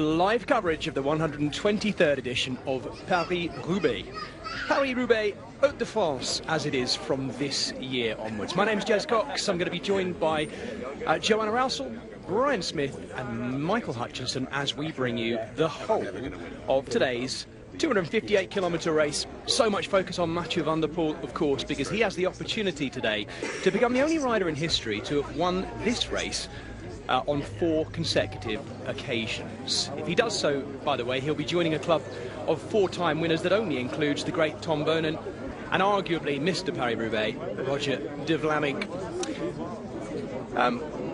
Live coverage of the 123rd edition of Paris-Roubaix. Paris-Roubaix Haute de France, as it is from this year onwards. My name's Jez Cox. I'm going to be joined by Joanna Rousel, Brian Smith and Michael Hutchinson as we bring you the whole of today's 258-kilometre race. So much focus on Mathieu van der Poel, of course, because he has the opportunity today to become the only rider in history to have won this race on 4 consecutive occasions. If he does so, by the way, he'll be joining a club of 4-time winners that only includes the great Tom Boonen and arguably Mr. Paris-Roubaix, Roger de Vlaeminck.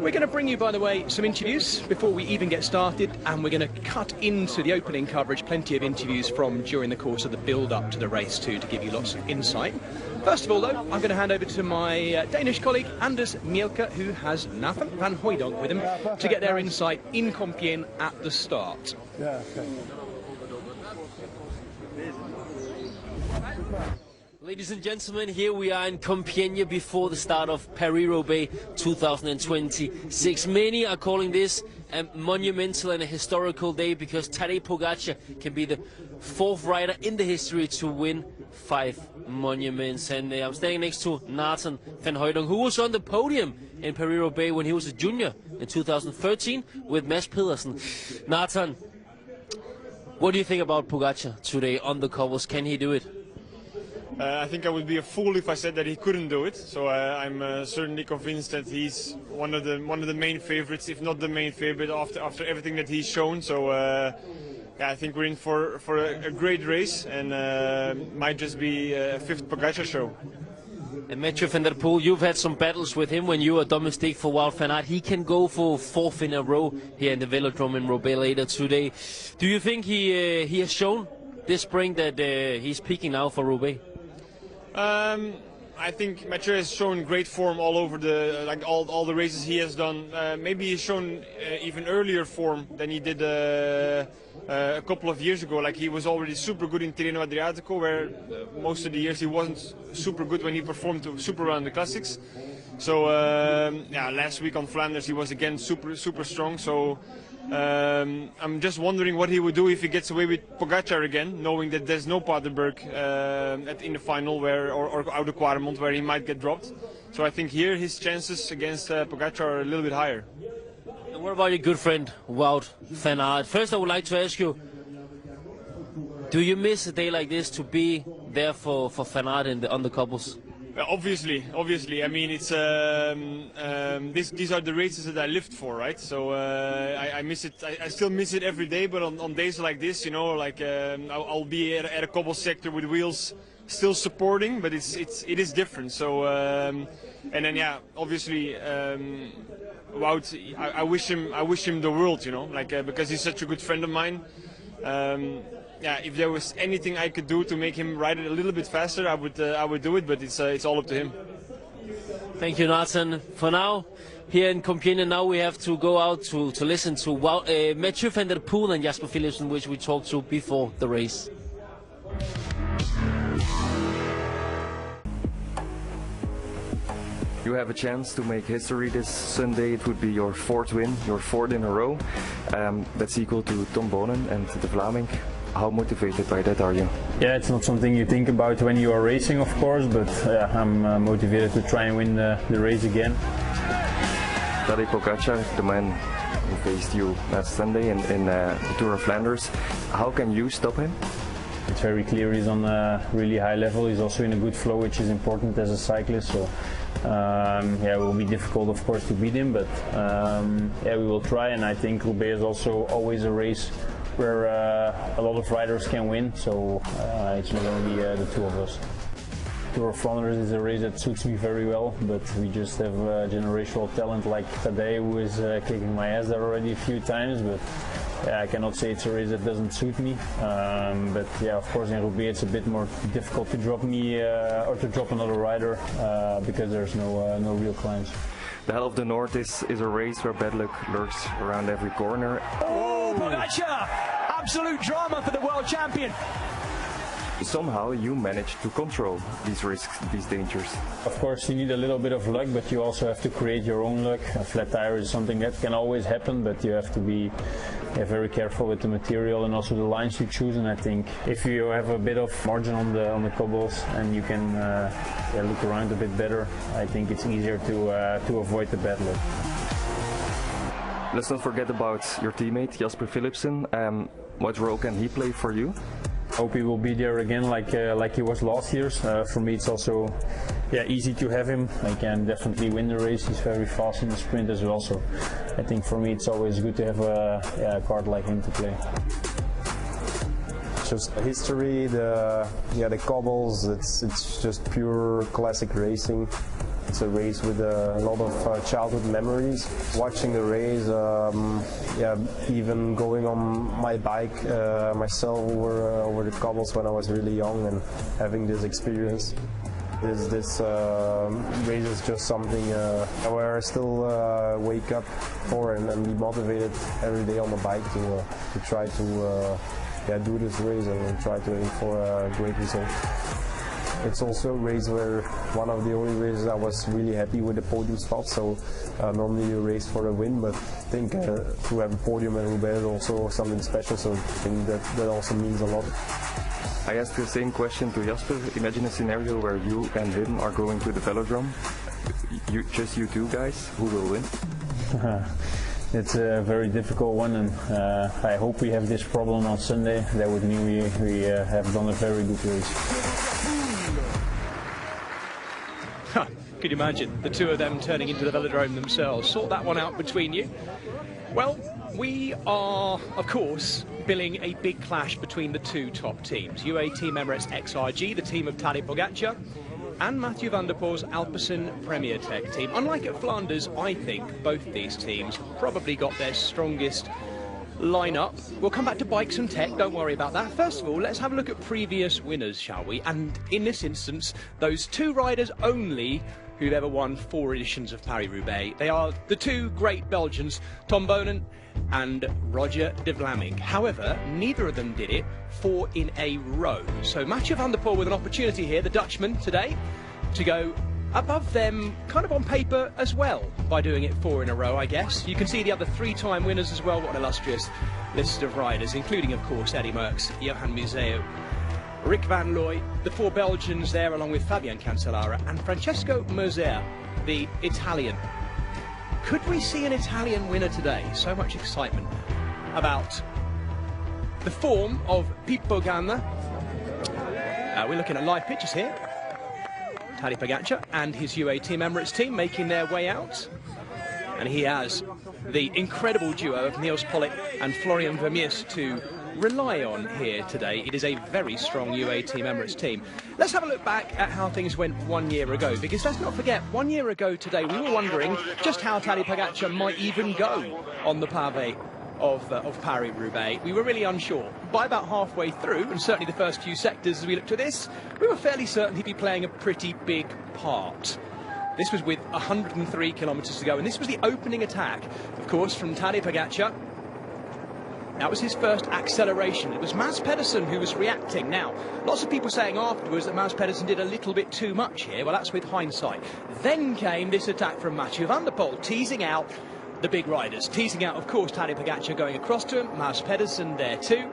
We're going to bring you, by the way, some interviews before we even get started, and we're going to cut into the opening coverage, plenty of interviews from during the course of the build-up to the race too, to give you lots of insight. First of all, though, I'm going to hand over to my Danish colleague, Anders Mielke, who has Nathan van Hooydonk with him to get their insight in Compiègne at the start. Yeah, okay. Ladies and gentlemen, here we are in Compiègne before the start of Paris-Roubaix 2026. Many are calling this a monumental and a historical day because Tadej Pogačar can be the 4th rider in the history to win 5 monuments. And I'm standing next to Nathan van Hooydonk, who was on the podium in Paris-Roubaix when he was a junior in 2013 with Mads Pedersen. Nathan, what do you think about Pogačar today on the covers? Can he do it? I think I would be a fool if I said that he couldn't do it. So I'm certainly convinced that he's one of the main favorites, if not the main favorite, after everything that he's shown. So yeah, I think we're in for a great race, and might just be a 5th Pogačar show. And Mathieu van der Poel, you've had some battles with him when you were domestic for Wout van Aert. He can go for 4th in a row here in the Velodrome in Roubaix later today. Do you think he has shown this spring that he's peaking now for Roubaix? I think Mathieu has shown great form all over all the races he has done. Maybe he's shown even earlier form than he did a couple of years ago. Like, he was already super good in Tirreno Adriatico, where most of the years he wasn't super good when he performed super well in the classics. So yeah, last week on Flanders he was again super strong. So I'm just wondering what he would do if he gets away with Pogačar again, knowing that there's no Paterberg in the final or Oude Quaremont, where he might get dropped. So I think here his chances against Pogačar are a little bit higher. And what about your good friend Wout van Aert? First, I would like to ask you, do you miss a day like this to be there for Van Aert on the cobbles? Obviously. I mean, it's these are the races that I lived for, right? So I miss it. I still miss it every day. But on days like this, you know, like I'll be at a cobble sector with wheels, still supporting, but it is different. So and then yeah, obviously Wout, I wish him the world, you know, like because he's such a good friend of mine. Yeah, if there was anything I could do to make him ride it a little bit faster, I would do it, but it's all up to him. Thank you, Nathan. For now, here in Compiègne, now we have to go out to listen to Mathieu van der Poel and Jasper Philipsen, which we talked to before the race. You have a chance to make history this Sunday. It would be your 4th win, your 4th in a row. That's equal to Tom Boonen and de Vlaeminck. How motivated by that are you? Yeah, it's not something you think about when you are racing, of course, but I'm motivated to try and win the race again. Tadej Pogačar, the man who faced you last Sunday in the Tour of Flanders, how can you stop him? It's very clear he's on a really high level. He's also in a good flow, which is important as a cyclist. So yeah, it will be difficult, of course, to beat him, but yeah, we will try. And I think Roubaix is also always a race where a lot of riders can win, so it's not only the 2 of us. Tour of Flanders is a race that suits me very well, but we just have generational talent like Tadej, who is kicking my ass there already a few times, but yeah, I cannot say it's a race that doesn't suit me. But yeah, of course in Roubaix it's a bit more difficult to drop me or to drop another rider because there's no real climbs. The Hell of the North is a race where bad luck lurks around every corner. Oh, Pogačar! Absolute drama for the world champion. Somehow you manage to control these risks, these dangers. Of course you need a little bit of luck, but you also have to create your own luck. A flat tire is something that can always happen, but you have to be very careful with the material and also the lines you choose. And I think if you have a bit of margin on the cobbles and you can look around a bit better, I think it's easier to avoid the bad luck. Let's not forget about your teammate Jasper Philipsen. What role can he play for you? I hope he will be there again like he was last year. For me it's also easy to have him. He can definitely win the race. He's very fast in the sprint as well. So I think for me it's always good to have a card like him to play. Just history, the cobbles, it's just pure classic racing. It's a race with a lot of childhood memories. Watching the race, even going on my bike myself over the cobbles when I was really young and having this experience. This race is just something where I still wake up for and be motivated every day on the bike to try to do this race and try to aim for a great result. It's also a race where one of the only races I was really happy with the podium spot. So normally you race for a win, but I think to have a podium in Roubaix is also something special. So I think that also means a lot. I asked the same question to Jasper. Imagine a scenario where you and him are going to the velodrome. Just you two guys. Who will win? It's a very difficult one, and I hope we have this problem on Sunday. That would mean we have done a very good race. Could you imagine the two of them turning into the velodrome themselves? Sort that one out between you. Well, we are, of course, billing a big clash between the two top teams. UAE Team Emirates XRG, the team of Tadej Pogačar, and Mathieu van der Poel's Alpecin Premier Tech team. Unlike at Flanders, I think both these teams probably got their strongest lineup. We'll come back to bikes and tech, don't worry about that. First of all, let's have a look at previous winners, shall we? And in this instance, those two riders only who've ever won 4 editions of Paris-Roubaix. They are the two great Belgians, Tom Boonen and Roger de Vlaming. However, neither of them did it 4 in a row. So Mathieu van der Poel with an opportunity here, the Dutchman today, to go above them kind of on paper as well by doing it 4 in a row, I guess. You can see the other 3-time winners as well. What an illustrious list of riders, including, of course, Eddy Merckx, Johan Museeuw, Rick Van Looy, the 4 Belgians there, along with Fabian Cancellara and Francesco Moser, the Italian. Could we see an Italian winner today? So much excitement about the form of Pippo Ganna. We're looking at live pictures here. Tadej Pogačar and his UAE Team Emirates team making their way out. And he has the incredible duo of Niels Pollitt and Florian Vermeers to rely on here today. It is a very strong UAE Team Emirates team. Let's have a look back at how things went 1 year ago, because let's not forget, 1 year ago today we were wondering just how Tadej Pogačar might even go on the pavé of Paris-Roubaix. We were really unsure. By about halfway through, and certainly the first few sectors as we looked at this, we were fairly certain he'd be playing a pretty big part. This was with 103 kilometres to go, and this was the opening attack, of course, from Tadej Pogačar. That was his first acceleration. It was Mads Pedersen who was reacting. Now, lots of people saying afterwards that Mads Pedersen did a little bit too much here. Well, that's with hindsight. Then came this attack from Mathieu van der Poel, teasing out the big riders. Teasing out, of course, Tadej Pogačar going across to him, Mads Pedersen there too,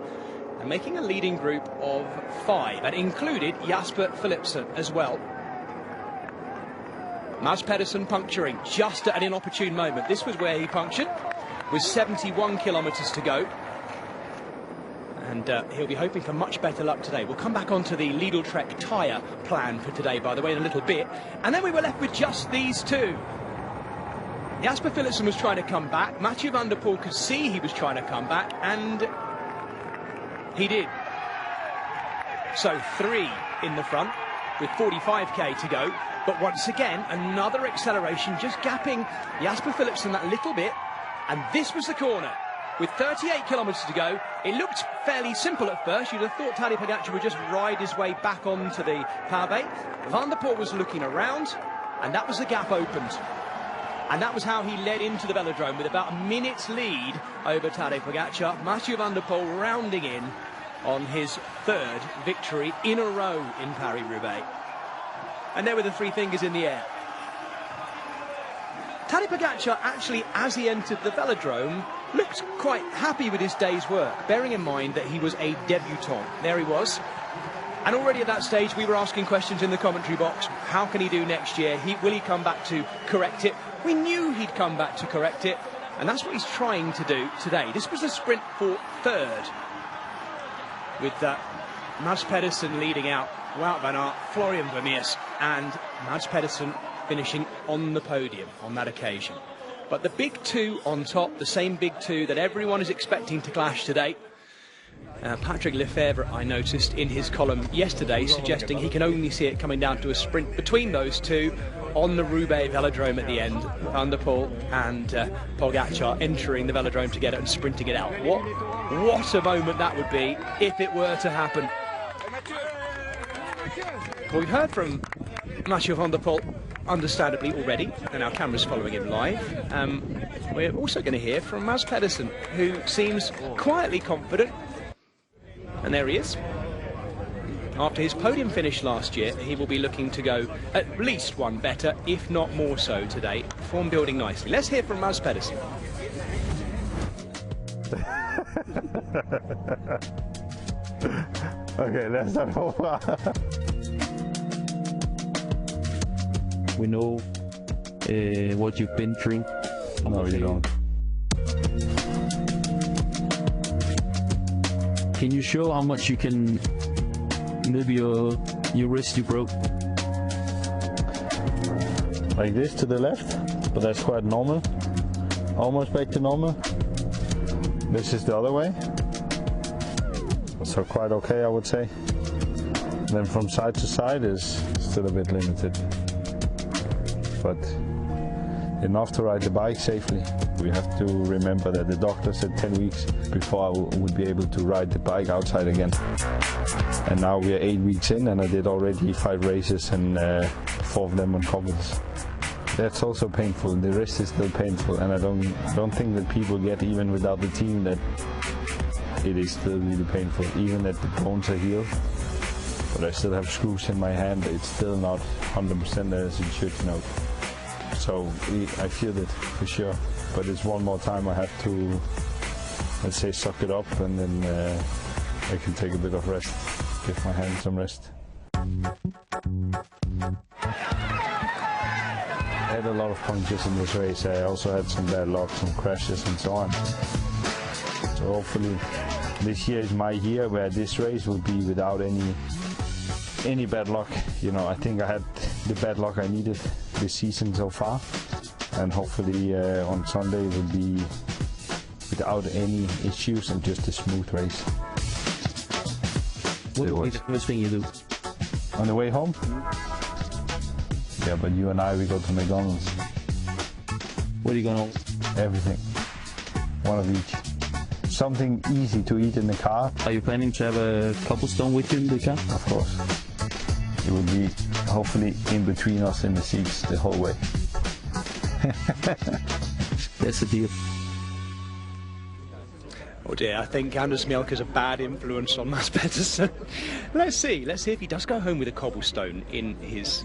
and making a leading group of 5. That included Jasper Philipsen as well. Mads Pedersen puncturing just at an inopportune moment. This was where he punctured, with 71 kilometres to go. And he'll be hoping for much better luck today. We'll come back onto the Lidl Trek tyre plan for today, by the way, in a little bit. And then we were left with just these two. Jasper Philipsen was trying to come back. Mathieu van der Poel could see he was trying to come back, and he did. So 3 in the front with 45k to go. But once again, another acceleration, just gapping Jasper Philipsen that little bit. And this was the corner. With 38 kilometres to go, it looked fairly simple at first. You'd have thought Tadej Pogačar would just ride his way back onto the pavé. Van der Poel was looking around, and that was the gap opened. And that was how he led into the velodrome, with about a minute's lead over Tadej Pogačar. Mathieu van der Poel rounding in on his 3rd victory in a row in Paris-Roubaix. And there were the 3 fingers in the air. Tadej Pogačar actually, as he entered the velodrome, looked quite happy with his day's work, bearing in mind that he was a debutant. There he was. And already at that stage, we were asking questions in the commentary box. How can he do next year? Will he come back to correct it? We knew he'd come back to correct it. And that's what he's trying to do today. This was a sprint for third, with Mads Pedersen leading out, Wout van Aert, Florian Vermeers, and Mads Pedersen finishing on the podium on that occasion. But the big two on top, the same big two that everyone is expecting to clash today. Patrick Lefevere, I noticed in his column yesterday, suggesting he can only see it coming down to a sprint between those two on the Roubaix Velodrome at the end. Van der Poel and Pogacar entering the Velodrome together and sprinting it out. What a moment that would be if it were to happen. Well, we've heard from Mathieu van der Poel, understandably already, and our camera's following him live. We're also going to hear from Mads Pedersen, who seems quietly confident. And there he is. After his podium finish last year, he will be looking to go at least one better, if not more so today. Form building nicely. Let's hear from Mads Pedersen. Okay, let's start over. We know what you've been through. No, you don't. Can you show how much you can? Maybe your wrist you broke. Like this to the left, but that's quite normal. Almost back to normal. This is the other way. So quite okay, I would say. Then from side to side is still a bit limited. But enough to ride the bike safely. We have to remember that the doctor said 10 weeks before I would be able to ride the bike outside again. And now we are 8 weeks in, and I did already 5 races and 4 of them on cobbles. That's also painful. The wrist is still painful, and I don't think that people get, even without the team, that it is still really painful, even that the bones are healed. But I still have screws in my hand. It's still not 100% as it should, you know. So I feel it for sure. But it's one more time I have to, let's say, suck it up, and then I can take a bit of rest, give my hand some rest. I had a lot of punches in this race. I also had some bad luck, some crashes and so on. So hopefully this year is my year where this race will be without any bad luck. You know, I think I had the bad luck I needed this season so far, and hopefully on Sunday it will be without any issues and just a smooth race. What will be the first thing you do? On the way home? Yeah, but you and I, we go to McDonald's. What are you gonna? Everything. One of each. Something easy to eat in the car. Are you planning to have a cobblestone with you in the car? Of course. It will be hopefully in between us in the seats the whole way. That's the deal. Oh dear, I think Anders Mielke is a bad influence on Mads Pedersen. Let's see if he does go home with a cobblestone in his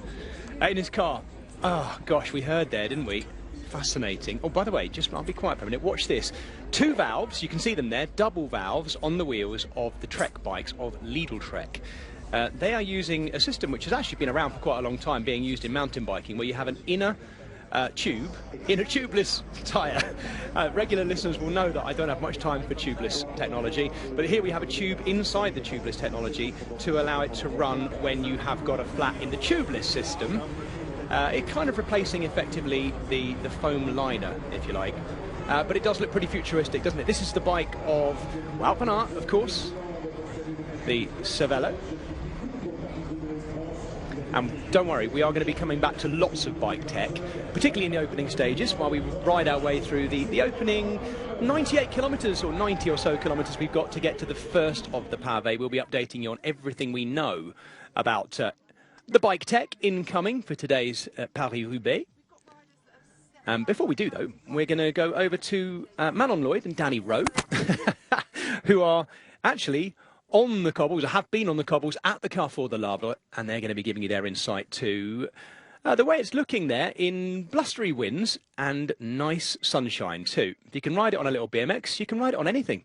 car. Oh gosh, we heard there, didn't we? Fascinating. Oh, by the way, I'll be quiet for a minute. Watch this. 2 valves, you can see them there, double valves on the wheels of the Trek bikes of Lidl Trek. They are using a system which has actually been around for quite a long time, being used in mountain biking, where you have an inner tube in a tubeless tyre. Regular listeners will know that I don't have much time for tubeless technology, but here we have a tube inside the tubeless technology to allow it to run when you have got a flat in the tubeless system. It kind of replacing effectively the foam liner, if you like. But it does look pretty futuristic, doesn't it? This is the bike of Wout van Aert, of course, the Cervelo. And don't worry, we are going to be coming back to lots of bike tech, particularly in the opening stages, while we ride our way through the opening 98 kilometres or 90 or so kilometres we've got to get to the first of the pavé. We'll be updating you on everything we know about the bike tech incoming for today's Paris-Roubaix. Before we do, though, we're going to go over to Manon Lloyd and Danny Rowe, who are actually on the cobbles, or have been on the cobbles at the Carrefour de l'Arbre, and they're going to be giving you their insight to The way it's looking there in blustery winds and nice sunshine too. You can ride it on a little BMX, you can ride it on anything.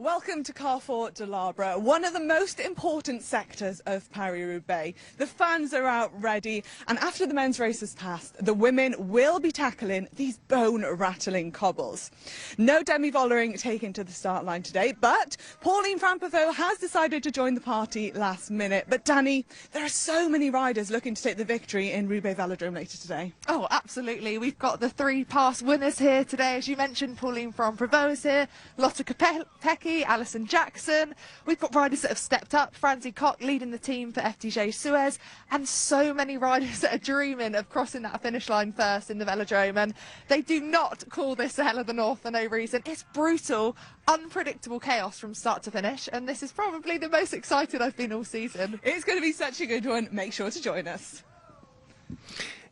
Welcome to Carrefour de l'Arbre, one of the most important sectors of Paris-Roubaix. The fans are out ready, and after the men's race has passed, the women will be tackling these bone-rattling cobbles. No demi-vollering taken to the start line today, but Pauline Franpavot has decided to join the party last minute. But Danny, there are so many riders looking to take the victory in Roubaix Velodrome later today. Oh, absolutely. We've got the 3 past winners here today. As you mentioned, Pauline Franpavot is here, Lotte Kopecky, Alison Jackson. We've got riders that have stepped up. Francie Koch leading the team for FDJ Suez, and so many riders that are dreaming of crossing that finish line first in the velodrome. And they do not call this the Hell of the North for no reason. It's brutal, unpredictable chaos from start to finish, and this is probably the most excited I've been all season. It's going to be such a good one. Make sure to join us.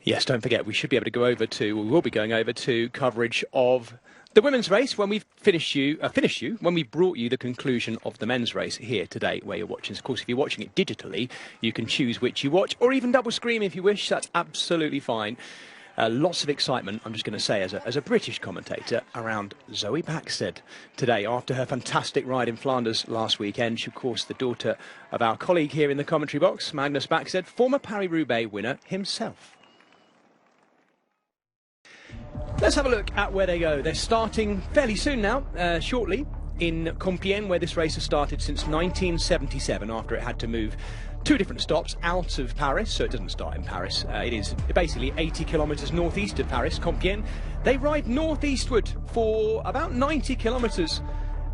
Yes, don't forget, we should be able to go over to, we will be going over to coverage of the women's race when we've finished when we brought you the conclusion of the men's race here today where you're watching. Of course, if you're watching it digitally, you can choose which you watch, or even double screen if you wish. That's absolutely fine. Lots of excitement, I'm just going to say, as a British commentator, around Zoe Bäckstedt today after her fantastic ride in Flanders last weekend. She's, of course, the daughter of our colleague here in the commentary box, Magnus Bäckstedt, former Paris-Roubaix winner himself. Let's have a look at where they go. They're starting fairly soon now, shortly, in Compiègne, where this race has started since 1977, after it had to move 2 different stops out of Paris, so it doesn't start in Paris. It is basically 80 kilometres northeast of Paris, Compiègne. They ride northeastward for about 90 kilometres.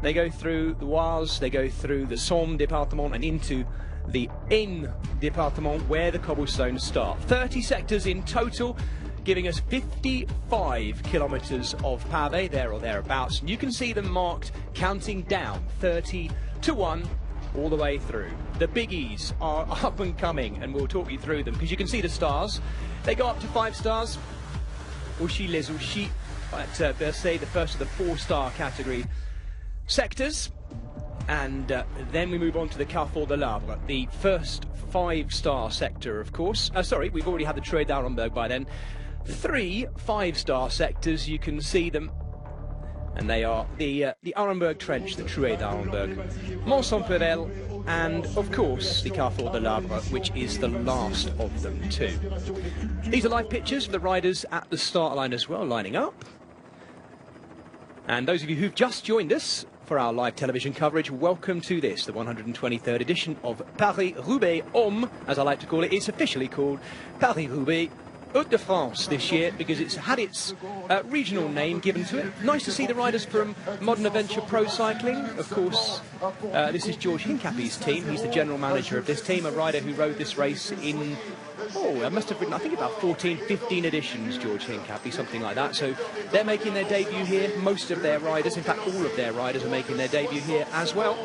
They go through the Oise, they go through the Somme department and into the Aisne department, where the cobblestones start. 30 sectors in total, giving us 55 kilometres of pavé, there or thereabouts. And you can see them marked, counting down 30 to 1 all the way through. The biggies are up and coming, and we'll talk you through them, because you can see the stars. They go up to 5 stars. Ouchy les Ouchy at Bercy, the first of the 4-star category sectors. And then we move on to the Carrefour de l'Arbre, the first 5-star sector, of course. Sorry, we've already had the Truey d'Arenberg by then. 3 5-star sectors, you can see them, and they are the Arenberg Trench, the Truey d'Arenberg, Mont-Saint-Pével, and of course the Carrefour de l'Arbre, which is the last of them too. These are live pictures of the riders at the start line as well, lining up. And those of you who've just joined us for our live television coverage, welcome to this, the 123rd edition of Paris-Roubaix Hommes, as I like to call it. It's officially called Paris-Roubaix Hauts-de-France this year because it's had its regional name given to it. Nice to see the riders from Modern Adventure Pro Cycling. Of course, this is George Hincapie's team. He's the general manager of this team, a rider who rode this race in, I must have ridden, I think, about 14, 15 editions, George Hincapie, something like that. So they're making their debut here. Most of their riders, in fact, all of their riders are making their debut here as well.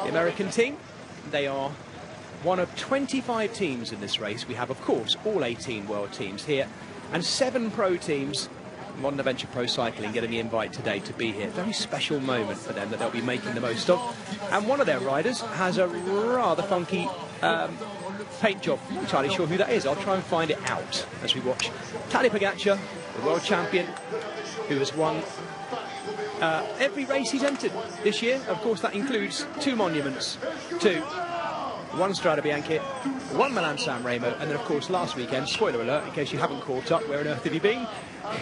The American team, they are one of 25 teams in this race. We have, of course, all 18 world teams here, and 7 pro teams, Modern Adventure Pro Cycling, getting the invite today to be here. Very special moment for them that they'll be making the most of. And one of their riders has a rather funky paint job. I'm not entirely sure who that is. I'll try and find it out as we watch Tadej Pogačar, the world champion, who has won every race he's entered this year. Of course, that includes 2 monuments, 1 Strade Bianche, 1 Milan-San Remo, and then, of course, last weekend, spoiler alert, in case you haven't caught up, where on earth have you been?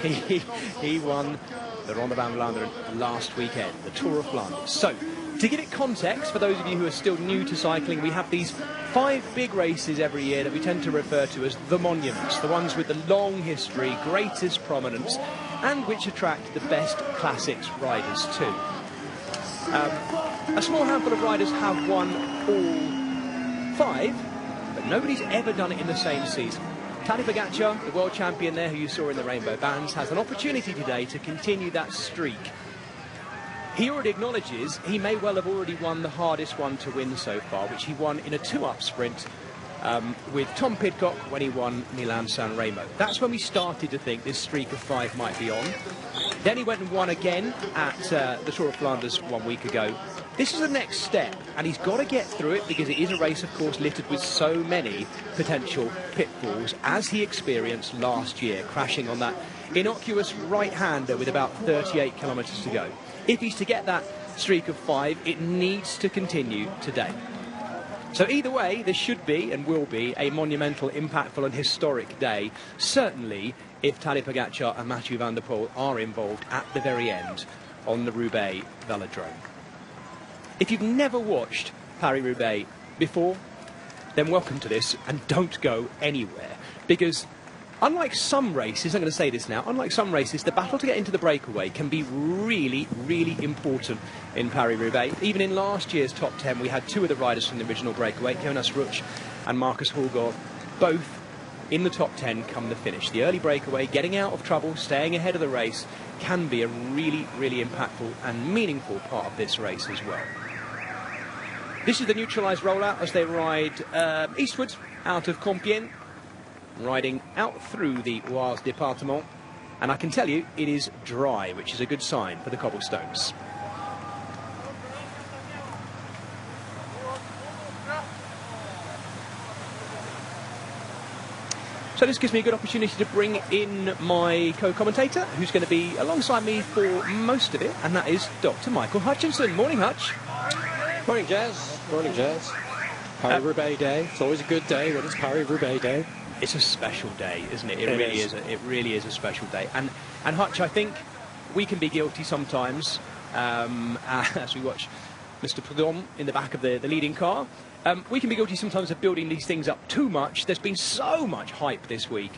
He won the Ronde van Vlaanderen last weekend, the Tour of Flanders. So, to give it context, for those of you who are still new to cycling, we have these 5 big races every year that we tend to refer to as the monuments, the ones with the long history, greatest prominence, and which attract the best classics riders too. A small handful of riders have won all 5, but nobody's ever done it in the same season. Tadej Pogačar, the world champion there, who you saw in the rainbow bands, has an opportunity today to continue that streak. He already acknowledges he may well have already won the hardest one to win so far, which he won in a 2-up sprint with Tom Pidcock when he won Milan-San Remo. That's when we started to think this streak of 5 might be on. Then he went and won again at the Tour of Flanders 1 week ago. This is the next step, and he's got to get through it because it is a race, of course, littered with so many potential pitfalls, as he experienced last year, crashing on that innocuous right-hander with about 38 kilometres to go. If he's to get that streak of 5, it needs to continue today. So either way, this should be and will be a monumental, impactful and historic day, certainly if Tadej Pogacar and Mathieu van der Poel are involved at the very end on the Roubaix Velodrome. If you've never watched Paris-Roubaix before, then welcome to this and don't go anywhere, because unlike some races, I'm going to say this now, unlike some races, the battle to get into the breakaway can be really, really important in Paris-Roubaix. Even in last year's top 10, we had 2 of the riders from the original breakaway, Jonas Rutsch and Marcus Hulgaard, both in the top 10 come the finish. The early breakaway, getting out of trouble, staying ahead of the race, can be a really, really impactful and meaningful part of this race as well. This is the neutralised rollout as they ride eastwards out of Compiègne, riding out through the Oise Département, and I can tell you it is dry, which is a good sign for the cobblestones. So this gives me a good opportunity to bring in my co-commentator, who's going to be alongside me for most of it, and that is Dr. Michael Hutchinson. Morning, Hutch. Morning, Jazz. Morning, Jazz. Paris-Roubaix Day. It's always a good day when it's Paris-Roubaix Day. It's a special day, isn't it? It really is a special day. And Hutch, I think we can be guilty sometimes, as we watch Mr. Prudhomme in the back of the leading car. We can be guilty sometimes of building these things up too much. There's been so much hype this week.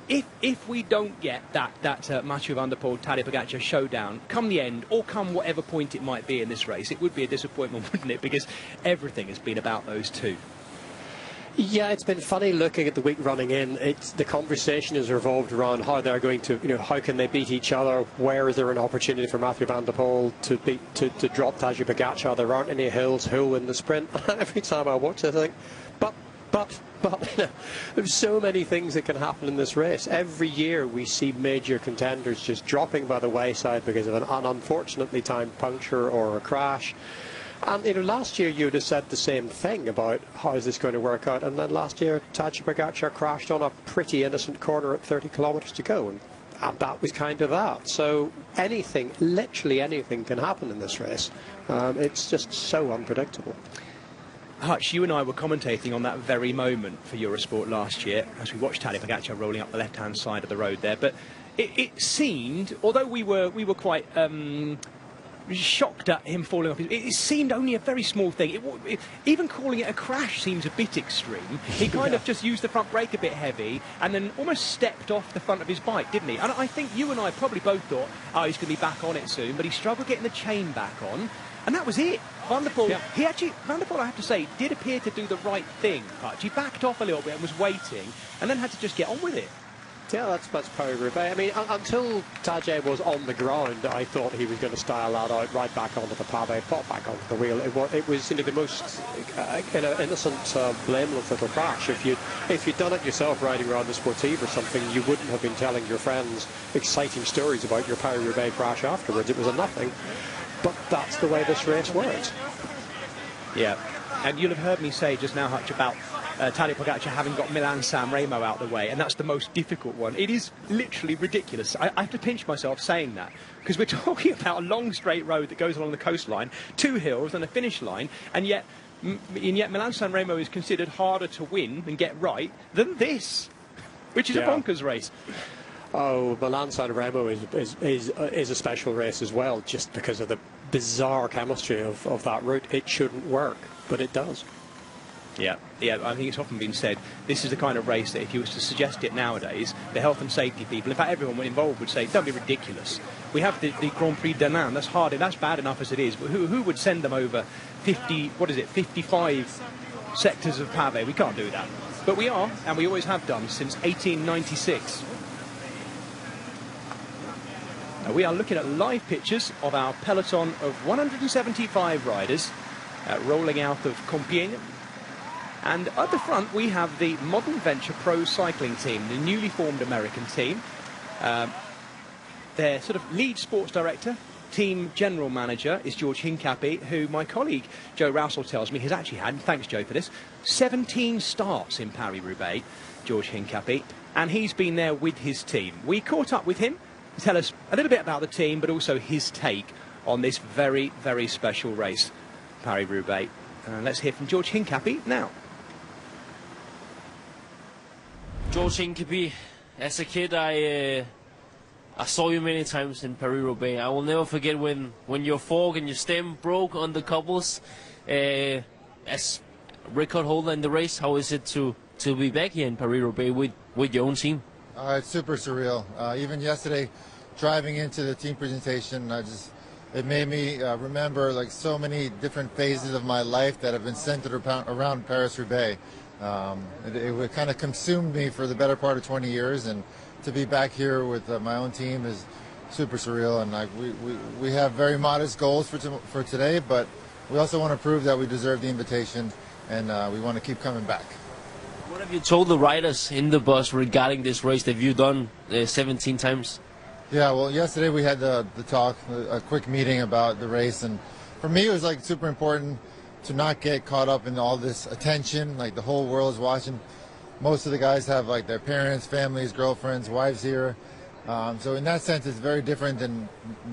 If we don't get that Mathieu van der Poel, Tadej Pogacar showdown, come the end, or come whatever point it might be in this race, it would be a disappointment, wouldn't it? Because everything has been about those two. Yeah, it's been funny looking at the week running in. The conversation has revolved around how they're going to, how can they beat each other? Where is there an opportunity for Mathieu van der Poel to drop Tadej Pogacar? There aren't any hills. Who'll win the sprint? Every time I watch it, I think, but there's so many things that can happen in this race. Every year we see major contenders just dropping by the wayside because of an unfortunately timed puncture or a crash. And last year you would have said the same thing about how is this going to work out, and then last year Tadej Pogacar crashed on a pretty innocent corner at 30 kilometres to go, and that was kind of that. So anything, literally anything can happen in this race. It's just so unpredictable. Hutch, you and I were commentating on that very moment for Eurosport last year as we watched Tadej Pogacar rolling up the left-hand side of the road there, but it seemed, although we were quite shocked at him falling off. It seemed only a very small thing. Even calling it a crash seems a bit extreme. He kind of just used the front brake a bit heavy and then almost stepped off the front of his bike, didn't he? And I think you and I probably both thought, oh, he's going to be back on it soon, but he struggled getting the chain back on, and that was it. Van der Poel, Van der Poel, I have to say, did appear to do the right thing, Hutch. He backed off a little bit and was waiting, and then had to just get on with it. Yeah, that's Paris-Roubaix. I mean, until Tadej was on the ground, I thought he was going to style that out right back onto the pavé, pop back onto the wheel. It was the most innocent, blameless little crash. If you'd done it yourself riding around the Sportive or something, you wouldn't have been telling your friends exciting stories about your Paris-Roubaix crash afterwards. It was a nothing. But that's the way this race works. Yeah, and you'll have heard me say just now, Hutch, about Tadej Pogacar having got Milan-San Remo out of the way, and that's the most difficult one. It is literally ridiculous. I have to pinch myself saying that, because we're talking about a long straight road that goes along the coastline, 2 hills and a finish line, and yet Milan-San Remo is considered harder to win and get right than this, which is a bonkers race. Oh, Milan-San Remo is a special race as well, just because of the bizarre chemistry of that route. It shouldn't work, but it does. Yeah, I think it's often been said, this is the kind of race that if you was to suggest it nowadays, the health and safety people, in fact everyone involved would say, don't be ridiculous. We have the Grand Prix d'Annan, that's hard, that's bad enough as it is, but who would send them over 55 sectors of pavé? We can't do that. But we are, and we always have done since 1896. Now we are looking at live pictures of our peloton of 175 riders rolling out of Compiègne. And at the front, we have the Modern Venture Pro Cycling team, the newly formed American team. Their sort of lead sports director, team general manager is George Hincapie, who my colleague Joe Rousel tells me has actually had, and thanks Joe for this, 17 starts in Paris-Roubaix, George Hincapie, and he's been there with his team. We caught up with him to tell us a little bit about the team, but also his take on this very, very special race, Paris-Roubaix. Let's hear from George Hincapie now. George Hincapie, as a kid, I saw you many times in Paris-Roubaix. I will never forget when your fork and your stem broke on the cobbles. As record holder in the race, how is it to be back here in Paris-Roubaix with your own team? It's super surreal. Even yesterday, driving into the team presentation, it made me remember like so many different phases of my life that have been centered around Paris-Roubaix. It kind of consumed me for the better part of 20 years, and to be back here with my own team is super surreal. And we have very modest goals for today, but we also want to prove that we deserve the invitation, and we want to keep coming back. What have you told the riders in the bus regarding this race that you've done 17 times? Yeah, well, yesterday we had the talk, a quick meeting about the race, and for me it was like super important to not get caught up in all this attention, like the whole world is watching. Most of the guys have like their parents, families, girlfriends, wives here. So in that sense, it's very different than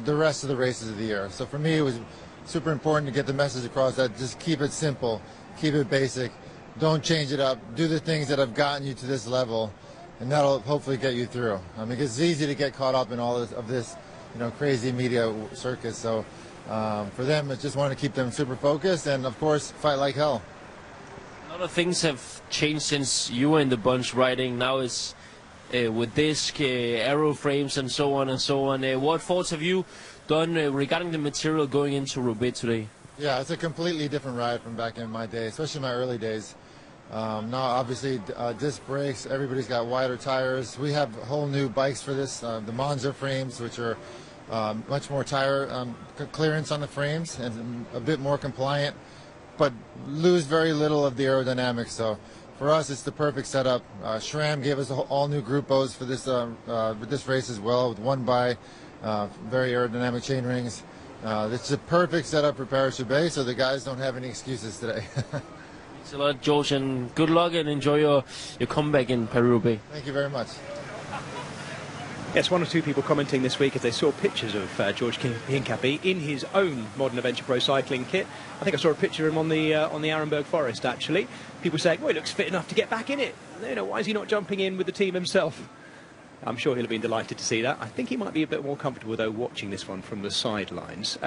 the rest of the races of the year. So for me, it was super important to get the message across that just keep it simple, keep it basic, don't change it up, do the things that have gotten you to this level, and that'll hopefully get you through. I mean, it's easy to get caught up in all of this, crazy media circus. So for them, I just want to keep them super focused and, of course, fight like hell. A lot of things have changed since you were in the bunch riding. Now it's with disc, aero frames, and so on and so on. What thoughts have you done regarding the material going into Roubaix today? Yeah, it's a completely different ride from back in my day, especially my early days. Now, obviously, disc brakes, everybody's got wider tires. We have whole new bikes for this, the Monza frames, which are much more tire clearance on the frames and a bit more compliant, but lose very little of the aerodynamics. So for us, it's the perfect setup. SRAM gave us all new Gruppos for this race as well, with one by very aerodynamic chain rings. It's a perfect setup for Paris-Roubaix, so the guys don't have any excuses today. Thanks a lot, George, and good luck and enjoy your comeback in Paris-Roubaix. Thank you very much. Yes, one or two people commenting this week as they saw pictures of George Hincapie in his own Modern Adventure Pro cycling kit. I think I saw a picture of him on the Arenberg Forest, actually. People saying, well, he looks fit enough to get back in it. Why is he not jumping in with the team himself? I'm sure he'll have been delighted to see that. I think he might be a bit more comfortable, though, watching this one from the sidelines.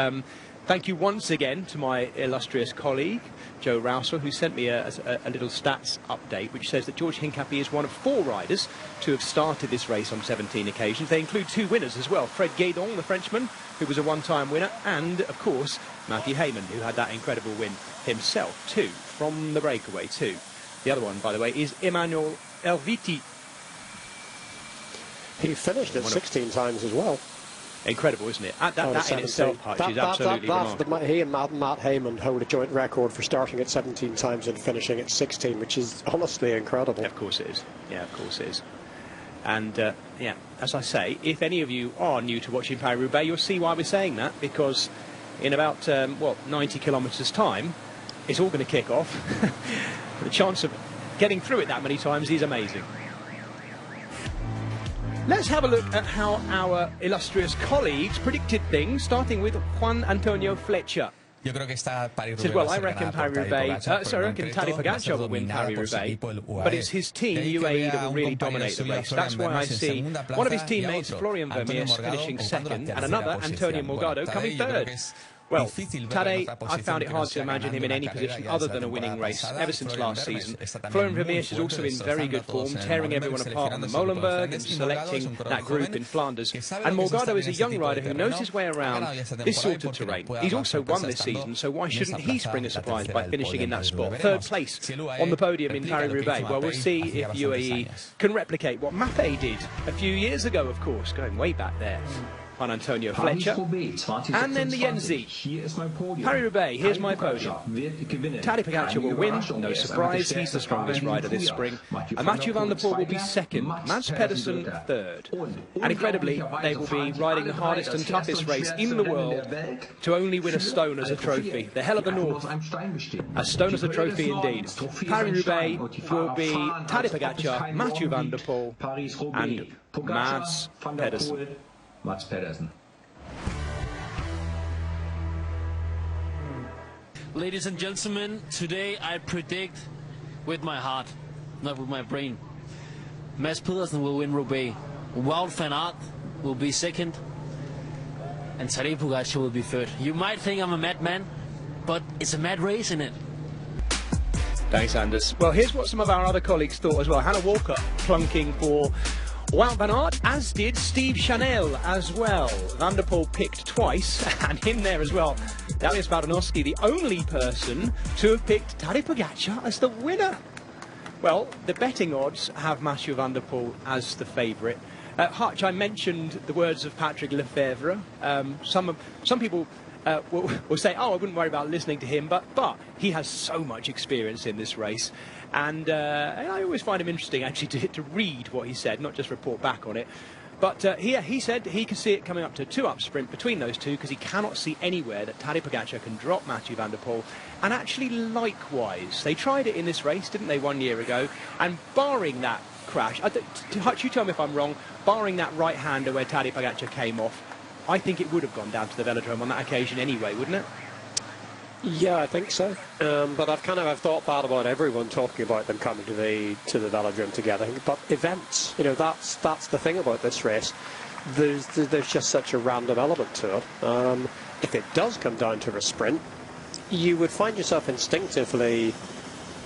Thank you once again to my illustrious colleague, Joe Rousel, who sent me a little stats update, which says that George Hincapie is one of 4 riders to have started this race on 17 occasions. They include 2 winners as well. Fred Guédon, the Frenchman, who was a one-time winner, and, of course, Matthew Hayman, who had that incredible win himself, too, from the breakaway, too. The other one, by the way, is Emmanuel Elviti. He finished it 16 times as well. Incredible, isn't it? That in itself, Hutch, is absolutely remarkable. He and Matt Hayman hold a joint record for starting at 17 times and finishing at 16, which is honestly incredible. Yeah, of course it is. Yeah, of course it is. And, yeah, as I say, if any of you are new to watching Paris-Roubaix, you'll see why we're saying that, because in about, 90 kilometres' time, it's all going to kick off. The chance of getting through it that many times is amazing. Let's have a look at how our illustrious colleagues predicted things, starting with Juan Antonio Fletcher. Said, well, I reckon Paris-Roubaix, I reckon Tadej Pogacar will win Paris-Roubaix, but it's his team, UAE, that will really dominate the race. That's why I see one of his teammates, Florian Vermeers, finishing second, and another, Antonio Morgado, coming third. Well, Tadej, I found it hard to imagine him in any position other than a winning race ever since last season. Florian Vermeers is also in very good form, tearing everyone apart on the Molenberg and selecting that group in Flanders. And Morgado is a young rider who knows his way around this sort of terrain. He's also won this season, so why shouldn't he spring a surprise by finishing in that spot? Third place on the podium in Paris-Roubaix. Well, we'll see if UAE can replicate what Mapei did a few years ago, of course, going way back there. Juan Antonio Fletcher. And then the Yenzi. Paris-Roubaix, here's my podium. Tadej Pogacar will win, no surprise, he's the strongest rider this spring. And Mathieu van der Poel will be second, Mads Pedersen third. And incredibly, they will be riding the hardest and toughest race in the world to only win a stone as a trophy. The Hell of the North, a stone as a trophy indeed. Paris-Roubaix will be Tadej Pogacar, Mathieu van der Poel and Mads Pedersen. Ladies and gentlemen, today I predict with my heart, not with my brain. Mads Pedersen will win Roubaix. Wout van Aert will be second. And Tadej Pogacar will be third. You might think I'm a madman, but it's a mad race, isn't it? Thanks, Anders. Well, here's what some of our other colleagues thought as well. Hannah Walker plunking for Wout van Aert, as did Steve Chanel as well. Van der Poel picked twice, and in there as well, Darius Baranowski, the only person to have picked Tadej Pogacar as the winner. Well, the betting odds have Mathieu van der Poel as the favourite. Hutch, I mentioned the words of Patrick Lefevere. Some people will say, oh, I wouldn't worry about listening to him, but he has so much experience in this race. And I always find him interesting, actually, to read what he said, not just report back on it. But he said he can see it coming up to a two-up sprint between those two because he cannot see anywhere that Tadej Pogacar can drop Mathieu van der Poel. And actually, likewise, they tried it in this race, didn't they, 1 year ago? And barring that crash, Hutch, you tell me if I'm wrong, barring that right-hander where Tadej Pogacar came off, I think it would have gone down to the velodrome on that occasion anyway, wouldn't it? Yeah, I think so. But I've thought that about everyone talking about them coming to the velodrome together. But events, that's the thing about this race. There's just such a random element to it. If it does come down to a sprint, you would find yourself instinctively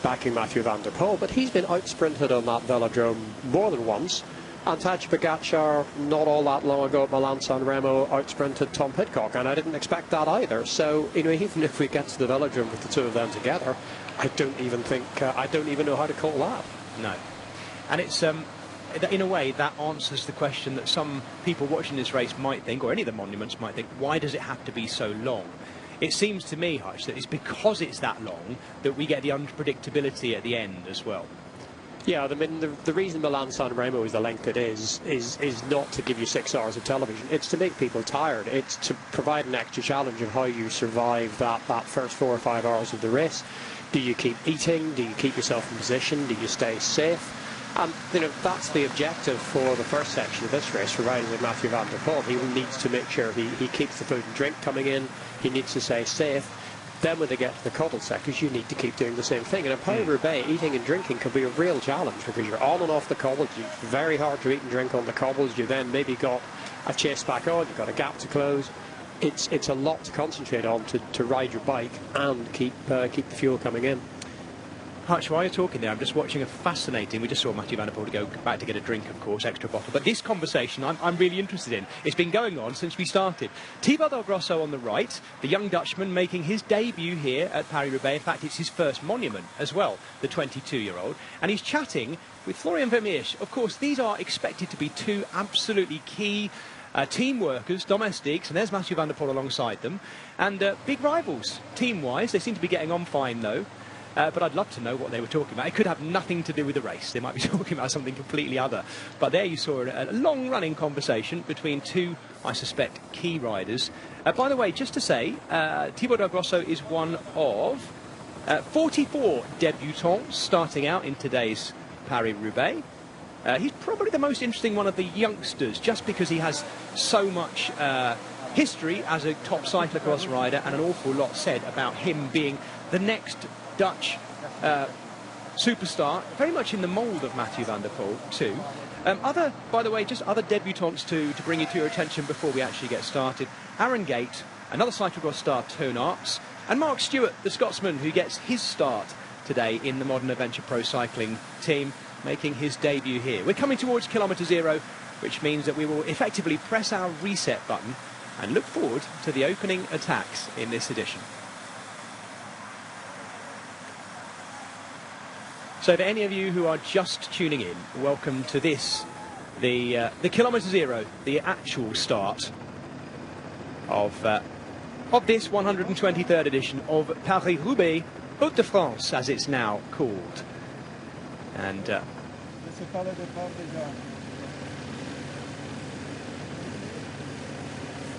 backing Mathieu van der Poel, but he's been out-sprinted on that velodrome more than once. And Tadej Pogacar, not all that long ago at Milan-San Remo, out-sprinted Tom Pidcock, and I didn't expect that either. So, even if we get to the velodrome with the two of them together, I don't even know how to call that. No. And it's, in a way, that answers the question that some people watching this race might think, or any of the monuments might think, why does it have to be so long? It seems to me, Hutch, that it's because it's that long that we get the unpredictability at the end as well. Yeah, I mean, the reason Milan-San Remo is the length it is not to give you 6 hours of television. It's to make people tired. It's to provide an extra challenge of how you survive that first 4 or 5 hours of the race. Do you keep eating? Do you keep yourself in position? Do you stay safe? And, that's the objective for the first section of this race for riding with Mathieu van der Poel. He needs to make sure he keeps the food and drink coming in. He needs to stay safe. Then when they get to the cobbled sectors, you need to keep doing the same thing. And in Paris-Roubaix, eating and drinking can be a real challenge because you're on and off the cobbles. It's very hard to eat and drink on the cobbles. You then maybe got a chase back on. You've got a gap to close. It's a lot to concentrate on to ride your bike and keep the fuel coming in. Hutch, while you're talking there, I'm just watching a fascinating... We just saw Mathieu van der Poel go back to get a drink, of course, extra bottle. But this conversation I'm really interested in. It's been going on since we started. Thibaut Del Grosso on the right, the young Dutchman making his debut here at Paris-Roubaix. In fact, it's his first monument as well, the 22-year-old. And he's chatting with Florian Vermeersch. Of course, these are expected to be two absolutely key team workers, domestiques, and there's Mathieu van der Poel alongside them. And big rivals, team-wise. They seem to be getting on fine, though. But I'd love to know what they were talking about. It could have nothing to do with the race. They might be talking about something completely other. But there you saw a long-running conversation between two, I suspect, key riders. By the way, just to say, Thibaut Del Grosso is one of 44 debutants starting out in today's Paris-Roubaix. He's probably the most interesting one of the youngsters, just because he has so much history as a top cyclocross rider and an awful lot said about him being the next Dutch superstar, very much in the mould of Mathieu van der Poel too. By the way, just other debutants to bring you to your attention before we actually get started. Aaron Gate, another cyclocross star, Toon Arts, and Mark Stewart, the Scotsman, who gets his start today in the Modern Adventure Pro Cycling team, making his debut here. We're coming towards kilometre zero, which means that we will effectively press our reset button and look forward to the opening attacks in this edition. So for any of you who are just tuning in, welcome to this, the kilometre zero, the actual start of this 123rd edition of Paris-Roubaix Haute de France, as it's now called. And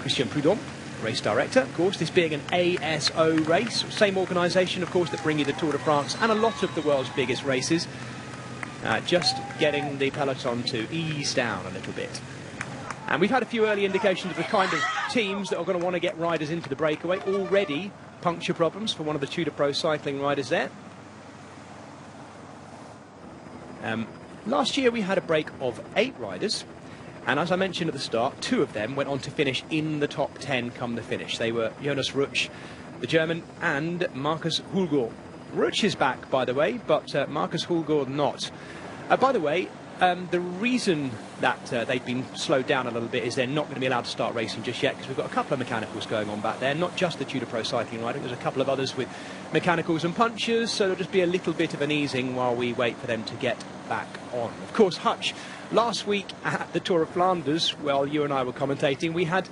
Christian Prudhomme, race director, of course, this being an ASO race, same organisation, of course, that bring you the Tour de France and a lot of the world's biggest races. Just getting the peloton to ease down a little bit. And we've had a few early indications of the kind of teams that are going to want to get riders into the breakaway. Already puncture problems for one of the Tudor Pro cycling riders there. Last year we had a break of 8 riders, and as I mentioned at the start, 2 of them went on to finish in the top 10 come the finish. They were Jonas Rutsch, the German, and Markus Hulgaard. Rutsch is back, by the way, but Markus Hulgaard not. By the way, the reason that they've been slowed down a little bit is they're not going to be allowed to start racing just yet, because we've got a couple of mechanicals going on back there, not just the Tudor Pro cycling rider, there's a couple of others with mechanicals and punches, so there'll just be a little bit of an easing while we wait for them to get back on. Of course, Hutch, last week at the Tour of Flanders, while you and I were commentating, we had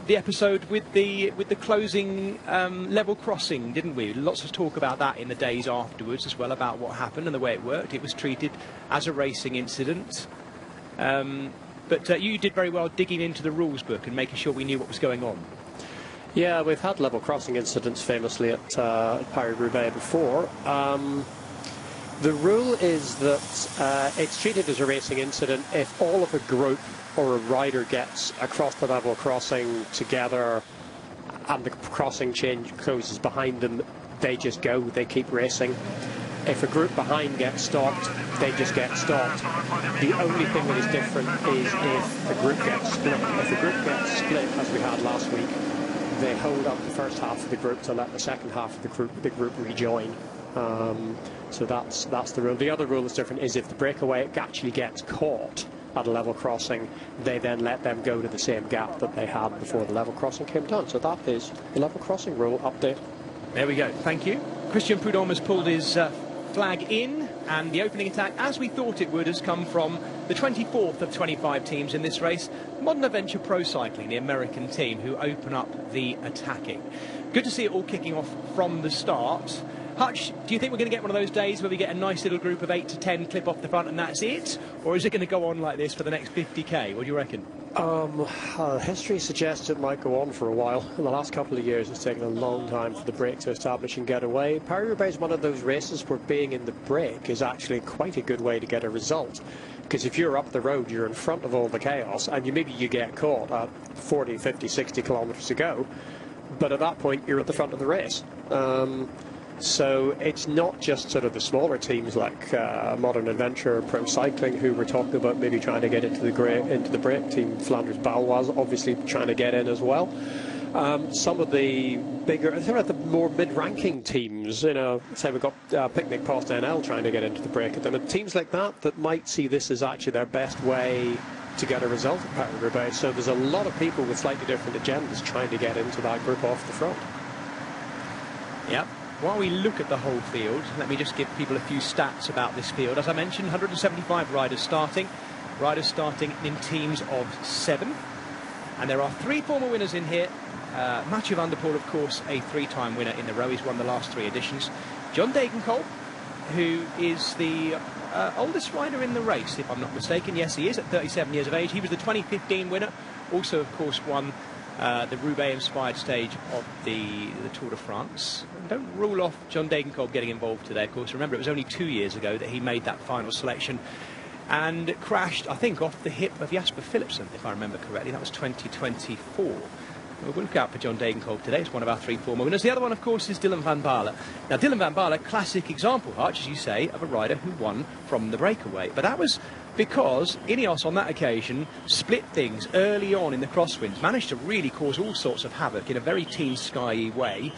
the episode with the closing level crossing, didn't we? Lots of talk about that in the days afterwards as well, about what happened and the way it worked. It was treated as a racing incident. But you did very well digging into the rules book and making sure we knew what was going on. Yeah, we've had level crossing incidents famously at Paris-Roubaix before. The rule is that it's treated as a racing incident if all of a group or a rider gets across the level crossing together and the crossing change closes behind them, they just go, they keep racing. If a group behind gets stopped, they just get stopped. The only thing that is different is if a group gets split. If a group gets split, as we had last week, they hold up the first half of the group to let the second half of the group rejoin. So that's the rule. The other rule that's different is if the breakaway actually gets caught at a level crossing, they then let them go to the same gap that they had before the level crossing came down. So that is the level crossing rule update. There we go, thank you. Christian Prudhomme has pulled his flag in, and the opening attack, as we thought it would, has come from the 24th of 25 teams in this race, Modern Adventure Pro Cycling, the American team, who open up the attacking. Good to see it all kicking off from the start. Hutch, do you think we're going to get one of those days where we get a nice little group of 8 to 10 clip off the front and that's it? Or is it going to go on like this for the next 50k? What do you reckon? History suggests it might go on for a while. In the last couple of years, it's taken a long time for the break to establish and get away. Paris-Roubaix is one of those races where being in the break is actually quite a good way to get a result. Because if you're up the road, you're in front of all the chaos, and maybe you get caught at 40, 50, 60 kilometres to go. But at that point, you're at the front of the race. So it's not just sort of the smaller teams like Modern Adventure, Pro Cycling, who we're talking about maybe trying to get into the break. Team Flanders Baloise obviously trying to get in as well. Some of the bigger, the more mid-ranking teams, you know, say we've got Picnic Post NL trying to get into the break at them, and teams like that might see this as actually their best way to get a result at Paris-Roubaix. So there's a lot of people with slightly different agendas trying to get into that group off the front. Yep. While we look at the whole field, let me just give people a few stats about this field. As I mentioned, 175 riders starting in teams of 7. And there are 3 former winners in here. Mathieu van der Poel, of course, a 3-time winner in the row. He's won the last 3 editions. John Degenkolb, who is the oldest rider in the race, if I'm not mistaken. Yes, he is, at 37 years of age. He was the 2015 winner. Also, of course, won the Roubaix-inspired stage of the Tour de France. Don't rule off John Degenkolb getting involved today, of course. Remember, it was only 2 years ago that he made that final selection and crashed, I think, off the hip of Jasper Philipsen, if I remember correctly. That was 2024. We'll look out for John Degenkolb today. It's one of our 3 former winners. The other one, of course, is Dylan van Baarle. Now, Dylan van Baarle, classic example, Hutch, as you say, of a rider who won from the breakaway. But that was because Ineos on that occasion split things early on in the crosswinds, managed to really cause all sorts of havoc in a very Team Sky way,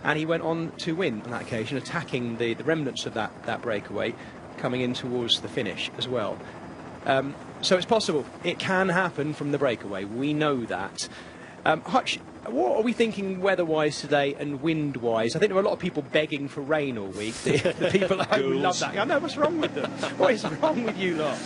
and he went on to win on that occasion, attacking the remnants of that breakaway, coming in towards the finish as well. So it's possible. It can happen from the breakaway. We know that. Hutch, what are we thinking weather-wise today and wind-wise? I think there are a lot of people begging for rain all week. The people at home love that. I know, what's wrong with them? What is wrong with you lot?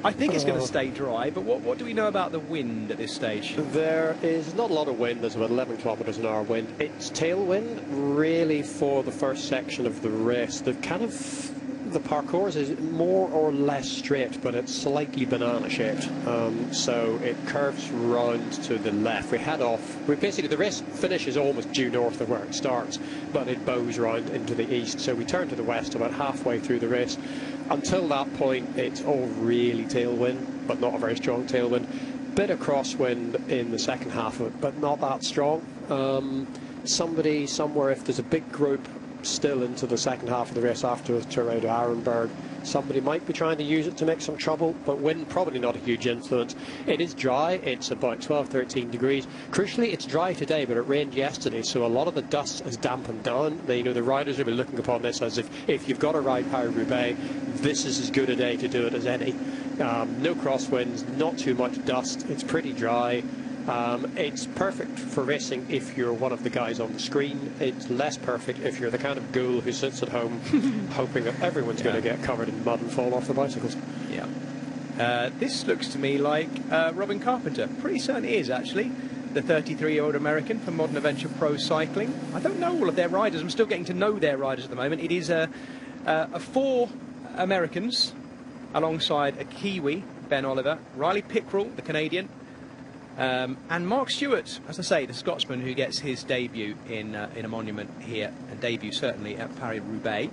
I think it's going to stay dry, but what do we know about the wind at this stage? There is not a lot of wind. There's about 11 kilometres an hour wind. It's tailwind, really, for the first section of the race. The parcours is more or less straight, but it's slightly banana-shaped. So it curves round to the left. We head off. Basically, the race finishes almost due north of where it starts, but it bows round into the east. So we turn to the west about halfway through the race. Until that point, it's all really tailwind, but not a very strong tailwind. Bit of crosswind in the second half of it, but not that strong. Somebody somewhere, if there's a big group still into the second half of the race after the Tour de Arenberg, somebody might be trying to use it to make some trouble, but wind probably not a huge influence. It is dry. It's about 12-13 degrees. Crucially, it's dry today, but it rained yesterday, so a lot of the dust has dampened down. The riders will be looking upon this as if you've got to ride Paris-Roubaix, this is as good a day to do it as any. No crosswinds, not too much dust. It's pretty dry. It's perfect for racing if you're one of the guys on the screen. It's less perfect if you're the kind of ghoul who sits at home hoping that everyone's going to get covered in mud and fall off the bicycles. Yeah. This looks to me like Robin Carpenter. Pretty certain it is, actually. The 33-year-old American from Modern Adventure Pro Cycling. I don't know all of their riders. I'm still getting to know their riders at the moment. It is 4 Americans alongside a Kiwi, Ben Oliver, Riley Pickrell, the Canadian, and Mark Stewart, as I say, the Scotsman who gets his debut in a monument here, and debut certainly at Paris-Roubaix.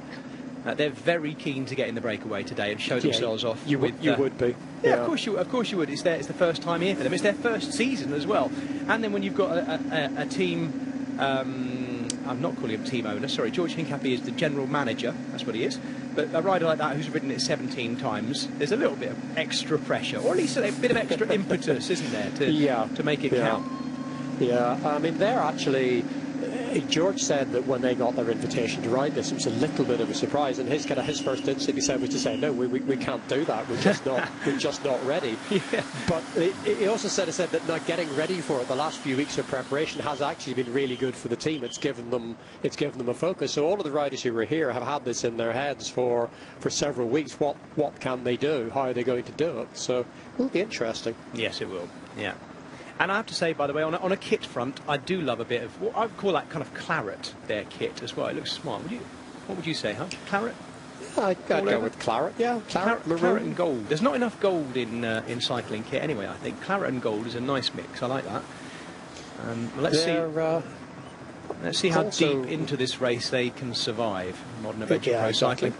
They're very keen to get in the breakaway today and show themselves off. You would be. Yeah, of course you would. It's the first time here for them. It's their first season as well. And then when you've got a team, I'm not calling him team owner, sorry, George Hincapie is the general manager, that's what he is. But a rider like that who's ridden it 17 times, there's a little bit of extra pressure, or at least a bit of extra impetus, isn't there, to make it count? Yeah, I mean, they're actually... George said that when they got their invitation to ride this, it was a little bit of a surprise, and his first instinct he said was to say, no, we can't do that. We're just not ready. Yeah. But he also said that not getting ready for it, the last few weeks of preparation has actually been really good for the team. It's given them a focus. So all of the riders who were here have had this in their heads for several weeks. What can they do? How are they going to do it? So it will be interesting. Yes, it will. Yeah. And I have to say, by the way, on a kit front, I do love a bit of what I would call that kind of claret, their kit as well. It looks smart. What would you say, huh? Claret? Yeah, I'd go with claret. Yeah, claret and gold. There's not enough gold in cycling kit anyway. I think claret and gold is a nice mix. I like that. Let's see how deep into this race they can survive. Modern Adventure Pro Cycling.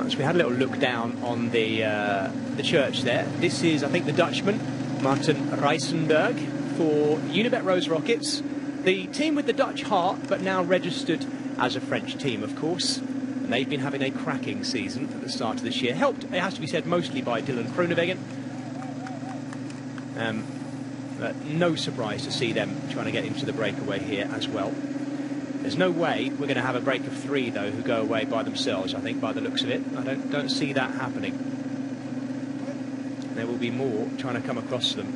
So we had a little look down on the church there. This is, I think, the Dutchman, Martin Reisenberg, for Unibet Rose Rockets. The team with the Dutch heart, but now registered as a French team, of course. And they've been having a cracking season at the start of this year. Helped, it has to be said, mostly by Dylan Groenewegen. But no surprise to see them trying to get into the breakaway here as well. There's no way we're going to have a break of 3, though, who go away by themselves, I think, by the looks of it. I don't see that happening. There will be more trying to come across them.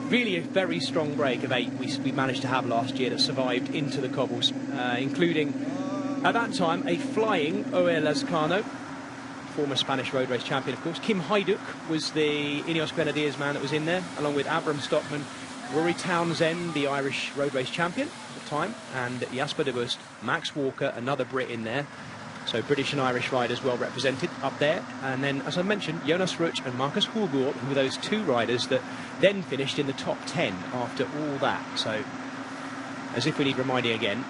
Really a very strong break of 8 we managed to have last year that survived into the cobbles, including, at that time, a flying Oer Lazcano, former Spanish road race champion, of course. Kim Hajduk was the Ineos Grenadiers man that was in there, along with Abram Stockman, Rory Townsend, the Irish road race champion at the time, and Jasper de Bust, Max Walker, another Brit in there. So British and Irish riders well represented up there. And then, as I mentioned, Jonas Rutsch and Marcus Hulgaard, who were those 2 riders that then finished in the top 10 after all that. So, as if we need reminding again,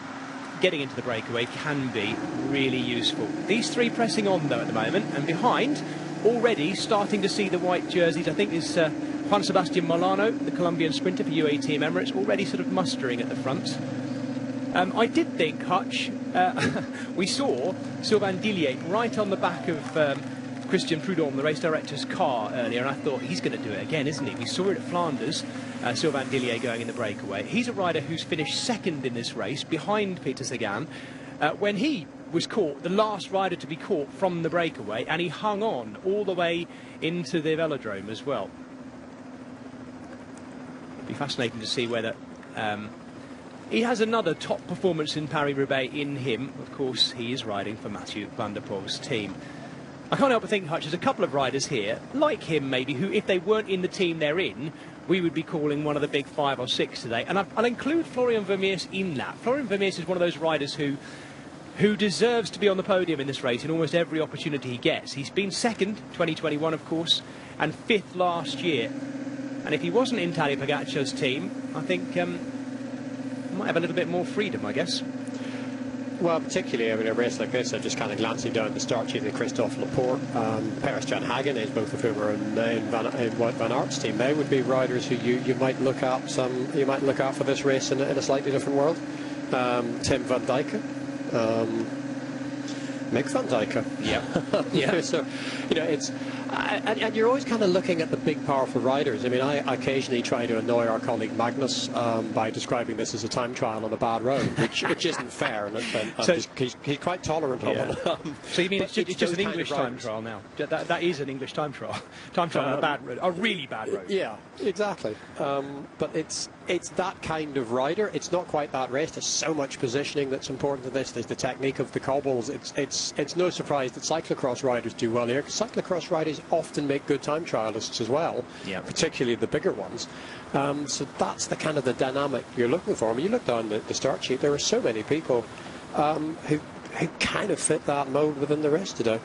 getting into the breakaway can be really useful. These 3 pressing on, though, at the moment, and behind, already starting to see the white jerseys, I think is Juan Sebastian Molano, the Colombian sprinter for UAE Team Emirates, already sort of mustering at the front. I did think, Hutch, we saw Sylvain Dillier right on the back of Christian Prudhomme, the race director's car earlier, and I thought, he's going to do it again, isn't he? We saw it at Flanders, Sylvain Dillier going in the breakaway. He's a rider who's finished 2nd in this race, behind Peter Sagan, when he was caught, the last rider to be caught from the breakaway, and he hung on all the way into the velodrome as well. Be fascinating to see whether He has another top performance in Paris-Roubaix in him. Of course, he is riding for Mathieu van der Poel's team. I can't help but think, Hutch, there's a couple of riders here, like him maybe, who, if they weren't in the team they're in, we would be calling one of the big 5 or 6 today. And I'll include Florian Vermeers in that. Florian Vermeers is one of those riders who deserves to be on the podium in this race in almost every opportunity he gets. He's been second, 2021, of course, and 5th last year. And if he wasn't in Tadej Pogacar's team, I think he might have a little bit more freedom, I guess. Well, particularly in a race like this, I'm just kind of glancing down the start sheet of Christophe Laporte and Peres Jan Hagen, both of whom are in Wout van Aert's team. They would be riders who you might look at for this race in a slightly different world. Tim van Dijken, Mick van Dijken. Yeah. So, you know, it's and you're always kind of looking at the big, powerful riders. I mean, I occasionally try to annoy our colleague Magnus by describing this as a time trial on a bad road, which isn't fair. And he's quite tolerant of it. So you mean it's just an English time trial now? That is an English time trial. Time trial on a bad road, a really bad road. Yeah, exactly. But it's that kind of rider. It's not quite that race. There's so much positioning that's important to this. There's the technique of the cobbles. It's no surprise that cyclocross riders do well here, because cyclocross riders often make good time trialists as well, particularly the bigger ones. So that's the kind of the dynamic you're looking for. I mean, you look down the start sheet, there are so many people who kind of fit that mode within the race today.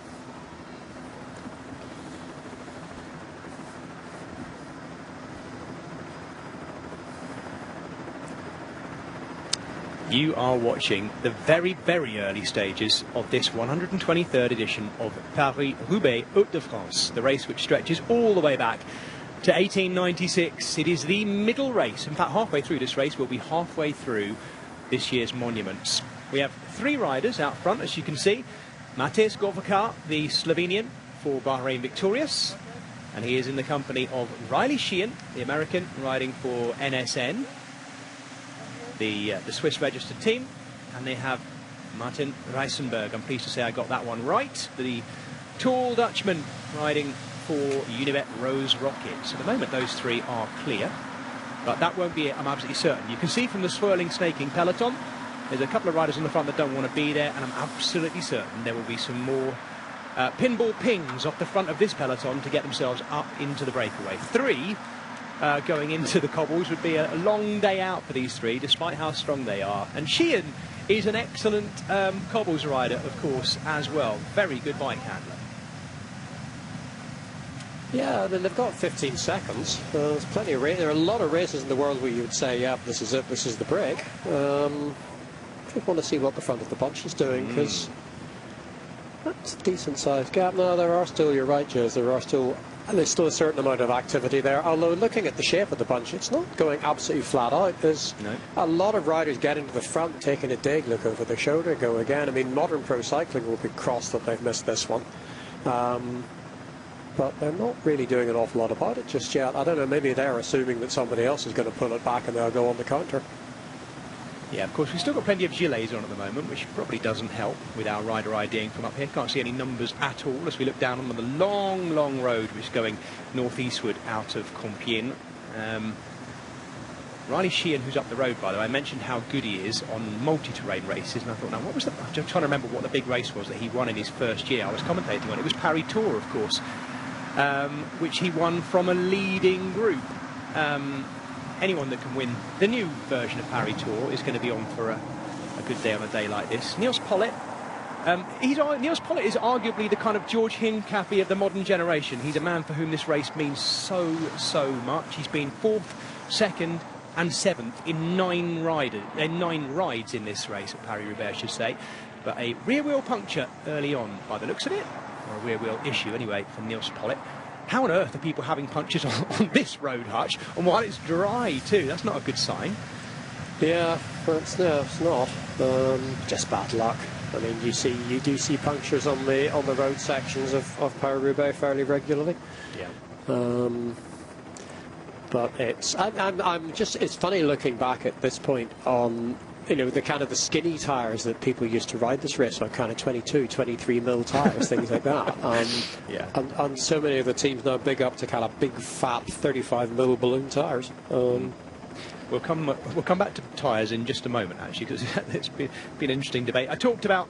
You are watching the very, very early stages of this 123rd edition of Paris-Roubaix Hauts-de-France, the race which stretches all the way back to 1896. It is the middle race. In fact, halfway through this race, we'll be halfway through this year's monuments. We have 3 riders out front, as you can see. Matej Gorvokar, the Slovenian, for Bahrain Victorious, and he is in the company of Riley Sheehan, the American, riding for NSN. The Swiss registered team, and they have Martin Reisenberg. I'm pleased to say I got that one right. The tall Dutchman riding for Unibet Rose Rocket. So at the moment those 3 are clear, but that won't be it, I'm absolutely certain. You can see from the swirling, snaking peloton, there's a couple of riders on the front that don't want to be there, and I'm absolutely certain there will be some more pinball pings off the front of this peloton to get themselves up into the breakaway. 3 going into the cobbles would be a long day out for these 3, despite how strong they are. And Sheehan is an excellent cobbles rider, of course, as well. Very good bike handler. Yeah, I mean, they've got 15 seconds. There's plenty of races. There are a lot of races in the world where you would say, yeah, this is it, this is the break. I just want to see what the front of the bunch is doing, because that's a decent sized gap. No, there are still, you're right, Jez, there's still a certain amount of activity there, although looking at the shape of the bunch, it's not going absolutely flat out. There's a lot of riders getting to the front, taking a dig, look over their shoulder, go again. I mean, modern pro cycling will be cross that they've missed this one. But they're not really doing an awful lot about it just yet. I don't know, maybe they're assuming that somebody else is going to pull it back and they'll go on the counter. Yeah, of course, we've still got plenty of gilets on at the moment, which probably doesn't help with our rider IDing from up here. Can't see any numbers at all as we look down on the long, long road which is going northeastward out of Compiègne. Riley Sheehan, who's up the road, by the way, I mentioned how good he is on multi-terrain races, and I thought, now, what was the... I'm trying to remember what the big race was that he won in his first year. I was commentating on it. It was Paris Tour, of course, which he won from a leading group. Anyone that can win the new version of Paris Tour is going to be on for a good day on a day like this. Niels Pollitt. Niels Pollitt is arguably the kind of George Hincapie of the modern generation. He's a man for whom this race means so much. He's been 4th, 2nd and 7th in 9 rides in this race at Paris-Roubaix, I should say. But a rear wheel puncture early on, by the looks of it, or a rear wheel issue anyway, for Niels Pollitt. How on earth are people having punctures on this road, Hutch? And while it's dry too, that's not a good sign. Yeah, it's not. Just bad luck. I mean, you do see punctures on the road sections of Paris-Roubaix fairly regularly. Yeah. But it's it's funny looking back at this point on, you know, the kind of the skinny tyres that people used to ride this race on, kind of 22, 23 mil tyres, things like that. And so many of the teams now big up to kind of big fat 35 mil balloon tyres. We'll come back to tyres in just a moment, actually, because it's been an interesting debate. I talked about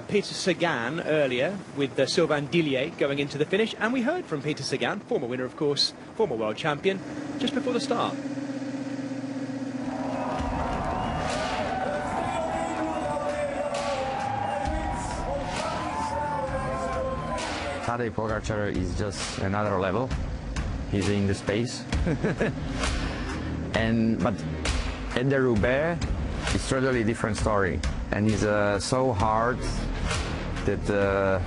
Peter Sagan earlier with Sylvain Dillier going into the finish, and we heard from Peter Sagan, former winner, of course, former world champion, just before the start. Tadej Pogačar is just another level. He's in the space. But at the Roubaix, it's totally different story. And he's so hard that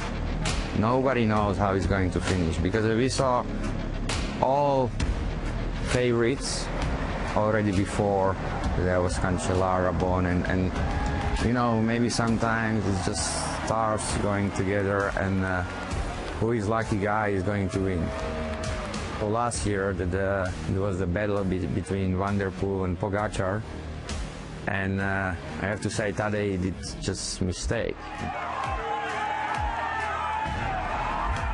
nobody knows how he's going to finish. Because we saw all favorites already before. There was Cancellara, Bon, and you know, maybe sometimes it's just stars going together, and who is lucky guy is going to win. So last year there was a battle between Van der Poel and Pogačar, and I have to say Tadej did just mistake.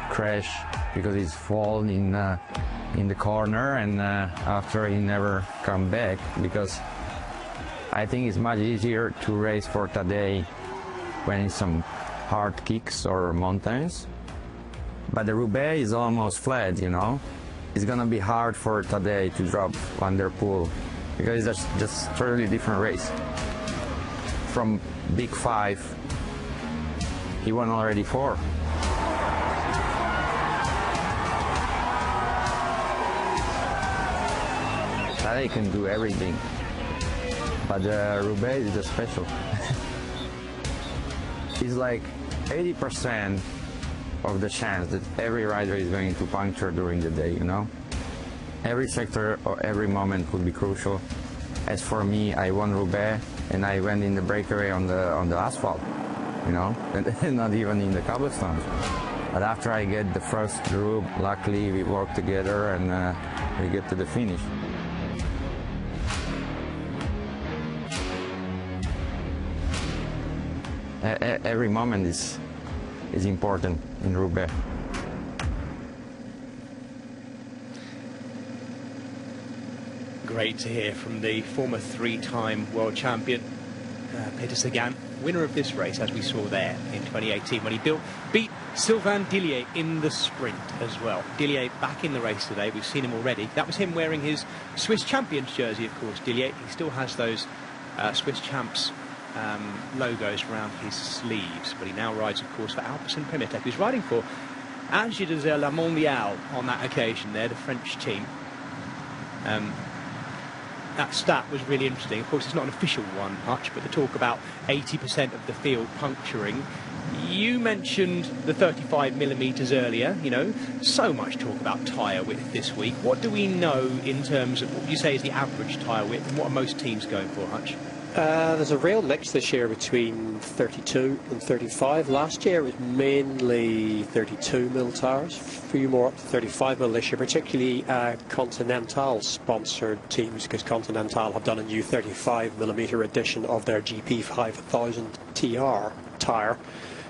Crash because he's fallen in the corner, and after he never come back, because I think it's much easier to race for Tadej when it's some hard kicks or mountains. But the Roubaix is almost flat, you know. It's gonna be hard for Tadej to drop Van der Poel because it's just totally different race. From Big 5, he won already 4. Tadej can do everything, but Roubaix is just special. It's like 80% of the chance that every rider is going to puncture during the day, you know? Every sector or every moment could be crucial. As for me, I won Roubaix and I went in the breakaway on the asphalt, you know, and not even in the cobblestones. But after I get the first group, luckily we work together and we get to the finish. Every moment is important in Roubaix. Great to hear from the former 3-time world champion, Peter Sagan, winner of this race, as we saw there in 2018 when he beat Sylvain Dillier in the sprint as well. Dillier back in the race today. We've seen him already. That was him wearing his Swiss Champions jersey, of course. Dillier, he still has those Swiss Champs logos around his sleeves, but he now rides, of course, for Alpecin Primatech. He's riding for AG Desert La Mondiale on that occasion there, the French team. That stat was really interesting. Of course, it's not an official one, Hutch, but the talk about 80% of the field puncturing. You mentioned the 35mm earlier, you know, so much talk about tyre width this week. What do we know in terms of what you say is the average tyre width, and what are most teams going for, Hutch? There's a real mix this year between 32 and 35. Last year it was mainly 32mm tyres, a few more up to 35mm this year, particularly Continental sponsored teams, because Continental have done a new 35mm edition of their GP 5000 TR tyre.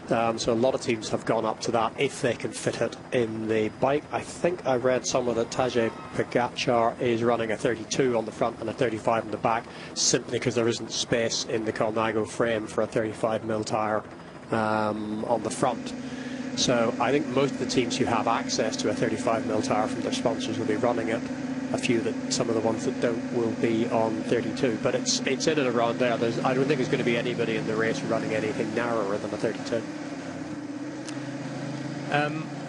So a lot of teams have gone up to that if they can fit it in the bike. I think I read somewhere that Tadej Pogačar is running a 32 on the front and a 35 on the back, simply because there isn't space in the Colnago frame for a 35mm tyre on the front. So I think most of the teams who have access to a 35mm tyre from their sponsors will be running it. A few that some of the ones that don't will be on 32, but it's in and around there. I don't think there's going to be anybody in the race running anything narrower than a 32.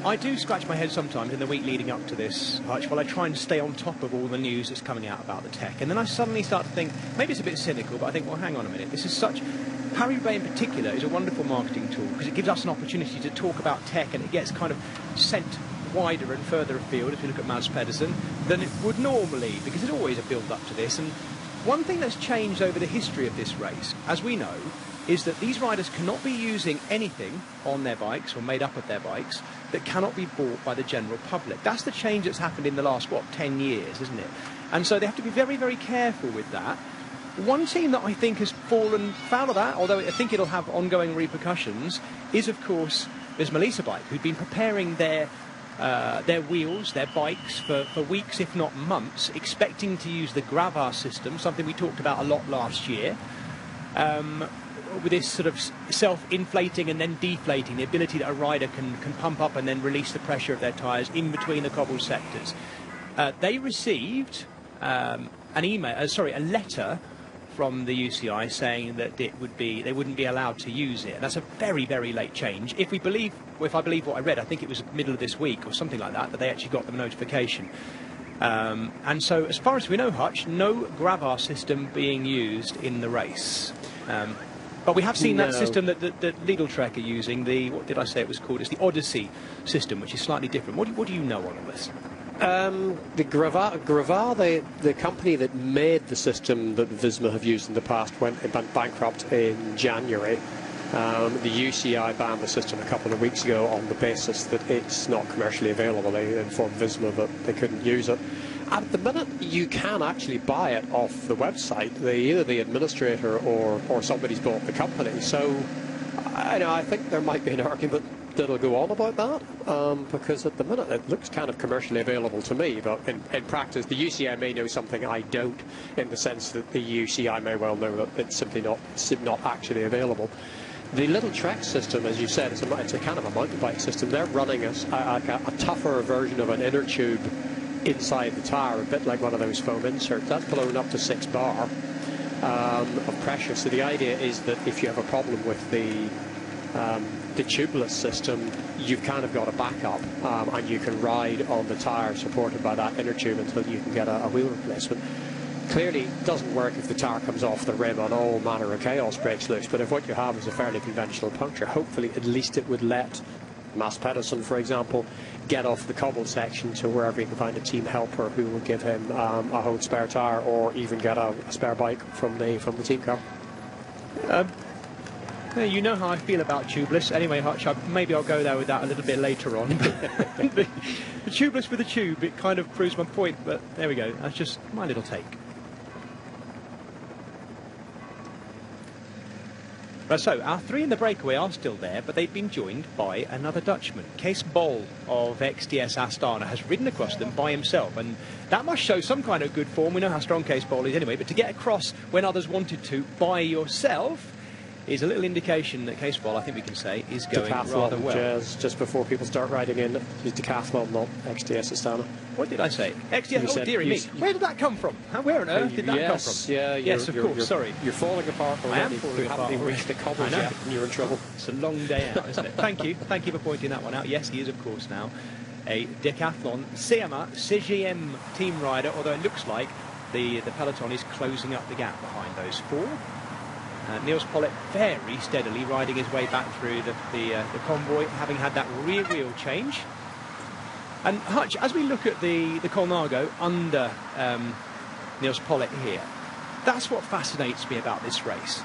I do scratch my head sometimes in the week leading up to this, Hutch, while I try and stay on top of all the news that's coming out about the tech, and then I suddenly start to think, maybe it's a bit cynical, but I think, well, hang on a minute, this is such... Paris-Roubaix in particular is a wonderful marketing tool because it gives us an opportunity to talk about tech, and it gets kind of sent wider and further afield, if you look at Mads Pedersen, than it would normally, because there's always a build-up to this. And one thing that's changed over the history of this race, as we know, is that these riders cannot be using anything on their bikes or made up of their bikes that cannot be bought by the general public. That's the change that's happened in the last, 10 years, isn't it? And so they have to be very, very careful with that. One team that I think has fallen foul of that, although I think it'll have ongoing repercussions, is, of course, there's Melissa Bike, who'd been preparing their their wheels, their bikes for weeks, if not months, expecting to use the Gravart system, something we talked about a lot last year, with this sort of self-inflating and then deflating, the ability that a rider can pump up and then release the pressure of their tyres in between the cobble sectors. They received a letter from the UCI saying that they wouldn't be allowed to use it. That's a very, very late change. If I believe what I read, I think it was middle of this week or something like that they actually got the notification. And so, as far as we know, Hutch, no Gravart system being used in the race. But we have seen that system that Lidl Trek are using. What did I say it was called? It's the Odyssey system, which is slightly different. What do you know on all this? The Gravart, the company that made the system that Visma have used in the past, went bankrupt in January. The UCI banned the system a couple of weeks ago on the basis that it's not commercially available. They informed Visma that they couldn't use it. At the minute, you can actually buy it off the website. Either the administrator or somebody's bought the company. So I think there might be an argument that'll go on about that, because at the minute it looks kind of commercially available to me, but in practice the UCI may know something I don't, in the sense that the UCI may well know that it's simply not actually available. The Lidl Trek system, as you said, it's a kind of a mountain bike system. They're running a tougher version of an inner tube inside the tyre, a bit like one of those foam inserts. That's blown up to 6 bar of pressure. So the idea is that if you have a problem with the tubeless system, you've kind of got a backup, and you can ride on the tyre supported by that inner tube until you can get a wheel replacement. Clearly it doesn't work if the tyre comes off the rim and all manner of chaos breaks loose, but if what you have is a fairly conventional puncture, hopefully at least it would let Mads Pedersen, for example, get off the cobble section to wherever he can find a team helper who will give him a whole spare tyre, or even get a spare bike from the team car. You know how I feel about tubeless. Anyway, Hutch, maybe I'll go there with that a little bit later on. the tubeless with a tube, it kind of proves my point, but there we go. That's just my little take. So, our three in the breakaway are still there, but they've been joined by another Dutchman. Kees Bol of XDS Astana has ridden across them by himself, and that must show some kind of good form. We know how strong Kees Bol is anyway, but to get across when others wanted to by yourself is a little indication that Kees Bol, I think we can say, is going rather well. Just before people start riding in, it's Decathlon, not XDS Astana. What did I say? XDS, oh dearie me. Where did that come from? Where on earth did that come from? Yes, of course, sorry. You're falling apart already. I am falling apart. You haven't even reached the cobbles yet, and you're in trouble. It's a long day out, isn't it? Thank you for pointing that one out. Yes, he is, of course, now a Decathlon CGM team rider, although it looks like the peloton is closing up the gap behind those four. Niels Pollitt very steadily riding his way back through the convoy, having had that rear wheel change. And Hutch, as we look at the Colnago under Niels Pollitt here, that's what fascinates me about this race.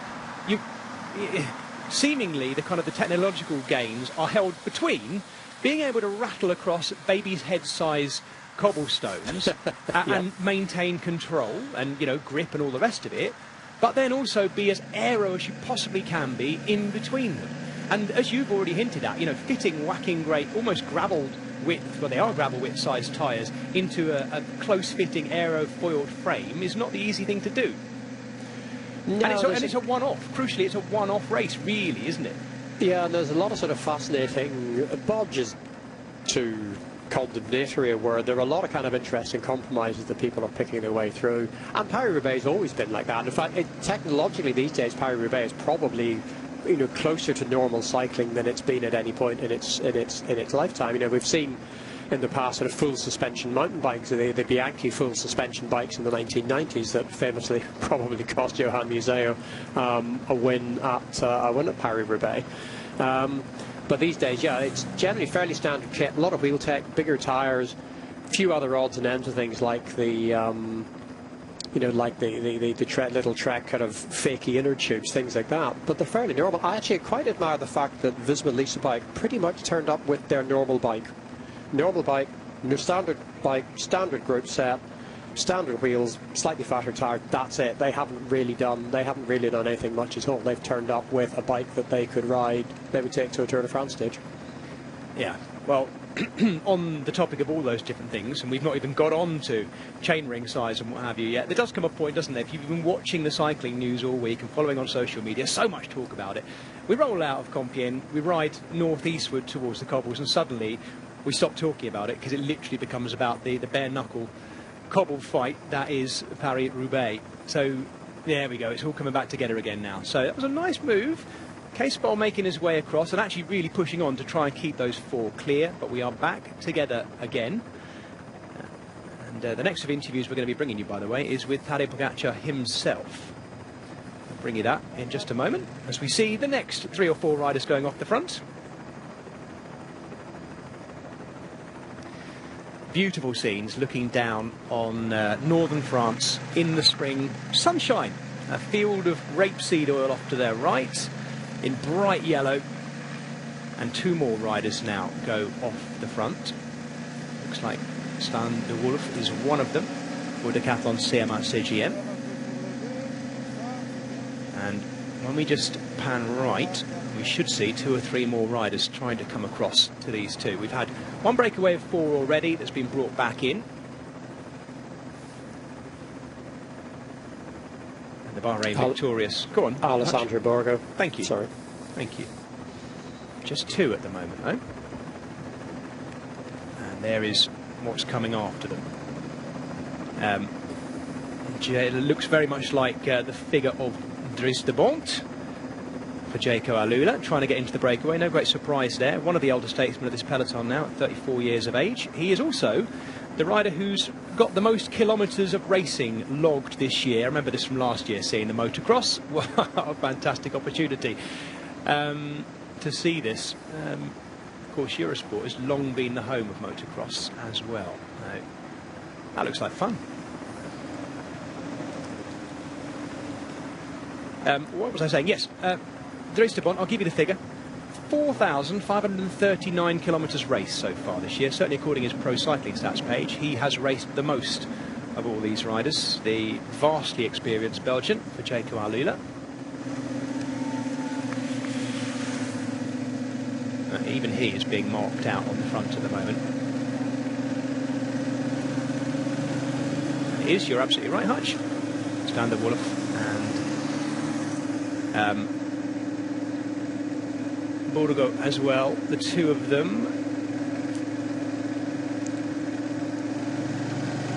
Seemingly the kind of the technological gains are held between being able to rattle across baby's head size cobblestones and maintain control and grip and all the rest of it, but then also be as aero as you possibly can be in between them. And as you've already hinted at, fitting whacking great, almost gravel width, well they are gravel width sized tyres, into a close-fitting aero-foiled frame is not the easy thing to do. No, and it's a one-off. Crucially, it's a one-off race, really, isn't it? Yeah, and there's a lot of sort of fascinating bodges to condemnatory, where there are a lot of kind of interesting compromises that people are picking their way through, and Paris-Roubaix has always been like that. In fact, technologically these days Paris-Roubaix is probably closer to normal cycling than it's been at any point in its lifetime. We've seen in the past sort of full suspension mountain bikes, the Bianchi full suspension bikes in the 1990s that famously probably cost Johan Museeuw a win at Paris-Roubaix. But these days, yeah, it's generally fairly standard kit, a lot of wheel tech, bigger tyres, a few other odds and ends of things like the Lidl Trek kind of fakey inner tubes, things like that. But they're fairly normal. I actually quite admire the fact that Visma Lease a Bike pretty much turned up with their normal bike, standard group set, standard wheels, slightly fatter tyre. That's it. They haven't really done anything much at all. They've turned up with a bike that they could ride. They would take to a Tour de France stage. Yeah, well, on the topic of all those different things, and we've not even got on to chainring size and what have you yet, there does come a point, doesn't there, if you've been watching the cycling news all week and following on social media, so much talk about it. We roll out of Compiègne, we ride northeastward towards the cobbles, and suddenly we stop talking about it because it literally becomes about the bare-knuckle cobble fight that is Paris-Roubaix. So there we go, it's all coming back together again now. So that was a nice move. Cees Bol making his way across and actually really pushing on to try and keep those four clear, but we are back together again. And the next of interviews we're going to be bringing you, by the way, is with Tadej Pogačar himself. I'll bring you that in just a moment as we see the next 3 or 4 riders going off the front. Beautiful scenes looking down on northern France in the spring sunshine. A field of rapeseed oil off to their right in bright yellow, and 2 more riders now go off the front. Looks like Stan de Wolf is one of them for Decathlon CMA CGM. And when we just pan right, we should see 2 or 3 more riders trying to come across to these 2. We've had 1 breakaway of 4 already that's been brought back in. The Bahrain victorious. Go on. Alessandro Borgo. Thank you. Sorry. Thank you. Just 2 at the moment, though. And there is what's coming after them. It looks very much like the figure of Dries de Bont for Jaco Alula, trying to get into the breakaway. No great surprise there. One of the older statesmen of this peloton now, at 34 years of age. He is also the rider who's got the most kilometres of racing logged this year. I remember this from last year, seeing the motocross. What a fantastic opportunity to see this. Of course, Eurosport has long been the home of motocross as well. That looks like fun. What was I saying? Yes, Dries de Bont, I'll give you the figure. 4,539 kilometres raced so far this year, certainly according to his Pro Cycling Stats page. He has raced the most of all these riders, the vastly experienced Belgian for Jaco Alula. Even he is being marked out on the front at the moment. It is, you're absolutely right, Hutch. Stan de Wolf and Borgo as well, the 2 of them.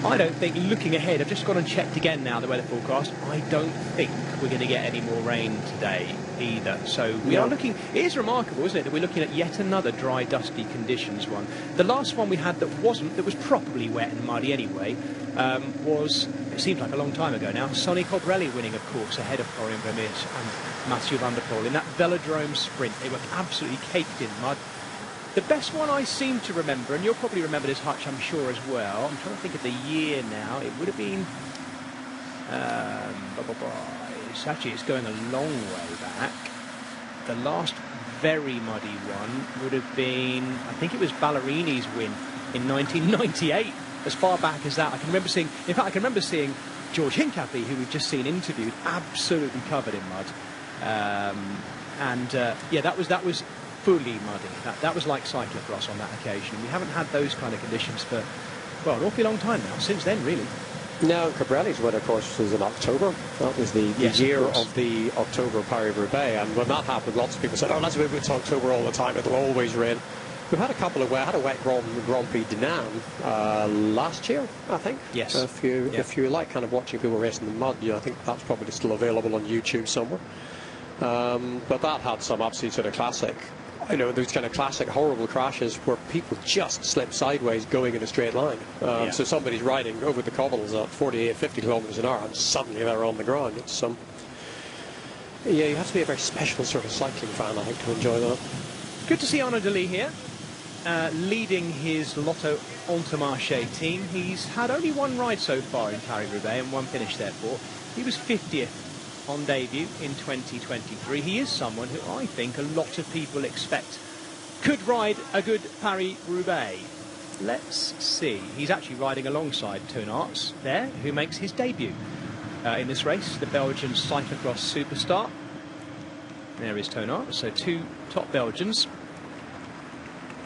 I don't think, looking ahead, I've just gone and checked again now the weather forecast, I don't think we're going to get any more rain today either. So we are looking, it is remarkable, isn't it, that we're looking at yet another dry, dusty conditions one. The last one we had that wasn't, that was properly wet and muddy anyway, was, it seems like a long time ago now, Sonny Colbrelli winning, of course, ahead of Florian Vermeersch and Mathieu van der Poel in that velodrome sprint. They were absolutely caked in mud. The best one I seem to remember, and you'll probably remember this, Hutch, I'm sure, as well. I'm trying to think of the year now. It would have been... it's going a long way back. The last very muddy one would have been... I think it was Ballerini's win in 1998. As far back as that, I can remember seeing... In fact, I can remember seeing George Hincapie, who we've just seen interviewed, absolutely covered in mud. Yeah, that was fully muddy. That was like cyclocross on that occasion. We haven't had those kind of conditions for, well, an awfully long time now, since then, really. No, Colbrelli's win, of course, was in October. That was the year of the October Paris-Roubaix. And when that happened, lots of people said, oh, let's move it to October all the time. It'll always rain. We've had a couple of had a wet Grand Prix de Nam last year, I think. Yes. If you like kind of watching people racing in the mud, I think that's probably still available on YouTube somewhere. But that had some absolute sort of classic, those kind of classic horrible crashes where people just slip sideways going in a straight line. So somebody's riding over the cobbles at 48, 50 kilometres an hour and suddenly they're on the ground. It's yeah, you have to be a very special sort of cycling fan, I think, to enjoy that. Good to see Arnaud Delis here, leading his Lotto Intermarché team. He's had only 1 ride so far in Paris-Roubaix and 1 finish, therefore. He was 50th on debut in 2023. He is someone who I think a lot of people expect could ride a good Paris-Roubaix. Let's see. He's actually riding alongside Toon Aerts there, who makes his debut in this race, the Belgian cyclocross superstar. There is Toon Aerts, so 2 top Belgians.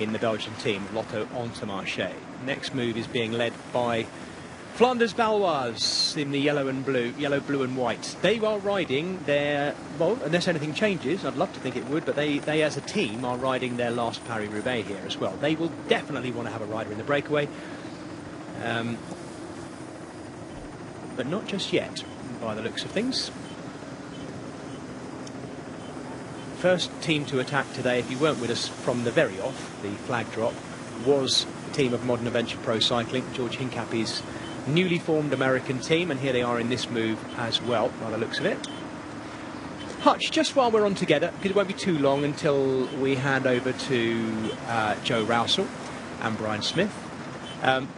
in the Belgian team, Lotto Intermarché. Next move is being led by Flanders Baloise in the yellow, blue and white. They are riding their, well, unless anything changes, I'd love to think it would, but they as a team are riding their last Paris-Roubaix here as well. They will definitely want to have a rider in the breakaway. But not just yet, by the looks of things. First team to attack today, if you weren't with us from the very off, the flag drop, was the team of Modern Adventure Pro Cycling, George Hincapie's newly formed American team, and here they are in this move as well, by the looks of it. Hutch, just while we're on together, because it won't be too long until we hand over to Joe Rousel and Brian Smith.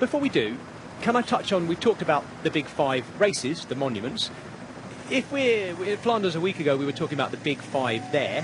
Before we do, can I touch on, we've talked about the big 5 races, the monuments. If we're in Flanders a week ago, we were talking about the big 5 there,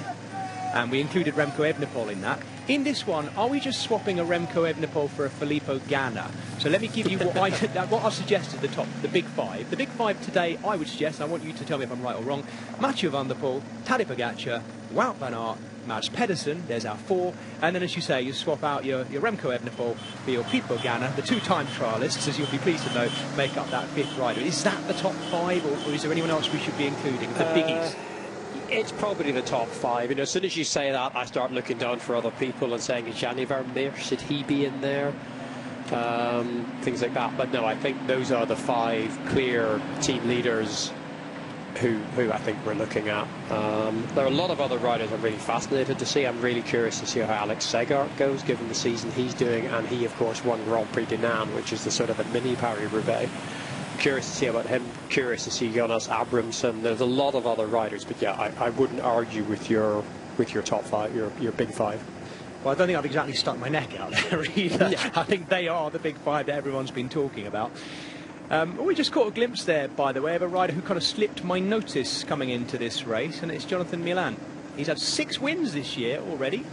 and we included Remco Evenepoel in that. In this one, are we just swapping a Remco Evenepoel for a Filippo Ganna? So let me give you what I suggested, the big 5. The big 5 today, I would suggest, I want you to tell me if I'm right or wrong, Mathieu van der Poel, Tadej Pogačar, Wout van Aert, Mads Pedersen, there's our 4, and then as you say, you swap out your Remco Evenepoel for your Filippo Ganna, the 2-time trialists, as you'll be pleased to know, make up that 5th rider. Is that the top 5, or is there anyone else we should be including, the biggies? It's probably the top 5. You know, as soon as you say that, I start looking down for other people and saying, is Gianni Vermeer, should he be in there? Things like that. But no, I think those are the 5 clear team leaders who I think we're looking at. There are a lot of other riders I'm really fascinated to see. I'm really curious to see how Alex Segart goes, given the season he's doing, and he, of course, won Grand Prix de Nan, which is the sort of a mini Paris-Roubaix. Curious to see about him, curious to see Jonas Abramson. There's a lot of other riders, but yeah, I wouldn't argue with your top 5, your big 5. Well, I don't think I've exactly stuck my neck out there either. Yeah. I think they are the big 5 that everyone's been talking about. We just caught a glimpse there, by the way, of a rider who kind of slipped my notice coming into this race, and it's Jonathan Milan. He's had 6 wins this year already,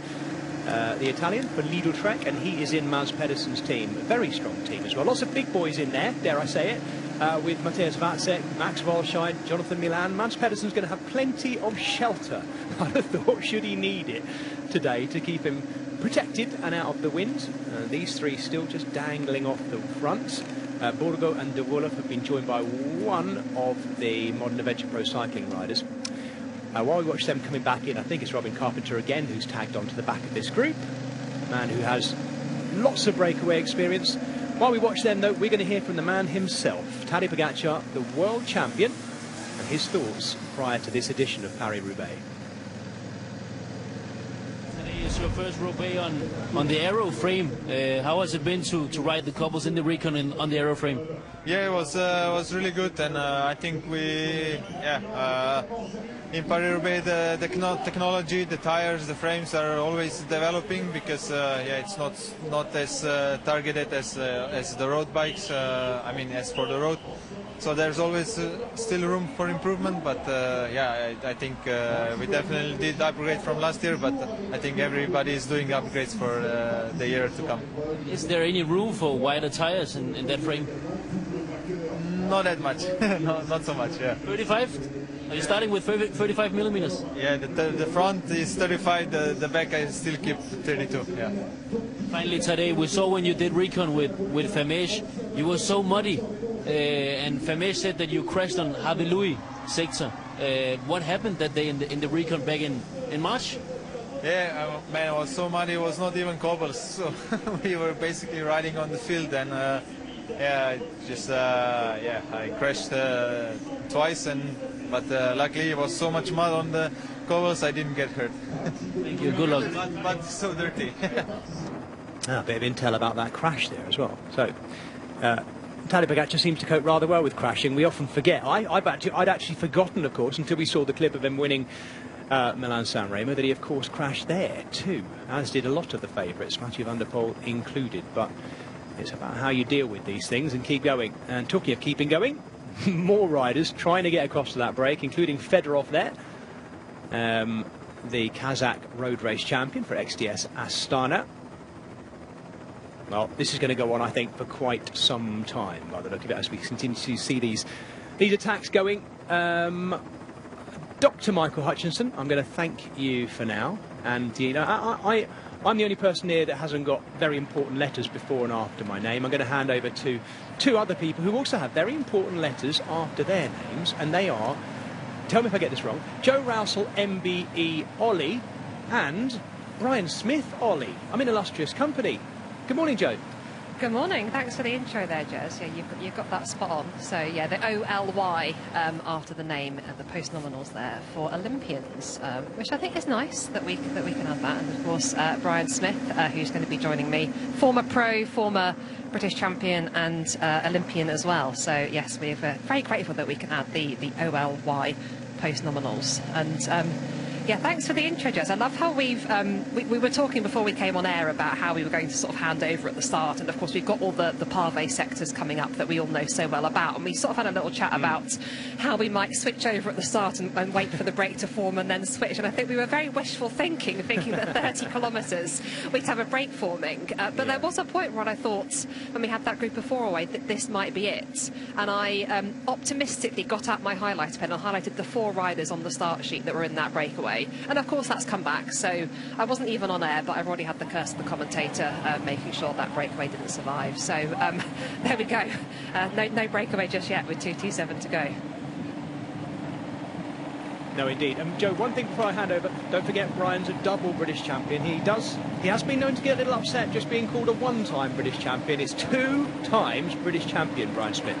the Italian, for Lidl Trek, and he is in Mads Pedersen's team. A very strong team as well. Lots of big boys in there, dare I say it. With Matthias Vacek, Max Walscheid, Jonathan Milan. Mads Pedersen's going to have plenty of shelter, I'd have thought, should he need it today, to keep him protected and out of the wind. These 3 still just dangling off the front. Borgo and De Wolf have been joined by one of the Modern Adventure Pro Cycling riders. While we watch them coming back in, I think it's Robin Carpenter again who's tagged onto the back of this group. A man who has lots of breakaway experience. While we watch them, though, we're going to hear from the man himself, Tadej Pogačar, the world champion, and his thoughts prior to this edition of Paris-Roubaix. Today is your first Roubaix on the Aero frame. How has it been to ride the cobbles in the Recon on the Aero frame? Yeah, it was really good, and I think in Paris-Roubaix the technology, the tires, the frames are always developing, because it's not as targeted as the road bikes. I mean, as for the road. So there's always still room for improvement, but I think we definitely did upgrade from last year, but I think everybody is doing upgrades for the year to come. Is there any room for wider tires in that frame? Not that much, not so much, yeah. 35? Are you starting with 35 millimeters? Yeah, the front is 35, the back I still keep 32, yeah. Finally today, we saw when you did Recon with Famèche, you were so muddy, and Famèche said that you crashed on Harvey Louis sector. What happened that day in the Recon back in March? Yeah, man, it was so muddy, it was not even cobbles, so we were basically riding on the field, and I crashed twice, but luckily it was so much mud on the cobbles I didn't get hurt. Thank you, good luck. But so dirty. A bit of intel about that crash there as well. So, Tadej Pogačar seems to cope rather well with crashing. We often forget. I'd actually forgotten, of course, until we saw the clip of him winning Milan-San Remo, that he, of course, crashed there too, as did a lot of the favourites, Mathieu van der Poel included. But it's about how you deal with these things and keep going. And talking of keeping going, more riders trying to get across to that break, including Fedorov there, the Kazakh road race champion for XDS Astana. Well, this is going to go on, I think, for quite some time, by the look of it, as we continue to see these attacks going. Dr. Michael Hutchinson, I'm going to thank you for now. And, you know, I'm the only person here that hasn't got very important letters before and after my name. I'm going to hand over to two other people who also have very important letters after their names, and they are, tell me if I get this wrong, Joe Rousel, MBE Ollie, and Brian Smith Ollie. I'm in illustrious company. Good morning, Joe. Good morning. Thanks for the intro there, Jez. Yeah, you've got that spot on. So yeah, the OLY after the name and the post nominals there for Olympians, which I think is nice that we can add that. And of course, Brian Smith, who's going to be joining me, former pro, former British champion, and Olympian as well. So yes, we're very grateful that we can add the OLY post nominals. And yeah, thanks for the intro, Jez. I love how we were talking before we came on air about how we were going to sort of hand over at the start, and of course we've got all the pavé sectors coming up that we all know so well about, and we sort of had a little chat about how we might switch over at the start and wait for the break to form and then switch, and I think we were very wishful thinking that 30 kilometres we'd have a break forming, but there was a point where I thought, when we had that group of four away, that this might be it, and I optimistically got out my highlighter pen and highlighted the 4 riders on the start sheet that were in that breakaway. And of course that's come back, so I wasn't even on air, but I've already had the curse of the commentator making sure that breakaway didn't survive. So there we go. No breakaway just yet with 2:27 to go. No, indeed. Joe, one thing before I hand over, don't forget Brian's a double British champion. He has been known to get a little upset just being called a one-time British champion. It's 2 times British champion, Brian Smith.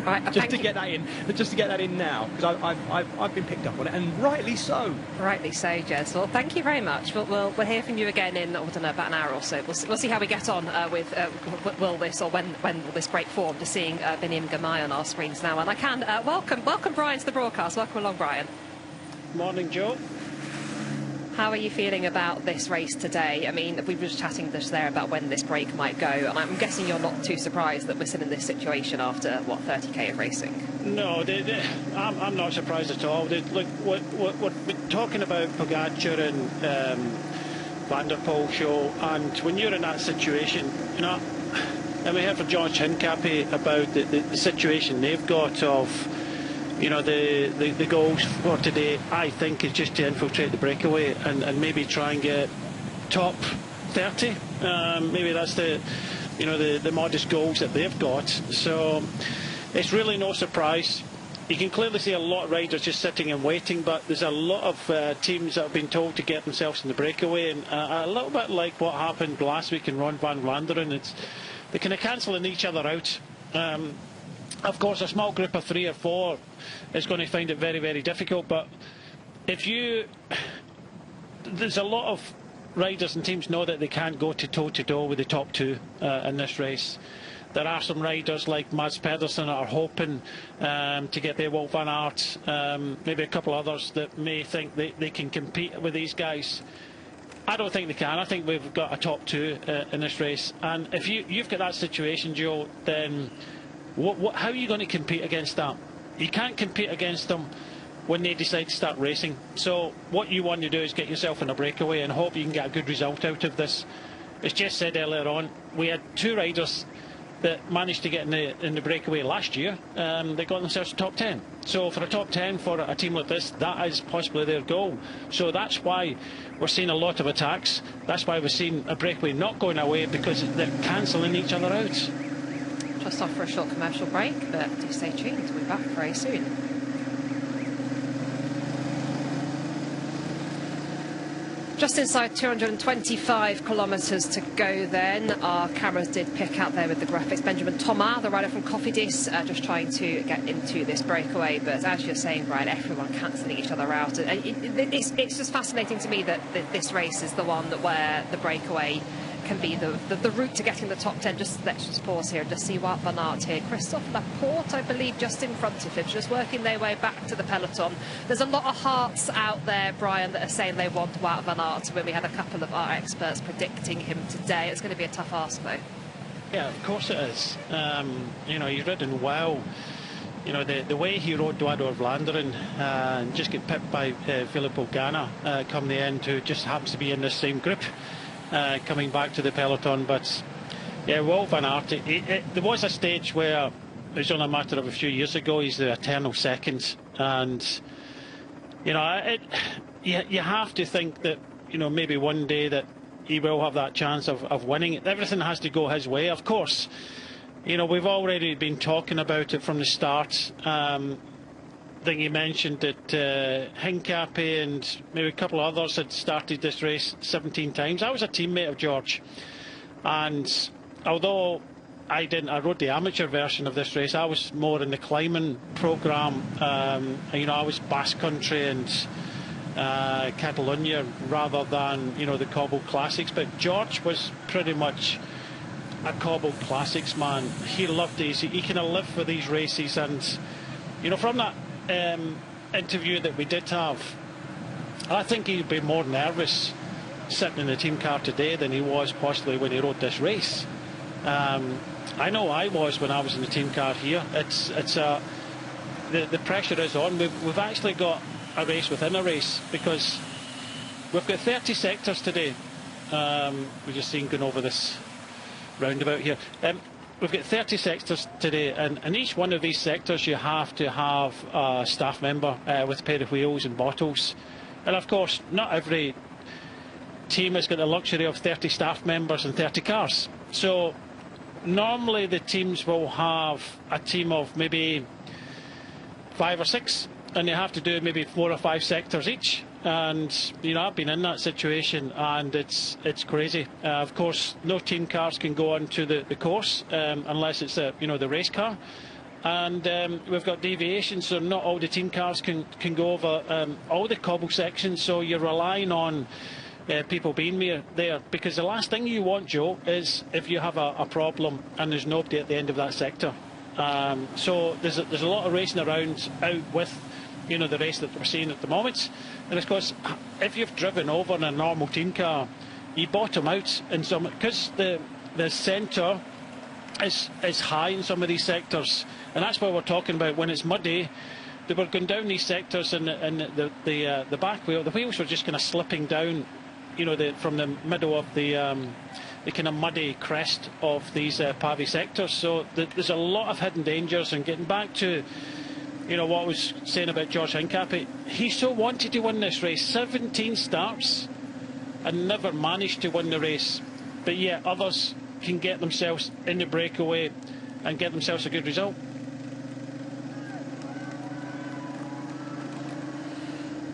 Right, just to get that in now, because I've been picked up on it, and rightly so. Rightly so, Jez. Well, thank you very much. We'll hear from you again in, I don't know, about an hour or so. We'll see how we get on with when will this break form, to seeing Benim Gamay on our screens now. And I can welcome Brian to the broadcast. Welcome along, Brian. Morning, Joe. How are you feeling about this race today? I mean, we were just chatting just there about when this break might go, and I'm guessing you're not too surprised that we're still in this situation after, what, 30k of racing? No, I'm not surprised at all. Look, we're talking about Pogacar and Van der Poel show, and when you're in that situation, you know, and we heard from George Hincapie about the situation they've got of, you know, the goals for today, I think, is just to infiltrate the breakaway and maybe try and get top 30. Maybe that's the modest goals that they've got. So it's really no surprise. You can clearly see a lot of riders just sitting and waiting, but there's a lot of teams that have been told to get themselves in the breakaway, and a little bit like what happened last week in Ron van Vlaanderen. They're kind of cancelling each other out. Of course, a small group of 3 or 4 is going to find it very, very difficult. But there's a lot of riders and teams know that they can't go toe-to-toe with the top 2 in this race. There are some riders like Mads Pedersen that are hoping to get there, Wout van Aert, maybe a couple others that may think they can compete with these guys. I don't think they can. I think we've got a top 2 in this race. And if you've got that situation, Joe, then how are you going to compete against that? You can't compete against them when they decide to start racing. So what you want to do is get yourself in a breakaway and hope you can get a good result out of this. As Jess said earlier on, we had 2 riders that managed to get in the breakaway last year. They got themselves to top 10. So for a top 10 for a team like this, that is possibly their goal. So that's why we're seeing a lot of attacks. That's why we're seeing a breakaway not going away, because they're cancelling each other out. Just off for a short commercial break, but do stay tuned. We'll be back very soon. Just inside 225 kilometres to go then. Our cameras did pick out there with the graphics Benjamin Thomas, the rider from Cofidis, just trying to get into this breakaway. But as you're saying, Brian, everyone cancelling each other out. It's just fascinating to me that this race is the one where the breakaway can be the route to getting the top 10. Let's just pause here and just see Wout van Aert here. Christophe Laporte, I believe, just in front of him, just working their way back to the peloton. There's a lot of hearts out there, Brian, that are saying they want Wout van Aert, when we had a couple of our experts predicting him today. It's going to be a tough ask, though. Yeah, of course it is. You know, he's ridden well. You know, the way he rode Dwador Vlaanderen and just get pipped by Filippo Ganna come the end, who just happens to be in this same group. Coming back to the peloton. But yeah, Wout van Aert, there was a stage where it was only a matter of a few years ago, he's the eternal second, and you know, you have to think that, you know, maybe one day that he will have that chance of winning it. Everything has to go his way, of course. You know, we've already been talking about it from the start. I think you mentioned that Hincapie and maybe a couple of others had started this race 17 times. I was a teammate of George, and although I rode the amateur version of this race, I was more in the climbing programme. You know, I was Basque Country and Catalonia rather than, you know, the Cobble Classics. But George was pretty much a Cobble Classics man. He loved these. He kind of lived for these races, and you know, from that interview that we did have, I think he'd be more nervous sitting in the team car today than he was possibly when he rode this race. I know I was when I was in the team car here. The pressure is on. We've actually got a race within a race, because we've got 30 sectors today. We're just seeing going over this roundabout here. We've got 30 sectors today, and in each one of these sectors you have to have a staff member with a pair of wheels and bottles. And of course, not every team has got the luxury of 30 staff members and 30 cars. So normally the teams will have a team of maybe 5 or 6, and they have to do maybe 4 or 5 sectors each. And you know, I've been in that situation, and it's crazy. Of course, no team cars can go onto the course unless it's the race car. And we've got deviations, so not all the team cars can go over all the cobble sections. So you're relying on people being there, because the last thing you want, Joe, is if you have a problem and there's nobody at the end of that sector. So there's a lot of racing around out with, you know, the race that we're seeing at the moment. And of course, if you've driven over in a normal team car, you bottom out in some, because the centre is high in some of these sectors, and that's what we're talking about. When it's muddy, they were going down these sectors, and the back wheel, the wheels were just kind of slipping down, you know, from the middle of the kind of muddy crest of these Pavé sectors. So there's a lot of hidden dangers. And getting back to, you know, what I was saying about George Hincapie, he so wanted to win this race. 17 starts and never managed to win the race, but yet others can get themselves in the breakaway and get themselves a good result.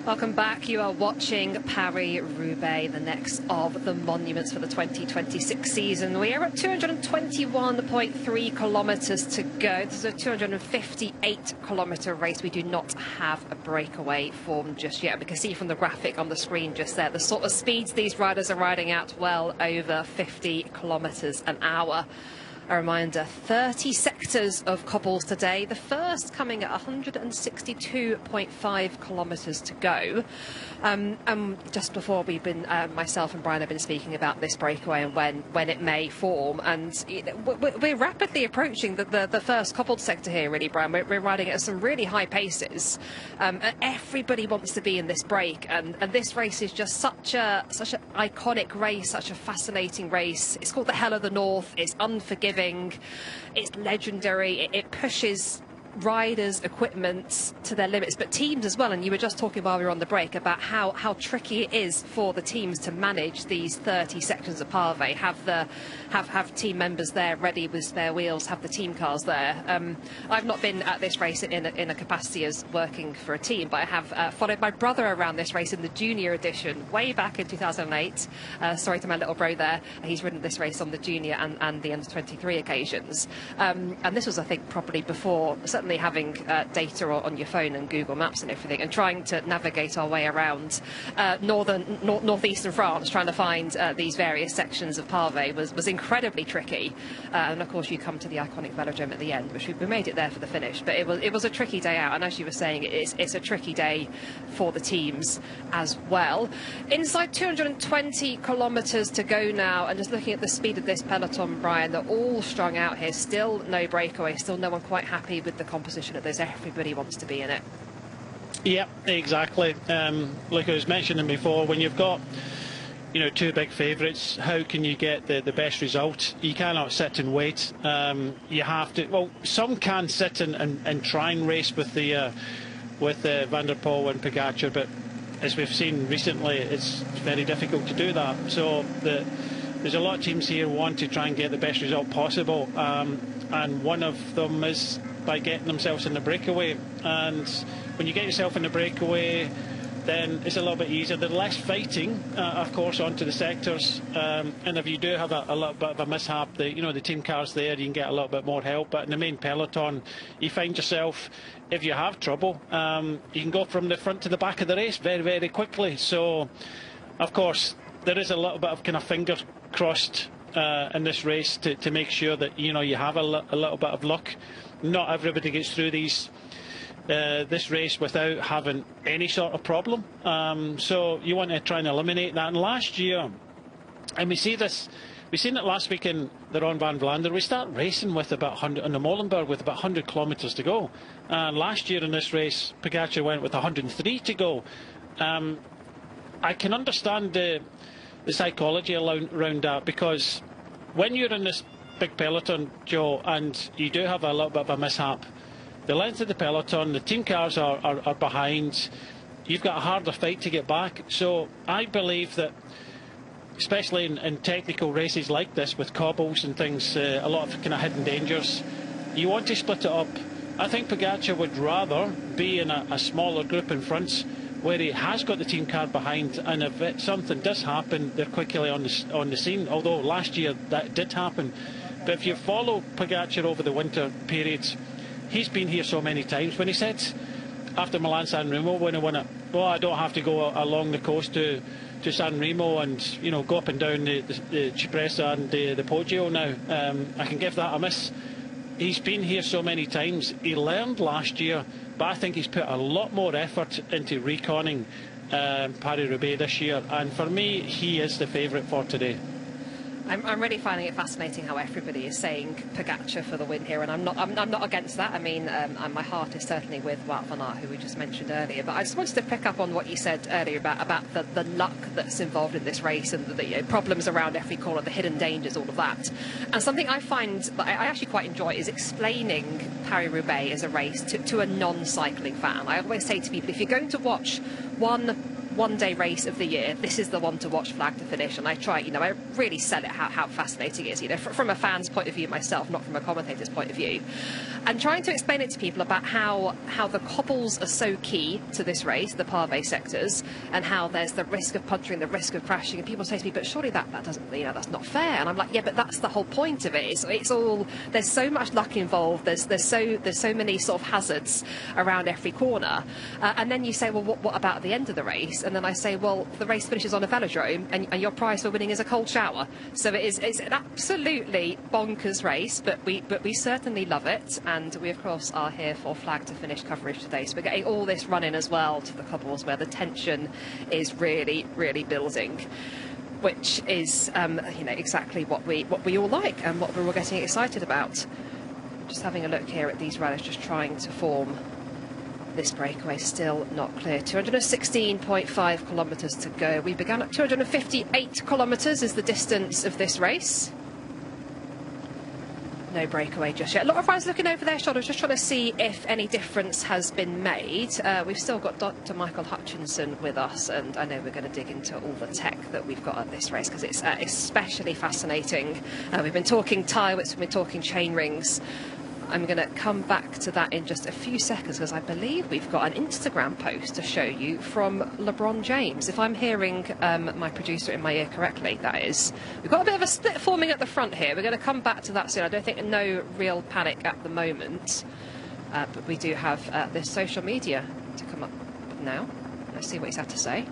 Welcome back. You are watching Paris-Roubaix, the next of the monuments for the 2026 season. We are at 221.3 kilometres to go. This is a 258-kilometre race. We do not have a breakaway formed just yet. We can see from the graphic on the screen just there the sort of speeds these riders are riding at, well over 50 kilometres an hour. A reminder, 30 sectors of cobbles today, the first coming at 162.5 kilometres to go. Just before we've been, myself and Brian have been speaking about this breakaway and when it may form, and we're rapidly approaching the first cobbled sector here, really, Brian. We're riding at some really high paces. Everybody wants to be in this break, and this race is just such an iconic race, such a fascinating race. It's called the Hell of the North. It's unforgiving. It's legendary. It pushes riders' equipment to their limits, but teams as well. And you were just talking while we were on the break about how tricky it is for the teams to manage these 30 sections of Pavé. Have team members there ready with spare wheels, have the team cars there. I've not been at this race in a capacity as working for a team, but I have followed my brother around this race in the junior edition way back in 2008. Sorry to my little bro there. He's ridden this race on the junior and the under-23 occasions. And this was, I think, probably before, certainly having data on your phone and Google Maps and everything, and trying to navigate our way around northeastern France, trying to find these various sections of Pavé was incredibly tricky. And of course, you come to the iconic velodrome at the end, which we made it there for the finish. But it was a tricky day out, and as you were saying, it's a tricky day for the teams as well. Inside 220 kilometres to go now, and just looking at the speed of this peloton, Brian, they're all strung out here. Still no breakaway. Still no one quite happy with the composition of this. Everybody wants to be in it. Yeah, exactly. Like I was mentioning before, when you've got, you know, two big favourites, how can you get the best result? You cannot sit and wait. You have to. Well, some can sit and try and race with Van der Poel and Pogacar, but as we've seen recently, it's very difficult to do that. So there's a lot of teams here who want to try and get the best result possible, and one of them is by getting themselves in the breakaway. And when you get yourself in the breakaway, then it's a little bit easier. There's less fighting, of course, onto the sectors, and if you do have a little bit of a mishap, the team car's there, you can get a little bit more help. But in the main peloton, you find yourself, if you have trouble, you can go from the front to the back of the race very, very quickly. So, of course, there is a little bit of kind of finger crossed in this race to make sure that you have a little bit of luck. Not everybody gets through this race without having any sort of problem. So you want to try and eliminate that. And last year, and we seen it last week in the Ron van Vlaanderen, we start racing with about 100 on the Molenberg with about 100 kilometres to go. Last year in this race, Pogačar went with 103 to go. I can understand the psychology around that, because when you're in this big peloton, Joe, and you do have a little bit of a mishap, the length of the peloton, the team cars are behind, you've got a harder fight to get back. So I believe that, especially in technical races like this with cobbles and things, a lot of kind of hidden dangers, you want to split it up. I think Pogačar would rather be in a smaller group in front, where he has got the team car behind, and if something does happen, they're quickly on the scene. Although last year that did happen. But if you follow Pogačar over the winter periods, he's been here so many times. When he said after Milan-San Remo, when he won it, well, I don't have to go along the coast to San Remo and go up and down the Cipressa and the Poggio now. I can give that a miss. He's been here so many times. He learned last year, but I think he's put a lot more effort into reconning Paris-Roubaix this year. And for me, he is the favourite for today. I'm really finding it fascinating how everybody is saying Pogačar for the win here, and I'm not against that. I mean, my heart is certainly with Wout van Aert, who we just mentioned earlier. But I just wanted to pick up on what you said earlier about the luck that's involved in this race, and the problems around every corner, the hidden dangers, all of that. And something I find that I actually quite enjoy is explaining Paris-Roubaix as a race to a non-cycling fan. I always say to people, if you're going to watch one day race of the year, this is the one to watch, flag to finish. And I try, I really sell it how fascinating it is, from a fan's point of view myself, not from a commentator's point of view. And trying to explain it to people about how the cobbles are so key to this race, the pavé sectors, and how there's the risk of puncturing, the risk of crashing. And people say to me, but surely that doesn't, that's not fair. And I'm like, yeah, but that's the whole point of it. It's all, there's so much luck involved. There's so many sort of hazards around every corner. And then you say, well, what about the end of the race? And then I say, well, the race finishes on a velodrome, and your prize for winning is a cold shower. So it's an absolutely bonkers race, but we certainly love it, and we of course are here for flag to finish coverage today. So we're getting all this running as well to the cobbles, where the tension is really, really building, which is exactly what we all like and what we're all getting excited about. Just having a look here at these runners just trying to form this breakaway, still not clear. 216.5 kilometres to go. We began at 258 kilometres is the distance of this race. No breakaway just yet. A lot of riders looking over their shoulders, just trying to see if any difference has been made. We've still got Dr. Michael Hutchinson with us, and I know we're going to dig into all the tech that we've got at this race, because it's especially fascinating. We've been talking tie whips, we've been talking chain rings. I'm going to come back to that in just a few seconds, because I believe we've got an Instagram post to show you from LeBron James. If I'm hearing my producer in my ear correctly, that is. We've got a bit of a split forming at the front here. We're going to come back to that soon. I don't think no real panic at the moment, but we do have this social media to come up now. Let's see what he's had to say.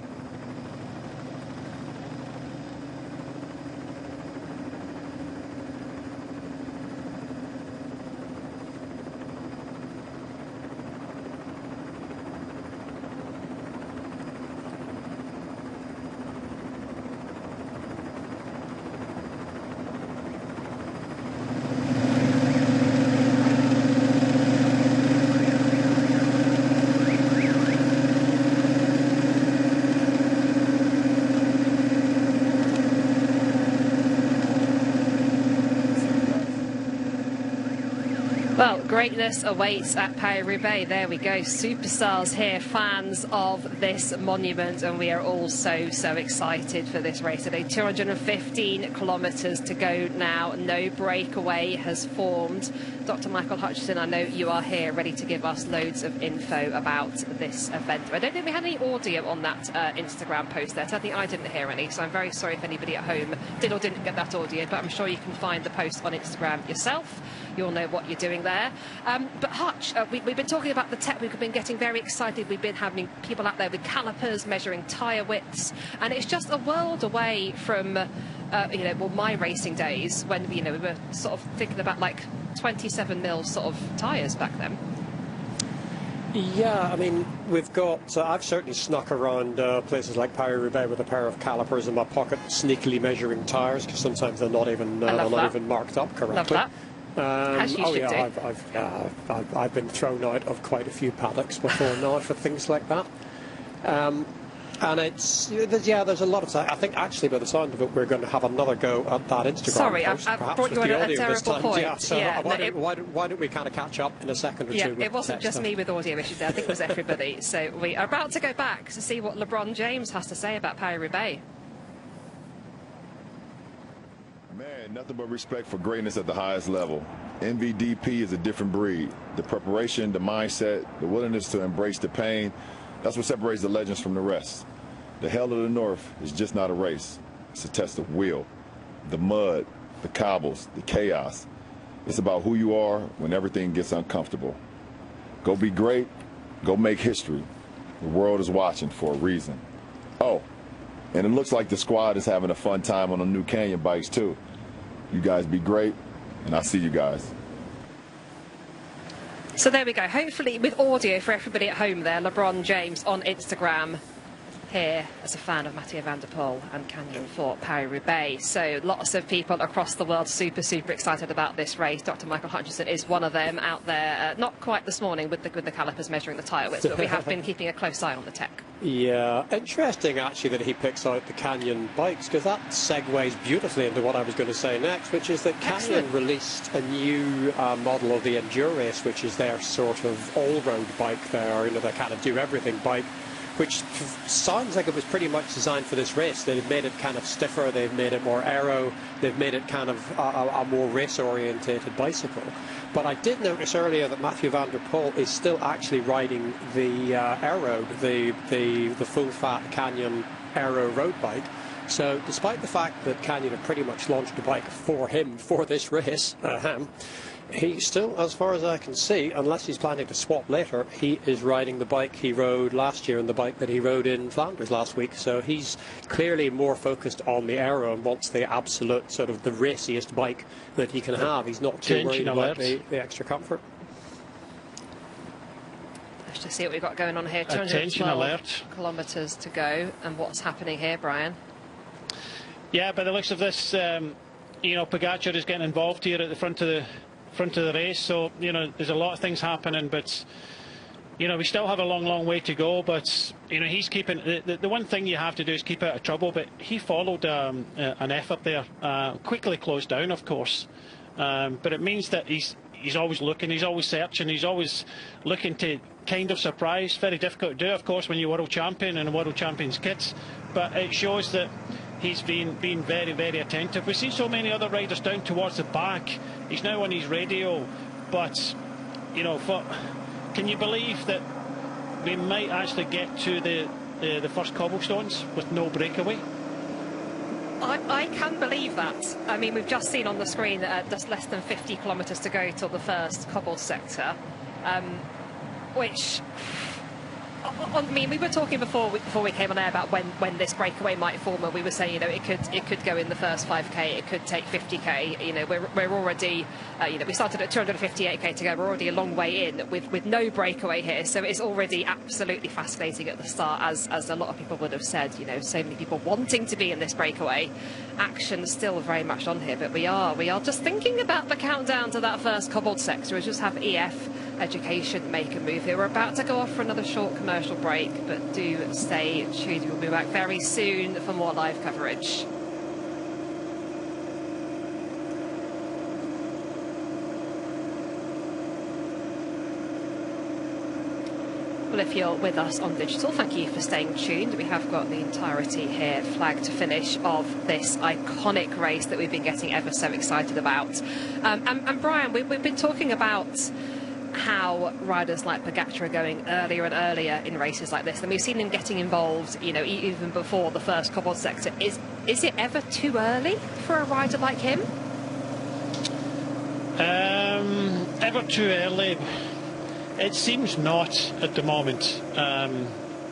Well, greatness awaits at Paris-Roubaix. There we go. Superstars here, fans of this monument, and we are all so excited for this race today. 215 kilometres to go now. No breakaway has formed. Dr. Michael Hutchison, I know you are here ready to give us loads of info about this event. I don't think we had any audio on that Instagram post there. So I think I didn't hear any, so I'm very sorry if anybody at home did or didn't get that audio, but I'm sure you can find the post on Instagram yourself. You'll know what you're doing there. But Hutch, we've been talking about the tech. We've been getting very excited. We've been having people out there with calipers measuring tyre widths, and it's just a world away from my racing days when we were sort of thinking about like 27 mil sort of tyres back then. Yeah, I mean, we've got, I've certainly snuck around places like Paris-Roubaix with a pair of calipers in my pocket, sneakily measuring tyres, because sometimes they're not even marked up correctly. Love that. As you should do. I've been thrown out of quite a few paddocks before now for things like that. And there's a lot of time. I think actually by the sound of it, we're going to have another go at that Instagram Sorry, post, I've brought you on a terrible point. Yeah, so why don't we kind of catch up in a second or two? Yeah, it wasn't just me with audio issues there. I think it was everybody. So we are about to go back to see what LeBron James has to say about Paris-Roubaix. Man, nothing but respect for greatness at the highest level. NVDP is a different breed. The preparation, the mindset, the willingness to embrace the pain, that's what separates the legends from the rest. The Hell of the North is just not a race. It's a test of will. The mud, the cobbles, the chaos. It's about who you are when everything gets uncomfortable. Go be great. Go make history. The world is watching for a reason. Oh, and it looks like the squad is having a fun time on the new Canyon bikes too. You guys be great, and I'll see you guys. So there we go. Hopefully with audio for everybody at home there, LeBron James on Instagram here as a fan of Mathieu van der Poel and Canyon for Paris-Roubaix. So lots of people across the world super excited about this race. Dr. Michael Hutchison is one of them out there, not quite this morning with the calipers measuring the tyre width, but we have been keeping a close eye on the tech. Yeah, interesting actually that he picks out the Canyon bikes, because that segues beautifully into what I was going to say next, which is that Canyon released a new model of the Endurace, which is their sort of all-road bike there, their kind of do-everything bike, which sounds like it was pretty much designed for this race. They've made it kind of stiffer, they've made it more aero, they've made it kind of a more race-orientated bicycle. But I did notice earlier that Mathieu van der Poel is still actually riding the Aero, the full-fat Canyon Aero road bike. So despite the fact that Canyon have pretty much launched the bike for him for this race, he still, as far as I can see, unless he's planning to swap later, he is riding the bike he rode last year and the bike that he rode in Flanders last week. So he's clearly more focused on the Aero and wants the absolute sort of the raciest bike that he can have. He's not too worried about the extra comfort. Let's just see what we've got going on here. 212 kilometres to go, and what's happening here, Brian? Yeah, by the looks of this, Pogacar is getting involved here at the front of the race, so there's a lot of things happening, but we still have a long way to go. But he's keeping the one thing you have to do is keep out of trouble. But he followed an effort there, quickly closed down, of course, but it means that he's always looking, he's always searching, he's always looking to kind of surprise. Very difficult to do, of course, when you're world champion and a world champion's kits, but it shows that he's been very attentive. We see so many other riders down towards the back. He's now on his radio, but can you believe that we might actually get to the first cobblestones with no breakaway? I can believe that. I mean, we've just seen on the screen that just less than 50 kilometres to go till the first cobble sector, which. I mean, we were talking before we came on air about when this breakaway might form, and we were saying, it could go in the first 5k, it could take 50k. We're already, we started at 258k to go. We're already a long way in with no breakaway here, so it's already absolutely fascinating at the start, as a lot of people would have said. So many people wanting to be in this breakaway. Action still very much on here, but we are just thinking about the countdown to that first cobbled sector. We just have EF Education make a move here. We're about to go off for another short commercial break, but do stay tuned. We'll be back very soon for more live coverage. Well, if you're with us on digital, thank you for staying tuned. We have got the entirety here, flag to finish, of this iconic race that we've been getting ever so excited about. And Brian, we've been talking about how riders like Pogačar are going earlier and earlier in races like this, and we've seen him getting involved, you know, even before the first cobbled sector. Is it ever too early for a rider like him? Ever too early? It seems not at the moment.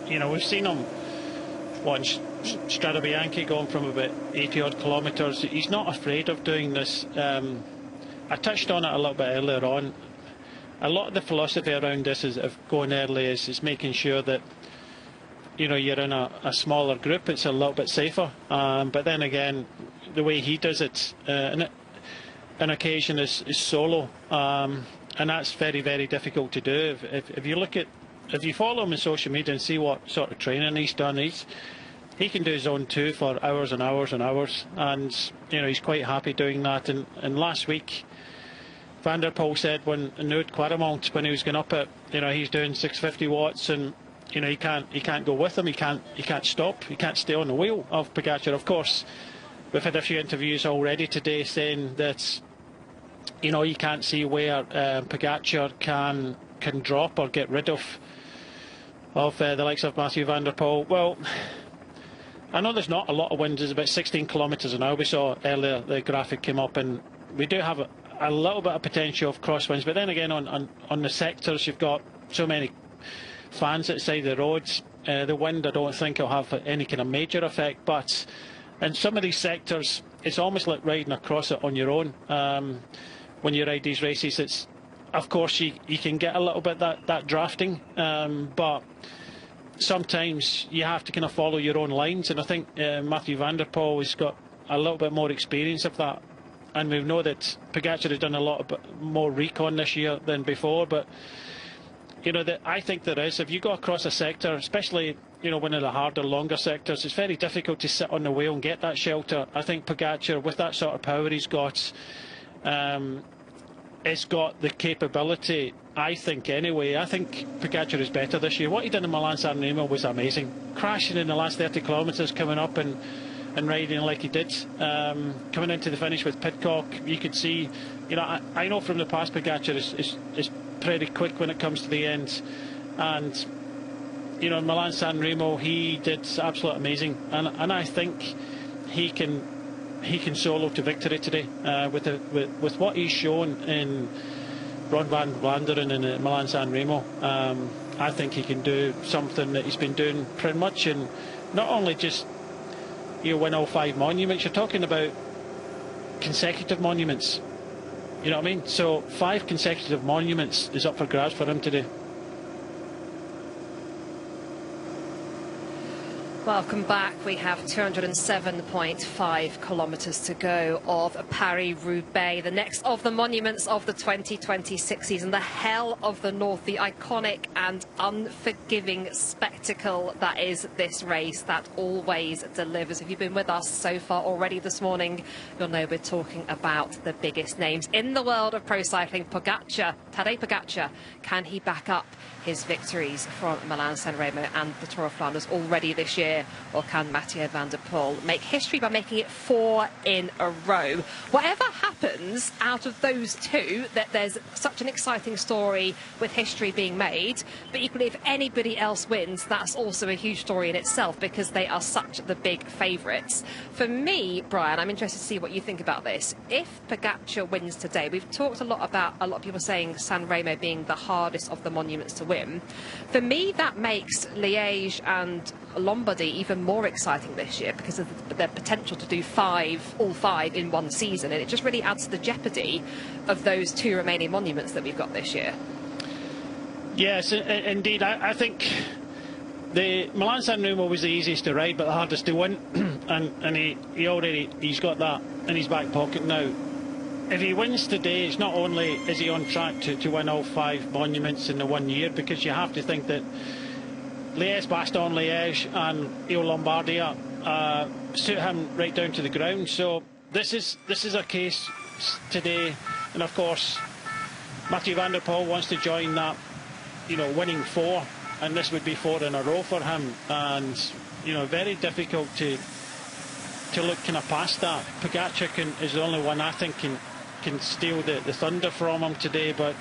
You know, we've seen him once, Strade Bianche, going from about 80 odd kilometres. He's not afraid of doing this. I touched on it a little bit earlier on. A lot of the philosophy around this is of going early is making sure that, you know, you're in a smaller group. It's a little bit safer. But then again, the way he does it, an occasion is solo, and that's very, very difficult to do. If you look at, if you follow him on social media and see what sort of training he's done, he can do zone 2 for hours and hours and hours, and you know, he's quite happy doing that. And last week, Van der Poel said when Noord-Quaremont, when he was going up it, you know, he's doing 650 watts, and you know, he can't go with him. He can't stop. He can't stay on the wheel of Pogačar. Of course, we've had a few interviews already today saying that, you know, you can't see where Pogačar can drop or get rid of the likes of Mathieu van der Poel. Well, I know there's not a lot of wind. There's about 16 kilometres an hour. We saw earlier the graphic came up, and we do have a little bit of potential of crosswinds. But then again, on the sectors, you've got so many fans outside the roads. The wind, I don't think, will have any kind of major effect. But in some of these sectors, it's almost like riding across it on your own. When you ride these races, it's, of course, you can get a little bit that drafting, but sometimes you have to kind of follow your own lines, and I think Mathieu van der Poel has got a little bit more experience of that, and we know that Pogačar has done a lot more recon this year than before. But you know, I think there is, if you go across a sector, especially, you know, one of the harder, longer sectors, it's very difficult to sit on the wheel and get that shelter. I think Pogačar, with that sort of power he's got, it's got the capability, I think anyway. I think Pogačar is better this year. What he did in Milan-San Remo was amazing. Crashing in the last 30 kilometres, coming up and riding like he did. Coming into the finish with Pidcock, you could see, you know, I know from the past Pogačar is pretty quick when it comes to the end. And, you know, in Milan-San Remo, he did absolutely amazing. And I think he can solo to victory today with what he's shown in Ron van Vlaanderen and Milan-San Remo. I think he can do something that he's been doing pretty much, and not only just, you know, win all 5 monuments. You're talking about consecutive monuments. You know what I mean? So 5 consecutive monuments is up for grabs for him today. Welcome back. We have 207.5 kilometres to go of Paris-Roubaix, the next of the monuments of the 2026 season, the Hell of the North, the iconic and unforgiving spectacle that is this race that always delivers. If you've been with us so far already this morning, you'll know we're talking about the biggest names in the world of pro cycling. Pogačar, Tadej Pogačar, can he back up his victories from Milan-San Remo and the Tour of Flanders already this year, or can Mathieu van der Poel make history by making it 4 in a row? Whatever happens out of those two, that there's such an exciting story with history being made, but equally if anybody else wins, that's also a huge story in itself because they are such the big favourites. For me, Brian, I'm interested to see what you think about this. If Pogačar wins today, we've talked a lot about a lot of people saying San Remo being the hardest of the monuments to win. For me, that makes Liège and Lombardy even more exciting this year because of the potential to do all five in one season, and it just really adds to the jeopardy of those 2 remaining monuments that we've got this year. Yes, indeed. I think the Milan-San Remo was the easiest to ride but the hardest to win, and he's got that in his back pocket now. If he wins today, it's not only is he on track to win all 5 monuments in the 1 year, because you have to think that Liège-Bastogne-Liège and Lombardia suit him right down to the ground. So this is a case today, and of course Mathieu van der Poel wants to join that, you know, winning 4 and this would be 4 in a row for him, and you know, very difficult to look kind of past that. Pogačar is the only one I think can steal the thunder from him today, but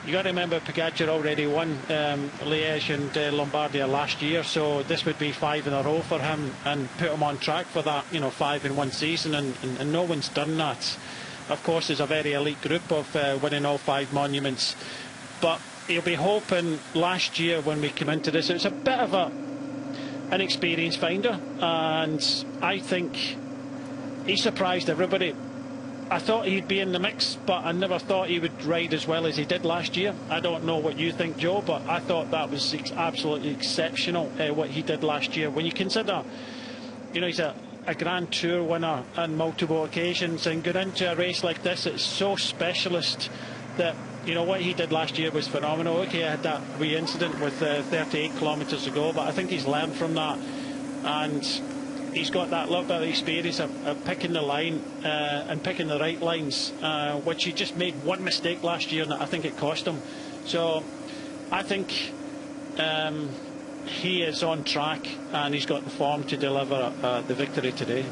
you got to remember Pogačar already won Liège and Lombardia last year, so this would be 5 in a row for him and put him on track for that, you know, 5 in one season, and no one's done that. Of course, there's a very elite group of winning all 5 monuments, but he'll be hoping. Last year when we came into this, it was a bit of an experience finder, and I think he surprised everybody. I thought he'd be in the mix, but I never thought he would ride as well as he did last year. I don't know what you think, Joe, but I thought that was absolutely exceptional, what he did last year. When you consider, you know, he's a Grand Tour winner on multiple occasions, and going into a race like this, it's so specialist that, you know, what he did last year was phenomenal. Okay, I had that wee incident with 38 kilometres ago, but I think he's learned from that, and he's got that little bit of experience of picking the line and picking the right lines, which he just made one mistake last year, and I think it cost him. So I think he is on track, and he's got the form to deliver the victory today.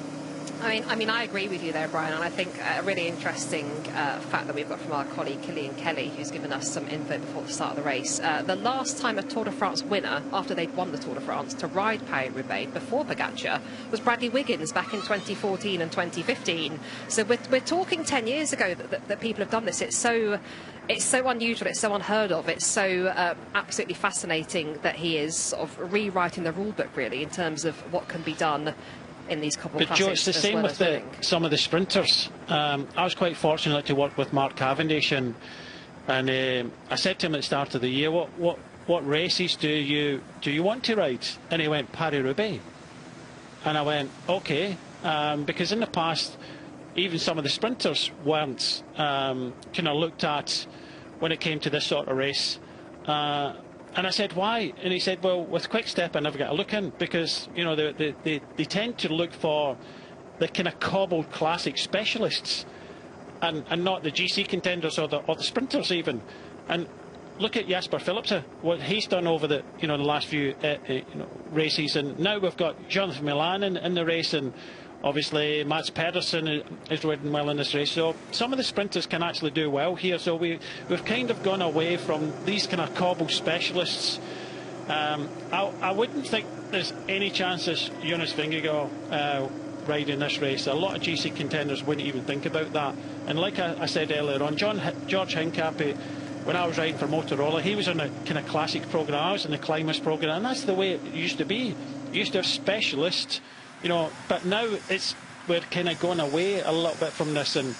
I mean, I agree with you there, Brian, and I think a really interesting fact that we've got from our colleague Killian Kelly, who's given us some info before the start of the race. The last time a Tour de France winner, after they'd won the Tour de France, to ride Paris-Roubaix before Pogačar was Bradley Wiggins back in 2014 and 2015. So we're talking 10 years ago that people have done this. It's so unusual, it's so unheard of, it's so absolutely fascinating that he is sort of rewriting the rule book, really, in terms of what can be done in these couple of classics. But Joe, it's the same with some of the sprinters. I was quite fortunate to work with Mark Cavendish, and I said to him at the start of the year, what races do you want to ride? And he went, Paris-Roubaix. And I went, okay, because in the past, even some of the sprinters weren't kind of looked at when it came to this sort of race. And I said, why? And he said, well, with Quick Step I never get a look in, because, you know, they tend to look for the kind of cobbled classic specialists, and not the GC contenders or the sprinters even. And look at Jasper Philipsen, what he's done over the last few races, and now we've got Jonathan Milan in the race, and obviously Mats Pedersen is riding well in this race. So some of the sprinters can actually do well here. So we've kind of gone away from these kind of cobble specialists. I wouldn't think there's any chances Jonas Vingegaard riding this race. A lot of GC contenders wouldn't even think about that. And like I said earlier on, George Hincapie, when I was riding for Motorola, he was on a kind of classic programme. I was in the Climbers programme, and that's the way it used to be. You used to have specialists, you know, but now we're kind of going away a little bit from this. And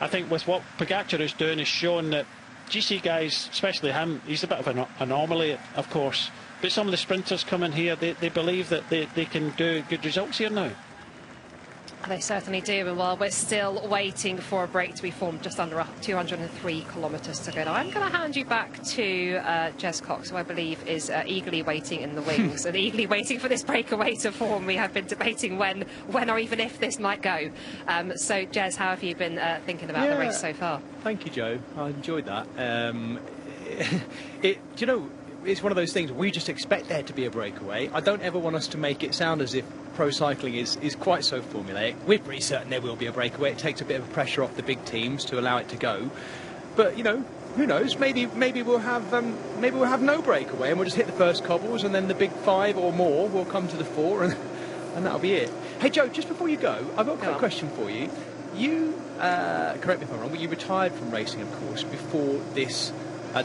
I think with what Pogačar is doing is showing that GC guys, especially him, he's a bit of an anomaly, of course, but some of the sprinters coming here, they believe that they can do good results here now. They certainly do, and while we're still waiting for a break to be formed, just under 203 kilometres to go. Now, I'm going to hand you back to Jez Cox, who I believe is eagerly waiting in the wings and eagerly waiting for this breakaway to form. We have been debating when or even if this might go. So, Jez, how have you been thinking about the race so far? Thank you, Joe. I enjoyed that. It's one of those things, we just expect there to be a breakaway. I don't ever want us to make it sound as if pro cycling is quite so formulaic. We're pretty certain there will be a breakaway. It takes a bit of pressure off the big teams to allow it to go. But, you know, who knows? Maybe we'll have no breakaway, and we'll just hit the first cobbles, and then the big 5 or more will come to the fore, and that'll be it. Hey, Joe, just before you go, I've got a quick question for you. You, correct me if I'm wrong, but you retired from racing, of course, before this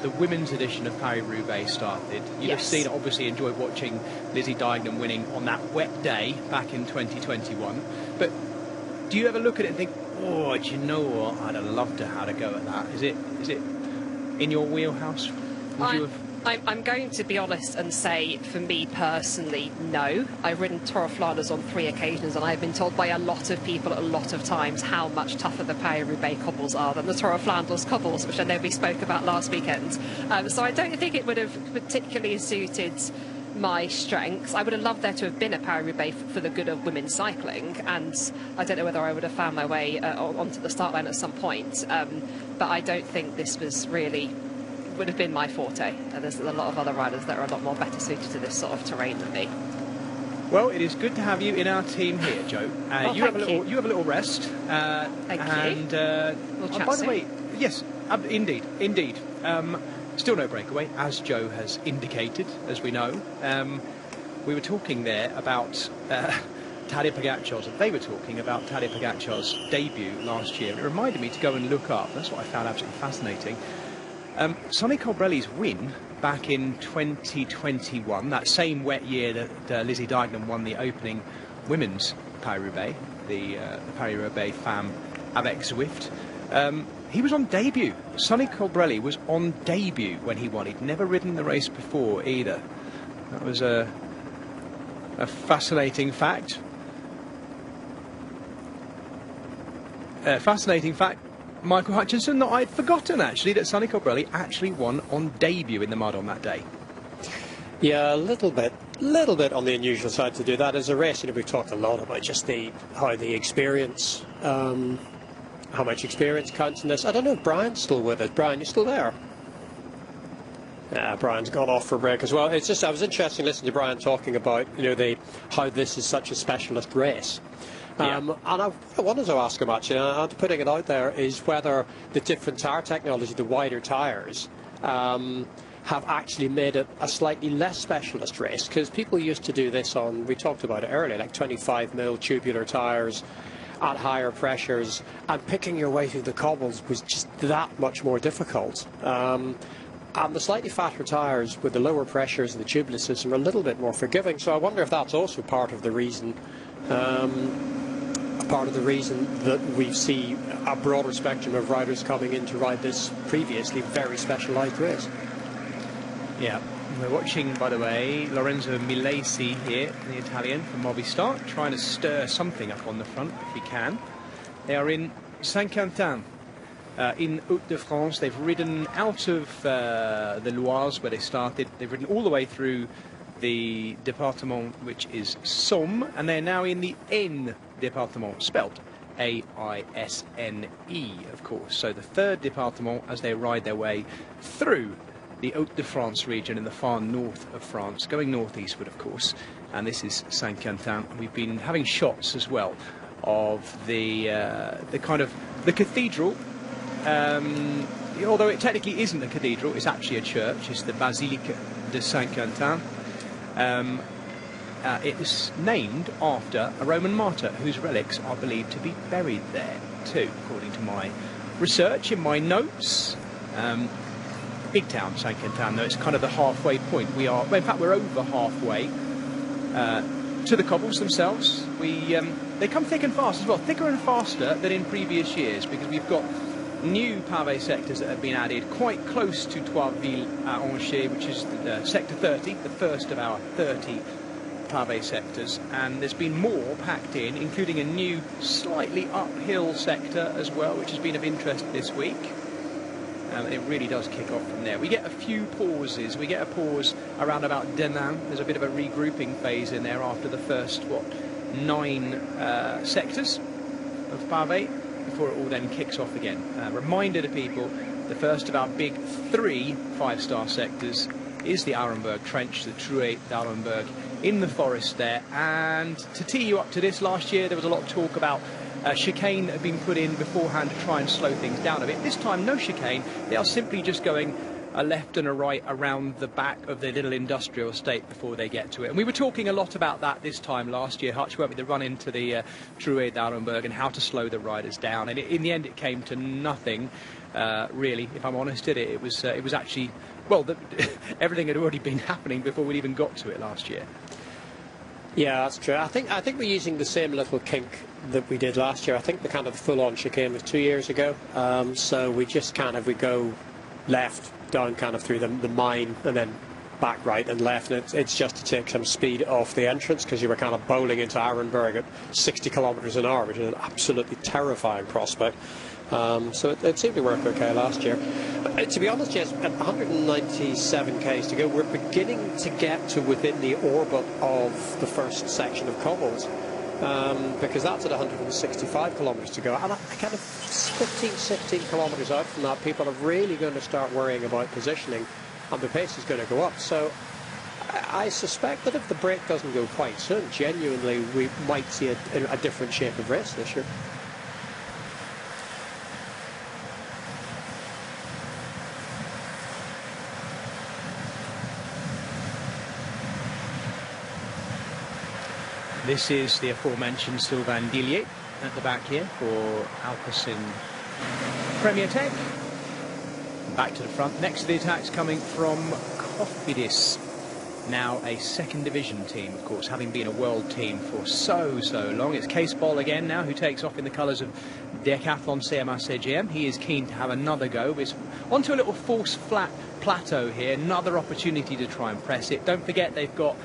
the women's edition of Paris-Roubaix started. You'd have seen, obviously enjoyed watching Lizzie Deignan winning on that wet day back in 2021. But do you ever look at it and think, oh, do you know what? I'd have loved to have a go at that. Is it in your wheelhouse? I'm going to be honest and say, for me personally, no. I've ridden Tour of Flanders on 3 occasions, and I've been told by a lot of people a lot of times how much tougher the Paris-Roubaix cobbles are than the Tour of Flanders cobbles, which I know we spoke about last weekend. So I don't think it would have particularly suited my strengths. I would have loved there to have been a Paris-Roubaix for the good of women's cycling, and I don't know whether I would have found my way onto the start line at some point. But I don't think this was really would have been my forte. There's a lot of other riders that are a lot more better suited to this sort of terrain than me. Well, it is good to have you in our team here, Jo. You have a little rest. Thank you. And we'll chat by the soon. way, yes, indeed. Still no breakaway, as Jo has indicated, as we know. We were talking there about Tadej Pogacar's, they were talking about Tadej Pogacar's debut last year. It reminded me to go and look up. That's what I found absolutely fascinating. Sonny Colbrelli's win back in 2021, that same wet year that Lizzie Deignan won the opening women's Paris-Roubaix, the Paris-Roubaix Femme avec Zwift. He was on debut. Sonny Colbrelli was on debut when he won. He'd never ridden the race before either. That was a fascinating fact. Fascinating fact, Michael Hutchinson, that I'd forgotten actually that Sonny Colbrelli actually won on debut in the mud on that day. Yeah, a little bit on the unusual side to do that. As a race, we've talked a lot about just how the experience, how much experience counts in this. I don't know if Brian's still with us. Brian, you still there? Brian's gone off for a break as well. It's just, I was interested to listen to Brian talking about, how this is such a specialist race. And I wanted to ask him actually, and putting it out there, is whether the different tyre technology, the wider tyres, have actually made it a slightly less specialist race, because people used to do this on, we talked about it earlier, like 25mm tubular tyres at higher pressures, and picking your way through the cobbles was just that much more difficult. And the slightly fatter tyres with the lower pressures and the tubular system are a little bit more forgiving, so I wonder if that's also part of the reason that we see a broader spectrum of riders coming in to ride this previously very specialised race. Yeah, we're watching, by the way, Lorenzo Milesi here, the Italian from Movistar, trying to stir something up on the front if he can. They are in Saint-Quentin, in Hauts-de-France. They've ridden out of the Loire where they started. They've ridden all the way through the department, which is Somme, and they're now in the Aisne department, spelt A-I-S-N-E, of course. So the third department as they ride their way through the Hauts-de-France region in the far north of France, going northeastward, of course. And this is Saint-Quentin. We've been having shots as well of the kind of the cathedral. Although it technically isn't a cathedral, it's actually a church. It's the Basilique de Saint-Quentin. It is named after a Roman martyr whose relics are believed to be buried there too, according to my research in my notes. Big town, Saint-Quentin, though. It's kind of the halfway point. We are, well, in fact, we're over halfway to the cobbles themselves. They come thick and fast as well, thicker and faster than in previous years, because we've got new pavé sectors that have been added quite close to Troisville-à-Angers, which is sector 30, the first of our 30 pavé sectors, and there's been more packed in, including a new slightly uphill sector as well, which has been of interest this week. It really does kick off from there. We get a few pauses. We get a pause around about Denain. There's a bit of a regrouping phase in there after the first 9 sectors of pavé, before it all then kicks off again. Reminder to people, the first of our big 3 5-star sectors is the Arenberg Trench, the Truet d'Arenberg, in the forest there. And to tee you up to this, last year there was a lot of talk about chicane that had been put in beforehand to try and slow things down a bit. This time, no chicane. They are simply just going a left and a right around the back of the little industrial estate before they get to it. And we were talking a lot about that this time last year, Hutch, weren't we? The run into the Truet d'Arenberg and how to slow the riders down. And in the end, it came to nothing, really, if I'm honest. It was actually, well, everything had already been happening before we'd even got to it last year. Yeah, that's true. I think we're using the same little kink that we did last year. I think the kind of full-on chicane was 2 years ago. So we just we go left down kind of through the mine and then back right and left, and it's just to take some speed off the entrance, because you were kind of bowling into Arenberg at 60 kilometres an hour, which is an absolutely terrifying prospect. So it seemed to work okay last year. But, to be honest, yes, at 197 k's to go, we're beginning to get to within the orbit of the first section of cobbles. because that's at 165 kilometres to go. And I kind of 15, 16 kilometres out from that, people are really going to start worrying about positioning, and the pace is going to go up. So I suspect that if the break doesn't go quite soon, genuinely we might see a different shape of race this year. This is the aforementioned Sylvain Dillier at the back here for Alpecin Premier Tech. Back to the front. Next to the attacks coming from Cofidis. Now a second division team, of course, having been a world team for so long. It's Cees Bol again now, who takes off in the colours of Decathlon CMA CGM. He is keen to have another go. It's onto a little false flat plateau here. Another opportunity to try and press it. Don't forget they've got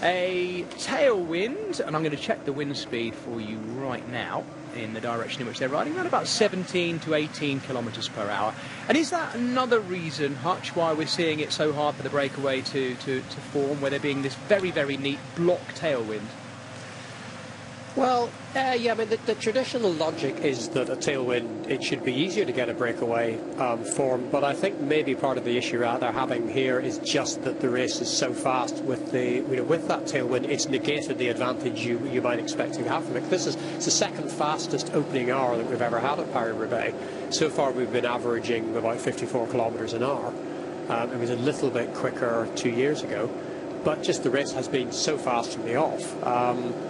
a tailwind, and I'm going to check the wind speed for you right now in the direction in which they're riding, around about 17 to 18 kilometres per hour. And is that another reason, Hutch, why we're seeing it so hard for the breakaway to form, where there being this very neat block tailwind? Well, yeah, I mean, the traditional logic is that a tailwind, it should be easier to get a breakaway form, but I think maybe part of the issue they're having here is just that the race is so fast with the, with that tailwind, it's negated the advantage you might expect to have from it. This is the second fastest opening hour that we've ever had at Paris-Roubaix. So far we've been averaging about 54 kilometres an hour. It was a little bit quicker 2 years ago. But just the race has been so fast from the off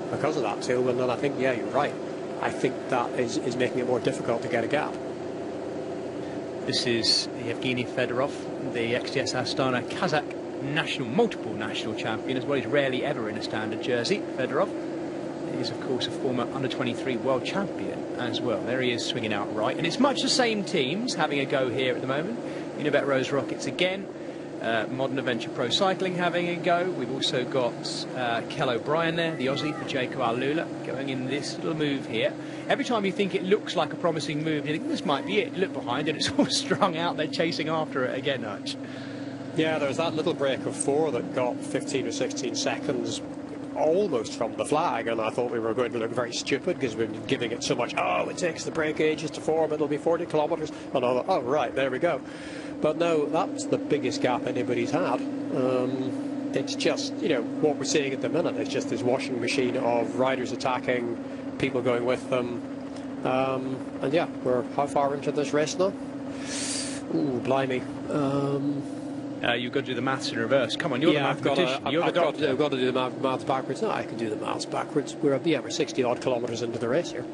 because of that tailwind, and I think, yeah, you're right. I think that is making it more difficult to get a gap. This is Yevgeny Fedorov, the XTS Astana Kazakh multiple national champion, as well. He's rarely ever in a standard jersey. Fedorov is, of course, a former under-23 world champion as well. There he is swinging out right. And it's much the same teams having a go here at the moment. Unibet Rose Rockets again. Modern Adventure Pro Cycling having a go. We've also got Kel O'Brien there, the Aussie, for Jaco Alula, going in this little move here. Every time you think it looks like a promising move, you think this might be it. You look behind and it's all strung out. They're chasing after it again, Hutch. Yeah, there was that little break of 4 that got 15 or 16 seconds almost from the flag, and I thought we were going to look very stupid because we've been giving it so much, oh, it takes the break ages to form, it'll be 40 kilometres, and I thought, oh, right, there we go. But no, that's the biggest gap anybody's had. It's just, what we're seeing at the minute is just this washing machine of riders attacking, people going with them. And yeah, we're how far into this race now? Ooh, blimey. You've got to do the maths in reverse. Come on, you're the mathematician. I've got to do the maths backwards. No, I can do the maths backwards. We're 60-odd kilometres into the race here.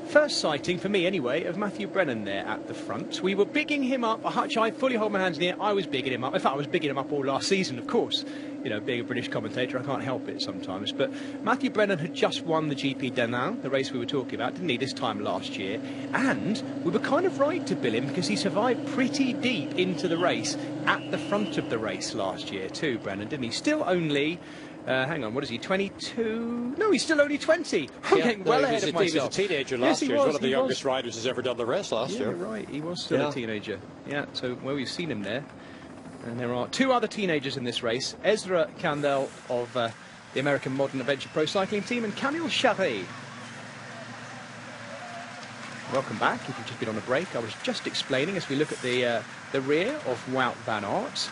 First sighting, for me anyway, of Matthew Brennan there at the front. We were bigging him up. Hutch, I fully hold my hands in the air. I was bigging him up. In fact, I was bigging him up all last season, of course. Being a British commentator, I can't help it sometimes. But Matthew Brennan had just won the GP d'Antin, the race we were talking about, didn't he, this time last year? And we were kind of right to bill him because he survived pretty deep into the race at the front of the race last year too, Brennan, didn't he? Still only... hang on, what is he, 22? No, he's still only 20. I'm getting well ahead of myself. He was a teenager last year. He was one of the youngest riders who's ever done the race last year. Yeah, right, he was still a teenager. Yeah, so, well, we've seen him there. And there are 2 other teenagers in this race. Ezra Kandel of the American Modern Adventure Pro Cycling Team, and Camille Charret. Welcome back, if you've just been on a break. I was just explaining, as we look at the rear of Wout van Aert,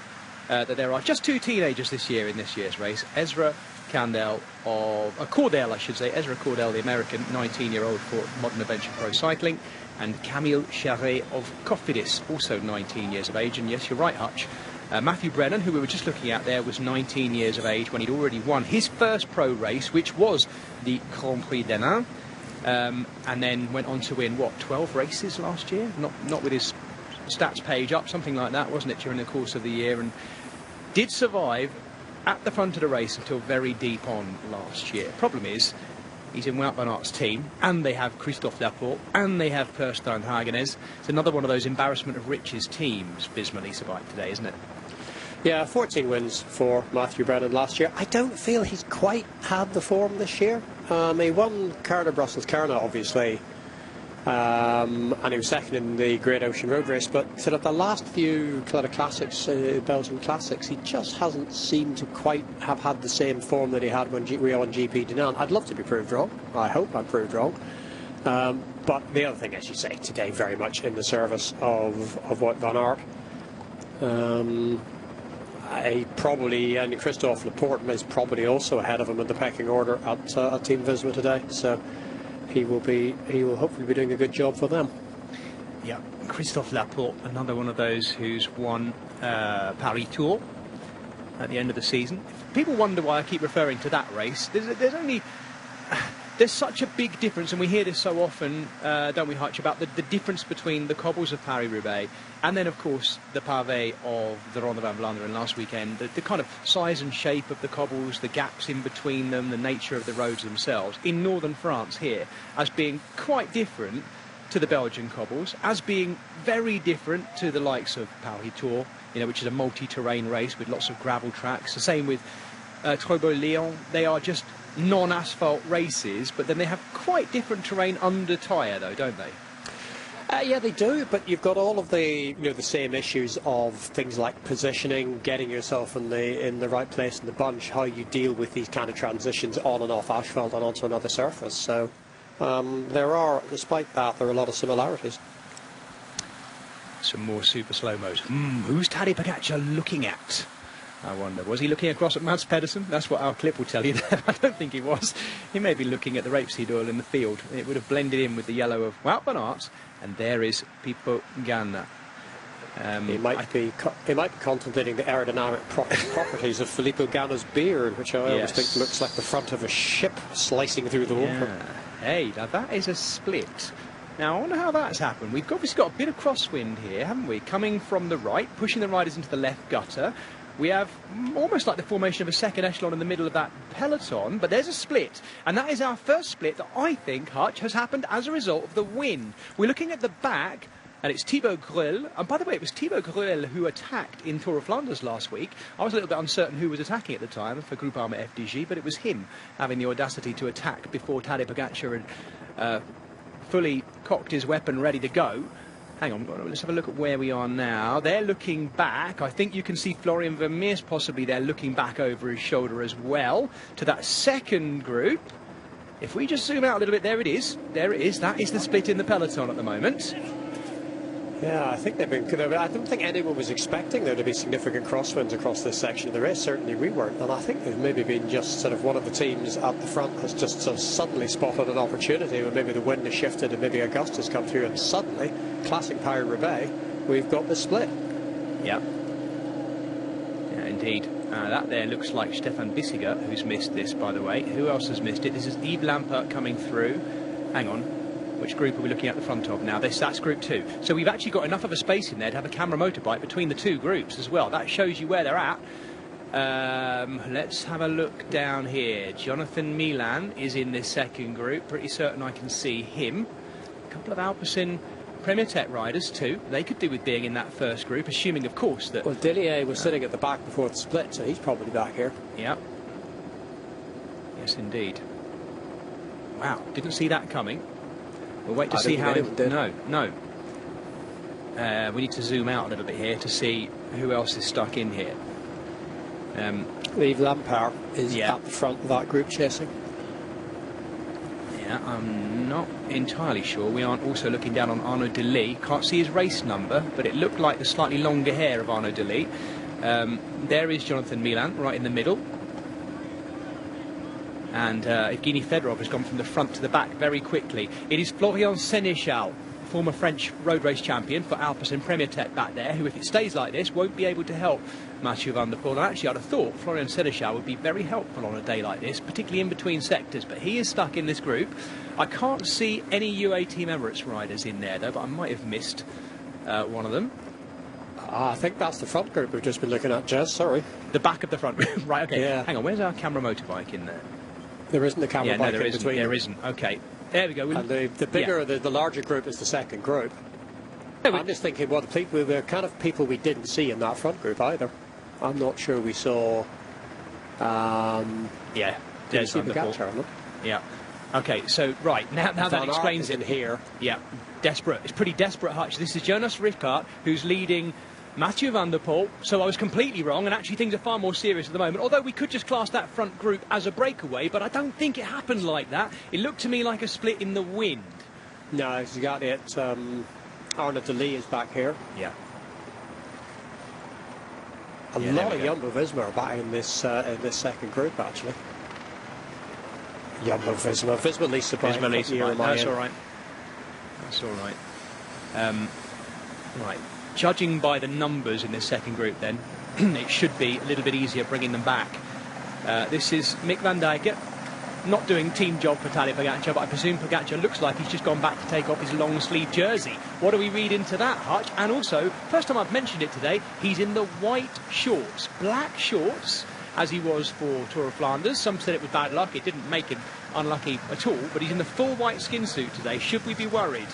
that there are just 2 teenagers this year in this year's race. Ezra Kandel of... Cordell, I should say. Ezra Cordell, the American 19-year-old for Modern Adventure Pro Cycling, and Camille Charret of Cofidis, also 19 years of age. And yes, you're right, Hutch. Matthew Brennan, who we were just looking at there, was 19 years of age when he'd already won his first pro race, which was the Grand Prix d'Antin, and then went on to win, 12 races last year? Not with his stats page up, something like that, wasn't it, during the course of the year, and did survive at the front of the race until very deep on last year. Problem is, he's in Wout van Aert's team, and they have Christophe Laporte, and they have Per Stijn-Hagenes. It's another one of those embarrassment of riches teams, Visma Leasebike today, isn't it? Yeah, 14 wins for Matthew Brennan last year. I don't feel he's quite had the form this year. He won Carna Brussels Carna, obviously, And he was second in the Great Ocean Road Race, but sort of the last few kind of classics, Belgian classics, he just hasn't seemed to quite have had the same form that he had when we won GP Dinan. I'd love to be proved wrong. I hope I'm proved wrong. But the other thing, as you say, today very much in the service of Wout van Aert. And Christophe Laporte is probably also ahead of him in the pecking order at Team Visma today. So he will hopefully be doing a good job for them. Yeah, Christophe Laporte, another one of those who's won Paris Tour at the end of the season. People wonder why I keep referring to that race. There's such a big difference, and we hear this so often, don't we, Hutch, about the difference between the cobbles of Paris-Roubaix and then, of course, the pavé of the Ronde van Vlaanderen last weekend. The kind of size and shape of the cobbles, the gaps in between them, the nature of the roads themselves, in northern France here, as being quite different to the Belgian cobbles, as being very different to the likes of Paris Tour, which is a multi-terrain race with lots of gravel tracks. The same with Trobo-Lyon. They are just non-asphalt races, but then they have quite different terrain under tyre, though, don't they? Yeah, they do, but you've got all of the the same issues of things like positioning, getting yourself in the right place in the bunch, how you deal with these kind of transitions on and off asphalt and onto another surface. So despite that, there are a lot of similarities. Some more super slow-mos. Who's Tadej Pogačar looking at? I wonder, was he looking across at Mads Pedersen? That's what our clip will tell you there. I don't think he was. He may be looking at the rapeseed oil in the field. It would have blended in with the yellow of Wout van Aert, and there is Pipo Ganna. He might be contemplating the aerodynamic properties of Filippo Ganna's beard, which I always think looks like the front of a ship slicing through the water. Hey, now that is a split. Now, I wonder how that's happened. We've obviously got a bit of crosswind here, haven't we? Coming from the right, pushing the riders into the left gutter. We have almost like the formation of a second echelon in the middle of that peloton, but there's a split, and that is our first split that I think, Hutch, has happened as a result of the wind. We're looking at the back, and it's Thibaut Gruel, and by the way, it was Thibaut Gruel who attacked in Tour of Flanders last week. I was a little bit uncertain who was attacking at the time for Groupama FDG, but it was him having the audacity to attack before Tadej Pogačar had fully cocked his weapon ready to go. Hang on, let's have a look at where we are now. They're looking back. I think you can see Florian Vermeers possibly there looking back over his shoulder as well to that second group. If we just zoom out a little bit, there it is. There it is. That is the split in the peloton at the moment. Yeah, I think they've been. I don't think anyone was expecting there to be significant crosswinds across this section of the race. Certainly we weren't, and I think there's maybe been just sort of one of the teams at the front has just sort of suddenly spotted an opportunity, when maybe the wind has shifted and maybe a gust has come through, and suddenly, classic Paris-Roubaix, we've got the split. Yeah. Yeah, indeed. That there looks like Stefan Bissiger, who's missed this, by the way. Who else has missed it? This is Yves Lampert coming through. Hang on. Which group are we looking at the front of now? That's group 2. So we've actually got enough of a space in there to have a camera motorbike between the two groups as well. That shows you where they're at. Let's have a look down here. Jonathan Milan is in this second group. Pretty certain I can see him. A couple of Alpecin Premier Tech riders too. They could do with being in that first group, assuming, of course, that... Well, Dillier was sitting at the back before the split, so he's probably back here. Yeah. Yes, indeed. Wow, didn't see that coming. We'll wait to see how... No. We need to zoom out a little bit here to see who else is stuck in here. Yves Lampert is at the front of that group chasing. Yeah, I'm not entirely sure. We aren't also looking down on Arnaud Delis. Can't see his race number, but it looked like the slightly longer hair of Arnaud Delis. There is Jonathan Milan right in the middle. And Evgeny Fedorov has gone from the front to the back very quickly. It is Florian Sénéchal, former French road race champion for Alpecin Premier Tech back there, who, if it stays like this, won't be able to help Mathieu van der Poel. And actually, I'd have thought Florian Sénéchal would be very helpful on a day like this, particularly in between sectors, but he is stuck in this group. I can't see any UAE Team Emirates riders in there, though, but I might have missed one of them. I think that's the front group we've just been looking at, Jez, sorry. The back of the front group, right, okay. Yeah. Hang on, where's our camera motorbike in there? There isn't a camera bike in between. There isn't. Okay, there we go. And the bigger, the larger group is the second group. I'm just thinking, well, the kind of people we didn't see in that front group either. I'm not sure we saw. Didn't see Pogačar. Yeah. Okay, so right now that explains it. Here, yeah, desperate. It's pretty desperate, Hutch. This is Jonas Rickard who's leading Mathieu van der Poel. So I was completely wrong, and actually things are far more serious at the moment. Although we could just class that front group as a breakaway, but I don't think it happened like that. It looked to me like a split in the wind. No, you got it. Arnaud de Lee is back here. Yeah. A lot of Jumbo-Visma are back in this second group, actually. Jumbo-Visma. Visma Lease Supply. Visma Lease Supply. That's all right. That's all right. Right. Judging by the numbers in this second group, then, it should be a little bit easier bringing them back. This is Mick van Dijken, not doing team job for Tadej Pogacar, but I presume Pogacar looks like he's just gone back to take off his long-sleeve jersey. What do we read into that, Hutch? And also, first time I've mentioned it today, he's in the white shorts, black shorts, as he was for Tour of Flanders. Some said it was bad luck. It didn't make him unlucky at all, but he's in the full white skin suit today. Should we be worried?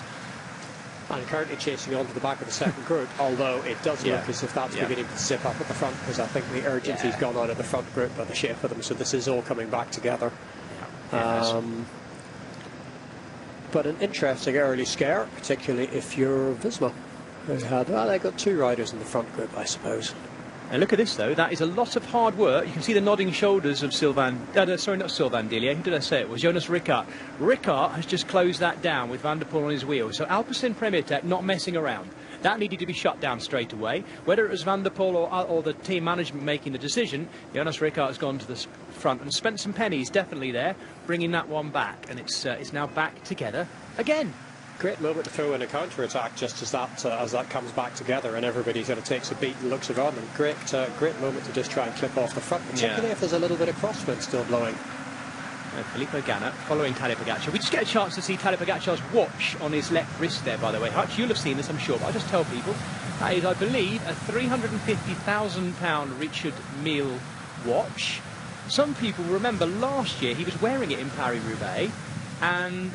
And currently chasing on to the back of the second group, although it does look as if that's beginning to zip up at the front, because I think the urgency's gone out of the front group by the shape of them, so this is all coming back together. But an interesting early scare, particularly if you're Visma, who had, well, they got two riders in the front group, I suppose. And look at this, though. That is a lot of hard work. You can see the nodding shoulders of Sylvain... sorry, not Sylvain Dillier. Who did I say it was? Jonas Rickard. Rickard has just closed that down with Van der Poel on his wheel. So Alpecin Premier Tech not messing around. That needed to be shut down straight away. Whether it was Van der Poel or the team management making the decision, Jonas Rickard has gone to the front and spent some pennies, definitely there, bringing that one back. And it's now back together again. Great moment to throw in a counter-attack just as that comes back together and everybody sort of takes a beat and looks around them. Great moment to just try and clip off the front, particularly if there's a little bit of crosswind still blowing. Filippo Ganna following Tadej Pogacar. We just get a chance to see Tadej Pogacar's watch on his left wrist there, by the way. Hutch, you'll have seen this, I'm sure, but I'll just tell people. That is, I believe, a £350,000 Richard Mille watch. Some people remember last year he was wearing it in Paris-Roubaix and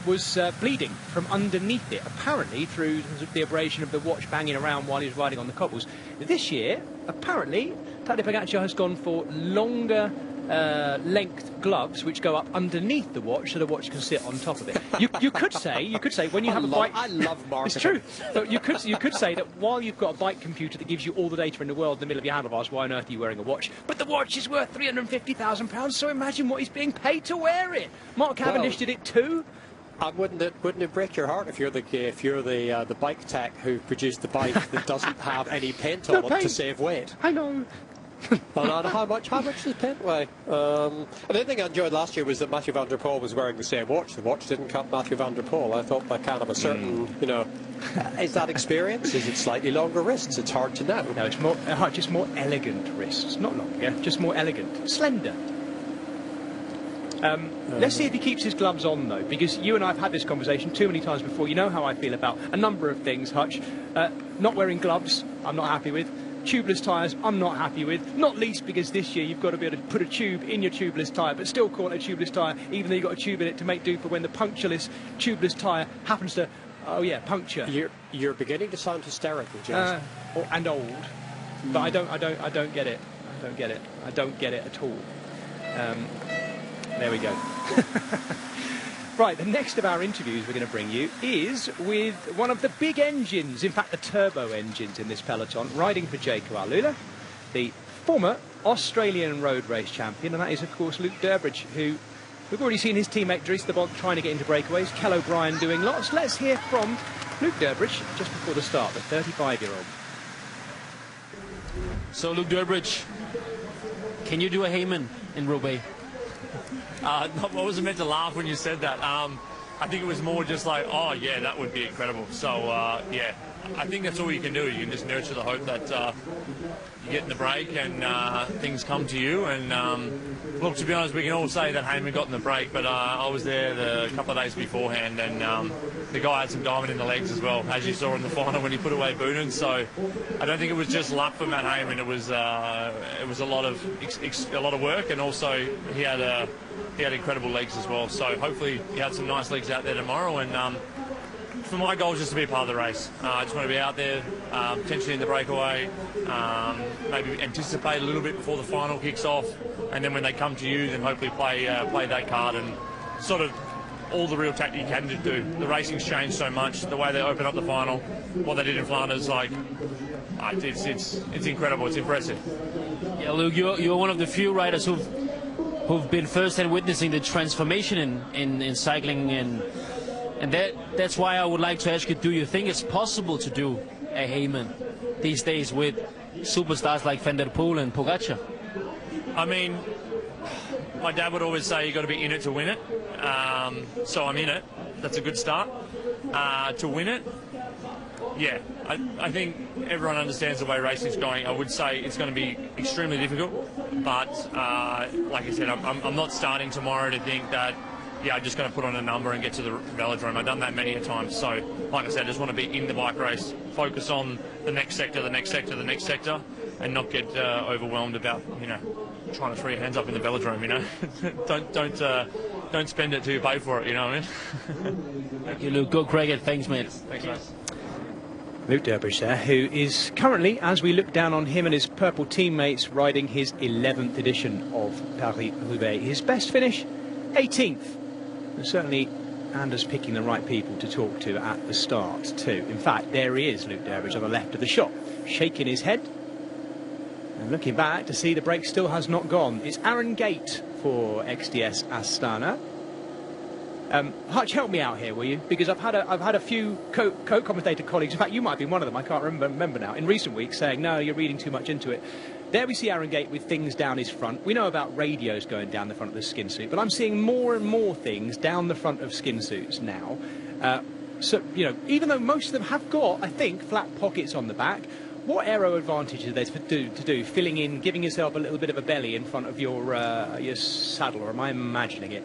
was bleeding from underneath it, apparently through the abrasion of the watch banging around while he was riding on the cobbles. This year, apparently, Tadej Pogacar has gone for longer length gloves which go up underneath the watch so the watch can sit on top of it. You could say when you have a bike, I love marketing. It's true. So you could say that while you've got a bike computer that gives you all the data in the world in the middle of your handlebars, why on earth are you wearing a watch? But the watch is worth £350,000, so imagine what he's being paid to wear it. Mark Cavendish did it too. Wouldn't it break your heart if you're the bike tech who produced the bike that doesn't have any paint on it to save weight? I know. How much does paint weigh? Another thing I enjoyed last year was that Mathieu van der Poel was wearing the same watch. The watch didn't cut Mathieu van der Poel. I thought that kind of a certain, is that experience? Is it slightly longer wrists? It's hard to know. No, it's more just more elegant wrists, not longer, just more elegant, slender. Let's see if he keeps his gloves on, though, because you and I have had this conversation too many times before. You know how I feel about a number of things, Hutch. Not wearing gloves, I'm not happy with. Tubeless tyres, I'm not happy with. Not least because this year you've got to be able to put a tube in your tubeless tyre, but still call it a tubeless tyre, even though you've got a tube in it to make do for when the punctureless tubeless tyre happens to, puncture. You're beginning to sound hysterical, James. And old. But I don't get it. I don't get it. I don't get it at all. There we go. Right, the next of our interviews we're going to bring you is with one of the big engines, in fact the turbo engines in this peloton, riding for Jayco Alula, the former Australian road race champion, and that is of course Luke Durbridge, who we've already seen his teammate Dries de Bondt trying to get into breakaways, Kel O'Brien doing lots. Let's hear from Luke Durbridge just before the start, the 35-year-old. So Luke Durbridge, can you do a Heyman in Roubaix? I wasn't meant to laugh when you said that. I think it was more just like, oh yeah, that would be incredible. So yeah, I think that's all you can do. You can just nurture the hope that you get in the break and things come to you. And look, to be honest, we can all say that Heyman got in the break, but I was there a couple of days beforehand, and the guy had some diamond in the legs as well, as you saw in the final when he put away Boonen. So I don't think it was just luck for Matt Heyman. It was a lot of work, and also he had incredible legs as well. So hopefully he had some nice legs out there tomorrow. And for my goal is just to be a part of the race. I just want to be out there, potentially in the breakaway, maybe anticipate a little bit before the final kicks off, and then when they come to you, then hopefully play that card and sort of all the real tactic you can do. The racing's changed so much. The way they open up the final, what they did in Flanders, like it's incredible. It's impressive. Yeah, Luke, you're one of the few riders who've been first-hand witnessing the transformation in cycling, and that's why I would like to ask you: do you think it's possible to do a Heyman these days with superstars like Van der Poel and Pogacar? I mean, my dad would always say you got to be in it to win it. So I'm in it. That's a good start. To win it, yeah, I think everyone understands the way racing's going. I would say it's going to be extremely difficult, but like I said, I'm not starting tomorrow to think that, yeah, I'm just going to put on a number and get to the velodrome. I've done that many a time. So, like I said, I just want to be in the bike race, focus on the next sector, the next sector, the next sector, and not get overwhelmed about, you know, trying to throw your hands up in the velodrome, you know. Don't spend it till you pay for it, you know what I mean? Thank you, Luke. Go Craig. Thanks, mate. Thanks, mate. Luke Durbridge there, who is currently, as we look down on him and his purple teammates, riding his 11th edition of Paris-Roubaix. His best finish, 18th. And certainly Anders picking the right people to talk to at the start too. In fact, there he is, Luke Durbridge, on the left of the shot, shaking his head and looking back to see the break still has not gone. It's Aaron Gate for XDS Astana. Hutch, help me out here, will you? Because I've had a few co-commentator colleagues, in fact you might be one of them, I can't remember now, in recent weeks saying, no, you're reading too much into it. There we see Aaron Gate with things down his front. We know about radios going down the front of the skin suit, but I'm seeing more and more things down the front of skin suits now. So, you know, even though most of them have got, I think, flat pockets on the back, what aero advantage are there to do? Filling in, giving yourself a little bit of a belly in front of your saddle, or am I imagining it?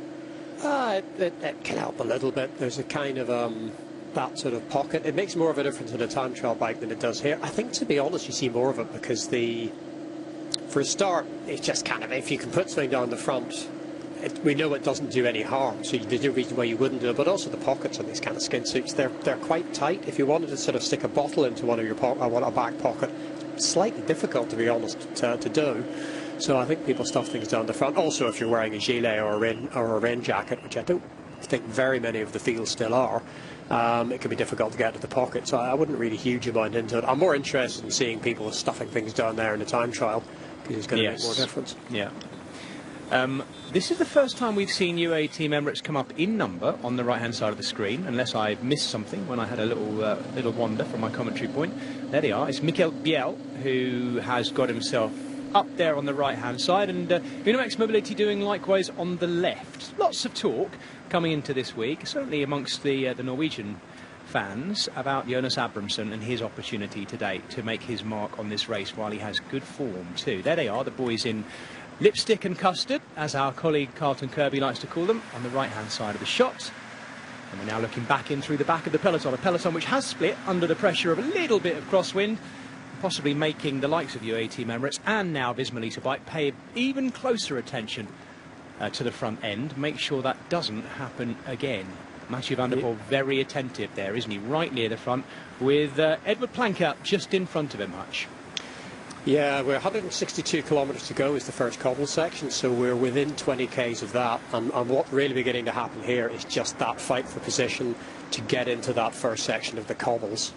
It can help a little bit. There's a kind of that sort of pocket. It makes more of a difference in a time trial bike than it does here. I think, to be honest, you see more of it because for a start, it's just kind of, if you can put something down the front, we know it doesn't do any harm, so there's no reason why you wouldn't do it. But also the pockets on these kind of skin suits, they're quite tight. If you wanted to sort of stick a bottle into one of your a back pocket, slightly difficult, to be honest, to do. So I think people stuff things down the front. Also, if you're wearing a gilet or a rain jacket, which I don't think very many of the fields still are, it can be difficult to get to the pocket. So I wouldn't read a huge amount into it. I'm more interested in seeing people stuffing things down there in the time trial, because it's going to make more difference. Yeah. This is the first time we've seen UAE Team Emirates come up in number on the right-hand side of the screen, unless I missed something when I had a little wander from my commentary point. There they are. It's Mikel Biel, who has got himself up there on the right-hand side, and Unimax Mobility doing likewise on the left. Lots of talk coming into this week, certainly amongst the Norwegian fans, about Jonas Abramson and his opportunity today to make his mark on this race while he has good form too. There they are, the boys in lipstick and custard, as our colleague Carlton Kirby likes to call them, on the right-hand side of the shot. And we're now looking back in through the back of the peloton, a peloton which has split under the pressure of a little bit of crosswind, possibly making the likes of UAE Team Emirates and now Visma Lease a Bike pay even closer attention to the front end. Make sure that doesn't happen again. Mathieu van der Poel very attentive there, isn't he? Right near the front, with Edward Planka just in front of him, Hutch. Yeah, we're 162 kilometres to go is the first cobble section, so we're within 20 k's of that. And what's really beginning to happen here is just that fight for position to get into that first section of the cobbles.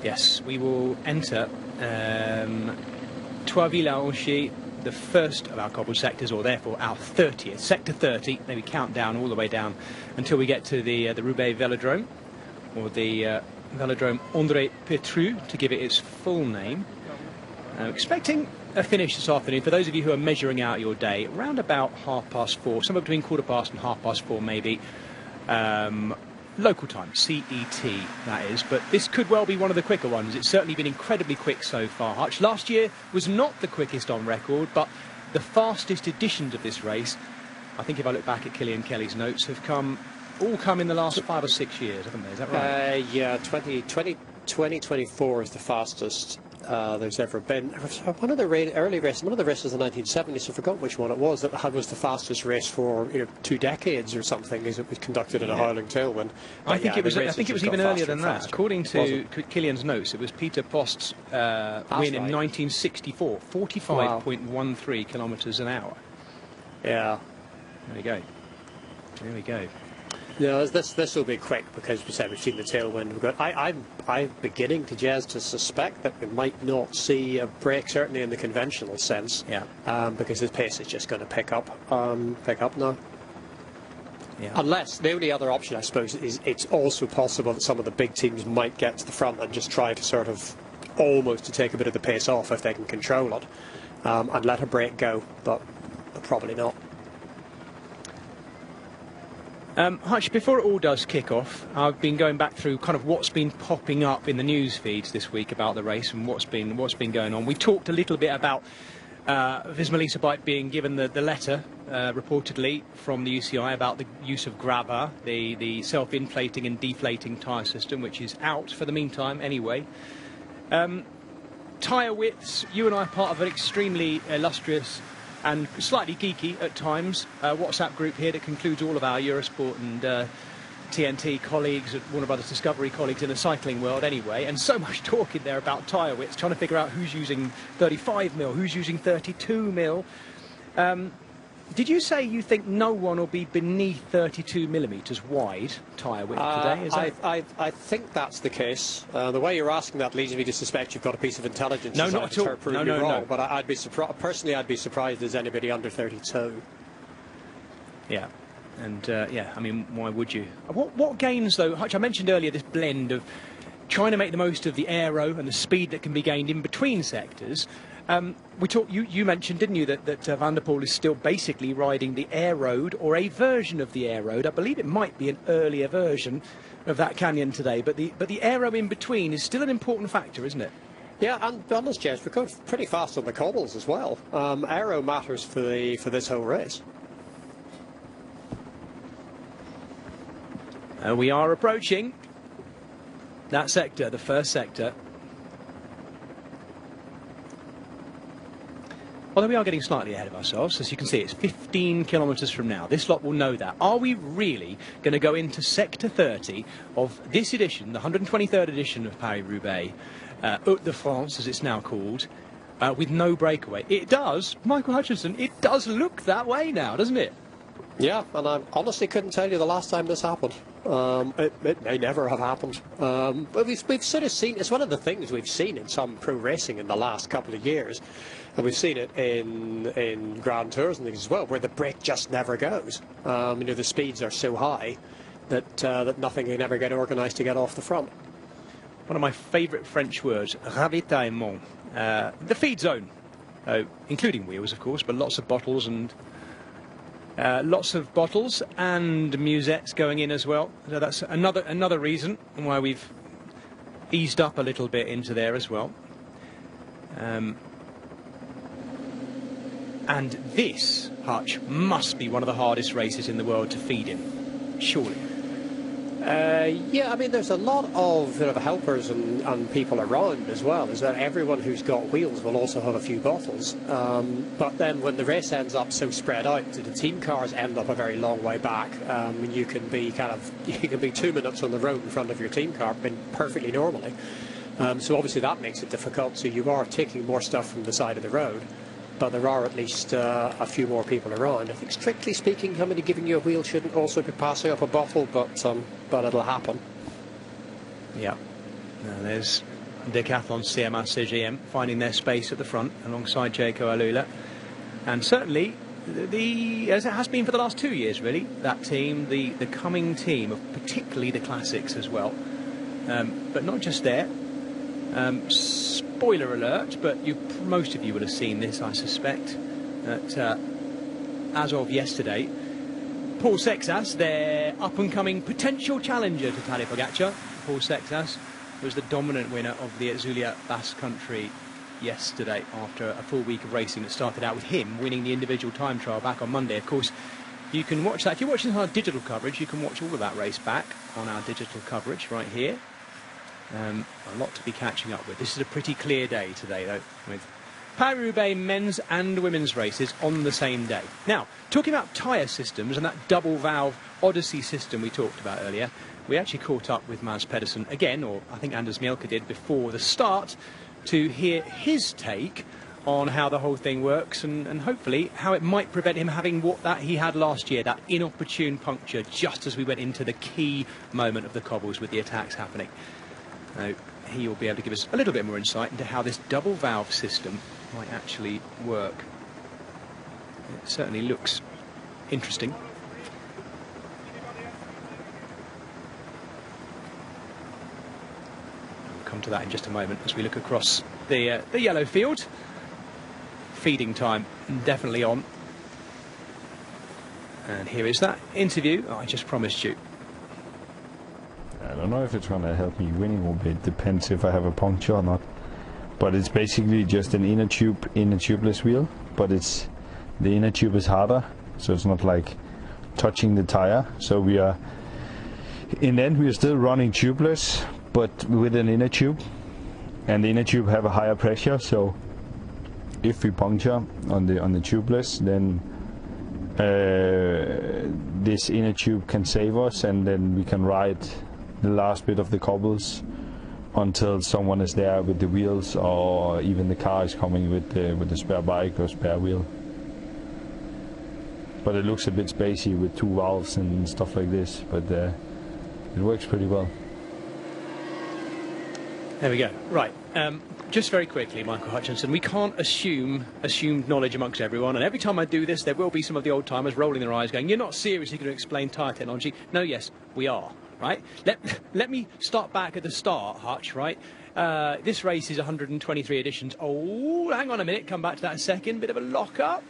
Yes, we will enter Trois-Villes-à-Anchy, the first of our cobble sectors, or therefore our 30th, sector 30. Maybe count down all the way down until we get to the Roubaix Velodrome, or the Velodrome André Petrou, to give it its full name. Expecting a finish this afternoon, for those of you who are measuring out your day, around about 4:30, somewhere between 4:15 and 4:30 maybe. Local time, CET that is, but this could well be one of the quicker ones. It's certainly been incredibly quick so far, Hutch. Last year was not the quickest on record, but the fastest editions of this race, I think if I look back at Killian Kelly's notes, have all come in the last 5 or 6 years, haven't they? Is that right? Yeah, 2024 is the fastest. there's ever been. One of the early races, one of the races in the 1970s, I forgot which one it was, that was the fastest race for 2 decades or something, as it was conducted in a howling tailwind. I think it was even earlier than that. According to Kilian's notes, it was Peter Post's win in 1964, 45.13 kilometres an hour. Yeah. There we go. There we go. No, this will be quick because we said we've seen the tailwind. I'm beginning to suspect that we might not see a break, certainly in the conventional sense. Yeah. Because his pace is just going to pick up now. Yeah. Unless the only other option, I suppose, is it's also possible that some of the big teams might get to the front and just try to sort of almost to take a bit of the pace off if they can control it, and let a break go, but probably not. Hutch, before it all does kick off, I've been going back through kind of what's been popping up in the news feeds this week about the race and what's been going on. We talked a little bit about Visma Lease a Bike being given the letter, reportedly, from the UCI about the use of Grava, the self-inflating and deflating tyre system, which is out for the meantime anyway. Tyre widths, you and I are part of an extremely illustrious and slightly geeky at times WhatsApp group here that concludes all of our Eurosport and TNT colleagues, Warner Brothers Discovery colleagues in the cycling world anyway, and so much talk in there about tyre widths, trying to figure out who's using 35mm, who's using 32mm. Did you say you think no one will be beneath 32mm wide tyre width today? Is that... I think that's the case. The way you're asking that leads me to suspect you've got a piece of intelligence. No, not at all. No. But I'd be personally, I'd be surprised there's anybody under 32. Yeah. And, yeah, I mean, why would you? What gains, though, Hutch, I mentioned earlier this blend of trying to make the most of the aero and the speed that can be gained in between sectors. You mentioned, didn't you, that Van der Poel is still basically riding the Air Road, or a version of the Air Road. I believe it might be an earlier version of that canyon today, but the aero in between is still an important factor, isn't it? Yeah, and to be honest, Jez, we're going pretty fast on the cobbles as well. Aero matters for this whole race. We are approaching that sector, the first sector. Although we are getting slightly ahead of ourselves, as you can see, it's 15 kilometres from now. This lot will know that. Are we really going to go into Sector 30 of this edition, the 123rd edition of Paris-Roubaix, Haute de France, as it's now called, with no breakaway? It does, Michael Hutchinson, it does look that way now, doesn't it? Yeah, and I honestly couldn't tell you the last time this happened. It may never have happened. But we've sort of seen, it's one of the things we've seen in some pro racing in the last couple of years. And we've seen it in Grand Tours and things as well, where the break just never goes. The speeds are so high that nothing can ever get organised to get off the front. One of my favourite French words, ravitaillement. The feed zone, including wheels, of course, but lots of bottles and musettes going in as well. So that's another reason why we've eased up a little bit into there as well. And this, Hutch, must be one of the hardest races in the world to feed in, surely. Yeah, I mean, there's a lot of helpers and people around as well. Is that everyone who's got wheels will also have a few bottles. But then when the race ends up so spread out, the team cars end up a very long way back. You can be 2 minutes on the road in front of your team car, perfectly normally. So obviously that makes it difficult. So you are taking more stuff from the side of the road. But there are at least a few more people around. I think, strictly speaking, somebody giving you a wheel shouldn't also be passing up a bottle, but it'll happen. Yeah. Now there's Decathlon CMA CGM finding their space at the front alongside Jayco Alula. And certainly, as it has been for the last 2 years, really, that team, the coming team of particularly the classics as well. But not just there. Spoiler alert, but most of you will have seen this, I suspect, that as of yesterday, Paul Sexas, their up-and-coming potential challenger to Tadej Pogacar, Paul Sexas was the dominant winner of the Zulia Basque Country yesterday after a full week of racing that started out with him winning the individual time trial back on Monday. Of course, you can watch that. If you're watching our digital coverage, you can watch all of that race back on our digital coverage right here. A lot to be catching up with. This is a pretty clear day today, though, with Paris-Roubaix men's and women's races on the same day. Now, talking about tyre systems and that double-valve Odyssey system we talked about earlier, we actually caught up with Mads Pedersen again, or I think Anders Mielke did before the start, to hear his take on how the whole thing works and hopefully how it might prevent him having what that he had last year, that inopportune puncture just as we went into the key moment of the cobbles with the attacks happening. Now, he will be able to give us a little bit more insight into how this double valve system might actually work. It certainly looks interesting. We'll come to that in just a moment as we look across the yellow field. Feeding time definitely on. And here is that interview I just promised you. I don't know if it's going to help me winning or it depends if I have a puncture or not. But it's basically just an inner tubeless wheel, but the inner tube is harder, so it's not like touching the tire. So we are, in the end we are still running tubeless, but with an inner tube. And the inner tube have a higher pressure, so if we puncture on the tubeless, then this inner tube can save us, and then we can ride the last bit of the cobbles until someone is there with the wheels, or even the car is coming with the spare bike or spare wheel. But it looks a bit spacey with two valves and stuff like this, but it works pretty well. There we go. Right. Just very quickly, Michael Hutchinson, we can't assume assumed knowledge amongst everyone, and every time I do this there will be some of the old timers rolling their eyes going, you're not seriously going to explain tyre technology. No, yes, we are. Right? Let me start back at the start, Hutch, right? This race is 123 editions. Oh, hang on a minute, come back to that in a second. Bit of a lock-up.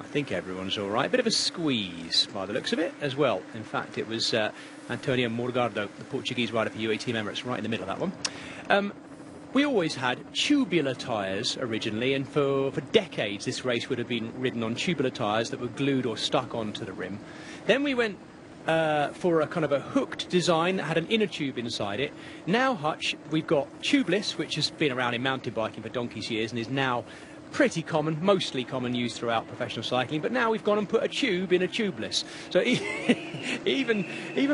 I think everyone's all right. Bit of a squeeze, by the looks of it, as well. In fact, it was Antonio Morgado, the Portuguese rider for UAE Team Emirates, right in the middle of that one. We always had tubular tyres originally, and for decades this race would have been ridden on tubular tyres that were glued or stuck onto the rim. Then we went for a kind of a hooked design that had an inner tube inside it. Now, Hutch, we've got tubeless, which has been around in mountain biking for donkey's years and is now pretty common, mostly common use throughout professional cycling, but now we've gone and put a tube in a tubeless. So even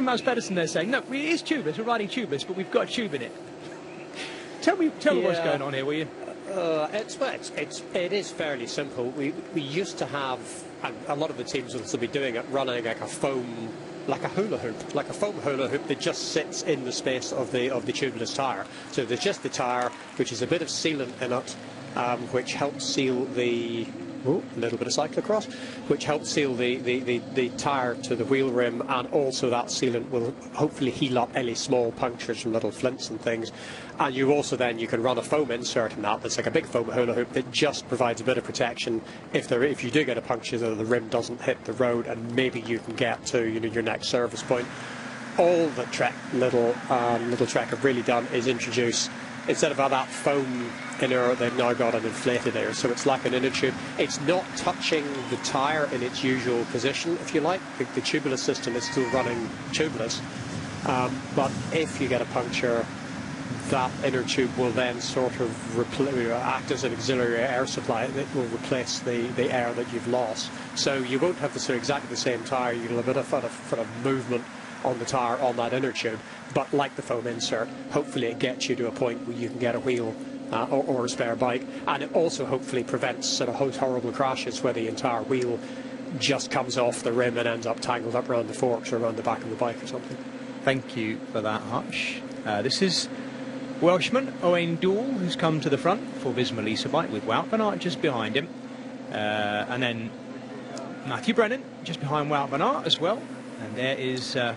Mads Pedersen there saying, no, it is tubeless, we're riding tubeless, but we've got a tube in it. Tell me what's going on here, will you? It is fairly simple. We used to have, and a lot of the teams will still be doing it, running like a foam, like a hula hoop, like a foam hula hoop that just sits in the space of the tubeless tyre. So there's just the tyre, which is a bit of sealant in it, which helps seal the a little bit of cyclocross, which helps seal the tyre to the wheel rim, and also that sealant will hopefully heal up any small punctures from little flints and things. And you also then you can run a foam insert in that's like a big foam hula hoop that just provides a bit of protection if you do get a puncture, so the rim doesn't hit the road, and maybe you can get to your next service point. All that Trek Little have really done is introduce, instead of that foam inner, they've now got an inflated air, so it's like an inner tube. It's not touching the tyre in its usual position, if you like. The tubeless system is still running tubeless, but if you get a puncture, that inner tube will then sort of act as an auxiliary air supply that will replace the air that you've lost. So you won't have exactly the same tyre. You'll have a bit of movement on the tyre on that inner tube, but like the foam insert, hopefully it gets you to a point where you can get a wheel or a spare bike, and it also hopefully prevents sort of horrible crashes where the entire wheel just comes off the rim and ends up tangled up around the forks or around the back of the bike or something. Thank you for that, Hutch. This is Welshman Owain Doull, who's come to the front for Visma Lease bike with Wout van Aert just behind him, and then Matthew Brennan just behind Wout van Aert as well. And there is the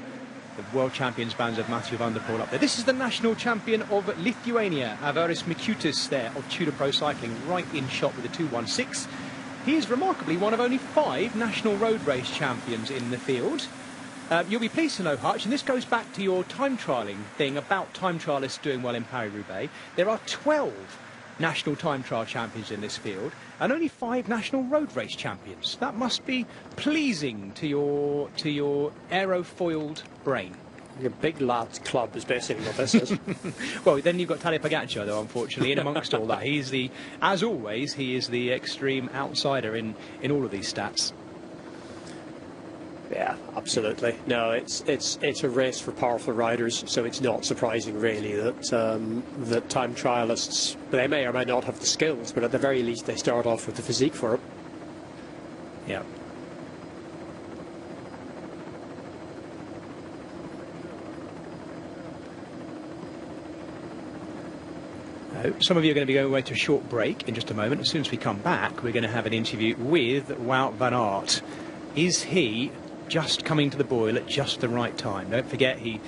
world champions bands of Mathieu van der Poel up there. This is the national champion of Lithuania, Avaris Mikutis there of Tudor Pro Cycling, right in shot with a 2:16. He is remarkably one of only 5 national road race champions in the field. You'll be pleased to know, Hutch, and this goes back to your time trialling thing about time trialists doing well in Paris-Roubaix. There are 12 national time trial champions in this field and only 5 national road race champions. That must be pleasing to your aerofoiled brain. A big lads club is basically what this is. Well, then you've got Tadej Pogacar, though, unfortunately, in amongst all that. As always, he is the extreme outsider in all of these stats. Yeah, absolutely. No, it's a race for powerful riders, so it's not surprising really that that time trialists, they may or may not have the skills, but at the very least they start off with the physique for it. Yeah. Some of you are going to be going away to a short break in just a moment. As soon as we come back, we're going to have an interview with Wout van Aert. Is he just coming to the boil at just the right time? Don't forget, he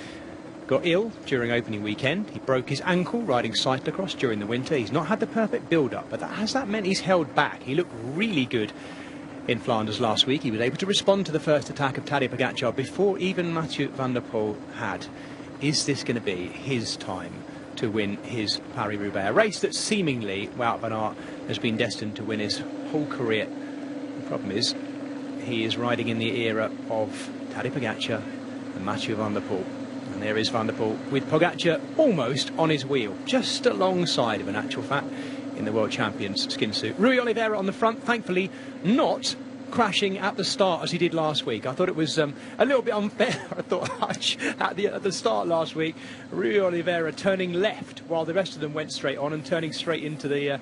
got ill during opening weekend. He broke his ankle riding cyclocross during the winter. He's not had the perfect build-up, but has that meant he's held back? He looked really good in Flanders last week. He was able to respond to the first attack of Tadej Pogacar before even Mathieu van der Poel had. Is this going to be his time to win his Paris-Roubaix, a race that seemingly Wout van Aert has been destined to win his whole career? The problem is, he is riding in the era of Tadej Pogacar and Mathieu van der Poel. And there is Van der Poel with Pogacar almost on his wheel, just alongside of an actual fact in the World Champions skin suit. Rui Oliveira on the front, thankfully not crashing at the start as he did last week. I thought it was a little bit unfair. I thought at the start last week, Rui Oliveira turning left while the rest of them went straight on and turning straight into the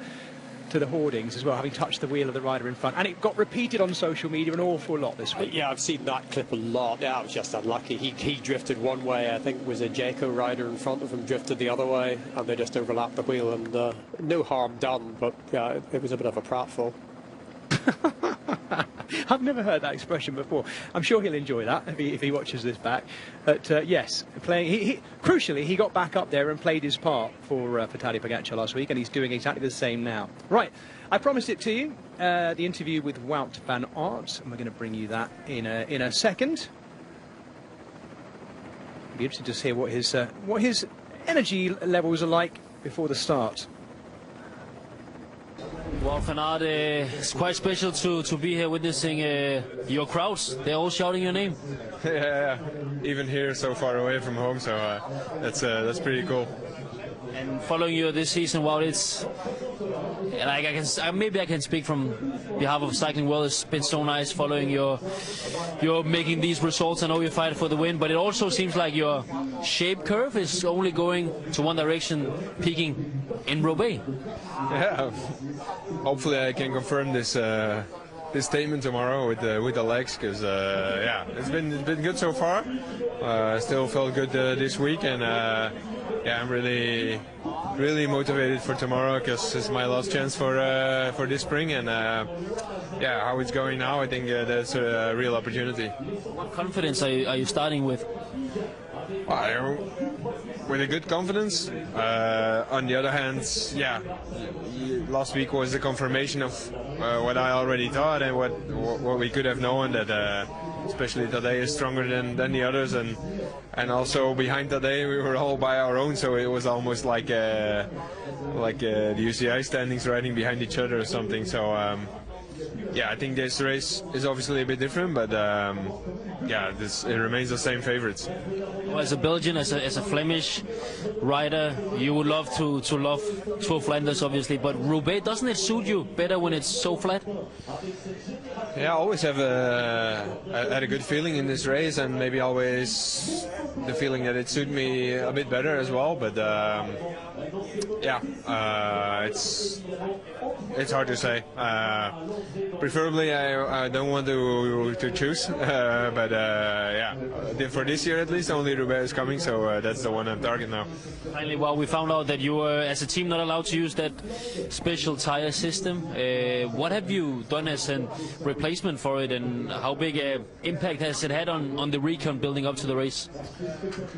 hoardings as well, having touched the wheel of the rider in front. And it got repeated on social media an awful lot this week. Yeah, I've seen that clip a lot. Yeah, I was just unlucky. He drifted one way. I think it was a Jayco rider in front of him drifted the other way, and they just overlapped the wheel, and no harm done, but yeah, it was a bit of a pratfall. I've never heard that expression before. I'm sure he'll enjoy that if he watches this back. But yes, crucially, he got back up there and played his part for Tadej Pogacar last week, and he's doing exactly the same now. Right, I promised it to you, the interview with Wout van Aert, and we're going to bring you that in a second. It'll be interesting to hear what his energy levels are like before the start. Wout van Aert, it's quite special to be here witnessing your crowds. They're all shouting your name. Yeah, even here so far away from home, so that's pretty cool. And following you this season, Wout, it's like maybe I can speak from behalf of Cycling World. It's been so nice following you're making these results. I know you fight for the win, but it also seems like your shape curve is only going to one direction, peaking in Roubaix. Yeah, hopefully I can confirm this statement tomorrow with the legs, because yeah, it's been good so far. Still felt good this week, and yeah, I'm really motivated for tomorrow, because it's my last chance for this spring, and yeah, how it's going now, I think that's a real opportunity. What confidence are you starting with? With a good confidence. On the other hand, yeah, last week was the confirmation of what I already thought, and what we could have known, that especially Tadej is stronger than the others, and also behind Tadej we were all by our own, so it was almost like the UCI standings riding behind each other or something. So yeah, I think this race is obviously a bit different, but yeah, it remains the same favorites. Well, as a Belgian, as a Flemish rider, you would love to love Tour of Flanders, obviously, but Roubaix, doesn't it suit you better when it's so flat? Yeah, I always have had a good feeling in this race, and maybe always the feeling that it suited me a bit better as well, but yeah, it's hard to say. Preferably I don't want to choose, but yeah, for this year at least only Roubaix is coming, so that's the one I'm targeting now. Finally, well, we found out that you were, as a team, not allowed to use that special tire system. What have you done as a replacement for it, and how big an impact has it had on the recon building up to the race?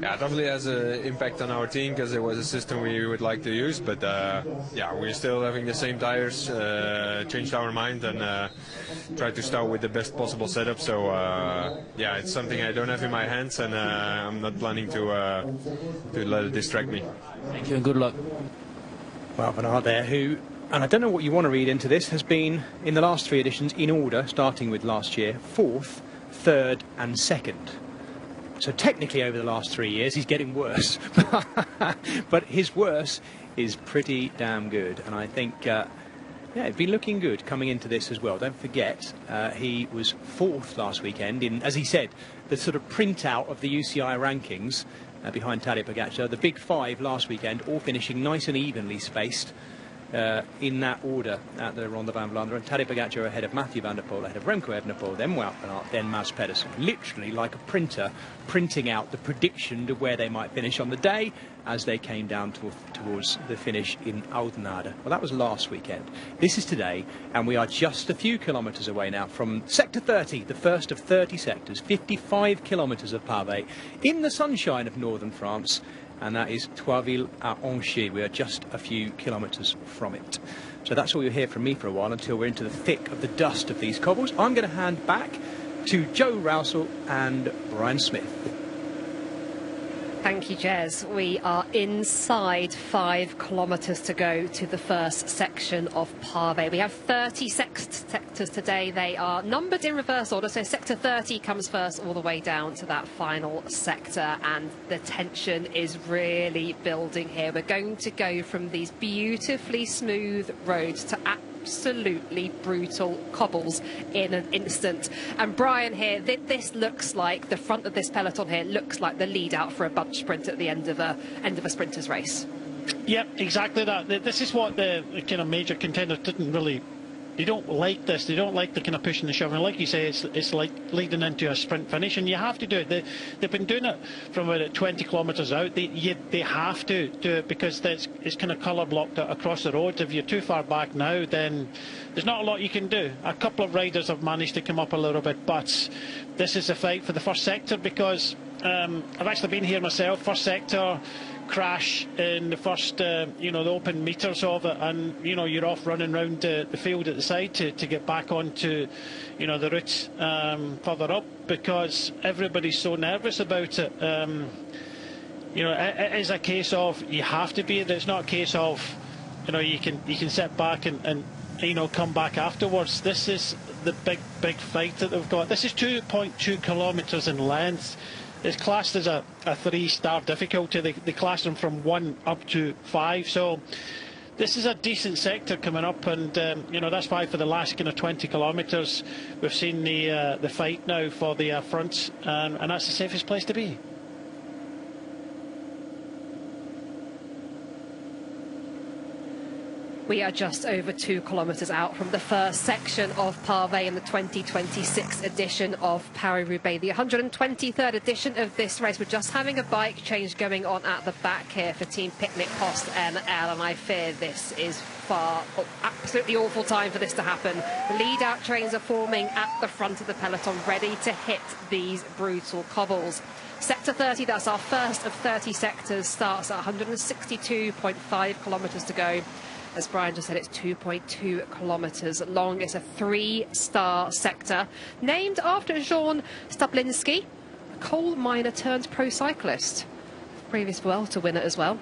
Yeah, it definitely has an impact on our team, because it was a system we would like to use, but yeah, we're still having the same tires, changed our mind, and tried to start with the best possible setup. So yeah, it's something I don't have in my hands, and I'm not planning to let it distract me. Thank you and good luck. Wout van Aert there, who, and I don't know what you want to read into this, has been in the last 3 editions in order, starting with last year, 4th, 3rd and 2nd. So technically over the last 3 years he's getting worse. But his worse is pretty damn good. And I think, yeah, it's been looking good coming into this as well. Don't forget, he was 4th last weekend in, as he said, the sort of printout of the UCI rankings behind Tadej Pogacar. The big 5 last weekend, all finishing nice and evenly spaced in that order at the Ronde van Vlaanderen. And Tadej Pogacar ahead of Mathieu van der Poel, ahead of Remco Evenepoel, then Wout van Aert, then Mads Pedersen. Literally like a printer printing out the prediction of where they might finish on the day as they came down towards the finish in Oudenaarde. Well, that was last weekend. This is today, and we are just a few kilometres away now from Sector 30, the first of 30 sectors, 55 kilometres of pavé in the sunshine of northern France, and that is Troisville-à-Anchy. We are just a few kilometres from it. So that's all you'll hear from me for a while until we're into the thick of the dust of these cobbles. I'm going to hand back to Joe Rousel and Brian Smith. Thank you, Jez. We are inside 5 kilometres to go to the first section of pavé. We have 30 sectors today. They are numbered in reverse order, so sector 30 comes first all the way down to that final sector, and the tension is really building here. We're going to go from these beautifully smooth roads to absolutely brutal cobbles in an instant. And Brian here, this looks like the front of this peloton here looks like the lead out for a bunch sprint at the end of a sprinter's race. Yep, exactly that. This is what the kind of major contenders didn't really. They don't like this. They don't like the kind of pushing and shoving. Like you say, it's like leading into a sprint finish, and you have to do it. They've been doing it from about 20 kilometres out. They have to do it because it's kind of colour blocked across the road. If you're too far back now, then there's not a lot you can do. A couple of riders have managed to come up a little bit, but this is a fight for the first sector because I've actually been here myself. First sector crash in the first, the open meters of it, and you're off running around the field at the side to get back onto, the route further up because everybody's so nervous about it. It is a case of you have to be there. It's not a case of, you can sit back and come back afterwards. This is the big fight that they've got. This is 2.2 kilometres in length. It's classed as a 3-star difficulty. They class them from 1 up to 5. So this is a decent sector coming up, and that's why for the last kind of 20 kilometres we've seen the fight now for the front, and that's the safest place to be. We are just over 2 kilometres out from the first section of pavé in the 2026 edition of Paris-Roubaix, the 123rd edition of this race. We're just having a bike change going on at the back here for Team Picnic Post NL, and I fear this is absolutely awful time for this to happen. The lead-out trains are forming at the front of the peloton, ready to hit these brutal cobbles. Sector 30, that's our first of 30 sectors, starts at 162.5 kilometres to go. As Brian just said, it's 2.2 kilometres long. It's a 3-star sector, named after Jean Stablinski, a coal miner turned pro cyclist, previous Vuelta winner as well.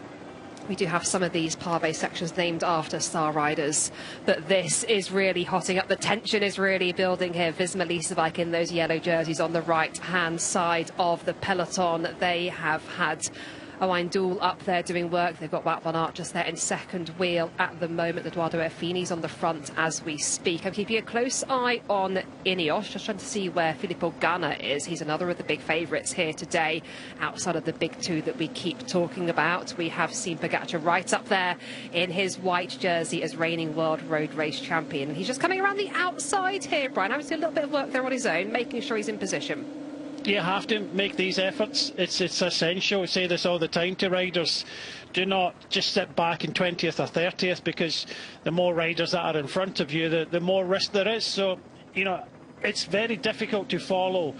We do have some of these pavé sections named after star riders, but this is really hotting up. The tension is really building here. Visma Leasebike in those yellow jerseys on the right-hand side of the peloton. They have had Owain Doull up there doing work. They've got Wout van Aert just there in second wheel at the moment. Eduardo Erfini's on the front as we speak. I'm keeping a close eye on Ineos, just trying to see where Filippo Ganna is. He's another of the big favourites here today, outside of the big 2 that we keep talking about. We have seen Pogacar right up there in his white jersey as reigning world road race champion. He's just coming around the outside here, Brian. Having to do a little bit of work there on his own, making sure he's in position. You have to make these efforts. It's essential. I say this all the time to riders. Do not just sit back in 20th or 30th, because the more riders that are in front of you, the more risk there is. So, it's very difficult to follow.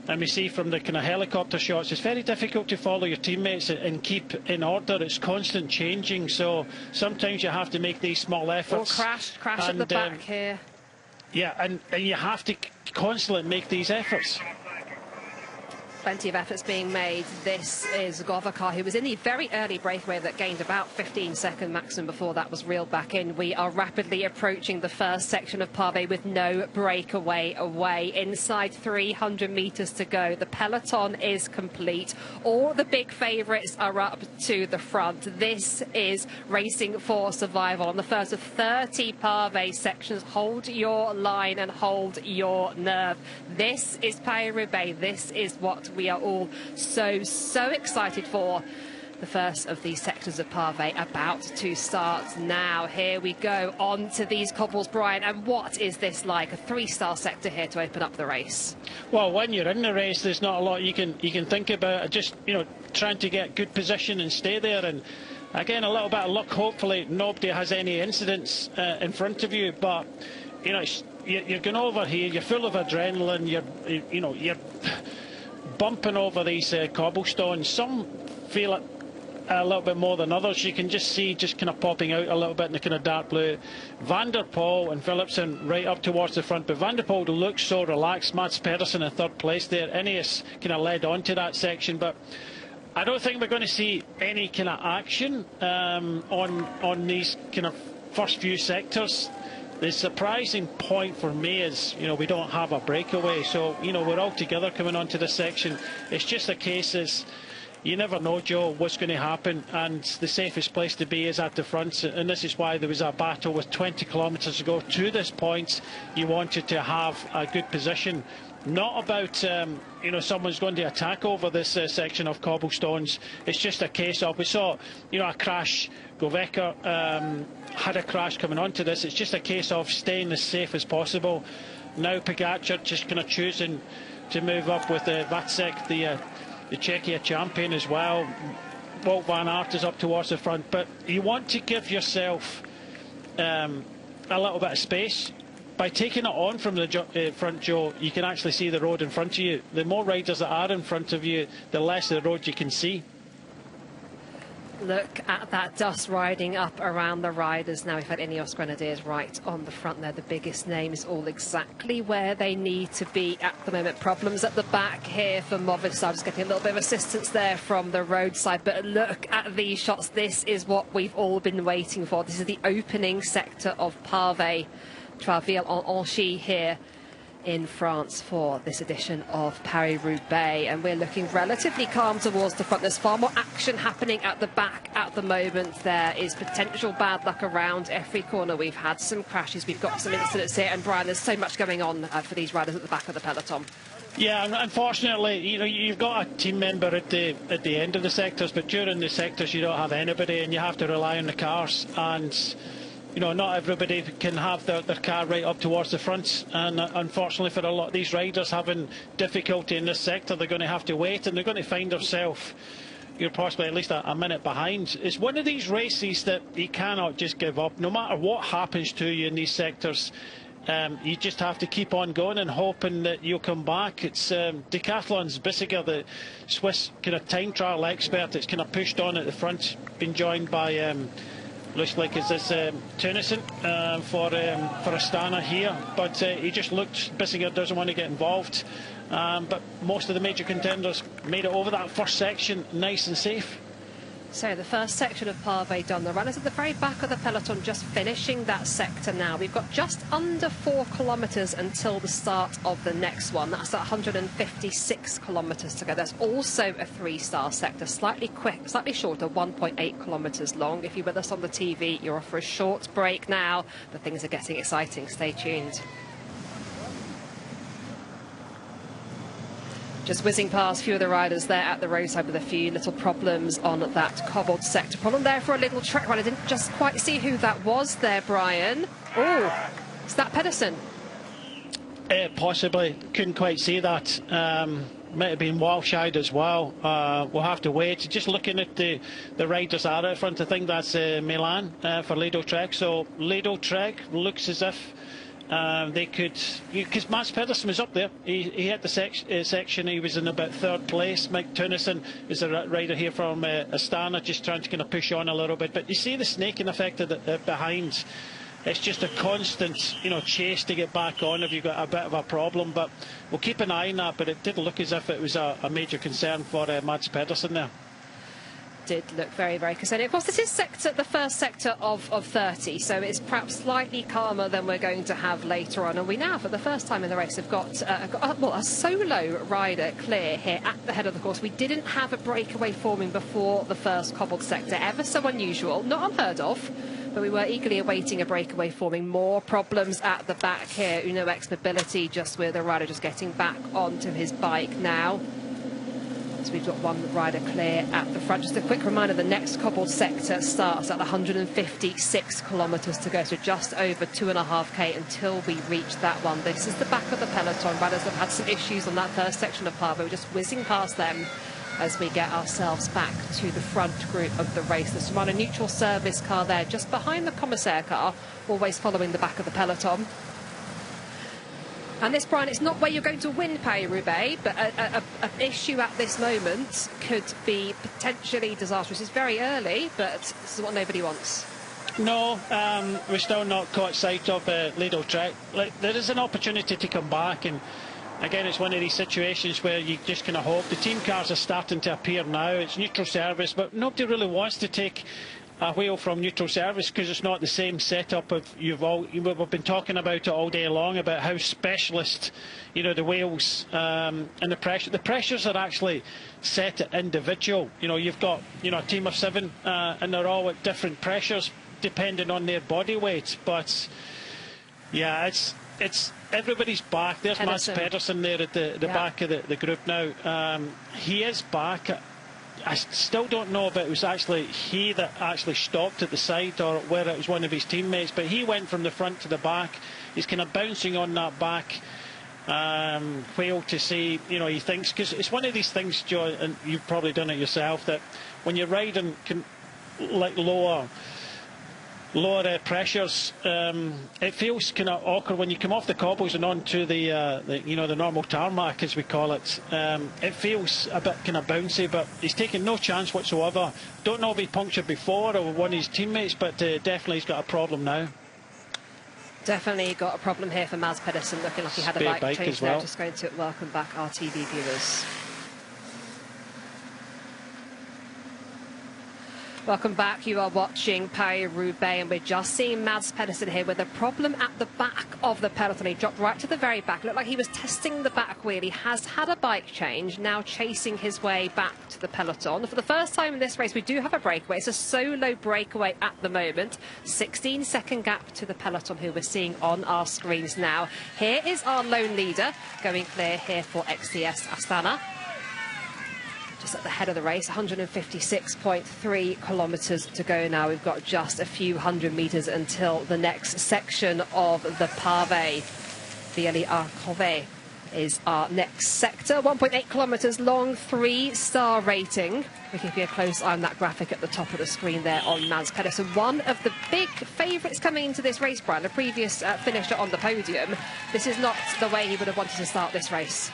And we see from the kind of helicopter shots, it's very difficult to follow your teammates and keep in order. It's constant changing. So sometimes you have to make these small efforts. Or crash at the back here. Yeah, and you have to constantly make these efforts. plenty of efforts being made. This is Govakar, who was in the very early breakaway that gained about 15-second maximum before that was reeled back in. We are rapidly approaching the first section of Pavé with no breakaway away. Inside 300 metres to go. The peloton is complete. All the big favourites are up to the front. This is racing for survival on the first of 30 Pavé sections. Hold your line and hold your nerve. This is Paris-Roubaix. This is what we are all so excited for. The first of these sectors of Pavé about to start now. Here we go on to these cobbles, Brian. And what is this like? A 3-star sector here to open up the race. Well, when you're in the race, there's not a lot you can think about. Just, you know, trying to get good position and stay there. And again, a little bit of luck. Hopefully, nobody has any incidents in front of you. But you know, you're going over here. You're full of adrenaline. You're bumping over these cobblestones. Some feel it a little bit more than others. You can just see kind of popping out a little bit in the kind of dark blue. Van der Poel and Philipsen right up towards the front, but Van der Poel looks so relaxed. Mats Pedersen in third place there. Ineos kind of led on to that section, but I don't think we're going to see any kind of action on these kind of first few sectors. The surprising point for me is, you know, we don't have a breakaway, so, you know, we're all together coming onto this section. It's just a case is, you never know, Joe, what's going to happen, and the safest place to be is at the front, and this is why there was a battle with 20 kilometres to go to this point. You wanted to have a good position. Not about, you know, someone's going to attack over this section of cobblestones. It's just a case of, we saw, you know, a crash. Govekar had a crash coming onto this. It's just a case of staying as safe as possible. Now Pogačar just kind of choosing to move up with Vacek, the Czechia champion as well. Wout van Aert is up towards the front, but you want to give yourself a little bit of space. By taking it on from the front, Joe, you can actually see the road in front of you. The more riders that are in front of you, the less of the road you can see. Look at that dust riding up around the riders. Now we've had Ineos Grenadiers right on the front there. The biggest names all exactly where they need to be at the moment. Problems at the back here for Movistar. Just getting a little bit of assistance there from the roadside. But look at these shots. This is what we've all been waiting for. This is the opening sector of Pavé. Travail-en-Anchy here in France for this edition of Paris-Roubaix, and we're looking relatively calm towards the front. There's far more action happening at the back at the moment. There is potential bad luck around every corner. We've had some crashes, we've got some incidents here, and Brian, there's so much going on for these riders at the back of the peloton. Yeah, unfortunately, you know, you've got a team member at the end of the sectors, but during the sectors you don't have anybody, and you have to rely on the cars. And you know, not everybody can have their car right up towards the front, and unfortunately for a lot of these riders having difficulty in this sector, they're going to have to wait, and they're going to find themselves, you're possibly at least a minute behind. It's one of these races that you cannot just give up. No matter what happens to you in these sectors, you just have to keep on going and hoping that you'll come back. It's Decathlon's Bissiger, the Swiss kind of time trial expert, that's kind of pushed on at the front, been joined by looks like it's this Tönnissen for Astana here, but he just looked, Bissiger doesn't want to get involved, but most of the major contenders made it over that first section nice and safe. So the first section of Pavé done. The runners at the very back of the peloton just finishing that sector now. We've got just under 4 kilometres until the start of the next one. That's 156 kilometres to go. That's also a 3-star sector, slightly shorter, 1.8 kilometres long. If you're with us on the TV, you're off for a short break now, but things are getting exciting. Stay tuned. Just whizzing past a few of the riders there at the roadside with a few little problems on that cobbled sector. Problem there for a little trek ride. I didn't just quite see who that was there, Brian. Oh, is that Pedersen? Possibly. Couldn't quite see that. Might have been Walscheid as well. We'll have to wait. Just looking at the riders that are out front, I think that's Milan for Lido Trek. So Lido Trek looks as if they could, because Mats Pedersen was up there. He hit the section. He was in about 3rd place. Mike Tönnissen is a rider here from Astana, just trying to kind of push on a little bit. But you see the snaking effect behind. it's just a constant, chase to get back on if you've got a bit of a problem. But we'll keep an eye on that. But it did look as if it was a major concern for Mads Pedersen there. Did look very, very concerning. Of course, this is the first sector of 30, so it's perhaps slightly calmer than we're going to have later on. And we now, for the first time in the race, have got a solo rider clear here at the head of the course. We didn't have a breakaway forming before the first cobbled sector. Ever so unusual, not unheard of, but we were eagerly awaiting a breakaway forming. More problems at the back here. Uno X Mobility just with the rider just getting back onto his bike now. So we've got one rider clear at the front. Just a quick reminder, the next cobbled sector starts at 156 kilometres to go, so just over 2.5k until we reach that one. This is the back of the peloton. Riders have had some issues on that first section of Pave. We're just whizzing past them as we get ourselves back to the front group of the race. The Shimano neutral service car there, just behind the commissaire car, always following the back of the peloton. And this, Brian, it's not where you're going to win Paris-Roubaix, but an issue at this moment could be potentially disastrous. It's very early, but this is what nobody wants. No, we're still not caught sight of Lido Trek. There is an opportunity to come back, and again, it's one of these situations where you just kind of hope. The team cars are starting to appear now. It's neutral service, but nobody really wants to take a wheel from neutral service because it's not the same setup of we've been talking about it all day long about how specialist the wheels and the pressures are actually set at individual. You've got a team of 7 and they're all at different pressures depending on their body weight. But yeah, it's everybody's back. There's Mads Pedersen there at the back of the group now. He is back. I still don't know if it was actually he that actually stopped at the side or whether it was one of his teammates, but he went from the front to the back. He's kind of bouncing on that back wheel to see, he thinks, because it's one of these things, Joe, and you've probably done it yourself, that when you're riding like lower pressures, it feels kind of awkward when you come off the cobbles and onto the normal tarmac, as we call it. It feels a bit kind of bouncy, but he's taking no chance whatsoever. Don't know if he punctured before or one of his teammates, but definitely he's got a problem now. Definitely got a problem here for Mads Pedersen, looking like he had a bike change there. Just going to welcome back our TV viewers. Welcome back. You are watching Paris-Roubaix, and we're just seeing Mads Pedersen here with a problem at the back of the peloton. He dropped right to the very back. Looked like he was testing the back wheel. He has had a bike change, now chasing his way back to the peloton. For the first time in this race, we do have a breakaway. It's a solo breakaway at the moment. 16-second gap to the peloton, who we're seeing on our screens now. Here is our lone leader, going clear here for XCS Astana. Just at the head of the race, 156.3 kilometres to go now. We've got just a few hundred metres until the next section of the Pave. Vielle-Arcove is our next sector. 1.8 kilometres long, 3-star rating. We can keep a close eye on that graphic at the top of the screen there on Mads Pedersen. One of the big favourites coming into this race, Brian, a previous finisher on the podium. This is not the way he would have wanted to start this race.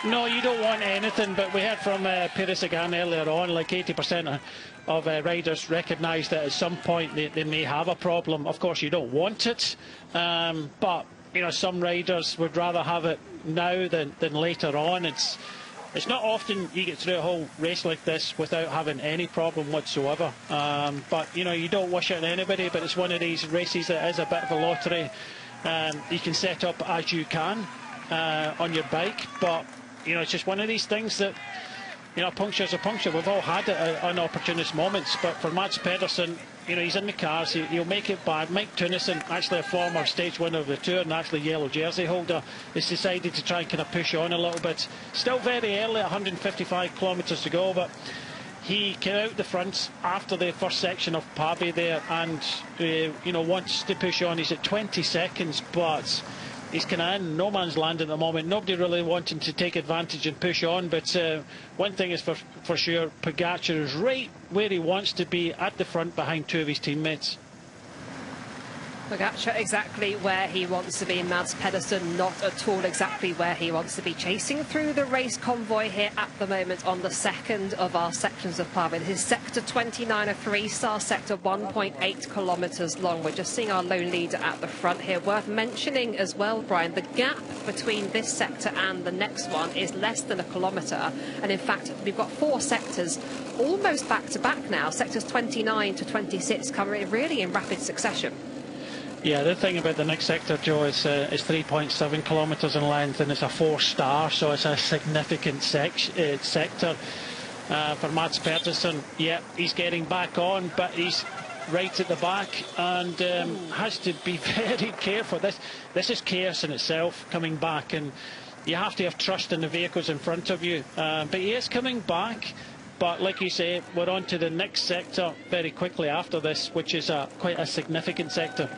No, you don't want anything, but we heard from Peter Sagan earlier on, like 80% of riders recognise that at some point they may have a problem. Of course, you don't want it, but some riders would rather have it now than later on. It's not often you get through a whole race like this without having any problem whatsoever. But you don't wish it on anybody, but it's one of these races that is a bit of a lottery. You can set up as you can on your bike, but it's just one of these things that, puncture's a puncture. We've all had it at unopportunist moments, but for Mads Pedersen, he's in the cars, he'll make it bad. Mike Tunison, actually a former stage winner of the Tour and actually yellow jersey holder, has decided to try and kind of push on a little bit. Still very early, 155 kilometres to go, but he came out the front after the first section of Pave there and, wants to push on. He's at 20 seconds, but he's kind of in no man's land at the moment. Nobody really wanting to take advantage and push on. But one thing is for sure, Pogačar is right where he wants to be, at the front behind two of his teammates. Pogacar exactly where he wants to be. Mads Pedersen not at all exactly where he wants to be. Chasing through the race convoy here at the moment on the second of our sections of Pavé. This is sector 29, a 3-star sector, 1.8 kilometres long. We're just seeing our lone leader at the front here. Worth mentioning as well, Brian, the gap between this sector and the next one is less than a kilometre. And in fact, we've got 4 sectors almost back to back now. Sectors 29 to 26 coming really in rapid succession. Yeah, the thing about the next sector, Joe, is 3.7 kilometres in length, and it's a 4-star, so it's a significant sector for Mads Pedersen. Yeah, he's getting back on, but he's right at the back and has to be very careful. This is chaos in itself, coming back, and you have to have trust in the vehicles in front of you. But he is coming back. But like you say, we're on to the next sector very quickly after this, which is quite a significant sector.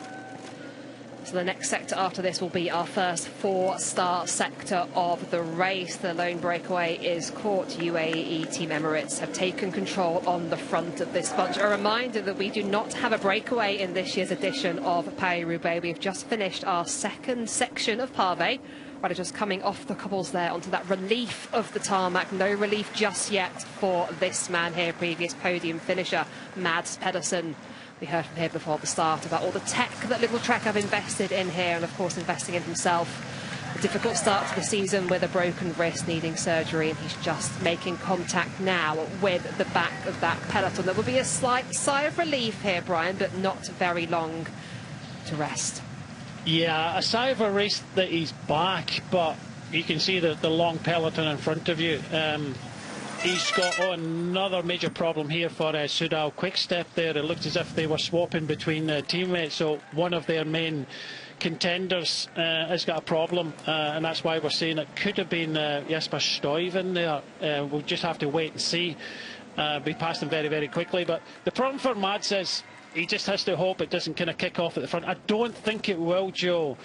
So the next sector after this will be our first 4-star sector of the race. The lone breakaway is caught. UAE Team Emirates have taken control on the front of this bunch. A reminder that we do not have a breakaway in this year's edition of Paris-Roubaix. We've just finished our second section of Pavé. Right, just coming off the cobbles there onto that relief of the tarmac. No relief just yet for this man here, previous podium finisher, Mads Pedersen. We heard from him before the start about all the tech that Little Trek have invested in here, and of course investing in himself. A difficult start to the season with a broken wrist, needing surgery, and he's just making contact now with the back of that peloton. There will be a slight sigh of relief here, Brian, but not very long to rest. Yeah, a sigh of relief that he's back, but you can see the long peloton in front of you. He's got another major problem here for Soudal Quick-Step there. It looked as if they were swapping between teammates, so one of their main contenders has got a problem, and that's why we're saying it could have been Jesper Stuyven there. We'll just have to wait and see. We passed him very, very quickly, but the problem for Mads is he just has to hope it doesn't kind of kick off at the front. I don't think it will, Joe.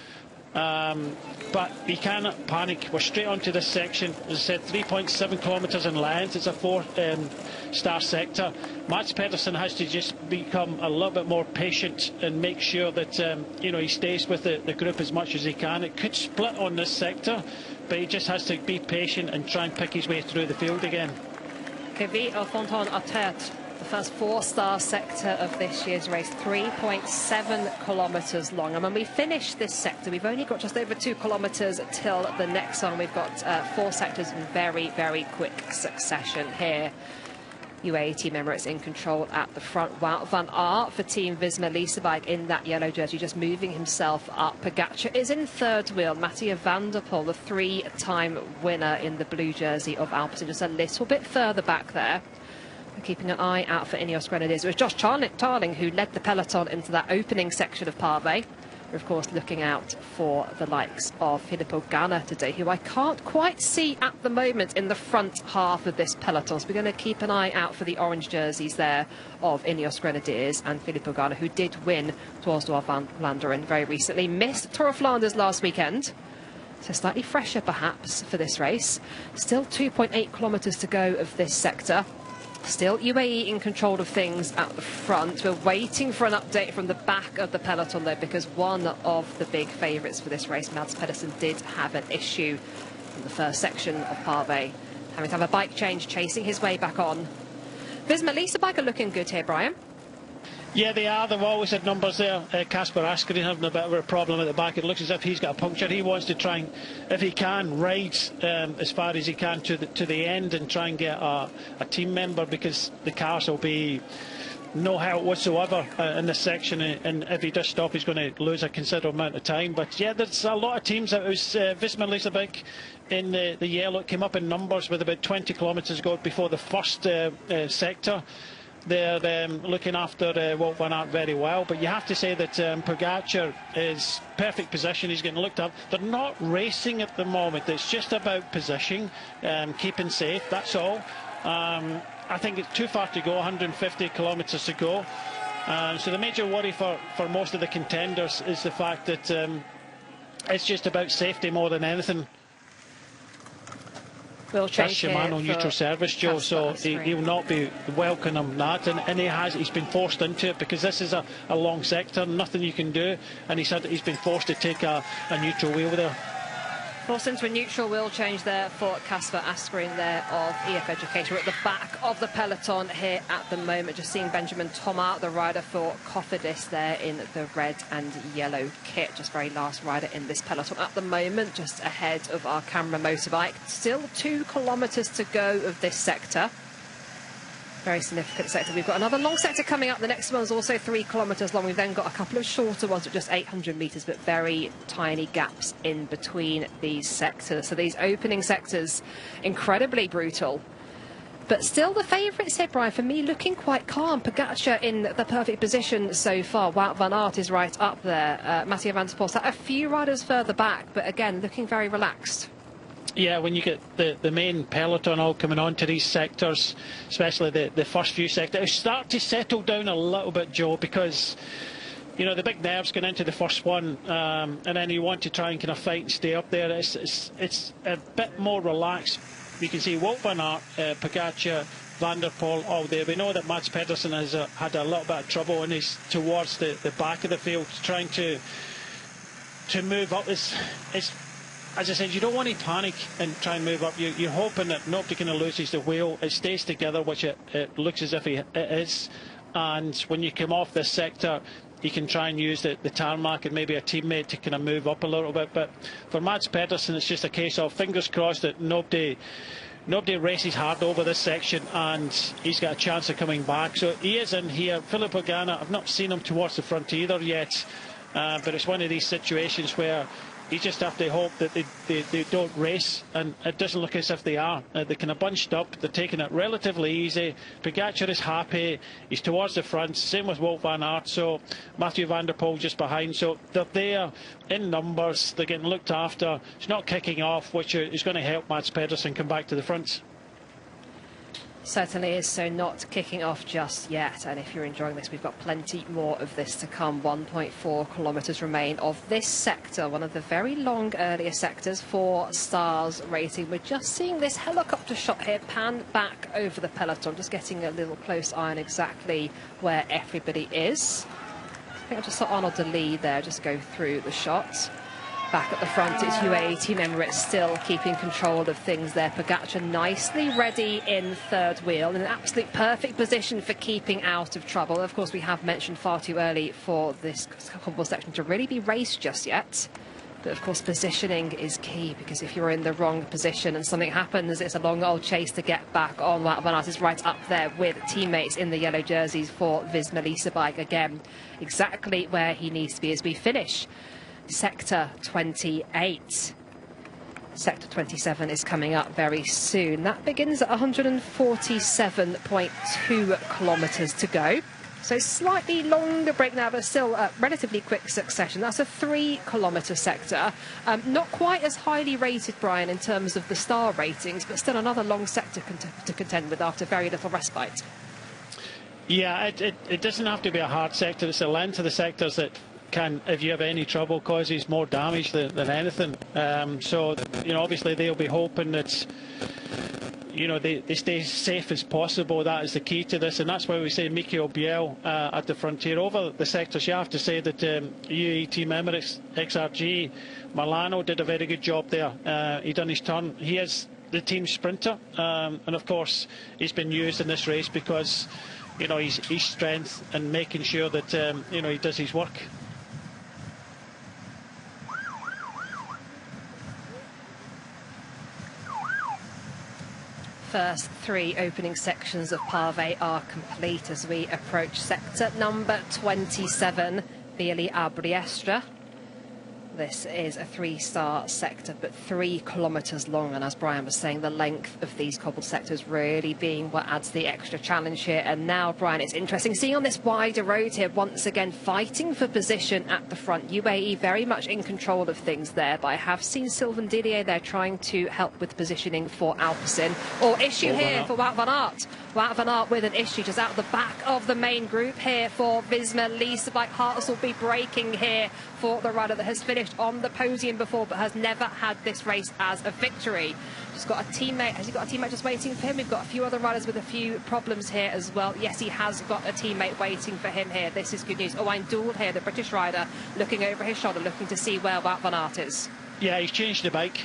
But he cannot panic. We're straight onto this section. As I said, 3.7 kilometres in length. It's a 4-star sector. Mads Pedersen has to just become a little bit more patient and make sure that you know, he stays with the group as much as he can. It could split on this sector, but he just has to be patient and try and pick his way through the field again. Queville au Fontaine-à-Tête. The first 4-star sector of this year's race, 3.7 kilometres long. And when we finish this sector, we've only got just over 2 kilometres till the next one. We've got 4 sectors in very, very quick succession here. UAE Team Emirates in control at the front. Wout van Aert for Team Visma Leasebike in that yellow jersey, just moving himself up. Pogacar is in third wheel. Mathieu van der Poel, the 3-time winner in the blue jersey of Alpecin, just a little bit further back there. We're keeping an eye out for Ineos Grenadiers. It was Josh Tarling who led the peloton into that opening section of Pavé. We're of course looking out for the likes of Filippo Ganna today, who I can't quite see at the moment in the front half of this peloton. So we're going to keep an eye out for the orange jerseys there of Ineos Grenadiers and Filippo Ganna, who did win Tours de Vlaanderen very recently. Missed Tour of Flanders last weekend, so slightly fresher perhaps for this race. Still 2.8 kilometres to go of this sector. Still UAE in control of things at the front. We're waiting for an update from the back of the peloton though, because one of the big favourites for this race, Mads Pedersen, did have an issue in the first section of Pavé, having to have a bike change, chasing his way back on. Visma Leasebike are looking good here, Brian. Yeah, they are. They've always had numbers there. Casper Asgreen having a bit of a problem at the back. It looks as if he's got a puncture. He wants to try and, if he can, ride as far as he can to the end and try and get a team member, because the cars will be no help whatsoever in this section, and if he does stop, he's going to lose a considerable amount of time. But yeah, there's a lot of teams. It was Visma Leasebike in the yellow. It came up in numbers with about 20 kilometres to go before the first sector. They're looking after Wout van Aert very well, but you have to say that Pogacar is perfect position. He's getting looked up. They're not racing at the moment. It's just about positioning, keeping safe, that's all. I think it's too far to go, 150 kilometres to go. So the major worry for most of the contenders is the fact that it's just about safety more than anything. That's Shimano neutral service, Joe, so he'll not be welcoming that, and he's been forced into it because this is a long sector, nothing you can do, and he's been forced to take a neutral wheel there. Forced into a neutral wheel change there for Casper Asgreen there of EF Education. We're at the back of the peloton here at the moment. Just seeing Benjamin Thomas, the rider for Cofidis there in the red and yellow kit. Just very last rider in this peloton at the moment, just ahead of our camera motorbike. Still 2 kilometres to go of this sector. Very significant sector. We've got another long sector coming up. The next one's also 3 kilometres long. We've then got a couple of shorter ones at just 800 metres, but very tiny gaps in between these sectors. So these opening sectors, incredibly brutal. But still the favourites here, Brian, for me, looking quite calm. Pogačar in the perfect position so far. Wout van Aert is right up there. Mathieu van der Poel sat a few riders further back, but again, looking very relaxed. Yeah, when you get the main peloton all coming on to these sectors, especially the first few sectors, start to settle down a little bit, Joe, because, you know, the big nerves going into the first one, and then you want to try and kind of fight and stay up there. It's a bit more relaxed. You can see Wout van Aert, Pogačar, Van der Poel all there. We know that Mads Pedersen has had a little bit of trouble and he's towards the back of the field, trying to move up. As I said, you don't want to panic and try and move up. You're hoping that nobody kind of loses the wheel. It stays together, which it looks as if it is. And when you come off this sector, you can try and use the tarmac and maybe a teammate to kind of move up a little bit. But for Mads Pedersen, it's just a case of fingers crossed that nobody races hard over this section and he's got a chance of coming back. So he is in here. Filip Ogana, I've not seen him towards the front either yet. But it's one of these situations where you just have to hope that they don't race, and it doesn't look as if they are. They're kind of bunched up, they're taking it relatively easy. Pogačar is happy, he's towards the front, same with Wout van Aert, so Mathieu van der Poel just behind, so they're there in numbers, they're getting looked after. It's not kicking off, which is going to help Mads Pedersen come back to the front. Certainly is, so not kicking off just yet. And if you're enjoying this, we've got plenty more of this to come. 1.4 kilometres remain of this sector, one of the very long earlier sectors for Stars Racing. We're just seeing this helicopter shot here pan back over the peloton, just getting a little close eye on exactly where everybody is. I think I'll just let Arnaud De Lee there just go through the shot. Back at the front, it's UAE Team Emirates still keeping control of things there. Pogačar nicely ready in third wheel, in an absolute perfect position for keeping out of trouble. Of course, we have mentioned far too early for this couple section to really be raced just yet. But of course, positioning is key, because if you're in the wrong position and something happens, it's a long old chase to get back on. Wout van Aert is right up there with teammates in the yellow jerseys for Visma Leasebike. Again, exactly where he needs to be as we finish Sector 28. Sector 27 is coming up very soon. That begins at 147.2 kilometres to go. So slightly longer break now, but still a relatively quick succession. That's a 3 kilometre sector. Not quite as highly rated, Brian, in terms of the star ratings, but still another long sector to contend with after very little respite. Yeah, it doesn't have to be a hard sector. It's the length of the sectors that can, if you have any trouble, causes more damage than anything. So, you know, obviously they'll be hoping that, you know, they stay safe as possible. That is the key to this, and that's why we say Mikel Biel at the frontier. Over the sectors, you have to say that UAE Team Emirates, XRG, Milano did a very good job there. He done his turn. He is the team sprinter, and of course he's been used in this race because, you know, his strength and making sure that you know, he does his work. First 3 opening sections of Pavé are complete as we approach sector number 27, Vieli-Abriestra. This is a 3-star sector, but 3 kilometres long, and as Brian was saying, the length of these cobbled sectors really being what adds the extra challenge here. And now, Brian, it's interesting seeing on this wider road here, once again fighting for position at the front. UAE very much in control of things there, but I have seen Sylvain Dillier there trying to help with positioning for Alpecin. Or issue here for Wout van Aert. Wout van Aert with an issue just out the back of the main group here for Visma Leasebike. Hartz will be braking here for the rider that has finished finished on the podium before, but has never had this race as a victory. Just got a teammate. Has he got a teammate just waiting for him? We've got a few other riders with a few problems here as well. Yes, he has got a teammate waiting for him here. This is good news. Owain Doull here, the British rider, looking over his shoulder, looking to see where Wout van Aert is. Yeah, he's changed the bike,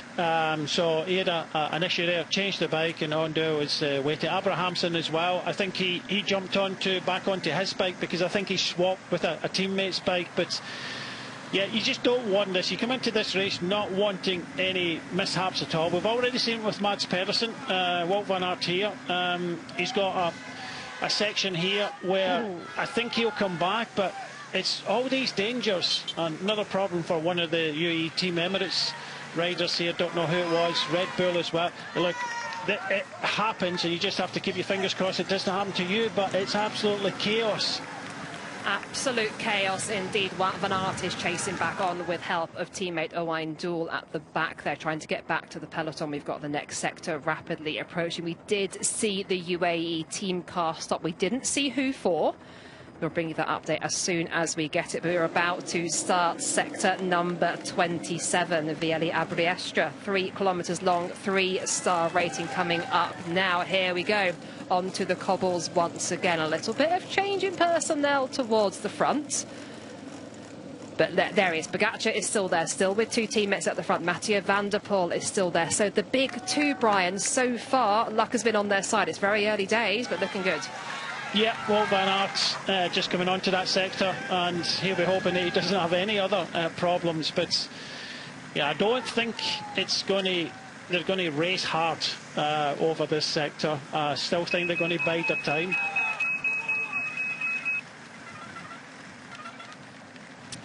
so he had an issue there, changed the bike, and Ondo is waiting. Abrahamsen as well, I think he jumped back onto his bike because I think he swapped with a teammate's bike, but yeah, you just don't want this. You come into this race not wanting any mishaps at all. We've already seen it with Mads Pedersen, Wout van Aert here. He's got a section here where I think he'll come back, but it's all these dangers. Another problem for one of the UAE Team Emirates riders here, don't know who it was, Red Bull as well. Look, it happens and you just have to keep your fingers crossed it doesn't happen to you, but it's absolutely chaos. Absolute chaos indeed. Wout van Aert is chasing back on with help of teammate Owain Doull at the back there, trying to get back to the peloton. We've got the next sector rapidly approaching. We did see the UAE team car stop. We didn't see who for. We'll bring you that update as soon as we get it. But we're about to start sector number 27, Vieli Abriestra. 3 kilometres long, 3-star rating coming up now. Here we go. Onto the cobbles once again. A little bit of change in personnel towards the front. But there he is. Pogačar is still there, still with 2 teammates at the front. Mathieu van der Poel is still there. So the big 2, Brian, so far, luck has been on their side. It's very early days, but looking good. Yeah, Wout van Aert just coming onto that sector, and he'll be hoping that he doesn't have any other problems. But yeah, I don't think they're going to race hard over this sector. I still think they're going to bide their time.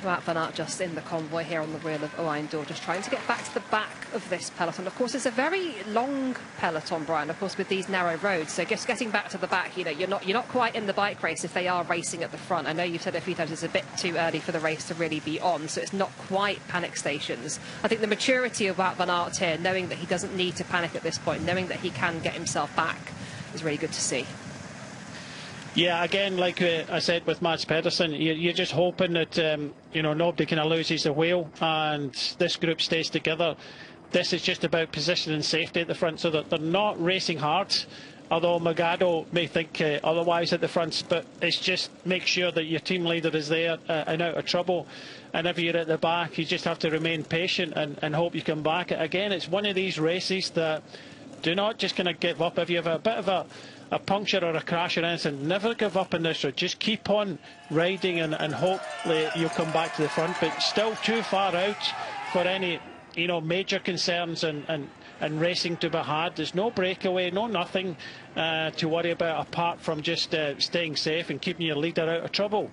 Wout van Aert just in the convoy here on the wheel of Owain Doull, just trying to get back to the back of this peloton. Of course, it's a very long peloton, Brian, of course, with these narrow roads. So just getting back to the back, you know, you're not quite in the bike race if they are racing at the front. I know you've said a few times it's a bit too early for the race to really be on, so it's not quite panic stations. I think the maturity of Wout van Aert here, knowing that he doesn't need to panic at this point, knowing that he can get himself back, is really good to see. Yeah, again, like I said with Mads Pedersen, you're just hoping that you know, nobody kind of loses the wheel and this group stays together. This is just about position and safety at the front, so that they're not racing hard. Although Magado may think otherwise at the front, but it's just make sure that your team leader is there and out of trouble. And if you're at the back, you just have to remain patient and hope you come back. Again, it's one of these races that do not just kind of give up. If you have a bit of a puncture or a crash or anything, never give up in this route. Just keep on riding and hopefully you'll come back to the front, but still too far out for any, you know, major concerns and racing to be had. There's no breakaway, no nothing to worry about apart from just staying safe and keeping your leader out of trouble.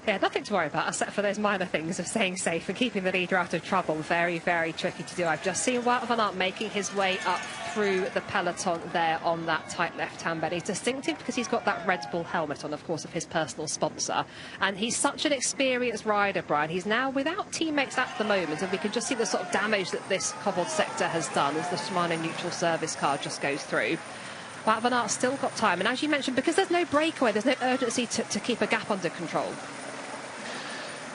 Yeah, nothing to worry about except for those minor things of staying safe and keeping the leader out of trouble. Very, very tricky to do. I've just seen Wout van Aert making his way up through the peloton there on that tight left-hand bed. He's distinctive because he's got that Red Bull helmet on, of course, of his personal sponsor. And he's such an experienced rider, Brian. He's now without teammates at the moment, and we can just see the sort of damage that this cobbled sector has done as the Shimano neutral service car just goes through. Wout van Aert's still got time, and as you mentioned, because there's no breakaway, there's no urgency to keep a gap under control.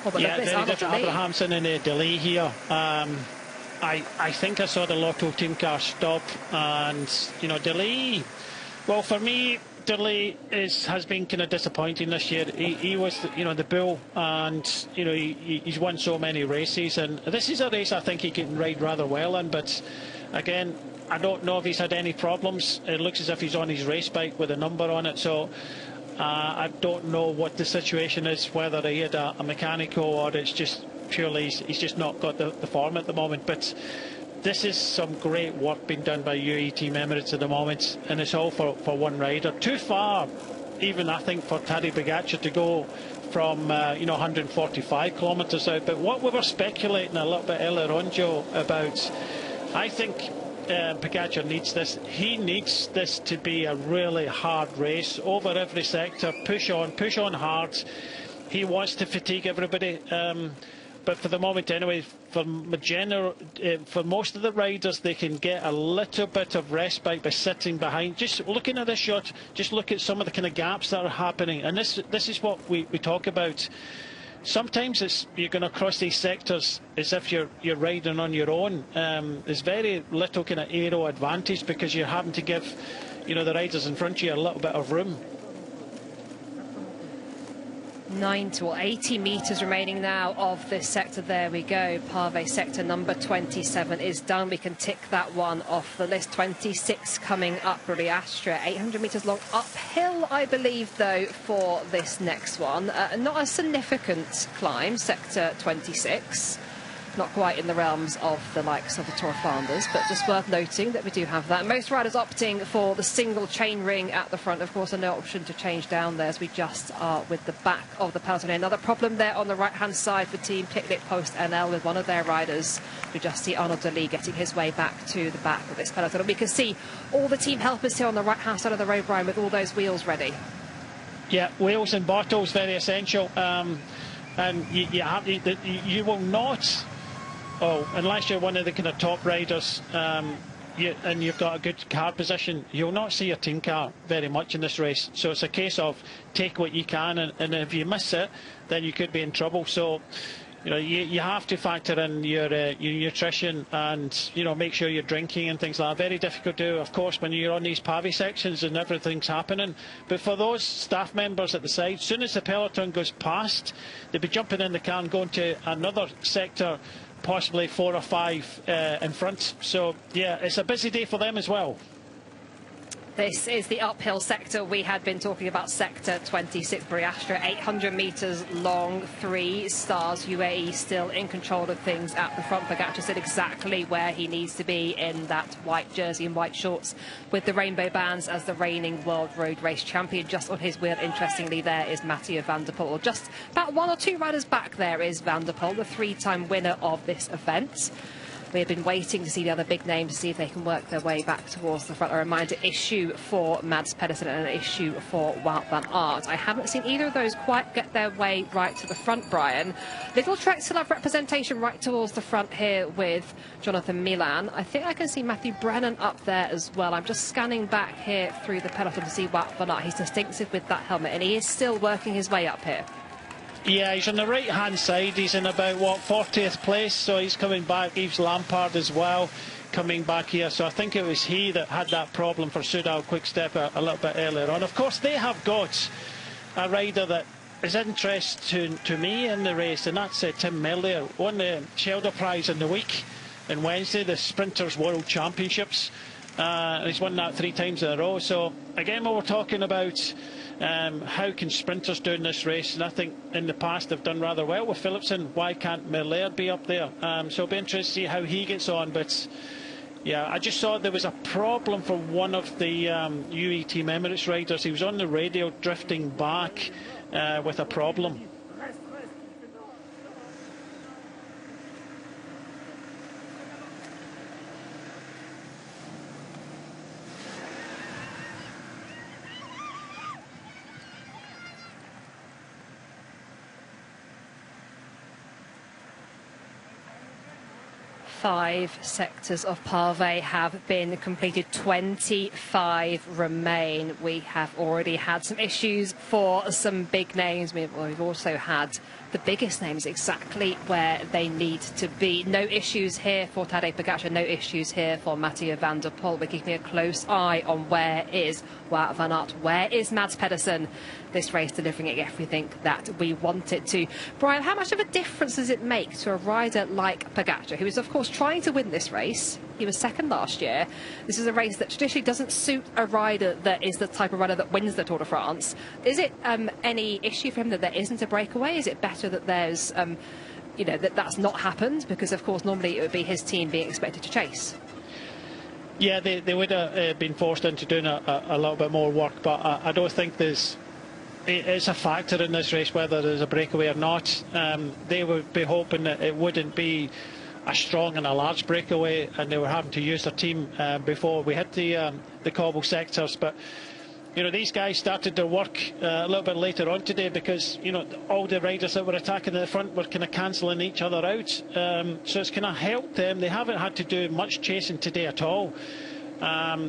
Oh, yeah, very different. Abrahamsen and Delay here. I think I saw the Lotto team car stop, and you know, Delay. Well, for me, Delay has been kind of disappointing this year. He was, you know, the bull, and you know, he's won so many races, and this is a race I think he can ride rather well in. But again, I don't know if he's had any problems. It looks as if he's on his race bike with a number on it, so. I don't know what the situation is, whether he had a mechanical or it's just purely he's just not got the form at the moment. But this is some great work being done by UAE Team Emirates at the moment, and it's all for one rider. Too far, even I think, for Tadej Pogačar to go from you know, 145 kilometres out. But what we were speculating a little bit earlier on, Joe, about, I think Pogačar needs this. He needs this to be a really hard race over every sector. Push on hard. He wants to fatigue everybody. But for the moment, anyway, for most of the riders, they can get a little bit of respite by sitting behind. Just looking at this shot, just look at some of the kind of gaps that are happening. And this is what we talk about. sometimes you're going to cross these sectors as if you're riding on your own. There's very little kind of aero advantage because you're having to give, you know, the riders in front of you a little bit of room. 80 metres remaining now of this sector. There we go. Pavé sector number 27 is done. We can tick that one off the list. 26 coming up, Riastra. 800 metres long uphill, I believe, though, for this next one. Not a significant climb, sector 26. Not quite in the realms of the likes of the Tour of Flanders, but just worth noting that we do have that. Most riders opting for the single chain ring at the front. Of course, no option to change down there, as we just are with the back of the peloton. Another problem there on the right-hand side for Team Picnic Post NL with one of their riders. We just see Arnaud Delis getting his way back to the back of this peloton. And we can see all the team helpers here on the right-hand side of the road, Brian, with all those wheels ready. Yeah, wheels and bottles, very essential. And you will not... Oh, unless you're one of the kind of top riders and you've got a good car position, you'll not see your team car very much in this race. So it's a case of take what you can, and if you miss it, then you could be in trouble. So, you know, you have to factor in your nutrition and, you know, make sure you're drinking and things like that. Very difficult to do, of course, when you're on these pavé sections and everything's happening. But for those staff members at the side, as soon as the peloton goes past, they'll be jumping in the car and going to another sector, possibly 4 or 5 in front. So yeah, it's a busy day for them as well. This is the uphill sector we had been talking about, sector 26, Riastra, 800 metres long, 3 stars. UAE still in control of things at the front. Pogačar said exactly where he needs to be in that white jersey and white shorts with the rainbow bands as the reigning world road race champion. Just on his wheel, interestingly, there is Mathieu van der Poel. Just about 1 or 2 riders back there is Van der Poel, the 3-time winner of this event. We have been waiting to see the other big names to see if they can work their way back towards the front. A reminder, issue for Mads Pedersen and an issue for Wout van Aert. I haven't seen either of those quite get their way right to the front, Brian. Little Trek still have representation right towards the front here with Jonathan Milan. I think I can see Matthew Brennan up there as well. I'm just scanning back here through the peloton to see Wout van Aert. He's distinctive with that helmet, and he is still working his way up here. Yeah, he's on the right-hand side. He's in about, what, 40th place, so he's coming back. Yves Lampaert as well, coming back here. So I think it was he that had that problem for Soudal Quick-Step a little bit earlier on. Of course, they have got a rider that is interesting to me in the race, and that's Tim Merlier. Won the Shelder Prize in the week on Wednesday, the Sprinters World Championships. He's won that 3 times in a row. So, again, what we're talking about... how can sprinters do in this race? And I think in the past they've done rather well with Philipsen. Why can't Merlier be up there? So it'll be interesting to see how he gets on. But yeah, I just saw there was a problem for one of the UAE Team Emirates riders. He was on the radio drifting back with a problem. Five sectors of Pavé have been completed, 25 remain. We have already had some issues for some big names. We've also had the biggest names exactly where they need to be. No issues here for Tadej Pogačar, no issues here for Mathieu van der Poel. We're keeping a close eye on where is Wout van Aert, where is Mads Pedersen. This race delivering everything that we want it to. Brian, how much of a difference does it make to a rider like Pogačar, who is of course trying to win this race? He was second last year. This is a race that traditionally doesn't suit a rider that is the type of rider that wins the Tour de France. Is it any issue for him that there isn't a breakaway? Is it better that there's, you know, that's not happened? Because of course normally it would be his team being expected to chase. Yeah, they would have been forced into doing a little bit more work, but I don't think it's a factor in this race whether there's a breakaway or not. They would be hoping that it wouldn't be a strong and a large breakaway, and they were having to use their team before we hit the cobble sectors. But you know, these guys started their work a little bit later on today because, you know, all the riders that were attacking in the front were kind of cancelling each other out. So it's kind of helped them. They haven't had to do much chasing today at all.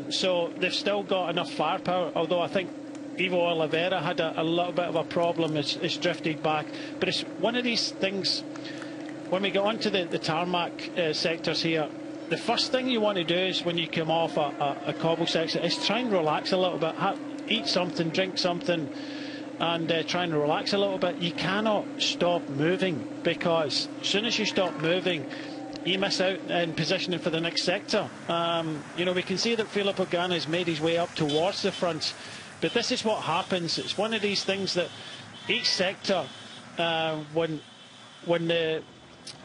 So they've still got enough firepower, although I think Ivo Oliveira had a little bit of a problem. It's drifted back. But it's one of these things, when we get onto the tarmac sectors here, the first thing you want to do is when you come off a cobble section is try and relax a little bit. Eat something, drink something, and try and relax a little bit. You cannot stop moving, because as soon as you stop moving, you miss out in positioning for the next sector. You know, we can see that Filippo Ganna has made his way up towards the front, but this is what happens. It's one of these things that each sector, when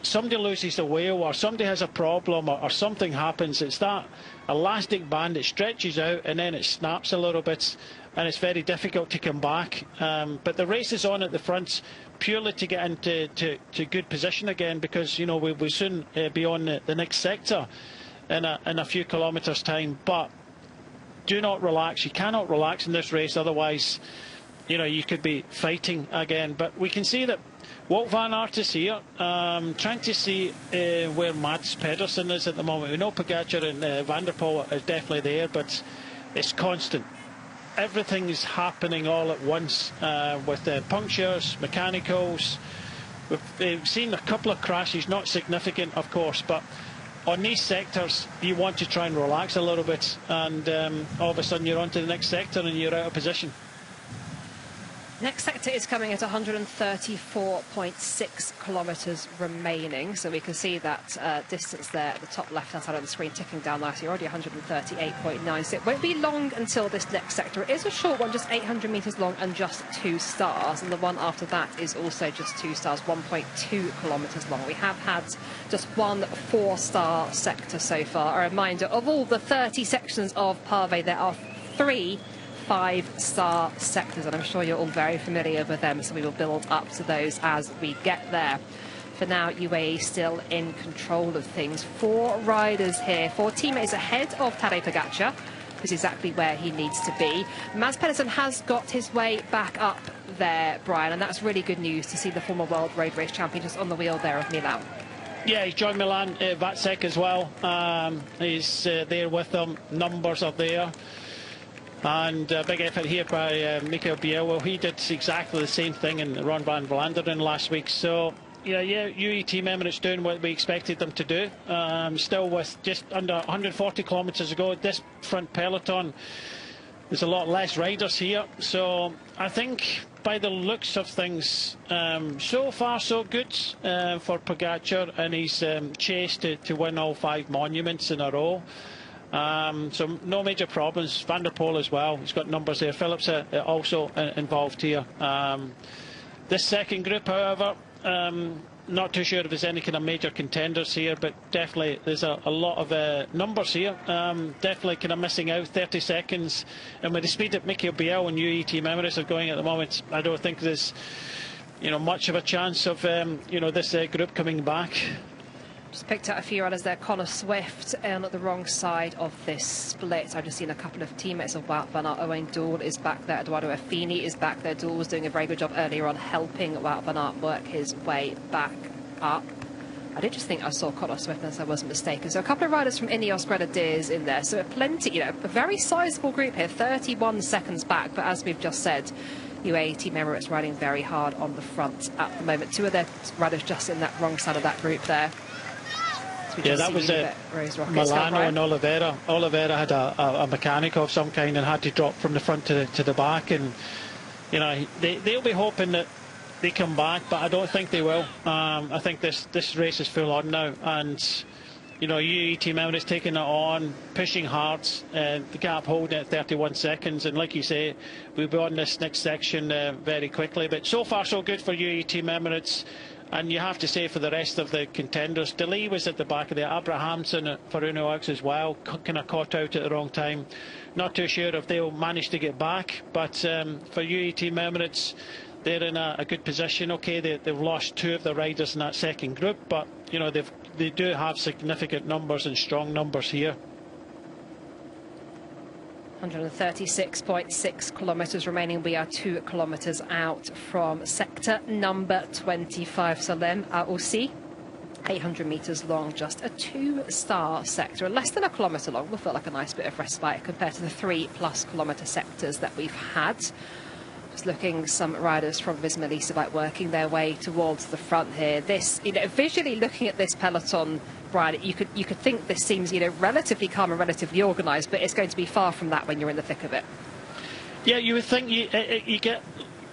somebody loses the wheel or somebody has a problem or something happens, it's that elastic band that stretches out and then it snaps a little bit, and it's very difficult to come back. But the race is on at the front purely to get into good position again, because, you know, we'll soon be on the next sector in a few kilometres time. But do not relax. You cannot relax in this race, otherwise, you know, you could be fighting again. But we can see that Wout van Aert is here, trying to see where Mads Pedersen is at the moment. We know Pogacar and Van der Poel is definitely there, but it's constant. Everything is happening all at once, with punctures, mechanicals. We've seen a couple of crashes, not significant of course, but on these sectors you want to try and relax a little bit, and all of a sudden you're on to the next sector and you're out of position. Next sector is coming at 134.6 kilometres remaining, so we can see that distance there at the top left-hand side of the screen ticking down nicely. You're already 138.9, so it won't be long until this next sector. It is a short one, just 800 metres long and just 2 stars, and the one after that is also just 2 stars, 1.2 kilometres long. We have had just one 4-star sector so far. A reminder, of all the 30 sections of Pavé, there are 3 5-star sectors, and I'm sure you're all very familiar with them, so we will build up to those as we get there. For now, UAE still in control of things. 4 riders here, 4 teammates ahead of Tadej Pogacar, who's exactly where he needs to be. Mads Pedersen has got his way back up there, Brian, and that's really good news to see the former world road race champion just on the wheel there of Milan. Yeah, he's joined Milan, Vacek as well. He's there with them. Numbers are there. And a big effort here by Michael Biel. Well, he did exactly the same thing in Ron van Vlaanderen last week. So, yeah, UAE Team Emirates doing what we expected them to do. Still with just under 140 kilometres ago, this front peloton, there's a lot less riders here. So I think by the looks of things, so far so good for Pogacar and his chase to win all 5 monuments in a row. So no major problems. Van der Poel as well, he's got numbers there. Phillips also involved here. This second group, however, not too sure if there's any kind of major contenders here, but definitely there's a lot of numbers here. Definitely kind of missing out 30 seconds, and with the speed that Michael Biel and UAE Team Emirates are going at the moment, I don't think there's, you know, much of a chance of you know, this group coming back. Just picked out a few riders there. Connor Swift on the wrong side of this split. I've just seen a couple of teammates of Wout van Aert. Owain Doull is back there. Eduardo Affini is back there. Doull was doing a very good job earlier on helping Wout van Aert work his way back up. I did just think I saw Connor Swift, as I wasn't mistaken. So a couple of riders from Ineos Grenadiers in there. So plenty, you know, a very sizable group here. 31 seconds back. But as we've just said, UAE Team Emirates riding very hard on the front at the moment. 2 of their riders just in that wrong side of that group there. Yeah, that was Milano and Oliveira. Oliveira had a mechanic of some kind and had to drop from the front to the back, and you know, they'll be hoping that they come back, but I don't think they will. I think this race is full on now, and you know, UAE Team Emirates taking it on, pushing hard, the gap holding at 31 seconds, and like you say, we'll be on this next section very quickly. But so far so good for UAE Team Emirates. And you have to say for the rest of the contenders, De Lee was at the back of the Abrahamsen for Uno X as well, kind of caught out at the wrong time. Not too sure if they'll manage to get back, but for UAE Team Emirates, they're in a good position. Okay, they've lost 2 of the riders in that second group, but you know, they do have significant numbers and strong numbers here. 136.6 kilometres remaining. We are 2 kilometres out from sector number 25. Salem, aussi. 800 metres long, just a 2-star sector, less than a kilometre long. Will feel like a nice bit of respite compared to the 3+ kilometre sectors that we've had. Just looking, some riders from Visma Leasebike working their way towards the front here. This, visually looking at this peloton, Brian, you could think this seems, relatively calm and relatively organised, but it's going to be far from that when you're in the thick of it. Yeah, you would think you get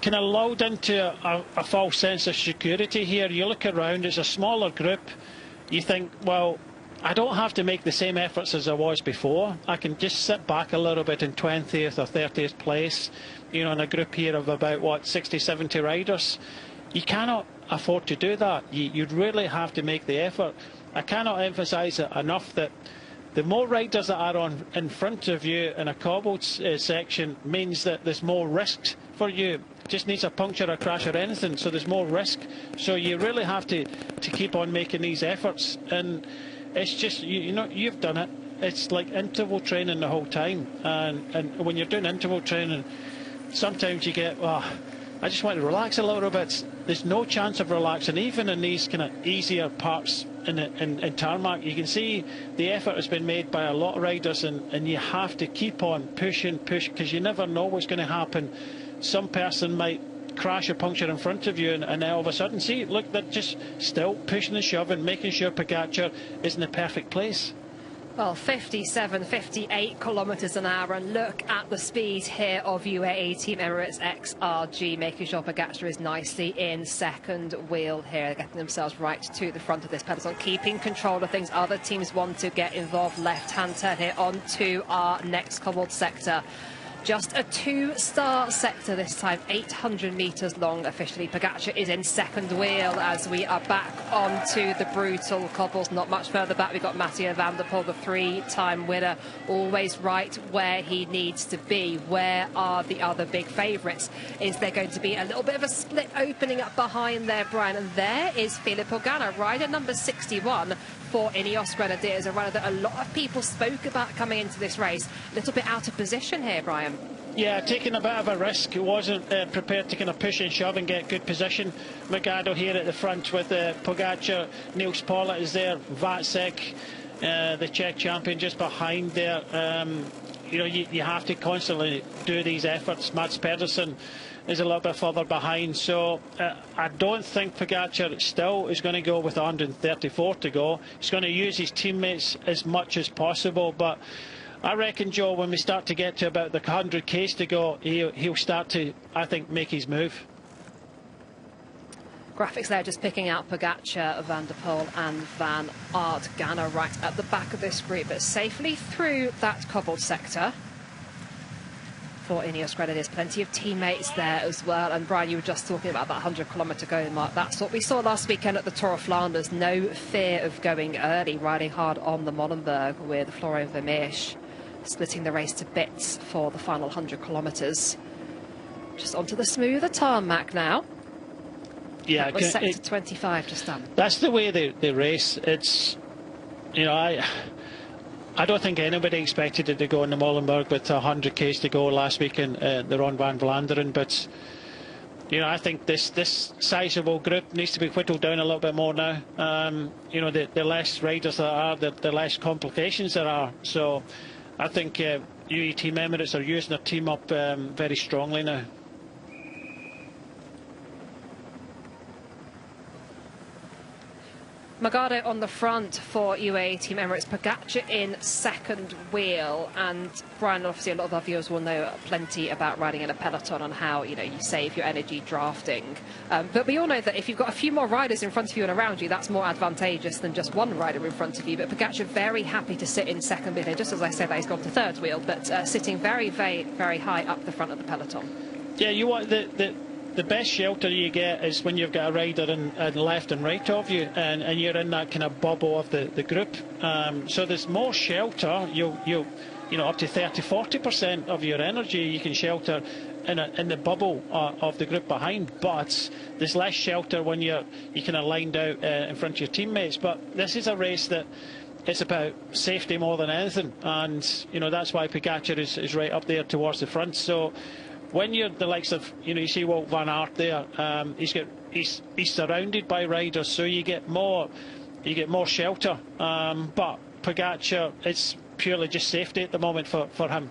kind of lulled into a false sense of security here. You look around, it's a smaller group. You think, well, I don't have to make the same efforts as I was before. I can just sit back a little bit in 20th or 30th place, in a group here of about, 60, 70 riders. You cannot afford to do that. You'd really have to make the effort. I cannot emphasise it enough that the more riders that are in front of you in a cobbled section means that there's more risk for you. Just needs a puncture, a crash or anything, so there's more risk. So you really have to keep on making these efforts, and it's just, you've done it. It's like interval training the whole time, and when you're doing interval training, sometimes you get, I just want to relax a little bit. There's no chance of relaxing, even in these kind of easier parts in tarmac. You can see the effort has been made by a lot of riders, and you have to keep on pushing, because you never know what's going to happen. Some person might crash or puncture in front of you, and then all of a sudden, see, look, they're just still pushing and shoving, making sure Pogačar is in the perfect place. Well, 57, 58 kilometres an hour, and look at the speed here of UAE Team Emirates XRG, making sure Pogačar is nicely in second wheel here, getting themselves right to the front of this peloton, keeping control of things. Other teams want to get involved. Left-hand turn here onto our next cobbled sector. Just a 2-star sector this time, 800 metres long officially. Pogačar is in second wheel as we are back onto the brutal cobbles. Not much further back, we've got Mathieu van der Poel, the 3-time winner, always right where he needs to be. Where are the other big favourites? Is there going to be a little bit of a split opening up behind there, Brian? And there is Filip Ogana, rider number 61 for Ineos Grenadiers, a rider that a lot of people spoke about coming into this race. A little bit out of position here, Brian. Yeah, taking a bit of a risk. He wasn't prepared to kind of push and shove and get good position. Magado here at the front with Pogačar. Nils Pollitt is there. Vacek, the Czech champion, just behind there. You have to constantly do these efforts. Mads Pedersen is a little bit further behind, so I don't think Pogačar still is going to go with 134 to go. He's going to use his teammates as much as possible, but I reckon, Joe, when we start to get to about the 100 k's to go, he'll start to, I think, make his move. Graphics there just picking out Pogačar, Van der Poel and Van Aert. Ganna right at the back of this group, but safely through that cobbled sector for Ineos Grenadiers. Plenty of teammates there as well. And Brian, you were just talking about that 100-kilometre going mark. That's what we saw last weekend at the Tour of Flanders. No fear of going early, riding hard on the Molenberg with Florian Vermeersch splitting the race to bits for the final 100 kilometres. Just onto the smoother tarmac now. Yeah, that was sector 25 just done. That's the way they race. It's, I don't think anybody expected it to go in the Molenberg with 100 k's to go last week in the Ron van Vlaanderen, but I think this sizable group needs to be whittled down a little bit more now. The less riders there are, the less complications there are. So I think UAE Team Emirates are using their team up very strongly now. Magado on the front for UAE Team Emirates, Pogačar in second wheel, and Brian, obviously a lot of our viewers will know plenty about riding in a peloton and how you save your energy drafting, but we all know that if you've got a few more riders in front of you and around you, that's more advantageous than just one rider in front of you. But Pogačar very happy to sit in second wheel, just as I said that he's gone to third wheel, but sitting very, very, very high up the front of the peloton. Yeah, you want the best shelter you get is when you've got a rider in left and right of you, and you're in that kind of bubble of the group. So there's more shelter. You'll up to 30–40% of your energy you can shelter in the bubble of the group behind. But there's less shelter when you're kind of lined out in front of your teammates. But this is a race that it's about safety more than anything, and that's why Pogačar is right up there towards the front. So when you're the likes of, you see Wout van Aert there, he's surrounded by riders, so you get more you get more shelter. But Pogačar, it's purely just safety at the moment for him.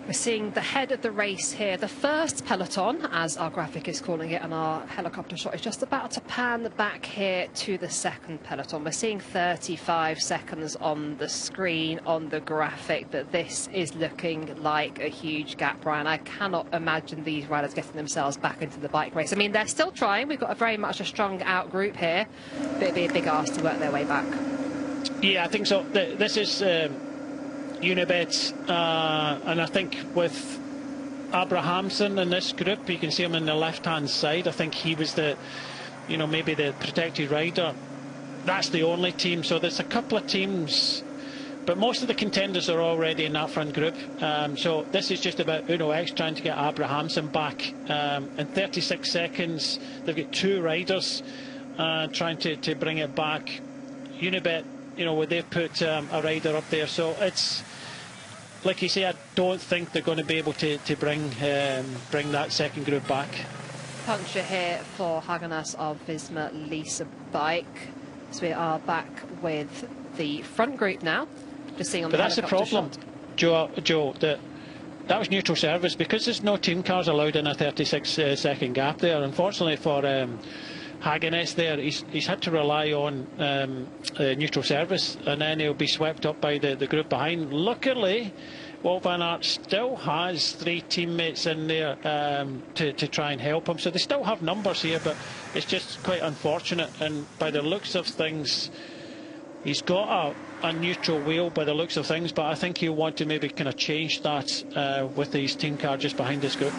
We're seeing the head of the race here. The first peloton, as our graphic is calling it, and our helicopter shot is just about to pan back here to the second peloton. We're seeing 35 seconds on the screen, on the graphic, but this is looking like a huge gap, Brian. I cannot imagine these riders getting themselves back into the bike race. I mean, they're still trying. We've got very much a strong out group here, but it'd be a big ask to work their way back. Yeah, I think so. This is Unibet, and I think with Abrahamsen in this group, you can see him on the left-hand side. I think he was the, maybe the protected rider. That's the only team. So there's a couple of teams, but most of the contenders are already in that front group. So this is just about Uno X trying to get Abrahamsen back. In 36 seconds, they've got 2 riders trying to bring it back. Unibet, where they've put a rider up there. So it's, like you say, I don't think they're going to be able to bring that second group back. Puncture here for Hagenas of Visma Lease Bike. So we are back with the front group now. Just seeing on the helicopter shot. But that's the problem, Joe, that was neutral service. Because there's no team cars allowed in a 36-second gap there, unfortunately for Hagenes there, he's had to rely on neutral service, and then he'll be swept up by the group behind. Luckily, Wout van Aert still has 3 teammates in there to try and help him, so they still have numbers here, but it's just quite unfortunate. And by the looks of things, he's got a neutral wheel by the looks of things, but I think he'll want to maybe kind of change that with his team car just behind this group.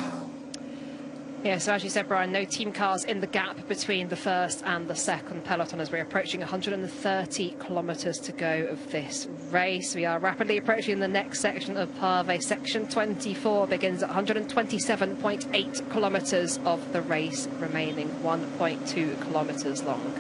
Yeah, so as you said, Brian, no team cars in the gap between the first and the second peloton as we're approaching 130 kilometres to go of this race. We are rapidly approaching the next section of Pavé. Section 24 begins at 127.8 kilometres of the race remaining, 1.2 kilometres long.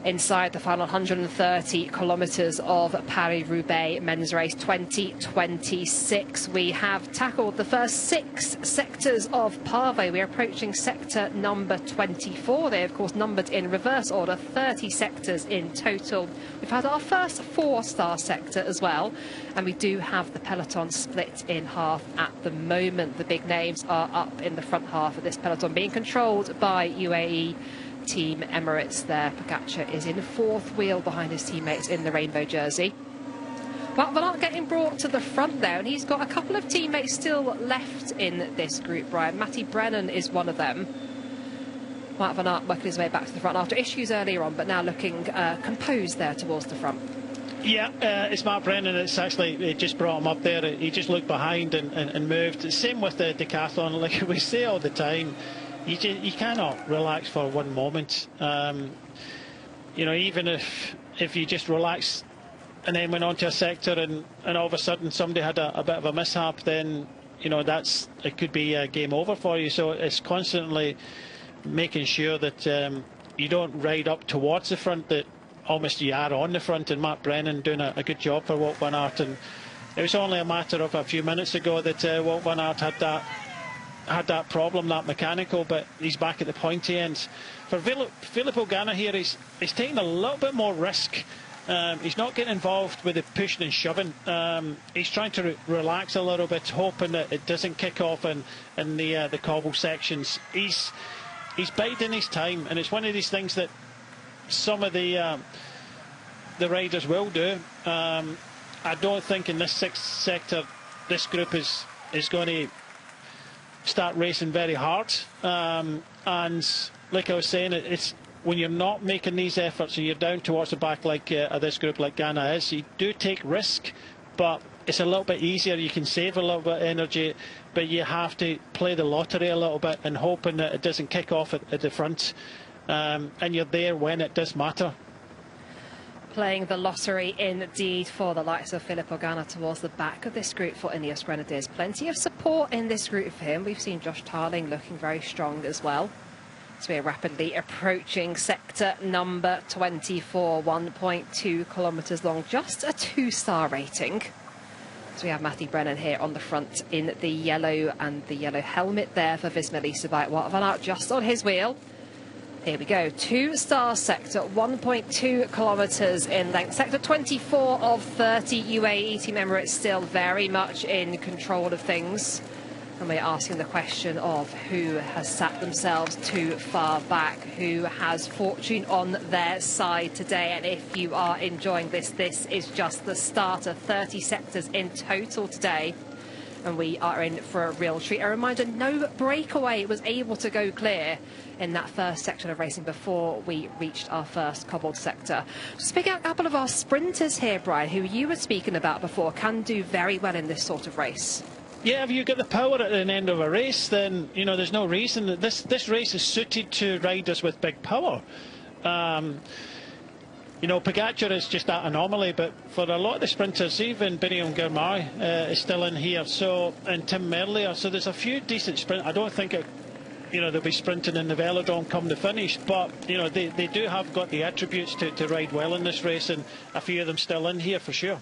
Inside the final 130 kilometres of Paris-Roubaix men's race 2026. We have tackled the first 6 sectors of Pavé. We're approaching sector number 24. They're, of course, numbered in reverse order, 30 sectors in total. We've had our first 4-star sector as well, and we do have the peloton split in half at the moment. The big names are up in the front half of this peloton, being controlled by UAE Team Emirates there. Pogačar is in 4th wheel behind his teammates in the rainbow jersey. Wout van Aert getting brought to the front there, and he's got a couple of teammates still left in this group, Brian. Matty Brennan is one of them. Wout van Aert working his way back to the front after issues earlier on, but now looking composed there towards the front. Yeah, it's Matt Brennan. It's actually, it just brought him up there. He just looked behind and moved. Same with the decathlon, like we say all the time. You cannot relax for one moment. Even if you just relax and then went on to a sector and all of a sudden somebody had a bit of a mishap, then it could be a game over for you. So it's constantly making sure that you don't ride up towards the front, that almost you are on the front. And Matt Brennan doing a good job for Wout van Aert. And it was only a matter of a few minutes ago that Wout van Aert had that problem, that mechanical, but he's back at the pointy end. For Filippo Ganna here, he's taking a little bit more risk. He's not getting involved with the pushing and shoving. He's trying to relax a little bit, hoping that it doesn't kick off in the cobble sections. He's biding his time, and it's one of these things that some of the riders will do. I don't think in this 6th sector this group is going to start racing very hard, and like I was saying, it's when you're not making these efforts and you're down towards the back like this group like Ganna is, you do take risk, but it's a little bit easier. You can save a little bit of energy, but you have to play the lottery a little bit and hoping that it doesn't kick off at the front, and you're there when it does matter. Playing the lottery indeed for the likes of Filippo Ganna towards the back of this group for Ineos Grenadiers. Plenty of support in this group for him. We've seen Josh Tarling looking very strong as well. So we're rapidly approaching sector number 24, 1.2 kilometres long, just a 2-star rating. So So we have Matthew Brennan here on the front in the yellow and the yellow helmet there for Visma Leasebike. Wout van Aert just on his wheel. Here we go, 2-star sector, 1.2 kilometres in length. Sector 24 of 30, UAE Team Emirates still very much in control of things. And we're asking the question of who has sat themselves too far back, who has fortune on their side today. And if you are enjoying this, this is just the starter. 30 sectors in total today. And we are in for a real treat. A reminder, no breakaway was able to go clear in that first section of racing before we reached our first cobbled sector. Just picking out a couple of our sprinters here, Brian, who you were speaking about before, can do very well in this sort of race. Yeah, if you get the power at the end of a race, then, you know, there's no reason that this race is suited to riders with big power. You know, Pogacar is just that anomaly, but for a lot of the sprinters, even Biniam Girmay is still in here, so, and Tim Merlier, so there's a few decent sprint. I don't think you know, they'll be sprinting in the Velodrome come the finish, but, you know, they do have got the attributes to ride well in this race, and a few of them still in here for sure.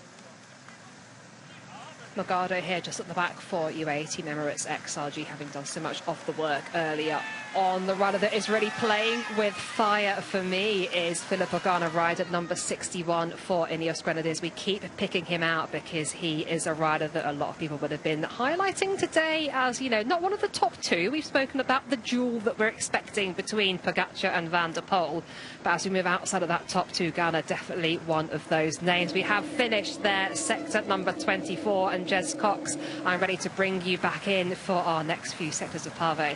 Morgado here just at the back for UAE Team Emirates, XRG having done so much of the work earlier on. The rider that is really playing with fire for me is Philip Ogana, rider number 61 for Ineos Grenadiers. We keep picking him out because he is a rider that a lot of people would have been highlighting today as, you know, not one of the top two. We've spoken about the duel that we're expecting between Pogacar and Van der Poel, but as we move outside of that top two, Ghana definitely one of those names. We have finished their sector number 24, and Jez Cox, I'm ready to bring you back in for our next few sectors of Pavé.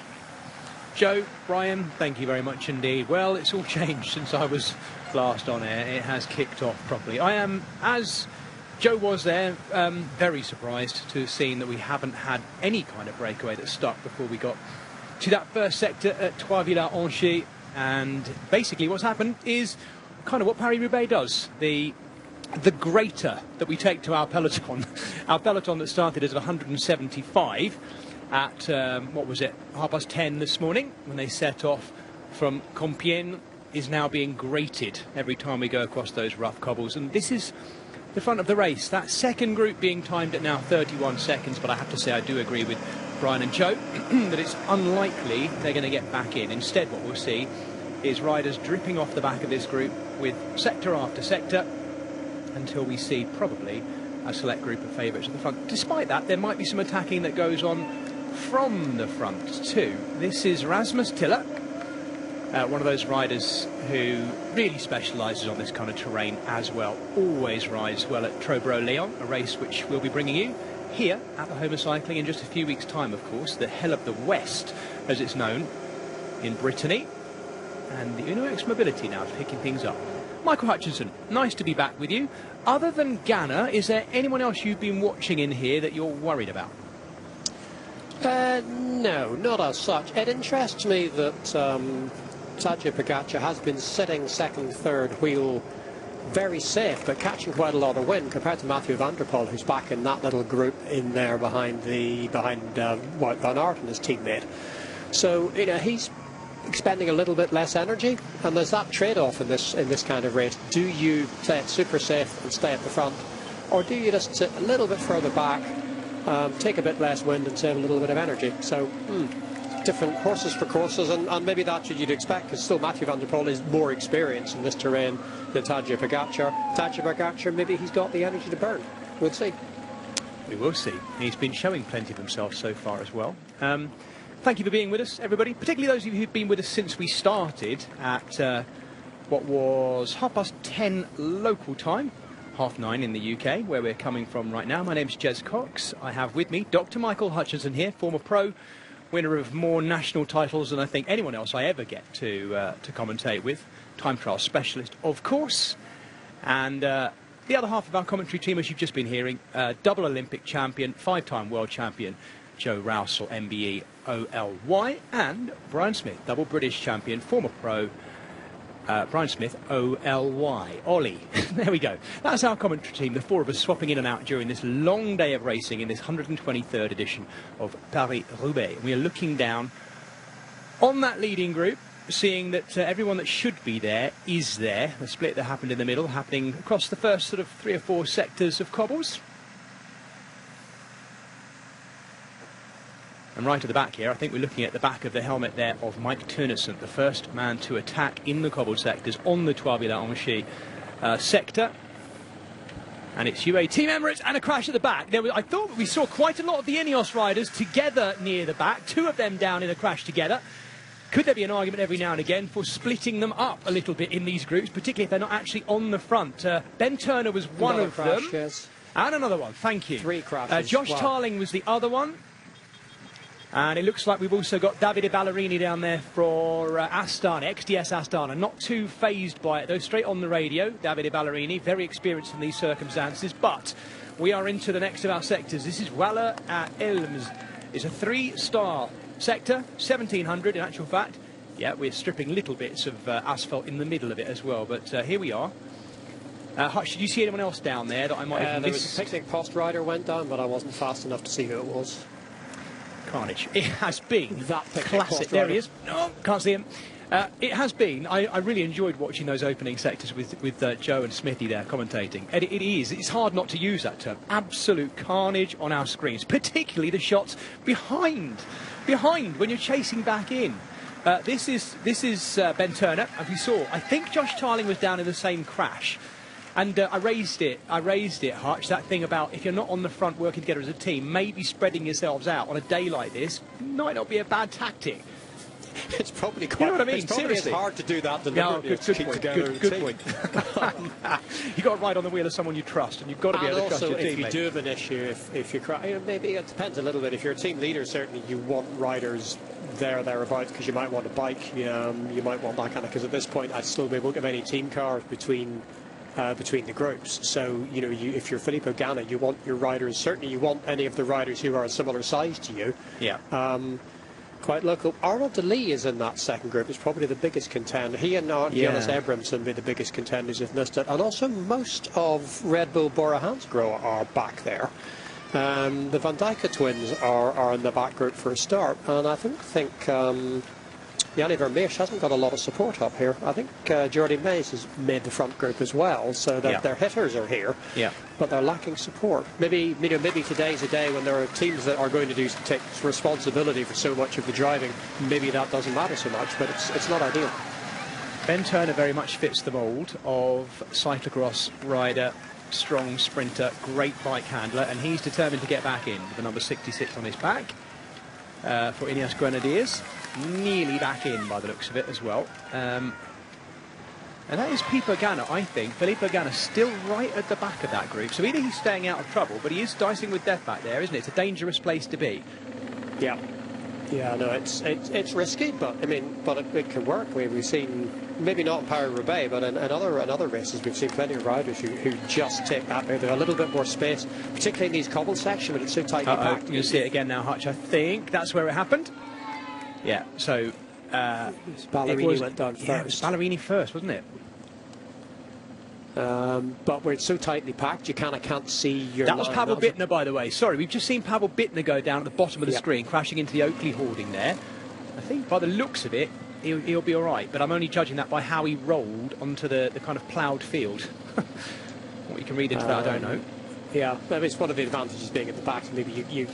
Joe, Brian, thank you very much indeed. Well, it's all changed since I was last on air. It has kicked off properly. I am, as Joe was there, very surprised to have seen that we haven't had any kind of breakaway that stuck before we got to that first sector at Trois-Villars-Anchy. And basically what's happened is kind of what Paris-Roubaix does. The greater that we take to our peloton that started as 175 at, what was it, 10:30 this morning when they set off from Compiègne, is now being grated every time we go across those rough cobbles. And this is the front of the race. That second group being timed at now 31 seconds, but I have to say I do agree with Brian and Joe that it's unlikely they're going to get back in. Instead, what we'll see is riders dripping off the back of this group with sector after sector until we see probably a select group of favourites at the front. Despite that, there might be some attacking that goes on from the front too. This is Rasmus Tiller, one of those riders who really specialises on this kind of terrain as well. Always rides well at Trobro-Léon, a race which we'll be bringing you here at the Home of Cycling in just a few weeks' time, of course. The Hell of the West, as it's known in Brittany. And the Uno X Mobility now is picking things up. Michael Hutchinson, nice to be back with you. Other than Ghana, is there anyone else you've been watching in here that you're worried about? No, not as such. It interests me that Tadej Pogacar has been sitting second, third wheel very safe, but catching quite a lot of wind compared to Mathieu van der Poel, who's back in that little group in there behind Wout van Aert and his teammate. So, you know, he's expending a little bit less energy, and there's that trade-off in this kind of race. Do you play it super safe and stay at the front, or do you just sit a little bit further back, take a bit less wind and save a little bit of energy? So different horses for courses, and maybe that's what you'd expect, because still Mathieu van der Poel is more experienced in this terrain than Tadej Pogacar. Tadej Pogacar, maybe he's got the energy to burn. We'll see. We will see. He's been showing plenty of himself so far as well. Thank you for being with us, everybody, particularly those of you who've been with us since we started at what was 10:30 local time, 9:30 in the UK, where we're coming from right now. My name's Jez Cox. I have with me Dr. Michael Hutchinson here, former pro, winner of more national titles than I think anyone else I ever get to commentate with, time trial specialist, of course, and the other half of our commentary team, as you've just been hearing, double Olympic champion, 5-time world champion, Joe Rousel, MBE OLY, and Brian Smith, double British champion, former pro, Brian Smith, OLY, Ollie. There we go. That's our commentary team, the four of us swapping in and out during this long day of racing in this 123rd edition of Paris-Roubaix. We are looking down on that leading group, seeing that everyone that should be there is there. The split that happened in the middle happening across the first sort of 3 or 4 sectors of cobbles. And right at the back here, I think we're looking at the back of the helmet there of Mike Tønnesen, the first man to attack in the cobbled sectors on the Trois Villars-en-Ski sector. And it's UAE Team Emirates and a crash at the back. I thought we saw quite a lot of the Ineos riders together near the back, 2 of them down in a crash together. Could there be an argument every now and again for splitting them up a little bit in these groups, particularly if they're not actually on the front? Ben Turner was one of them. Yes. And another one, thank you. 3 crashes. Josh Tarling was the other one. And it looks like we've also got Davide Ballerini down there for Astana, XDS Astana. Not too phased by it, though, straight on the radio. Davide Ballerini, very experienced in these circumstances. But we are into the next of our sectors. This is Waller at Elms. It's a 3-star sector, 1700 in actual fact. Yeah, we're stripping little bits of asphalt in the middle of it as well. But here we are. Hutch, did you see anyone else down there that I might have missed? There was a picnic post rider went down, but I wasn't fast enough to see who it was. Carnage. It has been that classic. There he is. No, can't see him. It has been. I really enjoyed watching those opening sectors with Joe and Smithy there commentating. And it's hard not to use that term. Absolute carnage on our screens, particularly the shots behind when you're chasing back in. This is Ben Turner, as we saw. I think Josh Tarling was down in the same crash. And I raised it, Hutch, that thing about if you're not on the front working together as a team, maybe spreading yourselves out on a day like this might not be a bad tactic. It's probably quite, you know what I mean? It's probably Seriously. hard to do that deliberately. No, good point. You've got to ride on the wheel of someone you trust, and you've got to be able to trust your team. And also, if you do have an issue, if you're maybe it depends a little bit. If you're a team leader, certainly you want riders thereabouts because you might want a bike, you might want that kind of. Because at this point, we won't have any team cars between the groups. So, if you're Filippo Ganna, you want your riders, certainly you want any of the riders who are a similar size to you. Yeah. Quite local. Arnaud Delis is in that second group. It's probably the biggest contender. He and Jonas Abramson be the biggest contenders if missed it. And also most of Red Bull Bora Hansgrohe are back there. The Van Dijk twins are in the back group for a start. And I think Yanni Vermeersch hasn't got a lot of support up here. I think Jordi Mays has made the front group as well, so that their hitters are here, but they're lacking support. Maybe today's a day when there are teams that are going to take responsibility for so much of the driving. Maybe that doesn't matter so much, but it's not ideal. Ben Turner very much fits the mould of cyclocross rider, strong sprinter, great bike handler, and he's determined to get back in with the number 66 on his back for Ineos Grenadiers. Nearly back in by the looks of it as well. And that is Filippo Ganna, I think. Filippo Ganna still right at the back of that group. So either he's staying out of trouble, but he is dicing with death back there, isn't it? It's a dangerous place to be. Yeah. Yeah, no, it's risky, but it can work. We've seen, maybe not in Paris-Roubaix, but in other races, we've seen plenty of riders who just take that. They're a little bit more space, particularly in these cobble sections when it's so tightly packed. You'll see it again now, Hutch. I think that's where it happened. Yeah, so Ballerini went down first. Yeah, it was Ballerini first, wasn't it? But where it's so tightly packed, you kind of can't see your That was Pavel Bittner, by the way. Sorry, we've just seen Pavel Bittner go down at the bottom of the screen, crashing into the Oakley hoarding there. I think by the looks of it, he'll be all right, but I'm only judging that by how he rolled onto the kind of ploughed field. What you can read into that, I don't know. Yeah, it's one of the advantages being at the back. Maybe you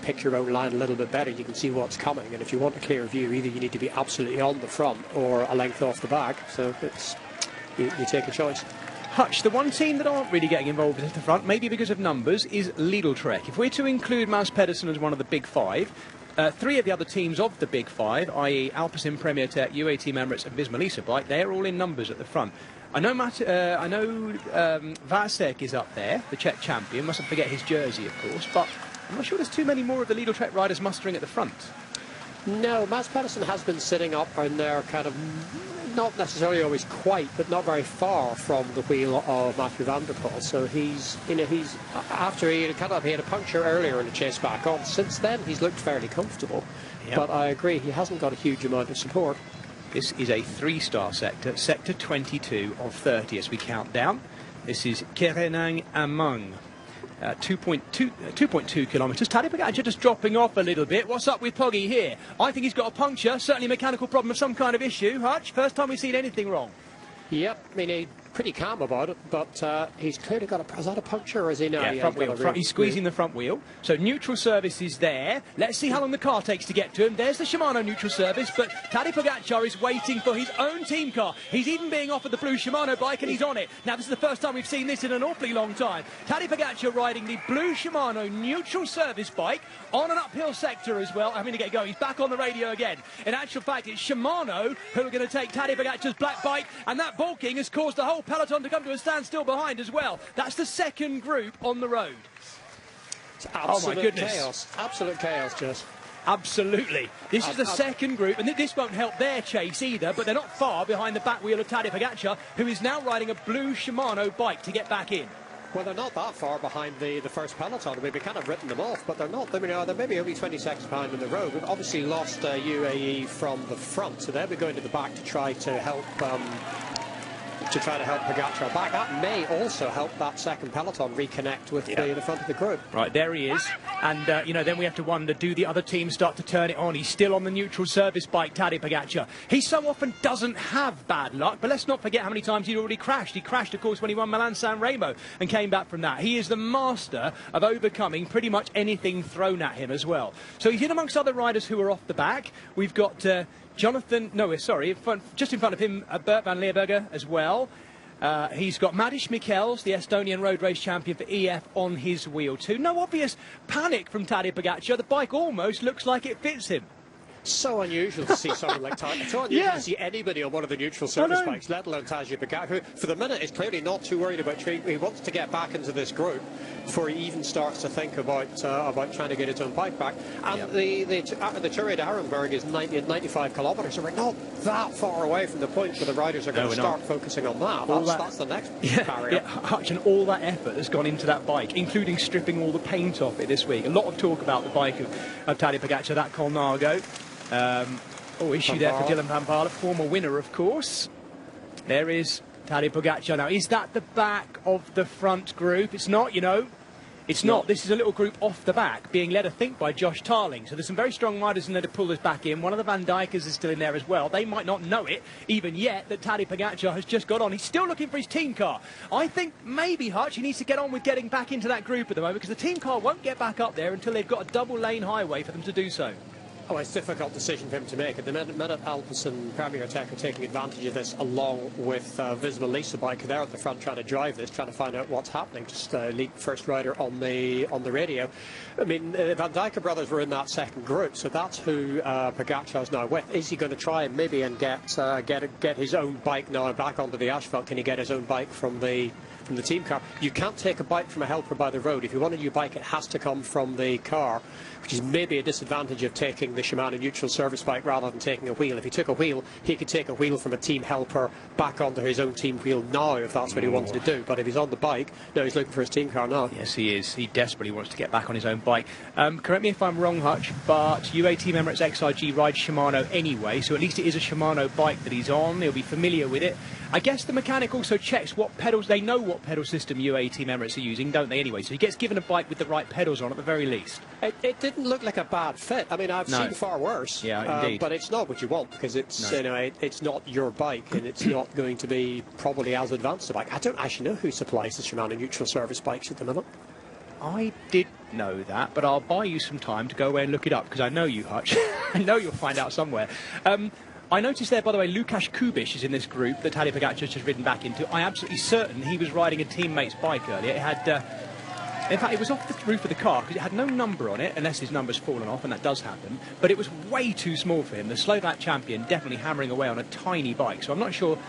pick your own line a little bit better. You can see what's coming, and if you want a clear view, either you need to be absolutely on the front or a length off the back. So you take a choice. Hutch, the one team that aren't really getting involved at the front, maybe because of numbers, is Lidl Trek. If we're to include Mads Pedersen as one of the big five, 3 of the other teams of the big five, i.e. Alpecin, Premier Tech, UAE Team Emirates and Visma Lease Bike, they're all in numbers at the front. I know Vasek is up there, the Czech champion. Mustn't forget his jersey, of course. But I'm not sure there's too many more of the Lidl Trek riders mustering at the front. No, Mads Pedersen has been sitting up and they're kind of not necessarily always quite, but not very far from the wheel of Mathieu van der Poel. So he's after he had a puncture earlier in the chase back on. Since then, he's looked fairly comfortable. Yep. But I agree, he hasn't got a huge amount of support. This is a 3-star sector, sector 22 of 30 as we count down. This is Kerenang Amang, 2.2 kilometres. Tadej Pogacar just dropping off a little bit. What's up with Poggy here? I think he's got a puncture, certainly a mechanical problem of some kind of issue. Hutch, first time we've seen anything wrong. Yep, he pretty calm about it, but he's clearly got a... Is that a puncture or is he now? Yeah, front wheel. He's squeezing the front wheel. So neutral service is there. Let's see how long the car takes to get to him. There's the Shimano neutral service, but Tadej Pogačar is waiting for his own team car. He's even being offered the blue Shimano bike, and he's on it. Now, this is the first time we've seen this in an awfully long time. Tadej Pogačar riding the blue Shimano neutral service bike on an uphill sector as well. I'm going to get going. He's back on the radio again. In actual fact, it's Shimano who are going to take Tadej Pogačar's black bike, and that balking has caused the whole peloton to come to a standstill behind as well. That's the second group on the road. It's absolute oh my goodness. Chaos. Absolute chaos, Jess. Absolutely. This is the second group, and this won't help their chase either, but they're not far behind the back wheel of Tadej Pogačar, who is now riding a blue Shimano bike to get back in. Well, they're not that far behind the first peloton. We've kind of written them off, but they're not. I mean, they're maybe only 20 seconds behind in the road. We've obviously lost UAE from the front, so they'll be going to the back to try to help Pogačar back. That may also help that second peloton reconnect with the front of the group. Right, there he is. And, you know, then we have to wonder, do the other teams start to turn it on? He's still on the neutral service bike, Tadej Pogačar. He so often doesn't have bad luck, but let's not forget how many times he'd already crashed. He crashed, of course, when he won Milan-San Remo and came back from that. He is the master of overcoming pretty much anything thrown at him as well. So he's in amongst other riders who are off the back. We've got... just in front of him, Bert van Leerberger as well. He's got Madis Michels, the Estonian road race champion for EF, on his wheel too. No obvious panic from Tadej Pogačar. The bike almost looks like it fits him. So unusual to see someone like Tadej. It's so unusual to see anybody on one of the neutral service bikes, let alone Tadej Pogačar, who for the minute is clearly not too worried about training. He wants to get back into this group before he even starts to think about trying to get his own bike back. And the Tour de Arenberg is 95 kilometres, so we're not that far away from the point where the riders are going to start focusing on that. That's the next barrier. Yeah, Hutch, and all that effort has gone into that bike, including stripping all the paint off it this week. A lot of talk about the bike of Tadej Pogačar, that Colnago. Issue there for Dylan van Baarle, former winner, of course. There is Tadej Pogačar. Now, is that the back of the front group? It's not, you know. It's not. This is a little group off the back, being led, I think, by Josh Tarling. So there's some very strong riders in there to pull us back in. One of the Van Dijkers is still in there as well. They might not know it, even yet, that Tadej Pogačar has just got on. He's still looking for his team car. I think maybe, Hutch, he needs to get on with getting back into that group at the moment, because the team car won't get back up there until they've got a double-lane highway for them to do so. Oh, it's a difficult decision for him to make. At the minute, Alpes and Premier Tech are taking advantage of this, along with Visma Lease bike. They're at the front trying to drive this, trying to find out what's happening. Just lead first rider on the radio. I mean, Van Dijker brothers were in that second group, so that's who Pogačar's now with. Is he going to try and maybe get his own bike now back onto the asphalt? Can he get his own bike from the team car? You can't take a bike from a helper by the road. If you want a new bike, it has to come from the car, which is maybe a disadvantage of taking the Shimano neutral service bike rather than taking a wheel. If he took a wheel, he could take a wheel from a team helper back onto his own team wheel now, if that's what he wanted to do. But if he's on the bike, no, he's looking for his team car now. Yes, he is. He desperately wants to get back on his own bike. Correct me if I'm wrong, Hutch, but UA Team Emirates XRG rides Shimano anyway, so at least it is a Shimano bike that he's on. He'll be familiar with it. I guess the mechanic also checks what pedals. They know what pedal system UA Team Emirates are using, don't they, anyway? So he gets given a bike with the right pedals on at the very least. It didn't look like a bad fit. I mean, I've seen far worse. Yeah, indeed. But it's not what you want, because it's it's not your bike, and it's not going to be probably as advanced a bike. I don't actually know who supplies the Shimano neutral service bikes at the minute. I did know that, but I'll buy you some time to go away and look it up, because I know you, Hutch. I know you'll find out somewhere. I noticed there, by the way, Lukasz Kubiš is in this group that Tadej Pogačar's just ridden back into. I'm absolutely certain he was riding a teammate's bike earlier. It had, in fact, it was off the roof of the car because it had no number on it, unless his number's fallen off, and that does happen. But it was way too small for him. The Slovak champion definitely hammering away on a tiny bike. So I'm not sure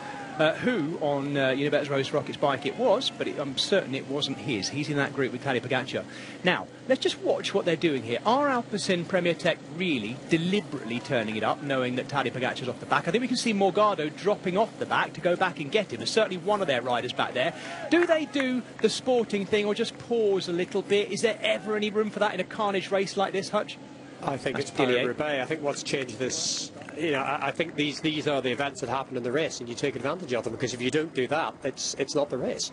who on Unibett's Rose Rockets bike it was, but I'm certain it wasn't his. He's in that group with Tadej Pogačar. Now, let's just watch what they're doing here. Are Alpecin Premier Tech really deliberately turning it up, knowing that Tadej Pogačar's off the back? I think we can see Morgado dropping off the back to go back and get him. There's certainly one of their riders back there. Do they do the sporting thing or just pause a little bit? Is there ever any room for that in a carnage race like this, Hutch? I think it's Paris-Roubaix. I think what's changed this, I think these are the events that happen in the race, and you take advantage of them, because if you don't do that, it's not the race.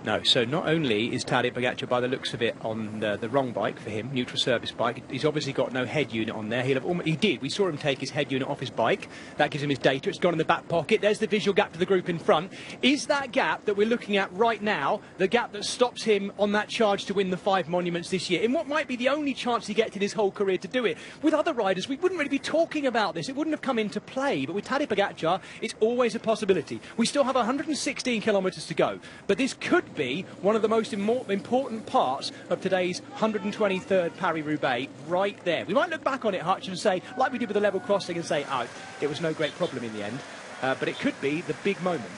No, so not only is Tadej Pogačar, by the looks of it, on the wrong bike for him, neutral service bike, he's obviously got no head unit on there. He did. We saw him take his head unit off his bike. That gives him his data. It's gone in the back pocket. There's the visual gap to the group in front. Is that gap that we're looking at right now the gap that stops him on that charge to win the 5 monuments this year, in what might be the only chance he gets in his whole career to do it? With other riders, we wouldn't really be talking about this. It wouldn't have come into play. But with Tadej Pogačar, it's always a possibility. We still have 116 kilometres to go. But this could be one of the most important parts of today's 123rd Paris-Roubaix right there. We might look back on it, Hutch, and say, like we did with the level crossing, and say, oh, it was no great problem in the end. But it could be the big moment.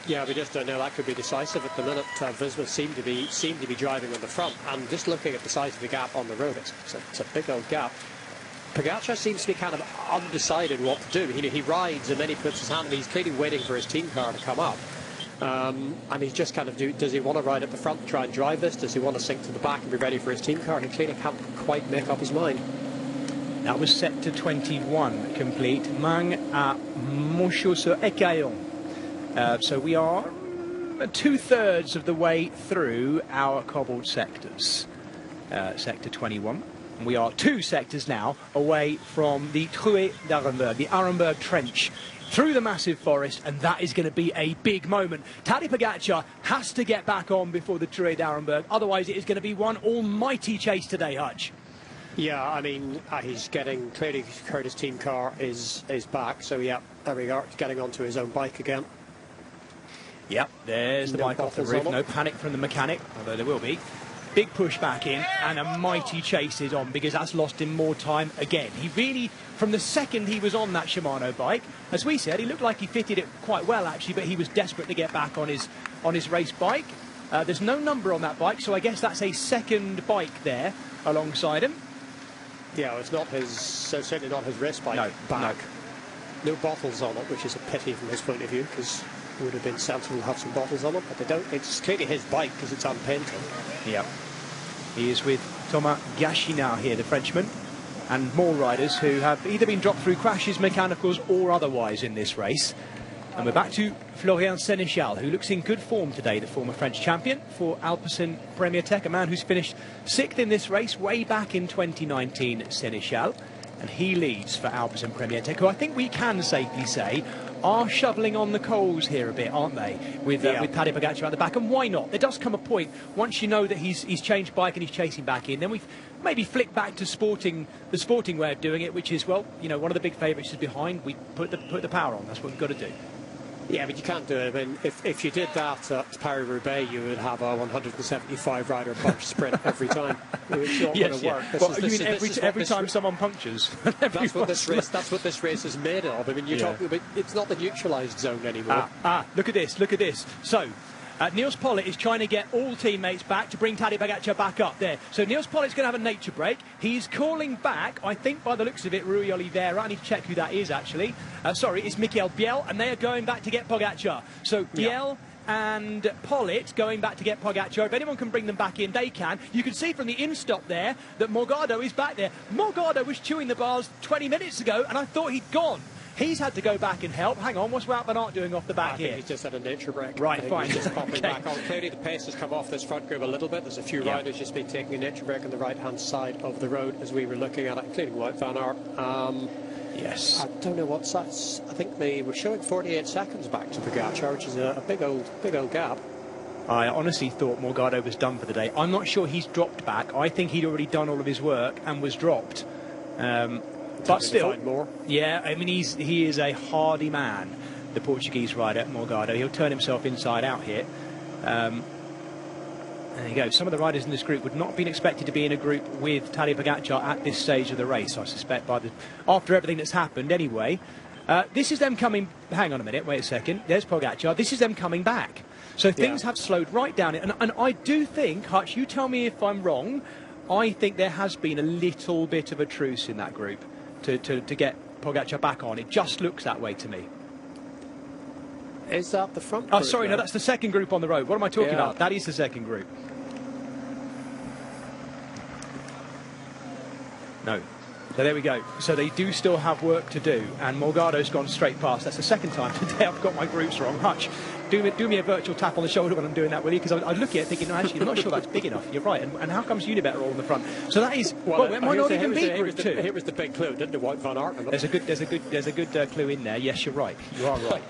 Yeah, we just don't know. That could be decisive at the minute. Visma seem to be driving on the front, and just looking at the size of the gap on the road, it's a big old gap. Pogačar seems to be kind of undecided what to do. He rides and then he puts his hand, and he's clearly waiting for his team car to come up. And he's just kind of does he want to ride at the front and try and drive this? Does he want to sink to the back and be ready for his team car? He clearly can't quite make up his mind. That was set to 21 complete. Mang à Montchaux-sur-Écaillon. So we are 2/3 of the way through our cobbled sectors. Sector 21. We are 2 sectors now away from the Truet d'Arenberg, the Arenberg Trench, through the massive forest, and that is going to be a big moment. Tadej Pogačar has to get back on before the Truet d'Arenberg, otherwise it is going to be one almighty chase today, Hutch. Yeah, I mean, he's getting, clearly heard his team car is back, so yeah, there we are, getting onto his own bike again. Yep, there's the bike off the roof, no panic from the mechanic, although there will be. Big push back in, and a mighty chase is on, because that's lost him more time again. He really, from the second he was on that Shimano bike, as we said, he looked like he fitted it quite well actually, but he was desperate to get back on his race bike. There's no number on that bike, so I guess that's a second bike there alongside him. Yeah, it's not his, certainly not his race bike back. No bottles on it, which is a pity from his point of view, because it would have been sensible to have some bottles on it, but they don't. It's clearly his bike because it's unpainted. Yeah. He is with Thomas Gachinat here, the Frenchman, and more riders who have either been dropped through crashes, mechanicals, or otherwise in this race. And we're back to Florian Sénéchal, who looks in good form today, the former French champion for Alpecin Premier Tech, a man who's finished 6th in this race way back in 2019, Sénéchal. And he leads for Alpecin Premier Tech, who I think we can safely say are shoveling on the coals here a bit, aren't they? With Tadej Pogačar at the back, and why not? There does come a point once you know that he's changed bike and he's chasing back in. Then we maybe flick back to the sporting way of doing it, which is, well, you know, one of the big favourites is behind. We put the power on. That's what we've got to do. Yeah, but you can't do it. I mean, if you did that at Paris-Roubaix, you would have a 175 rider punch sprint every time. It's not going to work. Well, you mean every time someone punctures? That's what this race is made of. I mean, you're talking about, it's not the neutralised zone anymore. Look at this, look at this. So, Niels Pollitt is trying to get all teammates back to bring Tadej Pogačar back up there. So Niels Pollitt's going to have a nature break. He's calling back, I think by the looks of it, Rui Oliveira. I need to check who that is, actually. Sorry, it's Mikel Biel, and they are going back to get Pogačar. So Biel and Pollitt going back to get Pogačar. If anyone can bring them back in, they can. You can see from the in-stop there that Morgado is back there. Morgado was chewing the bars 20 minutes ago, and I thought he'd gone. He's had to go back and help. Hang on, what's Wout van Aert doing off the back here? I think he's just had a nature break. Right, fine. He's just popping back on. Clearly the pace has come off this front group a little bit. There's a few riders just been taking a nature break on the right-hand side of the road as we were looking at it, including Wout van Aert. Yes. I don't know what size. I think they were showing 48 seconds back to Pogačar, which is a big old gap. I honestly thought Morgado was done for the day. I'm not sure he's dropped back. I think he'd already done all of his work and was dropped. But still, yeah, I mean, he is a hardy man, the Portuguese rider, Morgado. He'll turn himself inside out here. There you go. Some of the riders in this group would not have been expected to be in a group with Tadej Pogačar at this stage of the race, I suspect, after everything that's happened anyway. This is them coming... Hang on a minute, wait a second. There's Pogačar. This is them coming back. So things have slowed right down. And I do think, Hutch, you tell me if I'm wrong, I think there has been a little bit of a truce in that group to get Pogačar back on. It just looks that way to me. Is that the front group? Oh, sorry, no, that's the second group on the road. What am I talking about? That is the second group. No. So there we go. So they do still have work to do, and Morgado's gone straight past. That's the second time today I've got my groups wrong. Hutch, do me a virtual tap on the shoulder when I'm doing that, will you? Because I look at it thinking, no, actually, I'm not sure that's big enough. You're right. And how comes Unibet are all in the front? So that is, well, it might not even be Group 2. Here was the big clue, didn't it? Wout van Aert. There's a good clue in there. Yes, you're right. You are right.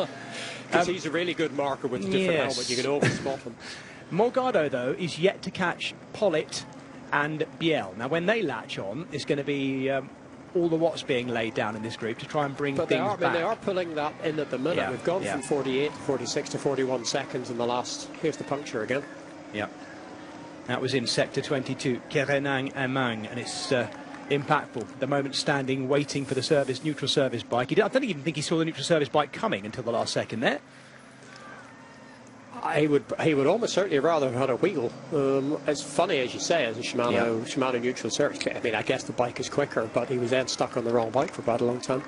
Because he's a really good marker with a different helmet. You can always spot him. Morgado, though, is yet to catch Pollitt and Biel. Now, when they latch on, it's going to be all the watts being laid down in this group to try and bring things back. But they are pulling that in at the minute. Yeah, We've gone from 48 to 46 to 41 seconds in the last. Here's the puncture again. Yeah. That was in sector 22, Kerenang Amang, and it's impactful. At the moment, standing, waiting for the neutral service bike. I don't even think he saw the neutral service bike coming until the last second there. He would almost certainly rather have had a wheel. It's funny, as you say, as a Shimano neutral service. I mean, I guess the bike is quicker, but he was then stuck on the wrong bike for quite a long time.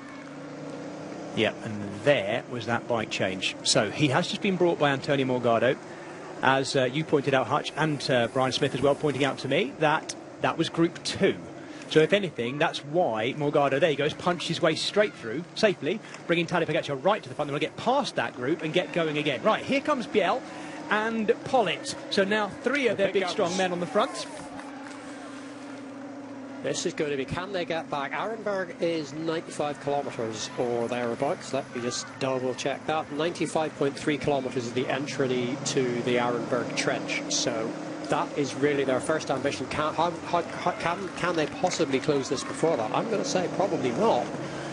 Yeah, and there was that bike change. So he has just been brought by Antonio Morgado, as you pointed out, Hutch, and Brian Smith as well, pointing out to me that was Group 2. So if anything, that's why Morgado, there he goes, punched his way straight through, safely, bringing Tadej Pogačar right to the front. Then we'll get past that group and get going again. Right, here comes Biel and Pollitt. So now 3 of their big, strong men on the front. This is going to be, can they get back? Arenberg is 95 kilometres or thereabouts. Let me just double check that. 95.3 kilometres is the entry to the Arenberg trench. So that is really their first ambition. Can they possibly close this before that? I'm going to say probably not.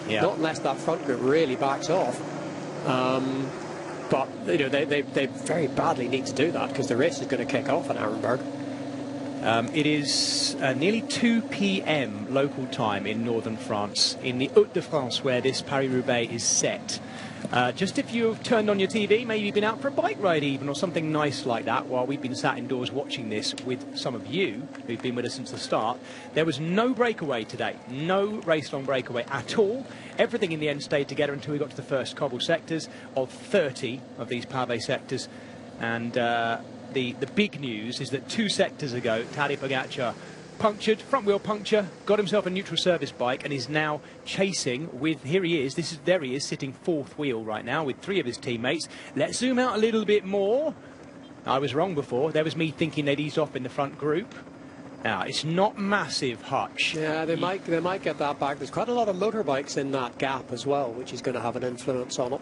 Yeah. Not unless that front group really backs off. But you know, they very badly need to do that because the race is going to kick off at Arenberg. It is nearly 2 p.m. local time in northern France, in the Hauts-de-France, where this Paris-Roubaix is set. Just if you've turned on your TV, maybe you've been out for a bike ride even, or something nice like that, while we've been sat indoors watching this with some of you who've been with us since the start. There was no breakaway today, no race-long breakaway at all. Everything in the end stayed together until we got to the first cobble sectors of 30 of these pavé sectors. And the big news is that 2 sectors ago, Tadej Pogačar punctured, front wheel puncture, got himself a neutral service bike, and is now chasing with, there he is, sitting 4th wheel right now with 3 of his teammates. Let's zoom out a little bit more. I was wrong before. There was me thinking they'd eased off in the front group. Now, it's not massive, Hutch. Yeah, they might get that back. There's quite a lot of motorbikes in that gap as well, which is going to have an influence on it.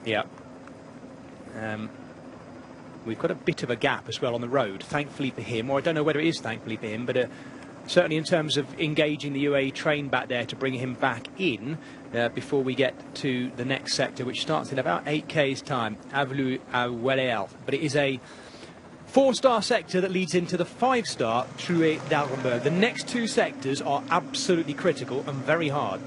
Yeah. We've got a bit of a gap as well on the road, thankfully for him, or I don't know whether it is thankfully for him, but certainly in terms of engaging the UAE train back there to bring him back in before we get to the next sector, which starts in about 8 k's time, Avenue Wallel. But it is a 4-star sector that leads into the 5-star Truet d'Arenberg. The next 2 sectors are absolutely critical and very hard.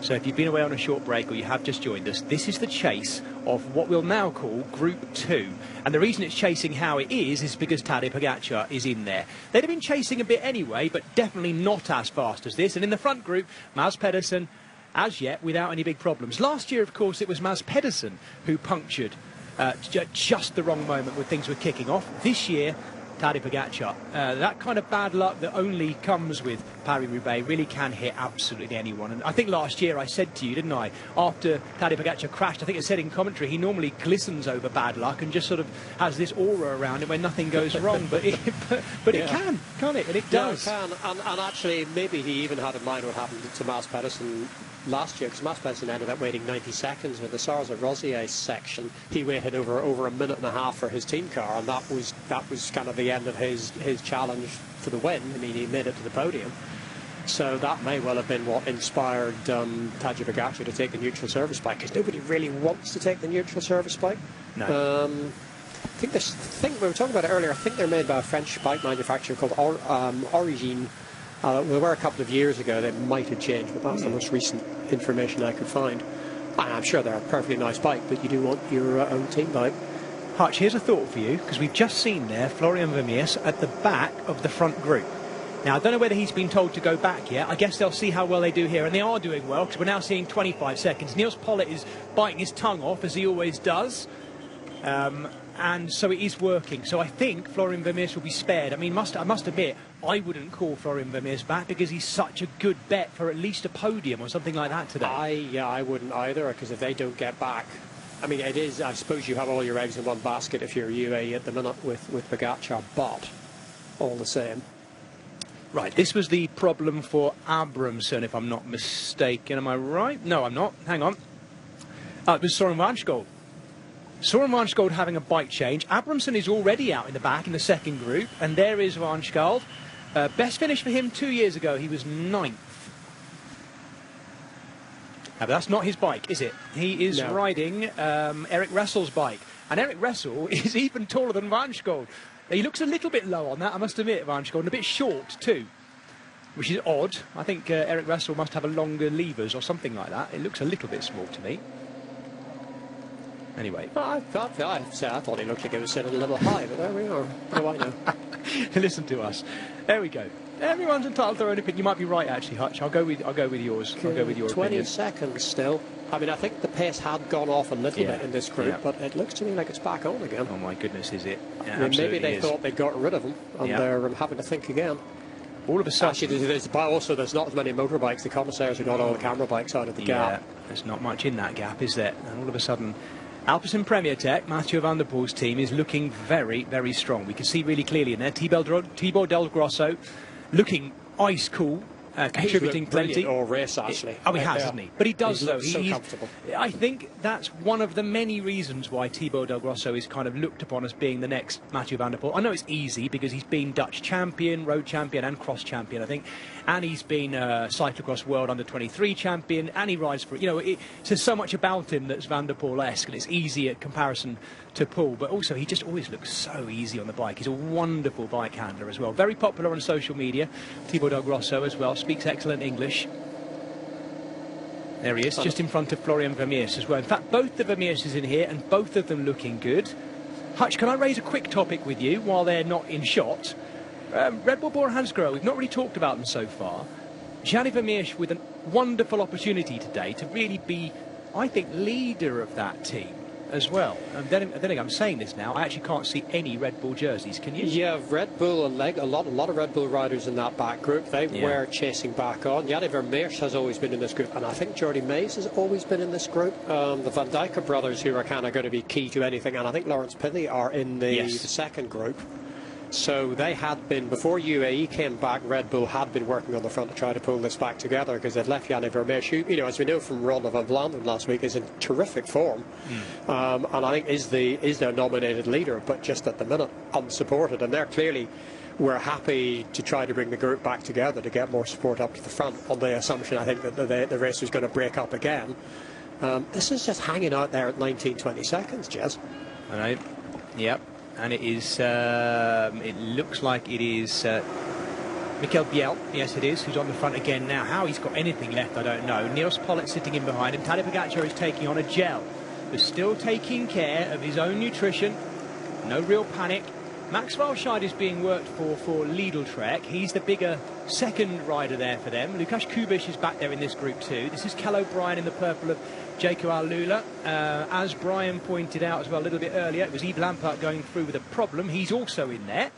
So if you've been away on a short break or you have just joined us, this is the chase of what we'll now call Group 2. And the reason it's chasing how it is because Tadej Pogačar is in there. They'd have been chasing a bit anyway, but definitely not as fast as this. And in the front group, Mads Pedersen, as yet, without any big problems. Last year, of course, it was Mads Pedersen who punctured just the wrong moment when things were kicking off. This year, Tadej Pogačar. That kind of bad luck that only comes with Paris-Roubaix really can hit absolutely anyone. And I think last year I said to you, didn't I, after Tadej Pogačar crashed, I think I said in commentary, he normally glistens over bad luck and just sort of has this aura around him when nothing goes wrong. But it can, can't it? And it does. Yeah, it can. And actually, maybe he even had in mind what happened to Mads Pedersen last year, because Mads Pedersen ended up waiting 90 seconds with the Sarza-Rosier section. He waited over a minute and a half for his team car, and that was kind of the end of his challenge for the win. I mean, he made it to the podium. So that may well have been what inspired Tadej Pogačar to take the neutral service bike, because nobody really wants to take the neutral service bike. No. I think we were talking about it earlier. I think they're made by a French bike manufacturer called Origine. They were a couple of years ago. They might have changed, but that's the most recent information I could find. I'm sure they're a perfectly nice bike, but you do want your own team bike. Hutch, here's a thought for you, because we've just seen there Florian Vermeers at the back of the front group. Now, I don't know whether he's been told to go back yet. I guess they'll see how well they do here, and they are doing well, because we're now seeing 25 seconds. Niels Pollitt is biting his tongue off, as he always does. And so it is working. So I think Florian Vermeers will be spared. I mean, I must admit, I wouldn't call Florian Vermeers back because he's such a good bet for at least a podium or something like that today. I wouldn't either, because if they don't get back, I mean, it is, I suppose you have all your eggs in one basket if you're UAE at the minute with Pogacar, but all the same. Right, this was the problem for Abramson, if I'm not mistaken. Am I right? No, I'm not. Hang on. It was Soren Vanskold. Soren Vanskold having a bike change. Abramson is already out in the back in the second group, and there is Vanskold. Best finish for him 2 years ago. He was 9th. Now, that's not his bike, is it? He is riding Eric Ressel's bike. And Eric Ressel is even taller than Vanskold. He looks a little bit low on that, I must admit, Vanskold, and a bit short too, which is odd. I think Eric Ressel must have a longer levers or something like that. It looks a little bit small to me. Anyway. I thought he looked like he was sitting a little high, but there we are. What do I know? Listen to us. There we go. Everyone's entitled to their own opinion. You might be right, actually, Hutch. I'll go with yours. I'll go with your 20 opinion. seconds still. I mean, I think the pace had gone off a little bit in this group, but it looks to me like it's back on again. Oh my goodness, is it? Yeah, I mean, maybe they thought they got rid of him, and they're having to think again. All of a sudden, actually, there's not as many motorbikes. The commissaires have got all the camera bikes out of the gap. There's not much in that gap, is there? And all of a sudden, Alpecin Premier Tech, Mathieu van der Poel's team, is looking very, very strong. We can see really clearly in there. Thibaut Del Grosso looking ice cool. Contributing plenty all race, actually. Oh, he has, hasn't he? But he does, though. He's so comfortable. I think that's one of the many reasons why Thibaut Del Grosso is kind of looked upon as being the next Mathieu van der Poel. I know it's easy because he's been Dutch champion, road champion and cross champion, I think. And he's been cyclocross world under-23 champion, and he rides for, you know, it says so much about him that's Van der Poel-esque, and it's easy at comparison to Poel, but also he just always looks so easy on the bike. He's a wonderful bike handler as well. Very popular on social media. Thibaut Del Grosso as well, speaks excellent English. There he is, just in front of Florian Vermeers as well. In fact, both the Vermeerses in here, and both of them looking good. Hutch, can I raise a quick topic with you while they're not in shot? Red Bull Bora Hansgrohe, we've not really talked about them so far. Gianni Vermeers with a wonderful opportunity today to really be, I think, leader of that team as well. Then I'm saying this now, I actually can't see any Red Bull jerseys, can you? Yeah, Red Bull and a lot of Red Bull riders in that back group. They were chasing back on. Gianni Vermeers has always been in this group, and I think Jordi Mays has always been in this group. The Van Dijk brothers, who are kind of going to be key to anything, and I think Laurens Pithy are in the second group. So they had been, before UAE came back, Red Bull had been working on the front to try to pull this back together, because they'd left Gianni Vermeers, who, you know, as we know from Ronde van Vlaanderen last week, is in terrific form, and I think is their nominated leader, but just at the minute unsupported, and they're clearly were happy to try to bring the group back together to get more support up to the front, on the assumption, I think, that the race was going to break up again. This is just hanging out there at 19-20 seconds, Jez. I know. Yep. And it is, it looks like it is Mikel Biel, yes it is, who's on the front again now. How he's got anything left, I don't know. Nils Pollitt sitting in behind him. Tadej Pogacar is taking on a gel, but still taking care of his own nutrition. No real panic. Max Walscheid is being worked for Lidl Trek. He's the bigger second rider there for them. Lukasz Kubiš is back there in this group too. This is Kel O'Brien in the purple of Jaco Alula. As Brian pointed out as well a little bit earlier, it was Yves Lampaert going through with a problem. He's also in there.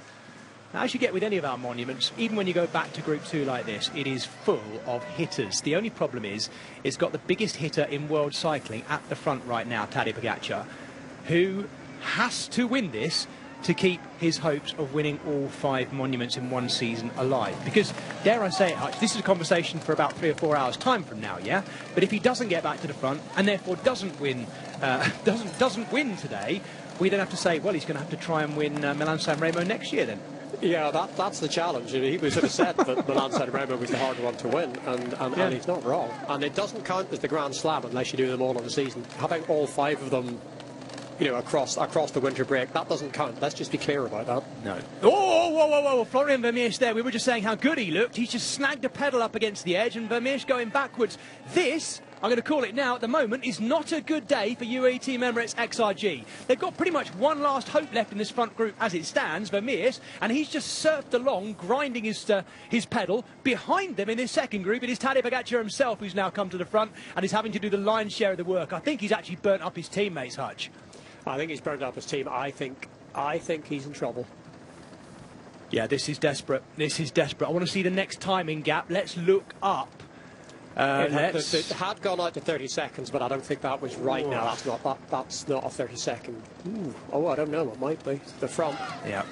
Now, as you get with any of our monuments, even when you go back to Group 2 like this, it is full of hitters. The only problem is it's got the biggest hitter in world cycling at the front right now, Tadej Pogacar, who has to win this to keep his hopes of winning all 5 monuments in one season alive. Because, dare I say it, Hutch, this is a conversation for about 3 or 4 hours' time from now, yeah? But if he doesn't get back to the front, and therefore doesn't win today, we then have to say, well, he's going to have to try and win Milan-San Remo next year then. Yeah, that's the challenge. He was sort of said that Milan-San Remo was the harder one to win, and he's not wrong. And it doesn't count as the Grand Slam unless you do them all in the season. Having all 5 of them, you know, across the winter break, that doesn't count. Let's just be clear about that. No. Oh, whoa. Florian Vermeers there. We were just saying how good he looked. He's just snagged a pedal up against the edge, and Vermeers going backwards. This, I'm going to call it now at the moment, is not a good day for UAE Team Emirates XRG. They've got pretty much one last hope left in this front group as it stands, Vermeers, and he's just surfed along, grinding his pedal. Behind them in this second group, it is Tadej Pogacar himself who's now come to the front and is having to do the lion's share of the work. I think he's actually burnt up his teammates, Hutch. I think he's burned up his team. I think he's in trouble. Yeah, this is desperate. This is desperate. I want to see the next timing gap. Let's look up. It had gone out to 30 seconds, but I don't think that was right now. That's not a 30-second. Oh, I don't know. It might be the front. Yeah.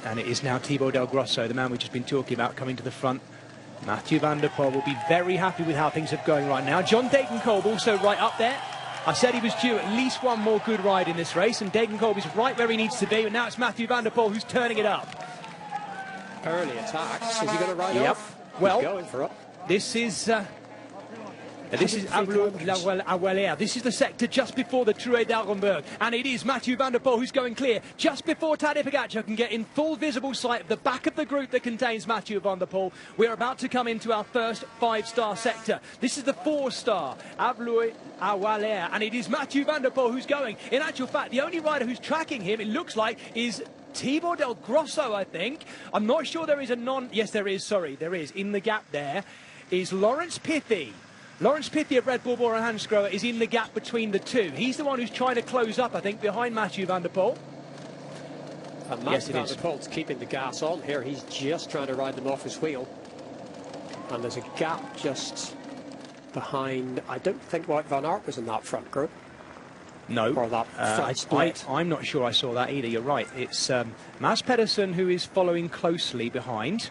And it is now Thibaut Del Grosso, the man we've just been talking about, coming to the front. Mathieu van der Poel will be very happy with how things are going right now. John Degenkolb also right up there. I said he was due at least one more good ride in this race, and Degenkolb is right where he needs to be. And now it's Mathieu van der Poel who's turning it up. Early attacks. Is he going to ride off? Well, he's going for it. This is Avluy-la-Wallière. This is the sector just before the Truet d'Arenberg, and it is Mathieu van der Poel who's going clear just before Tadej Pogačar can get in full visible sight of the back of the group that contains Mathieu van der Poel. We're about to come into our first 5-star sector. This is the 4-star Avluy-la-Wallière, and it is Mathieu van der Poel who's going. In actual fact, the only rider who's tracking him, it looks like, is Thibaut Del Grosso, I think. I'm not sure there is a Yes, there is. Sorry, there is. In the gap there is Laurens Pithy. Laurens Pithy of Red Bull Bora Hansgrohe is in the gap between the two. He's the one who's trying to close up, I think, behind Mathieu van der Poel. And Mathieu van der Poel's keeping the gas on here. He's just trying to ride them off his wheel. And there's a gap just behind. I don't think Wout van Aert was in that front group. No, or that front split. I'm not sure I saw that either. You're right. It's Mads Pedersen who is following closely behind.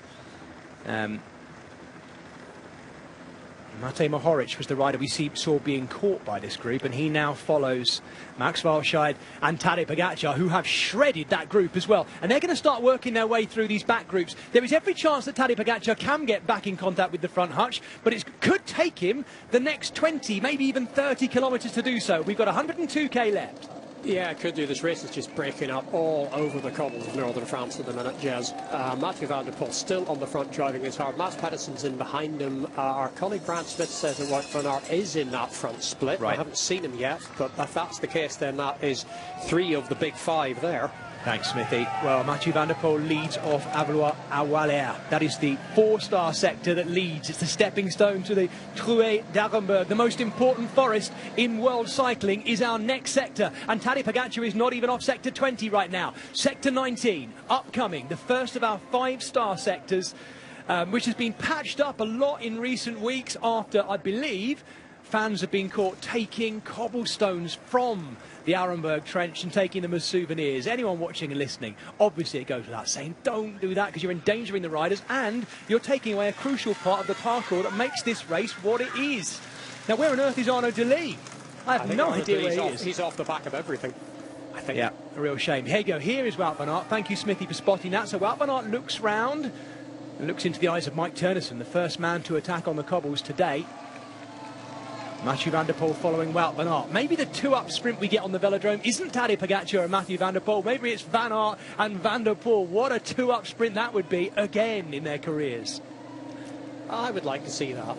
Matej Mohoric was the rider we saw being caught by this group, and he now follows Max Walscheid and Tadej Pogačar, who have shredded that group as well. And they're going to start working their way through these back groups. There is every chance that Tadej Pogačar can get back in contact with the front hutch, but it could take him the next 20, maybe even 30 kilometres to do so. We've got 102k left. Yeah, it could do. This race is just breaking up all over the cobbles of Northern France at the minute, Jez. Mathieu van der Poel still on the front driving his hard. Mats Pedersen's in behind him. Our colleague Brad Smith says that Wout van Aert is in that front split. Right. I haven't seen him yet, but if that's the case, then that is 3 of the big 5 there. Thanks, Smithy. Well, Mathieu van der Poel leads off Avluy-la-Wallière. That is the 4-star sector that leads. It's the stepping stone to the Truet d'Arenberg. The most important forest in world cycling is our next sector. And Tadej Pogačar is not even off sector 20 right now. Sector 19, upcoming, the first of our 5-star sectors, which has been patched up a lot in recent weeks after, I believe, fans have been caught taking cobblestones from the Arenberg Trench and taking them as souvenirs. Anyone watching and listening, obviously it goes without saying, don't do that, because you're endangering the riders and you're taking away a crucial part of the parkour that makes this race what it is. Now, where on earth is Arnaud Delis? I have no idea where he is. He's off the back of everything, I think. Yeah, a real shame. Here you go. Here is Wout van Aert. Thank you, Smithy, for spotting that. So Wout van Aert looks round and looks into the eyes of Mike Turnison, the first man to attack on the cobbles today. Mathieu van der Poel following Wout van Aert. Maybe the 2-up sprint we get on the velodrome isn't Tadej Pogačar and Mathieu van der Poel. Maybe it's Van Aert and Van der Poel. What a 2-up sprint that would be again in their careers. I would like to see that.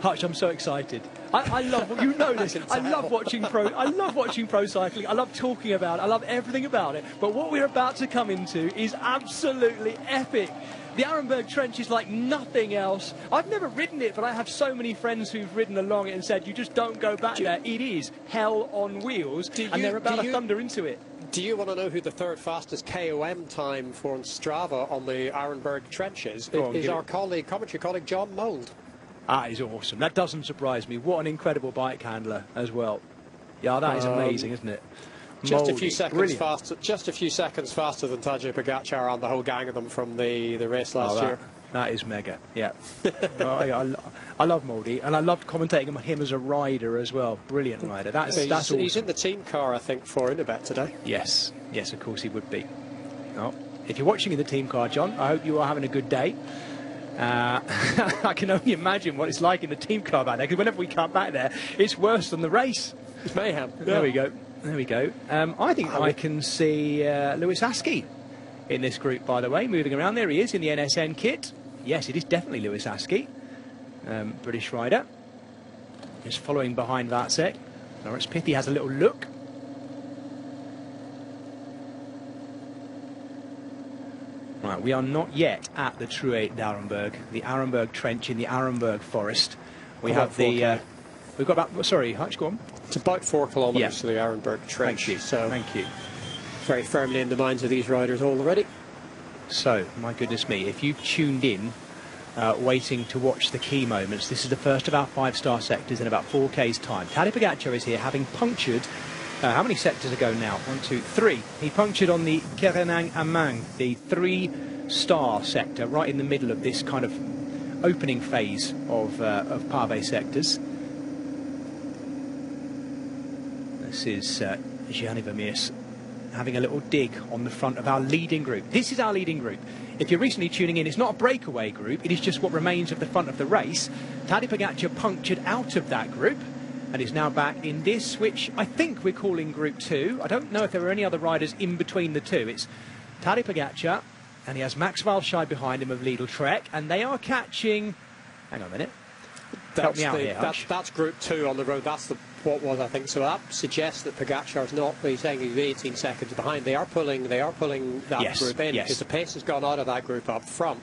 Hutch, I'm so excited. I love, you know this, I love watching pro cycling. I love talking about it. I love everything about it. But what we're about to come into is absolutely epic. The Arenberg Trench is like nothing else. I've never ridden it, but I have so many friends who've ridden along it and said, you just don't go back there. It is hell on wheels, and they're about to thunder into it. Do you want to know who the 3rd fastest KOM time for Strava on the Arenberg Trench is? It is our colleague, commentary colleague, John Mould. That is awesome. That doesn't surprise me. What an incredible bike handler as well. Yeah, that is amazing, isn't it? Just a few seconds faster. Just a few seconds faster than Tadej Pogačar and the whole gang of them from the race last year. That is mega. Yeah. I love Mouldy, and I loved commentating him as a rider as well. Brilliant rider. That's awesome. He's in the team car, I think, for Unibet today. Yes. Yes, of course he would be. Oh. If you're watching in the team car, John, I hope you are having a good day. I can only imagine what it's like in the team car back there, because whenever we come back there, it's worse than the race. It's mayhem. Yeah. There we go. There we go. I think I can see Lewis Askey in this group, by the way, moving around. There he is in the NSN kit. Yes, it is definitely Lewis Askey, British rider. Just following behind Vacek. Laurens Pithy has a little look. Right, we are not yet at the Truet d'Arenberg, the Arenberg Trench in the Arenberg Forest. We have the... we've got about... Sorry, Hutch, go on. It's about 4 kilometres to the Arenberg Trench. Thank you. So Thank you. Very firmly in the minds of these riders already. So, my goodness me, if you've tuned in waiting to watch the key moments, this is the first of our 5-star sectors in about 4K's time. Tadej Pogacar is here, having punctured, how many sectors ago now? 1, 2, 3. He punctured on the Kerenang-Amang, the 3-star sector, right in the middle of this kind of opening phase of Pavé sectors. This is Gianni Vermeers having a little dig on the front of our leading group. This is our leading group. If you're recently tuning in, it's not a breakaway group, it is just what remains of the front of the race. Tadej Pogacar punctured out of that group and is now back in this, which I think we're calling Group 2. I don't know if there are any other riders in between the two. It's Tadej Pogacar, and he has Max Walscheid behind him of Lidl Trek, and they are catching... Hang on a minute. Help me out here, Hutch. That's Group 2 on the road. That's what was, I think. So that suggests that Pogacar's not. He's saying he's 18 seconds behind. They are pulling that group in because the pace has gone out of that group up front.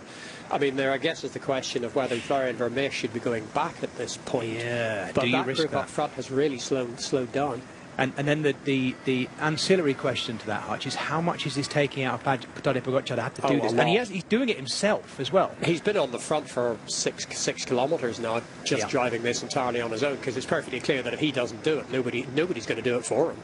I mean, there I guess is the question of whether Florian Vermeers should be going back at this point. Yeah, but do you that risk group that? up front has really slowed down. And then the ancillary question to that, Hutch, is how much is this taking out of Tadej Pogacar to have to do this? And he's doing it himself as well. He's been on the front for six kilometres now, just driving this entirely on his own, because it's perfectly clear that if he doesn't do it, nobody's going to do it for him.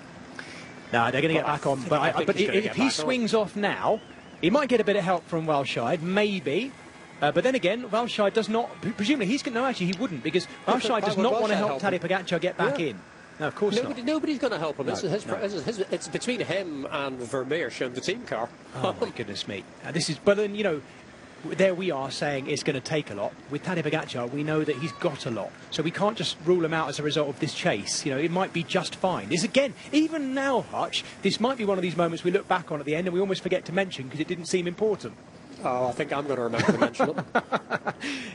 No, they're going to get back on. But if he swings off now, he might get a bit of help from Walscheid, maybe. But then again, Walscheid does not. Presumably, he's going to. No, actually, he wouldn't, because Walscheid does not want to help Tadej Pogacar get back in. No, of course not. Nobody's going to help him. No, it's between him and Vermeer showing the team car. Oh my goodness me! But then, you know, there we are saying it's going to take a lot. With Tadej Pogacar, we know that he's got a lot, so we can't just rule him out as a result of this chase. You know, it might be just fine. This again, even now, Hutch, this might be one of these moments we look back on at the end and we almost forget to mention because it didn't seem important. Oh, I think I'm going to remember to mention it.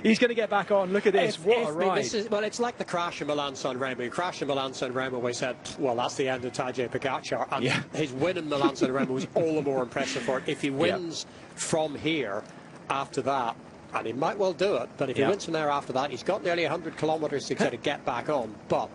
He's going to get back on. Look at this. What a ride. It's like the crash in Milan-San Remo. Crash in Milan-San Remo, we said, well, that's the end of Tadej Pogacar. And his win in Milan-San Remo was all the more impressive for it. If he wins from here after that, and he might well do it, but if he wins from there after that, he's got nearly 100 kilometres to kind of get back on. But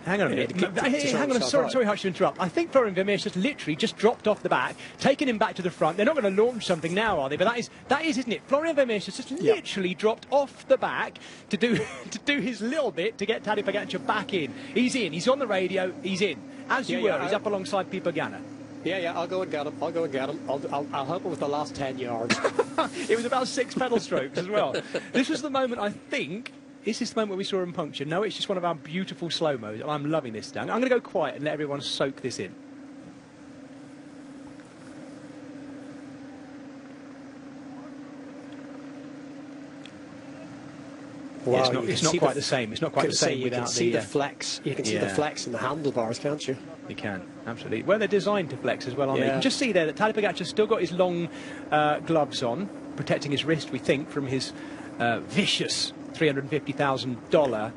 hang on a minute. Hang on. Sorry, Hutch, to interrupt. I think Florian Vermeers just literally dropped off the back, taken him back to the front. They're not going to launch something now, are they? But that is, isn't it? Florian Vermeers just literally dropped off the back to do his little bit to get Tadej Pogacar back in. He's in. He's on the radio. He's in. As you were. He's up alongside Peter Ganna. Yeah, I'll go and get him. I'll help him with the last 10 yards. It was about 6 pedal strokes as well. This was the moment, I think. Is this the moment where we saw him puncture? No, it's just one of our beautiful slow-mos, and I'm loving this, Dan. I'm going to go quiet and let everyone soak this in. Wow, it's not quite the same. It's not quite the same without the flex. You can see the flex in the handlebars, can't you? You can, absolutely. Well, they're designed to flex as well, aren't they? You can just see there that Tadej Pogacar's still got his long gloves on, protecting his wrist, we think, from his vicious $350,000,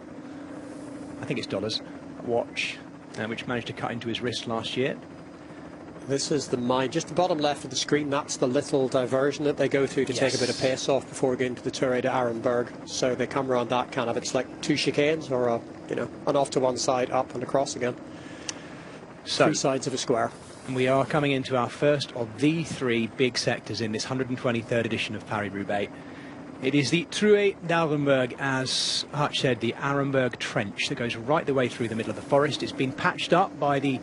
I think it's dollars, watch, which managed to cut into his wrist last year. This is just the bottom left of the screen. That's the little diversion that they go through to take a bit of pace off before getting to the Tour de Arenberg. So they come around that kind of, it's like 2 chicanes or an off to one side, up and across again. So 3 sides of a square. And we are coming into our first of the 3 big sectors in this 123rd edition of Paris-Roubaix. It is the True d'Arenberg, as Hutch said, the Arenberg Trench that goes right the way through the middle of the forest. It's been patched up by the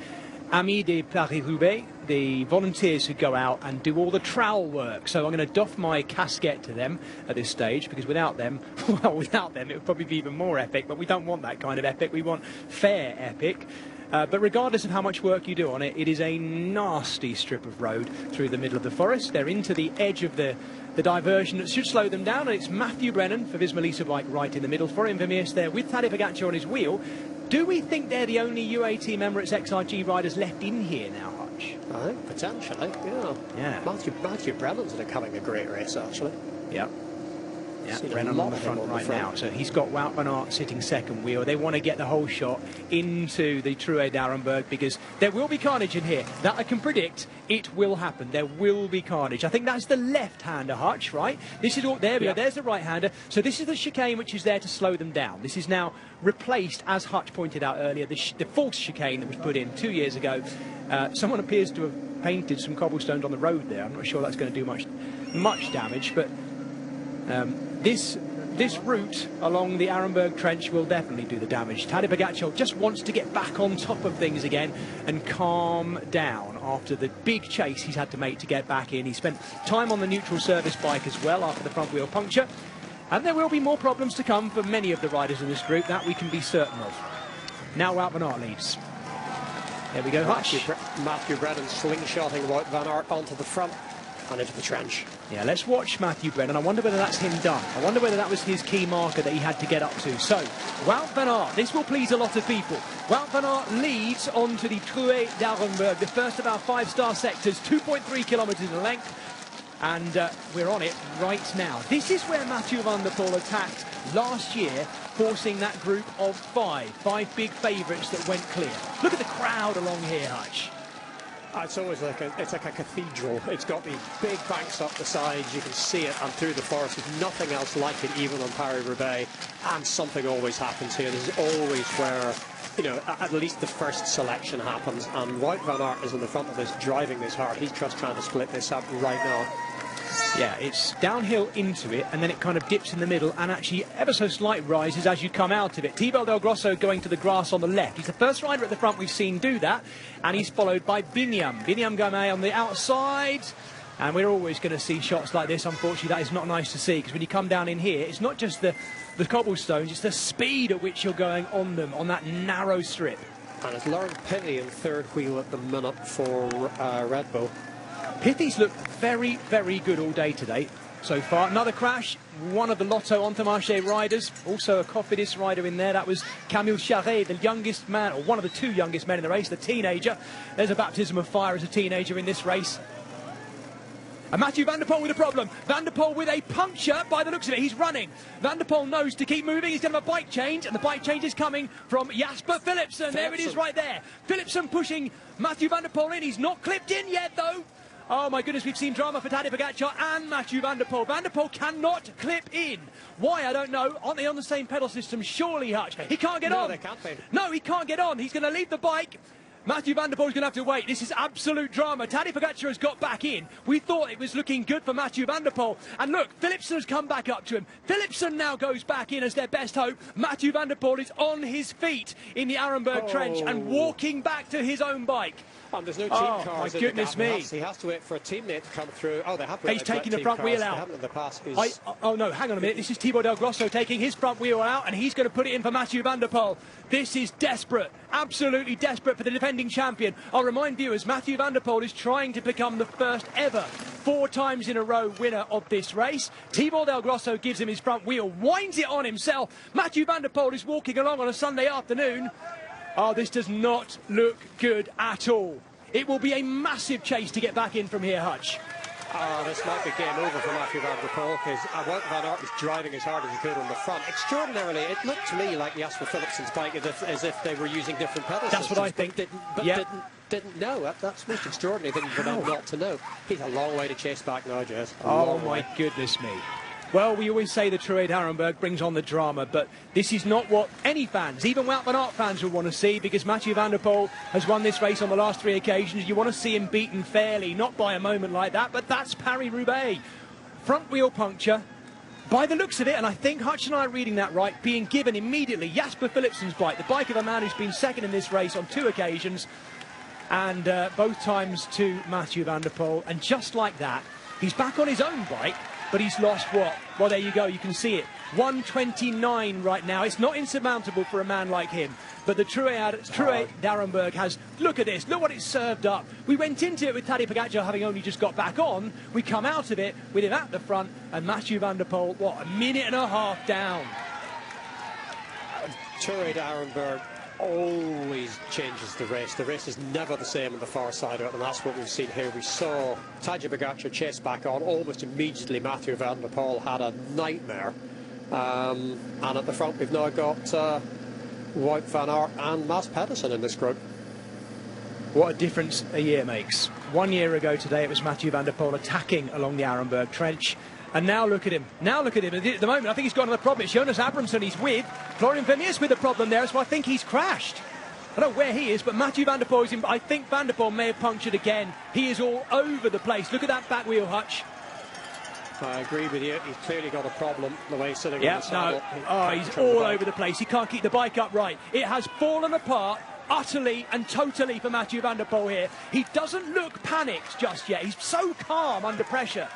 Amis de Paris-Roubaix, the volunteers who go out and do all the trowel work. So I'm going to doff my casquette to them at this stage, because without them, well, without them it would probably be even more epic, but we don't want that kind of epic. We want fair epic. But regardless of how much work you do on it, it is a nasty strip of road through the middle of the forest. They're into the edge of the diversion that should slow them down, and it's Matthew Brennan for Visma Lease bike right in the middle. Florian Vermeers there with Tadej Pogacar on his wheel. Do we think they're the only UAT Emirates XRG riders left in here now, Hutch? I think potentially, yeah. Matthew Brennan's having a great race, actually. Yeah. Yeah, Seen a Brennan lot on the of him front right now. So he's got Wout van Aert sitting second wheel. They want to get the whole shot into the True d'Arenberg because there will be carnage in here. That I can predict. It will happen. There will be carnage. I think that's the left-hander, Hutch, right? This is all, there we go. There's the right-hander. So this is the chicane which is there to slow them down. This is now replaced, as Hutch pointed out earlier, the false chicane that was put in 2 years ago. Someone appears to have painted some cobblestones on the road there. I'm not sure that's going to do much damage, but this route along the Arenberg Trench will definitely do the damage. Tadej Pogacar just wants to get back on top of things again and calm down after the big chase he's had to make to get back in. He spent time on the neutral service bike as well after the front wheel puncture. And there will be more problems to come for many of the riders in this group, that we can be certain of. Now Wout van Aert leads. There we go, Hutch. Matthew Brennan slingshotting Wout van Aert onto the front and into the trench. Yeah, let's watch Matthew Brennan. I wonder whether that's him done. I wonder whether that was his key marker that he had to get up to. So, Wout van Aert, this will please a lot of people. Wout van Aert leads onto the True d'Arenberg, the first of our 5-star sectors, 2.3 kilometres in length. And we're on it right now. This is where Mathieu van der Poel attacked last year, forcing that group of five big favourites that went clear. Look at the crowd along here, Hutch. It's always like a cathedral. It's got the big banks up the sides. You can see it, and through the forest. There's nothing else like it, even on Paris-Roubaix. And something always happens here. This is always where, you know, at least the first selection happens. And Wout van Aert is in the front of this, driving this hard. He's just trying to split this up right now. Yeah, it's downhill into it, and then it kind of dips in the middle, and actually ever so slight rises as you come out of it. Thibaut Del Grosso going to the grass on the left. He's the first rider at the front we've seen do that, and he's followed by Binyam Gamay on the outside. And we're always going to see shots like this. Unfortunately, that is not nice to see, because when you come down in here, it's not just the cobblestones, it's the speed at which you're going on them, on that narrow strip. And it's Laurent Pitty in third wheel at the minute for Red Bull. Pitty's looked very, very good all day today so far. Another crash, one of the Lotto Entomarché riders, also a Cofidis rider in there. That was Camille Charret, the youngest man, or one of the two youngest men in the race, the teenager. There's a baptism of fire as a teenager in this race. And Mathieu van der Poel with a problem. Van der Poel with a puncture by the looks of it. He's running. Van der Poel knows to keep moving. He's going to have a bike change, and the bike change is coming from Jasper Philipsen. There it is right there. Philipsen pushing Mathieu van der Poel in. He's not clipped in yet, though. Oh my goodness, we've seen drama for Tadej Pogacar and Mathieu van der Poel. Van der Poel cannot clip in. Why, I don't know. Aren't they on the same pedal system? Surely, Hutch. He can't get on. No, they can't be. No, he can't get on. He's going to leave the bike. Mathieu van der Poel is going to have to wait. This is absolute drama. Tadej Pogacar has got back in. We thought it was looking good for Mathieu van der Poel. And look, Philipsen has come back up to him. Philipsen now goes back in as their best hope. Mathieu van der Poel is on his feet in the Arenberg Trench and walking back to his own bike. And there's no team cars. Oh, my goodness me. He has to wait for a teammate to come through. Oh, they have. He's taking the front wheel out. Oh, no, hang on a minute. This is Thibaut Del Grosso taking his front wheel out, and he's going to put it in for Mathieu van der Poel. This is desperate. Absolutely desperate for the defending champion. I'll remind viewers, Mathieu van der Poel is trying to become the first ever 4 times in a row winner of this race. Thibaut Del Grosso gives him his front wheel, winds it on himself. Mathieu van der Poel is walking along on a Sunday afternoon. Oh, this does not look good at all. It will be a massive chase to get back in from here, Hutch. This might be game over for Mathieu van der Poel, because Wout van Aert was driving as hard as he could on the front. Extraordinarily, it looked to me like Jasper Philipsen's bike as if they were using different pedal systems. That's what I think. Didn't know. That's most extraordinary thing for them not to know. He's a long way to chase back now, Jez. Oh, my goodness me. Well, we always say the True d'Arenberg brings on the drama, but this is not what any fans, even Wout van Aert fans, will want to see, because Mathieu van der Poel has won this race on the last 3 occasions. You want to see him beaten fairly, not by a moment like that, but that's Paris-Roubaix. Front wheel puncture. By the looks of it, and I think Hutch and I are reading that right, being given immediately Jasper Philipsen's bike, the bike of a man who's been second in this race on 2 occasions, and both times to Mathieu van der Poel. And just like that, he's back on his own bike. But he's lost what? Well, there you go. You can see it. 1:29 right now. It's not insurmountable for a man like him. But the True d'Arenberg has... Look at this. Look what it's served up. We went into it with Tadej Pogacar having only just got back on. We come out of it with him at the front. And Mathieu van der Poel, what, a minute and a half down. True d'Arenberg always changes the race. The race is never the same on the far side of it, and that's what we've seen here. We saw Tadej Pogačar chase back on almost immediately. Mathieu van der Poel had a nightmare, and at the front we've now got Wout van Aert and Mads Pedersen in this group. What a difference a year makes. 1 year ago today it was Mathieu van der Poel attacking along the Arenberg Trench. And now look at him. Now look at him. At the moment, I think he's got another problem. It's Jonas Abramson he's with. Florian Vermeer's with a problem there, so I think he's crashed. I don't know where he is, but Mathieu van der Poel is in. I think Van der Poel may have punctured again. He is all over the place. Look at that back wheel, Hutch. I agree with you. He's clearly got a problem the way he's sitting in the saddle. Oh, he's all over the place. He can't keep the bike upright. It has fallen apart utterly and totally for Mathieu van der Poel here. He doesn't look panicked just yet. He's so calm under pressure.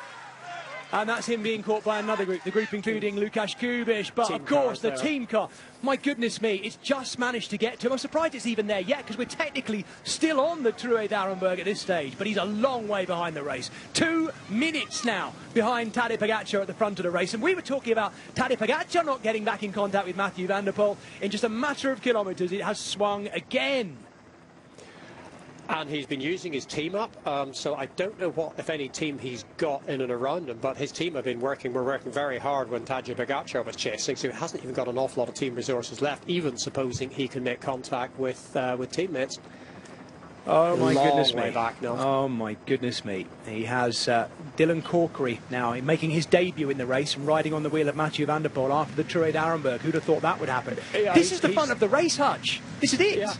And that's him being caught by another group, the group including Lukasz Kubiš, but of course the team car. My goodness me, it's just managed to get to him. I'm surprised it's even there yet, because we're technically still on the True d'Arenberg at this stage, but he's a long way behind the race. 2 minutes now behind Tadej Pogačar at the front of the race, and we were talking about Tadej Pogačar not getting back in contact with Mathieu van der Poel. In just a matter of kilometres, it has swung again. And he's been using his team up, so I don't know what, if any, team he's got in and around him, but his team have been working very hard when Tadej Pogačar was chasing, so he hasn't even got an awful lot of team resources left, even supposing he can make contact with teammates. Oh my goodness me. Back now. Oh my goodness me. He has Dylan Corkery now making his debut in the race and riding on the wheel of Mathieu van der Poel after the True d'Arenberg. Who'd have thought that would happen? Yeah, this is the fun of the race, Hutch. This is it. Yeah.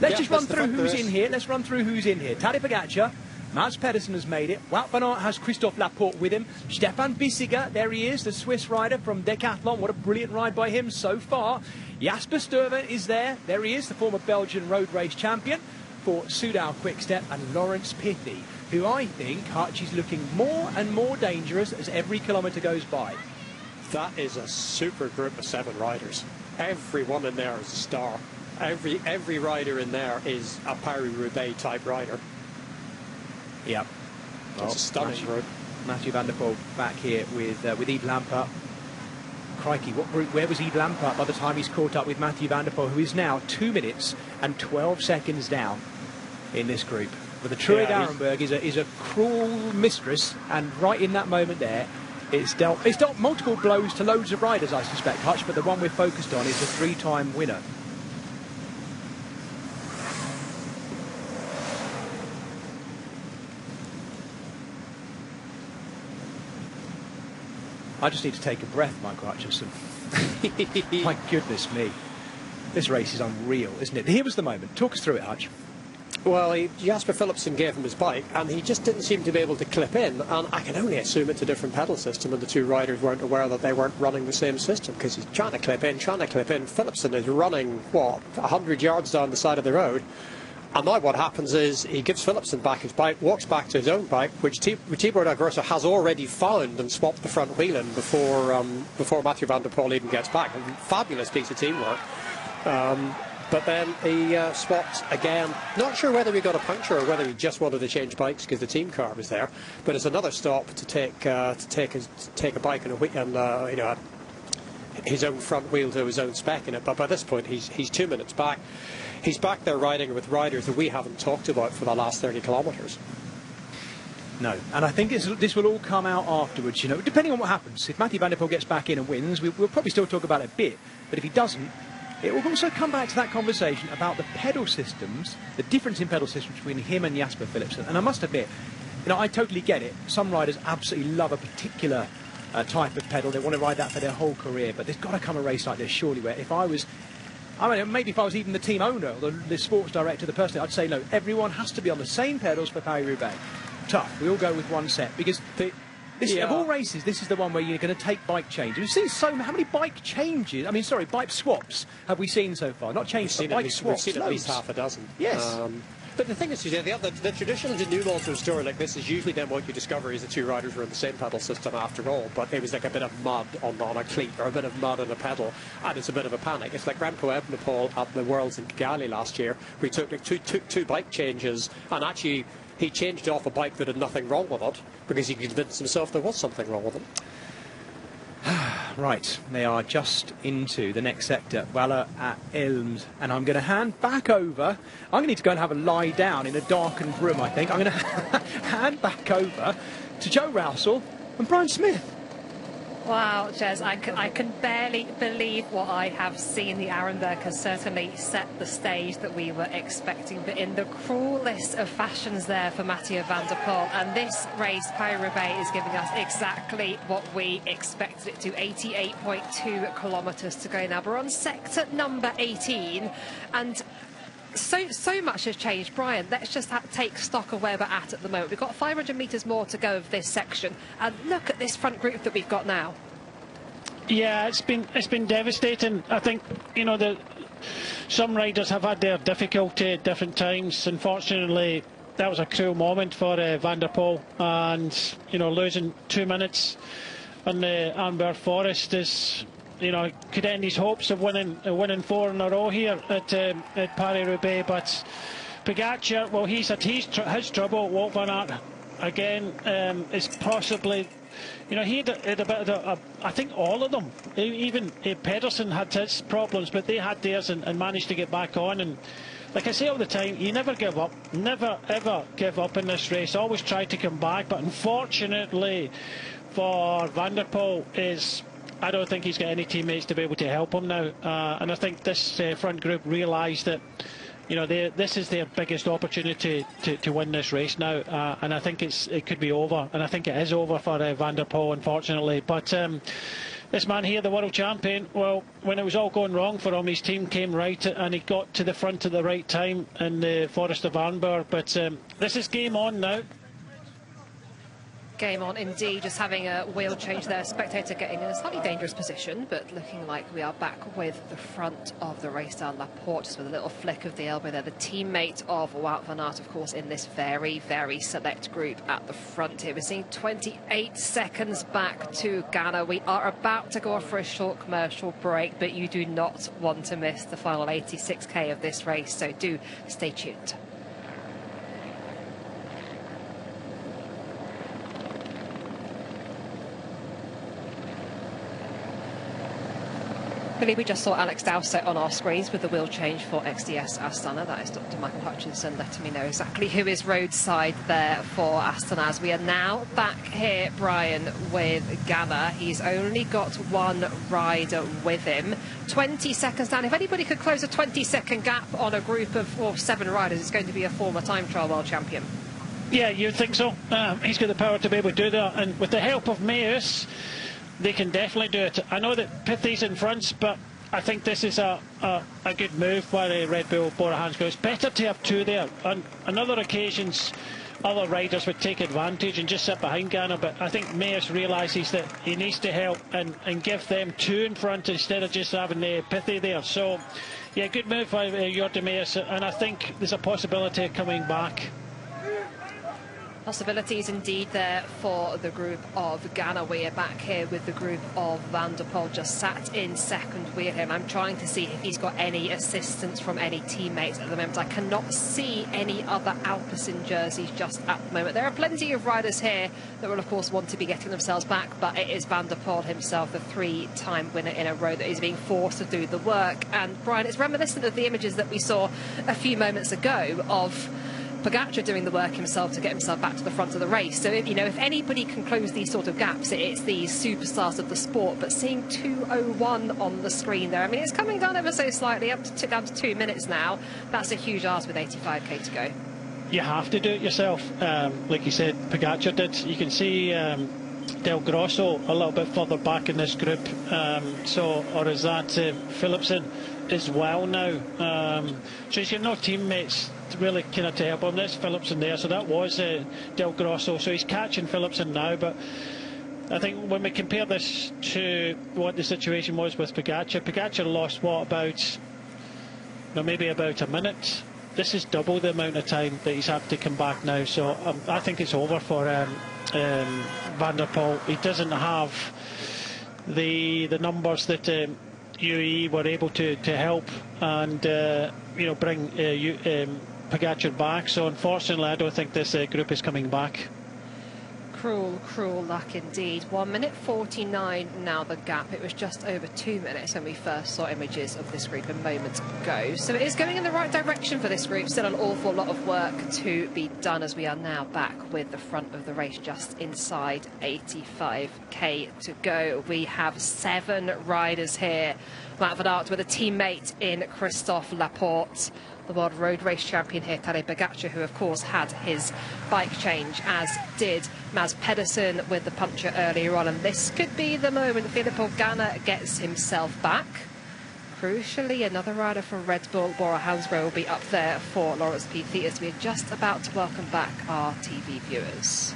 Let's just run through who's in here. Let's run through who's in here. Tadej Pogačar, Mads Pedersen has made it. Wout van Aert has Christophe Laporte with him. Stefan Bissegger, there he is, the Swiss rider from Decathlon. What a brilliant ride by him so far. Jasper Stuyven is there. There he is, the former Belgian road race champion for Soudal Quickstep, and Lawrence Pithy, who I think, Hutch, is looking more and more dangerous as every kilometre goes by. That is a super group of 7 riders. Everyone in there is a star. Every rider in there is a Paris-Roubaix type rider. Yep. It's a stunning group. Mathieu van der Poel back here with Yves Lampaert. Crikey, what group? Where was Yves Lampaert by the time he's caught up with Mathieu van der Poel, who is now 2 minutes and 12 seconds down in this group. But the True d'Arenberg is a cruel mistress, and right in that moment there, it's dealt multiple blows to loads of riders, I suspect, Hutch, but the one we're focused on is the 3-time winner. I just need to take a breath, Michael Hutchinson. My goodness me. This race is unreal, isn't it? Here was the moment. Talk us through it, Hutch. Well, Jasper Philipsen gave him his bike, and he just didn't seem to be able to clip in. And I can only assume it's a different pedal system, and the 2 riders weren't aware that they weren't running the same system, because he's trying to clip in. Philipsen is running, 100 yards down the side of the road. And now what happens is he gives Philipsen back his bike, walks back to his own bike, which Thibaut Dagrosser has already found and swapped the front wheel in before Mathieu van der Poel even gets back. A fabulous piece of teamwork. But then he swapped again. Not sure whether he got a puncture or whether he just wanted to change bikes because the team car was there. But it's another stop to take a bike and his own front wheel to his own spec in it. But by this point, he's 2 minutes back. He's back there riding with riders that we haven't talked about for the last 30 kilometres. No, and I think this will all come out afterwards, you know, depending on what happens. If Mathieu van der Poel gets back in and wins, we'll probably still talk about it a bit. But if he doesn't, it will also come back to that conversation about the pedal systems, the difference in pedal systems between him and Jasper Philipsen. And I must admit, you know, I totally get it. Some riders absolutely love a particular type of pedal. They want to ride that for their whole career. But there's got to come a race like this, surely, where if I was... maybe if I was even the team owner, the sports director, the person, I'd say, no, everyone has to be on the same pedals for Paris-Roubaix. Tough. We all go with one set. Because of all races, this is the one where you're going to take bike changes. We've seen how many bike changes, bike swaps have we seen so far? Not changes, but bike swaps. We've seen at least half a dozen. Yes. But the thing is, the traditional denouement to a story like this is usually then what you discover is the 2 riders were in the same pedal system after all, but it was like a bit of mud on a cleat or a bit of mud on a pedal, and it's a bit of a panic. It's like Remco Evenepoel at the Worlds in Kigali last year, where he took like two bike changes, and actually he changed off a bike that had nothing wrong with it because he convinced himself there was something wrong with it. Right, they are just into the next sector, Waller at Elms, and I'm going to hand back over. I'm going to need to go and have a lie down in a darkened room, I think. I'm going to hand back over to Joe Rousel and Brian Smith. Wow, Jez, I can barely believe what I have seen. The Arenberg has certainly set the stage that we were expecting, but in the cruelest of fashions there for Mathieu van der Poel. And this race, Paris-Roubaix, is giving us exactly what we expected it to. 88.2 kilometres to go now. We're on sector number 18, and so much has changed. Brian, let's just take stock of where we're at the moment. We've got 500 metres more to go of this section, and look at this front group that we've got now. Yeah, it's been devastating. I think, you know, some riders have had their difficulty at different times. Unfortunately, that was a cruel moment for Van der Poel, and, you know, losing 2 minutes on the Arenberg Forest is, you know, could end his hopes of winning 4 in a row here at Paris-Roubaix. But Pogačar, well, he's had his trouble. Wout van Aert again is possibly, you know, he had a bit of I think all of them, even Pedersen had his problems, but they had theirs and managed to get back on. And like I say all the time, you never give up, never ever give up in this race. Always try to come back. But unfortunately for Van der Poel, I don't think he's got any teammates to be able to help him now, and I think this front group realised that, you know, this is their biggest opportunity to win this race now, and I think it could be over, and I think it is over for Van der Poel, unfortunately. But this man here, the world champion, well, when it was all going wrong for him, his team came right, and he got to the front at the right time in the Forest of Arenberg. But this is game on now. Game on indeed, just having a wheel change there. Spectator getting in a slightly dangerous position, but looking like we are back with the front of the race down Laporte, just with a little flick of the elbow there. The teammate of Wout van Aert, of course, in this very, very select group at the front here. We're seeing 28 seconds back to Ghana. We are about to go off for a short commercial break, but you do not want to miss the final 86k of this race, so do stay tuned. I believe we just saw Alex Dowsett on our screens with the wheel change for XDS Astana. That is Dr. Michael Hutchinson letting me know exactly who is roadside there for Astana. As we are now back here, Brian, with Ghana. He's only got one rider with him. 20 seconds down. If anybody could close a 20-second gap on a group of 7 riders, it's going to be a former time trial world champion. Yeah, you'd think so. He's got the power to be able to do that, and with the help of Meus, they can definitely do it. I know that Pithy's in front, but I think this is a good move by Red Bull Bora Hansgrohe. It's better to have 2 there. On other occasions, other riders would take advantage and just sit behind Ghana, but I think Meus realises that he needs to help and give them 2 in front instead of just having Pithy there. So, yeah, good move by Jordi Meus, and I think there's a possibility of coming back. Possibilities indeed there for the group of Ghana. We are back here with the group of Van der Poel, just sat in second with him. I'm trying to see if he's got any assistance from any teammates at the moment. I cannot see any other Alpecin jerseys just at the moment. There are plenty of riders here that will of course want to be getting themselves back, but it is Van der Poel himself, the 3-time winner in a row, that is being forced to do the work. And Brian, it's reminiscent of the images that we saw a few moments ago of Pogačar doing the work himself to get himself back to the front of the race. So, if anybody can close these sort of gaps, it's these superstars of the sport. But seeing 2:01 on the screen there, I mean, it's coming down ever so slightly, down to 2 minutes now. That's a huge ask with 85k to go. You have to do it yourself. Like you said, Pogačar did. You can see Del Grosso a little bit further back in this group. Or is that Philipsen as well now? So he's got no teammates really kind of to help him. There's Philipsen there, so that was Del Grosso, so he's catching Philipsen now. But I think when we compare this to what the situation was with Pogačar lost maybe about a minute. This is double the amount of time that he's had to come back now, so I think it's over for Van der Poel. He doesn't have the numbers that UAE were able to help and bring Pogačar back. So unfortunately, I don't think this group is coming back. cruel, cruel luck indeed. 1 minute 49 now the gap. It was just over 2 minutes when we first saw images of this group a moment ago. So it is going in the right direction for this group. Still an awful lot of work to be done as we are now back with the front of the race just inside 85k to go. We have 7 riders here. Wout van Aert with a teammate in Christophe Laporte. The World Road Race champion here, Tadej Pogačar, who of course had his bike change, as did Mads Pedersen with the puncture earlier on. And this could be the moment Filippo Ganna gets himself back. Crucially, another rider from Red Bull, Bora Hansgrohe, will be up there for Laurens P. Thies. We're just about to welcome back our TV viewers.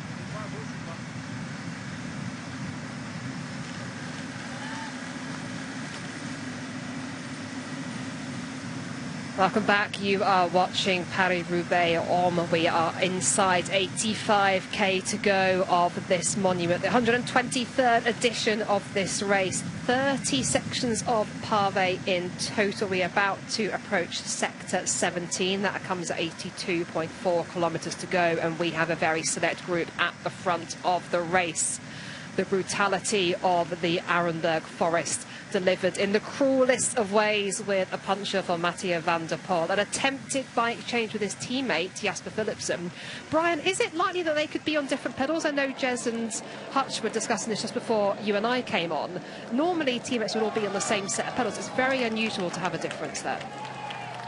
Welcome back. You are watching Paris-Roubaix on. We are inside 85k to go of this monument, the 123rd edition of this race. 30 sections of pavé in total. We are about to approach sector 17. That comes at 82.4 kilometers to go, and we have a very select group at the front of the race. The brutality of the Arenberg forest delivered in the cruelest of ways with a puncture for Mathieu van der Poel. An attempted bike change with his teammate Jasper Philipsen. Brian, is it likely that they could be on different pedals? I know Jez and Hutch were discussing this just before you and I came on. Normally teammates would all be on the same set of pedals. It's very unusual to have a difference there.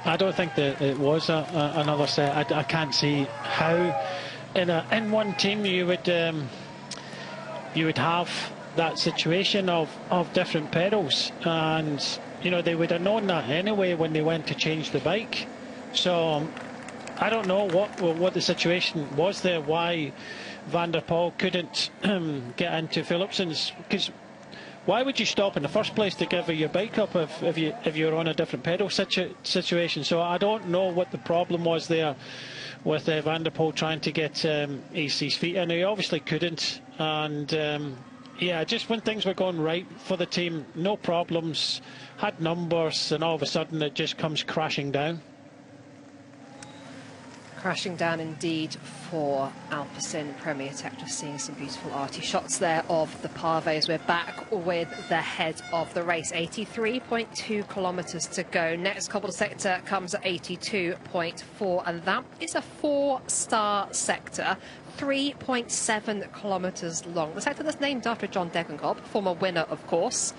I don't think that it was another set. I can't see how in one team you would have that situation of different pedals, and you know they would have known that anyway when they went to change the bike. So I don't know what the situation was there, why Van der Poel couldn't get into Philipsen's, because why would you stop in the first place to give your bike up if you're on a different pedal situation? So I don't know what the problem was there with Van der Poel trying to get his feet in. He obviously couldn't, and yeah, just when things were going right for the team, no problems, had numbers, and all of a sudden it just comes crashing down. Crashing down indeed for Alpecin Premier Tech. Just seeing some beautiful arty shots there of the pavés. We're back with the head of the race. 83.2 kilometers to go. Next cobbled sector comes at 82.4, and that is a 4-star sector. 3.7 kilometers long. The sector that's named after John Degenkolb, former winner of course,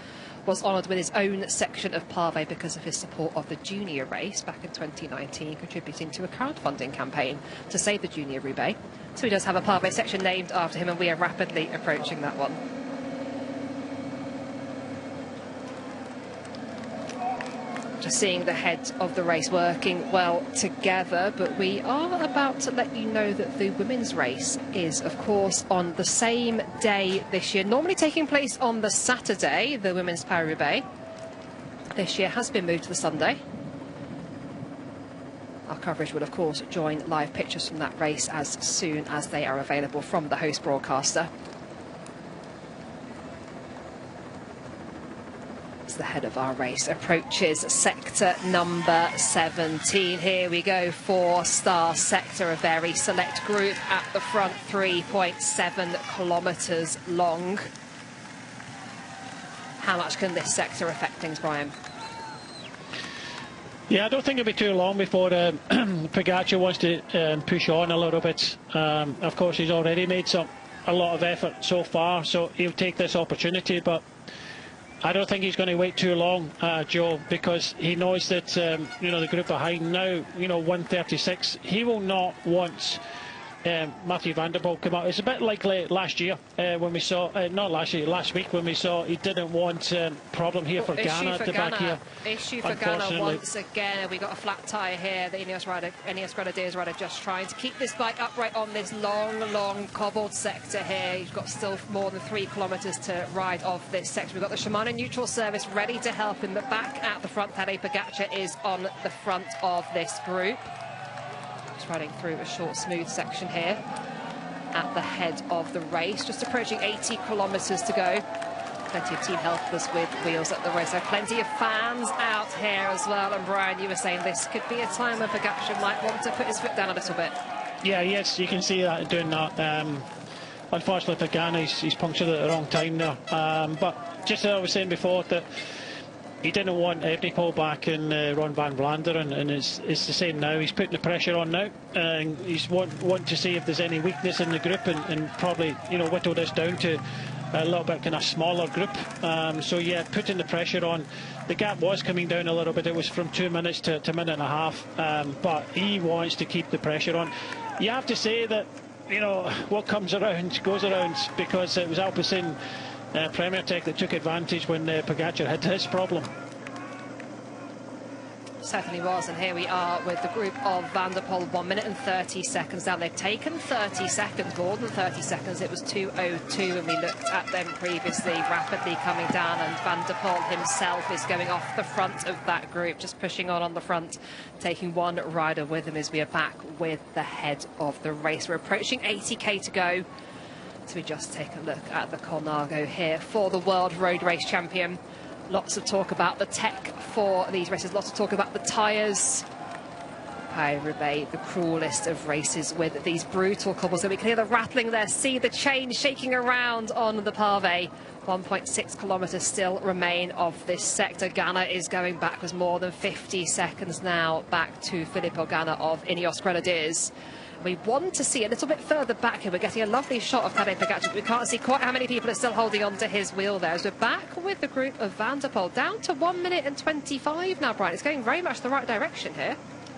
was honoured with his own section of pavé because of his support of the junior race back in 2019, contributing to a crowdfunding campaign to save the Junior Roubaix. So he does have a pavé section named after him, and we are rapidly approaching that one. Just seeing the head of the race working well together, but we are about to let you know that the women's race is of course on the same day this year, normally taking place on the Saturday. The women's Paris-Roubaix this year has been moved to the Sunday. Our coverage will of course join live pictures from that race as soon as they are available from the host broadcaster. The head of our race approaches sector number 17. Here we go, 4-star sector, a very select group at the front, 3.7 kilometers long. How much can this sector affect things, Brian? Yeah, I don't think it'll be too long before Pogačar wants to push on a little bit. Of course, he's already made a lot of effort so far, so he'll take this opportunity, but I don't think he's going to wait too long, Joe, because he knows that you know, the group behind now, you know, 136. He will not want Mathieu van der Poel come out. It's a bit like last year when we saw, not last year, last week when we saw he didn't want problem here for Ganna at the back here. Issue for Ganna once again. We got a flat tyre here. The Ineos Grenadiers rider just trying to keep this bike upright on this long cobbled sector here. You've got still more than 3 kilometres to ride off this sector. We've got the Shimano neutral service ready to help him, but back at the front, Tadej Pogačar is on the front of this group. Riding through a short smooth section here at the head of the race, just approaching 80 kilometers to go. Plenty of team helpers with wheels at the race, so plenty of fans out here as well. And Brian, you were saying this could be a time when Pogačar might want to put his foot down a little bit. Yeah, yes, you can see that doing that. unfortunately for Ghana, he's punctured at the wrong time there. But just as I was saying before, that he didn't want Evenepoel back in Ron van Vlaanderen, and it's the same now. He's putting the pressure on now, and he's want to see if there's any weakness in the group, and probably, you know, whittle this down to a little bit kind of smaller group. So yeah, putting the pressure on. The gap was coming down a little bit. It was from 2 minutes to a minute and a half, but he wants to keep the pressure on. You have to say that, you know, what comes around goes around, because it was Alpecin Premier Tech that took advantage when Pogačar had his problem. Certainly was, and here we are with the group of Van der Poel, 1 minute and 30 seconds down. They've taken 30 seconds, more than 30 seconds. It was 2:02 when we looked at them previously, rapidly coming down, and Van der Poel himself is going off the front of that group, just pushing on the front, taking one rider with him as we are back with the head of the race. We're approaching 80k to go. So we just take a look at the Colnago here for the World Road Race Champion. Lots of talk about the tech for these races, lots of talk about the tyres. Paris-Roubaix, the cruelest of races with these brutal cobbles. So we can hear the rattling there, see the chain shaking around on the pavé. 1.6 kilometres still remain of this sector. Ghana is going backwards more than 50 seconds now, back to Filippo Ganna of Ineos Grenadiers. We want to see a little bit further back here. We're getting a lovely shot of Tadej Pogačar, but we can't see quite how many people are still holding on to his wheel there. As we're back with the group of Van der Poel, down to 1 minute and 25 now, Brian. It's going very much the right direction here.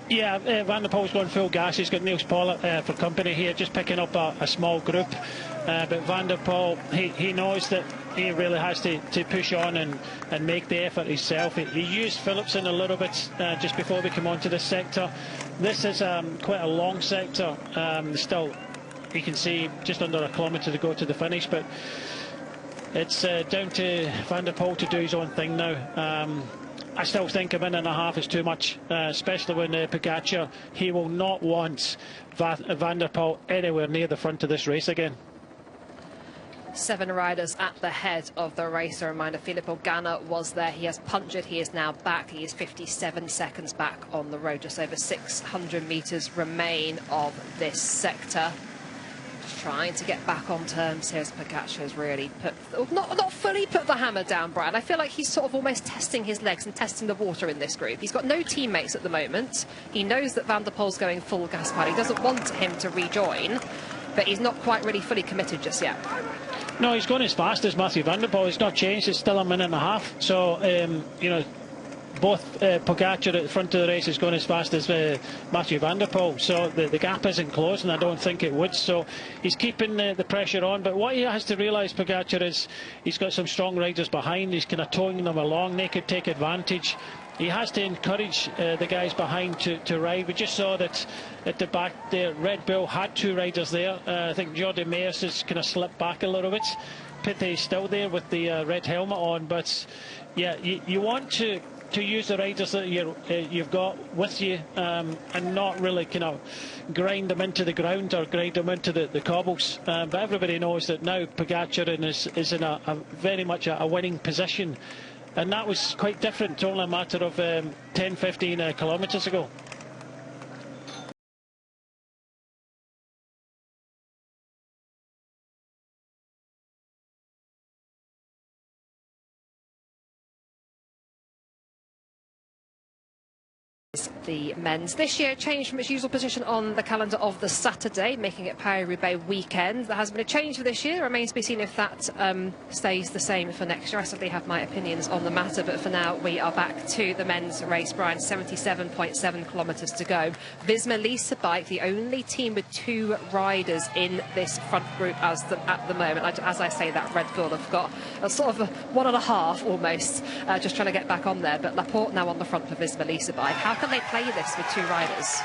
Yeah, Van der Poel's going full gas. He's got Niels Pollitt for company here, just picking up a small group. But Van der Poel, he knows that he really has to push on and make the effort himself. He used Philipsen a little bit just before we come onto this sector. This is quite a long sector. Still, you can see just under a kilometre to go to the finish, but it's down to Van der Poel to do his own thing now. I still think a minute and a half is too much, especially when Pogačar, he will not want Van der Poel anywhere near the front of this race again. 7 riders at the head of the race. A reminder, Filippo Ganna was there. He has punctured. He is now back. He is 57 seconds back on the road. Just over 600 metres remain of this sector. Just trying to get back on terms here as Pogačar has really not fully put the hammer down, Brian. I feel like he's sort of almost testing his legs and testing the water in this group. He's got no teammates at the moment. He knows that Van der Poel's going full gas pad. He doesn't want him to rejoin, but he's not quite really fully committed just yet. No, he's going as fast as Mathieu van der Poel. It's not changed. It's still a minute and a half. So, you know, both Pogačar at the front of the race is going as fast as Mathieu van der Poel. So the gap isn't closed, and I don't think it would. So he's keeping the pressure on. But what he has to realise, Pogačar, is he's got some strong riders behind. He's kind of towing them along. They could take advantage. He has to encourage the guys behind to ride. We just saw that at the back there, Red Bull had 2 riders there. I think Jordi Meus has kind of slipped back a little bit. Pithe is still there with the red helmet on. But yeah, you want to use the riders that you've got with you, and not really kind of grind them into the ground or grind them into the cobbles. But everybody knows that now Pogačar is in a very much a winning position. And that was quite different only a matter of 10-15 kilometres ago. The men's this year changed from its usual position on the calendar of the Saturday, making it Paris-Roubaix weekend. There has been a change for this year. It remains to be seen if that stays the same for next year. I certainly have my opinions on the matter, but for now we are back to the men's race. Brian, 77.7 kilometres to go. Visma Lease Bike, the only team with 2 riders in this front group at the moment. As I say that, Red Bull have got a sort of 1.5 almost, just trying to get back on there. But Laporte now on the front for Visma Lease Bike. How can they play this with 2 riders?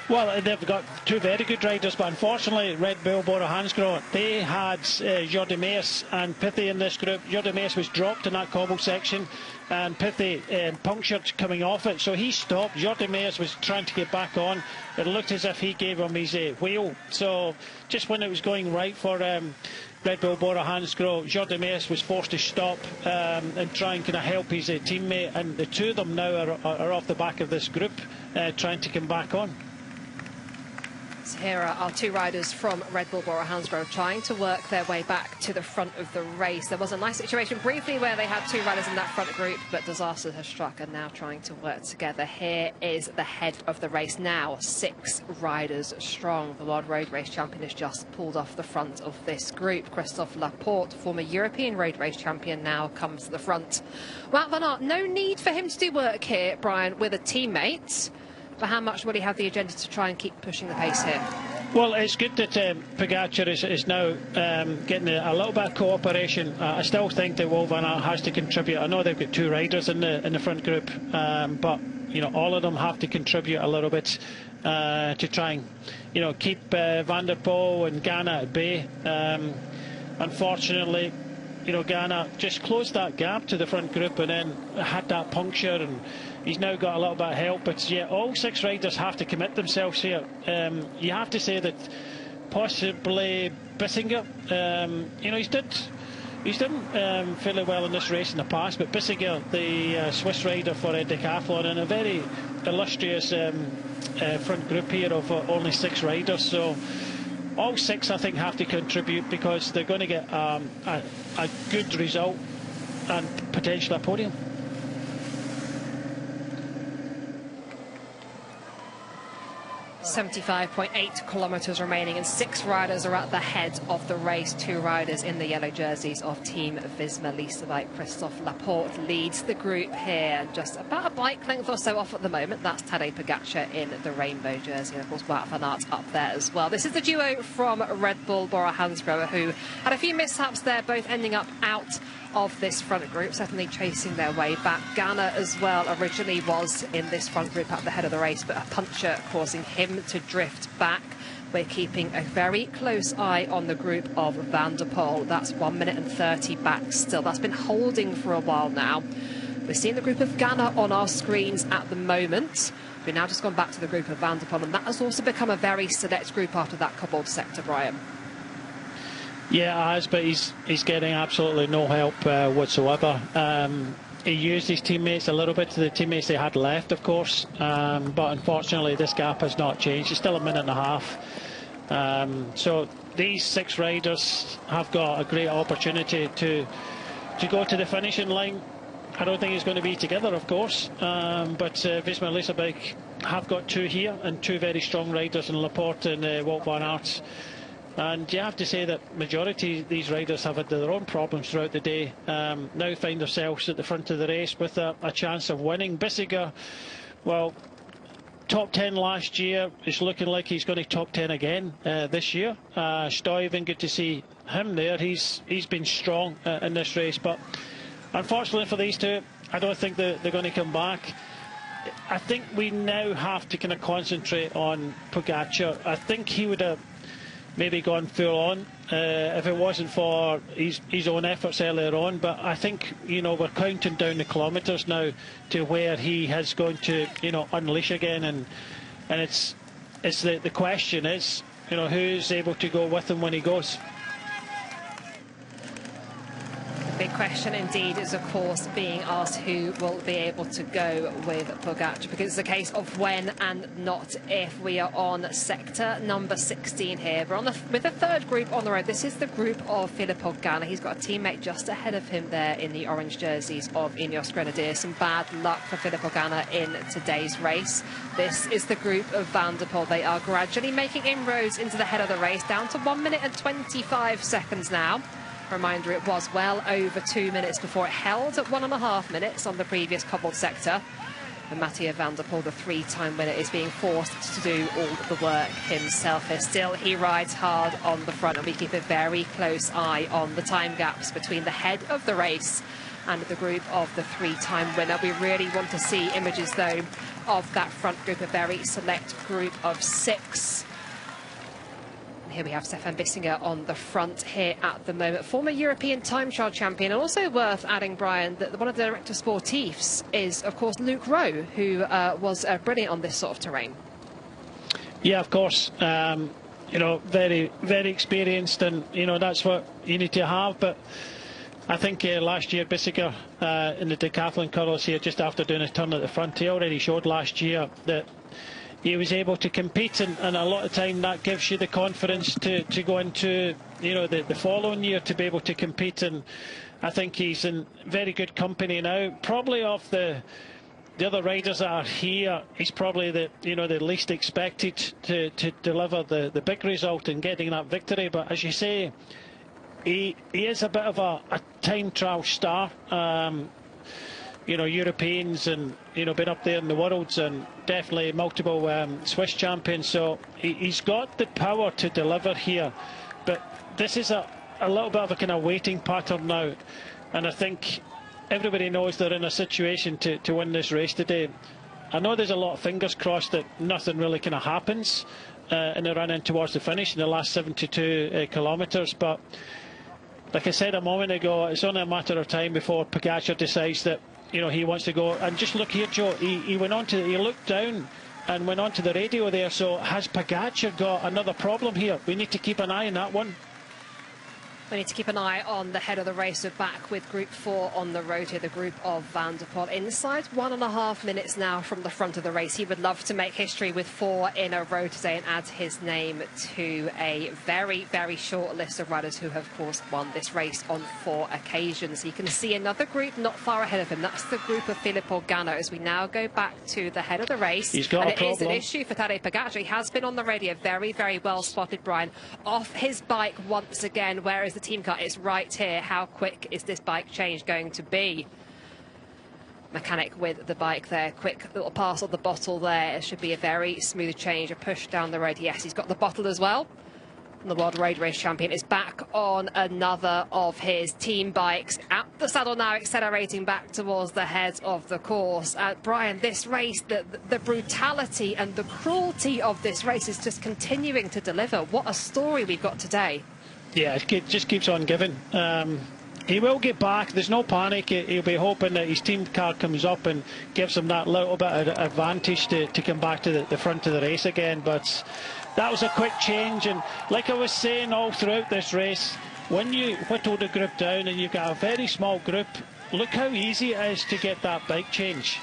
Well, they've got 2 very good riders, but unfortunately Red Bull Bora Hansgrohe, they had Jordi Meus and Pithe in this group. Jordi Meus was dropped in that cobble section, and Pithe punctured coming off it, so he stopped. Jordi Meus was trying to get back on. It looked as if he gave him his wheel, so just when it was going right for Red Bull Bora Hansgrohe, Jordi Meus was forced to stop and try and kind of help his teammate, and the 2 of them now are off the back of this group trying to come back on. So here are our two riders from Red Bull Bora-Hansgrohe trying to work their way back to the front of the race. There was a nice situation briefly where they had two riders in that front group, but disaster has struck and now trying to work together. Here is the head of the race now, 6 riders strong. The World Road Race Champion has just pulled off the front of this group. Christophe Laporte, former European Road Race Champion, now comes to the front. Wout van Aert, no need for him to do work here, Brian, with a teammate. But how much will he have the agenda to try and keep pushing the pace here? Well, it's good that Pogačar is now getting a little bit of cooperation. I still think that Wout van Aert has to contribute. I know they've got 2 riders in the front group, but you know, all of them have to contribute a little bit to try and, you know, keep Van der Poel and Ganna at bay. Unfortunately, you know, Ganna just closed that gap to the front group and then had that puncture, and he's now got a little bit of help. But yeah, all 6 riders have to commit themselves here. You have to say that possibly Bissinger, you know, he's done fairly well in this race in the past, but Bissinger, the Swiss rider for Decathlon, in a very illustrious front group here of only 6 riders. So all 6, I think, have to contribute because they're going to get a good result and potentially a podium. 75.8 kilometres remaining, and 6 riders are at the head of the race. 2 riders in the yellow jerseys of Team Visma Leasebike. Christophe Laporte leads the group here, just about a bike length or so off at the moment. That's Tadej Pogačar in the rainbow jersey, and of course Wout van Aert up there as well. This is the duo from Red Bull Bora-Hansgrohe, who had a few mishaps there, both ending up out of this front group, certainly chasing their way back. Ganna as well originally was in this front group at the head of the race, but a puncture causing him to drift back. We're keeping a very close eye on the group of Van der Poel. That's 1 minute and 30 back still. That's been holding for a while now. We're seeing the group of Ganna on our screens at the moment. We've now just gone back to the group of Van der Poel, and that has also become a very select group after that cobbled sector, Brian. Yeah, it has, but he's getting absolutely no help whatsoever. He used his teammates a little bit, to the teammates they had left, of course, but unfortunately this gap has not changed. It's still a minute and a half. So these 6 riders have got a great opportunity to go to the finishing line. I don't think it's going to be together, of course, but Visma Leasebike have got 2 here, and 2 very strong riders in Laporte and Wout van Aert. And you have to say that majority of these riders have had their own problems throughout the day. Now find themselves at the front of the race with a chance of winning. Bissiger, well, top 10 last year. It's looking like he's going to top 10 again this year. Stuyven, good to see him there. He's been strong in this race, but unfortunately for these 2, I don't think they're going to come back. I think we now have to kind of concentrate on Pogačar. I think he would have maybe gone full on if it wasn't for his own efforts earlier on, but I think, you know, we're counting down the kilometres now to where he has going to, you know, unleash again, and it's the question is, you know, who's able to go with him when he goes. Big question indeed is, of course, being asked who will be able to go with Pogačar, because it's a case of when and not if. We are on sector number 16 here. We're on with the 3rd group on the road. This is the group of Filippo Ganna. He's got a teammate just ahead of him there in the orange jerseys of Ineos Grenadiers. Some bad luck for Filippo Ganna in today's race. This is the group of Van der Poel. They are gradually making inroads into the head of the race, down to 1 minute and 25 seconds now. Reminder, it was well over 2 minutes before. It held at 1.5 minutes on the previous cobbled sector. And Mathieu van der Poel, the 3-time winner, is being forced to do all the work himself. Still, he rides hard on the front, and we keep a very close eye on the time gaps between the head of the race and the group of the 3-time winner. We really want to see images, though, of that front group, a very select group of 6. Here we have Stefan Bissinger on the front here at the moment. Former European time trial champion, and also worth adding, Brian, that one of the director sportifs is, of course, Luke Rowe, who was brilliant on this sort of terrain. Yeah, of course. You know, very, very experienced, and, you know, that's what you need to have. But I think last year, Bissinger in the decathlon colours here, just after doing a turn at the front, he already showed last year that he was able to compete, and a lot of time that gives you the confidence to go into, you know, the following year to be able to compete. And I think he's in very good company now. Probably of the other riders that are here, he's probably the least expected to deliver the big result in getting that victory. But as you say, he is a bit of a time trial star. You know, Europeans and, you know, been up there in the Worlds, and definitely multiple Swiss champion. So he's got the power to deliver here. But this is a little bit of a kind of waiting pattern now. And I think everybody knows they're in a situation to win this race today. I know there's a lot of fingers crossed that nothing really kind of happens in the run in towards the finish in the last 72 kilometres. But like I said a moment ago, it's only a matter of time before Pogačar decides that, you know, he wants to go. And just look here, Joe, he looked down and went on to the radio there. So has Pogačar got another problem here? We need to keep an eye on that one. We need to keep an eye on the head of the race. We're back with Group 4 on the road here, the group of Van der Poel. Inside 1.5 minutes now from the front of the race. He would love to make history with 4 in a row today and add his name to a very, very short list of riders who have, of course, won this race on 4 occasions. You can see another group not far ahead of him. That's the group of Filippo Ganna. As we now go back to the head of the race. He's got and a it problem. is an issue for Tadej Pogačar. He has been on the radio. Very, very well spotted, Brian. Off his bike once again. Where is the team car? It's right here. How quick is this bike change going to be? Mechanic with the bike there. Quick little pass on the bottle there. It should be a very smooth change. A push down the road. Yes, he's got the bottle as well. And the World Road Race champion is back on another of his team bikes. At the saddle now, accelerating back towards the head of the course. Brian, this race, the brutality and the cruelty of this race is just continuing to deliver. What a story we've got today. Yeah, it just keeps on giving. He will get back. There's no panic. He'll be hoping that his team car comes up and gives him that little bit of advantage to come back to the front of the race again. But that was a quick change. And like I was saying all throughout this race, when you whittle the group down and you've got a very small group, look how easy it is to get that bike change.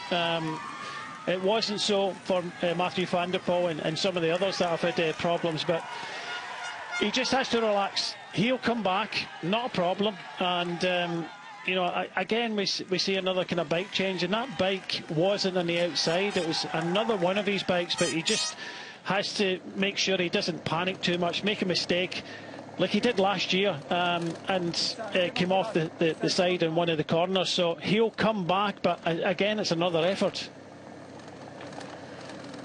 It wasn't so for Mathieu van der Poel and some of the others that have had problems. But he just has to relax. He'll come back, not a problem. And, you know, again, we see another kind of bike change. And that bike wasn't on the outside. It was another one of his bikes. But he just has to make sure he doesn't panic too much, make a mistake like he did last year, and came off the side in one of the corners. So he'll come back. But, again, it's another effort.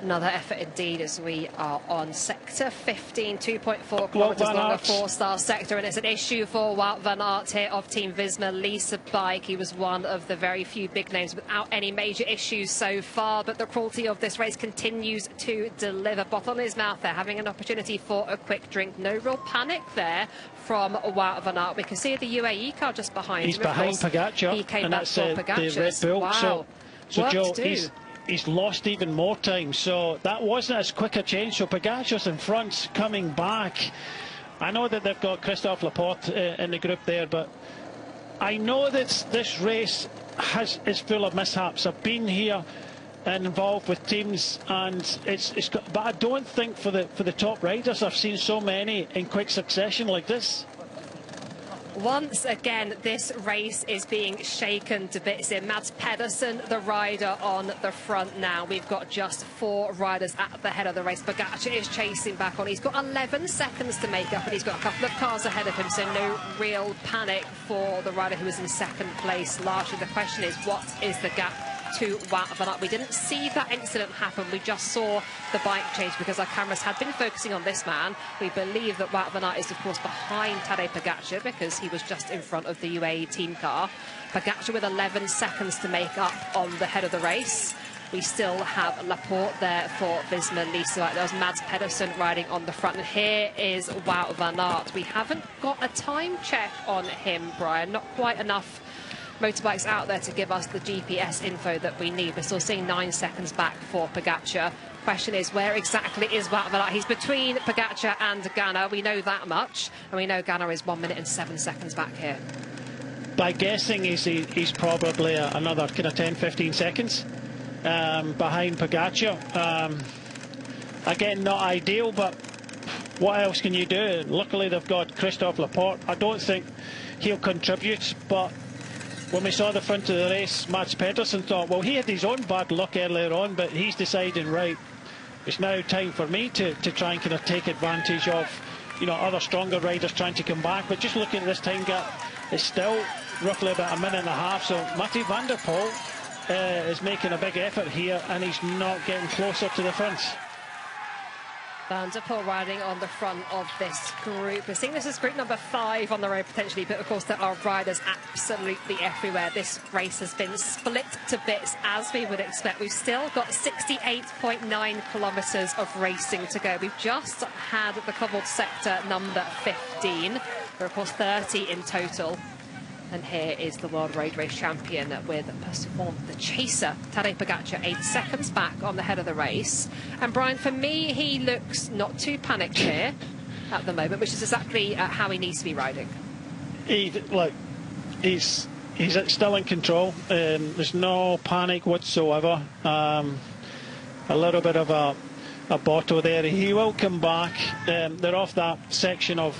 Another effort indeed, as we are on sector 15, 2.4 kilometres long, a 4-star sector, and it's an issue for Wout van Aert here of Team Visma Lease bike. He was one of the very few big names without any major issues so far, but the cruelty of this race continues to deliver. Bottle in his mouth there, having an opportunity for a quick drink. No real panic there from Wout van Aert. We can see the UAE car just behind him. He's behind Pogačar, he came and back that's for the Pogačar. Red Bull. Wow. So Joe, he's lost even more time, so that wasn't as quick a change. So Pogačar's in front, coming back. I know that they've got Christophe Laporte in the group there, but I know that this race is full of mishaps. I've been here and involved with teams, and but I don't think for the top riders I've seen so many in quick succession like this. Once again, this race is being shaken to bits here. Mads Pedersen, the rider on the front now. We've got just 4 riders at the head of the race. Pogačar is chasing back on. He's got 11 seconds to make up, and he's got a couple of cars ahead of him, so no real panic for the rider who was in second place. Largely, the question is, what is the gap to Wout van Aert? We didn't see that incident happen. We just saw the bike change because our cameras had been focusing on this man. We believe that Wout van Aert is, of course, behind Tadej Pogačar because he was just in front of the UAE team car. Pogačar with 11 seconds to make up on the head of the race. We still have Laporte there for Visma Lease. There was Mads Pedersen riding on the front. And here is Wout van Aert. We haven't got a time check on him, Brian. Not quite enough motorbikes out there to give us the GPS info that we need. We're still seeing 9 seconds back for Pogačar. Question is, where exactly is Wout van Aert? He's between Pogačar and Ganna. We know that much, and we know Ganna is 1 minute and 7 seconds back here. By guessing, he's probably another kind of 10-15 seconds behind Pogačar. again, not ideal, but what else can you do? Luckily, they've got Christophe Laporte. I don't think he'll contribute, but when we saw the front of the race, Mads Pedersen thought, well, he had his own bad luck earlier on, but he's deciding, right, it's now time for me to try and kind of take advantage of, you know, other stronger riders trying to come back. But just looking at this time gap, it's still roughly about a minute and a half. So Mathieu van der Poel is making a big effort here, and he's not getting closer to the front. Van der Poel riding on the front of this group. We're seeing this as group number 5 on the road potentially, but of course there are riders absolutely everywhere. This race has been split to bits as we would expect. We've still got 68.9 kilometres of racing to go. We've just had the cobbled sector number 15. There are of course 30 in total. And here is the World Road Race champion with the chaser, Tadej Pogačar, 8 seconds back on the head of the race. And Brian, for me, he looks not too panicked here at the moment, which is exactly how he needs to be riding. He's still in control. There's no panic whatsoever. A little bit of a bottle there. He will come back. They're off that section of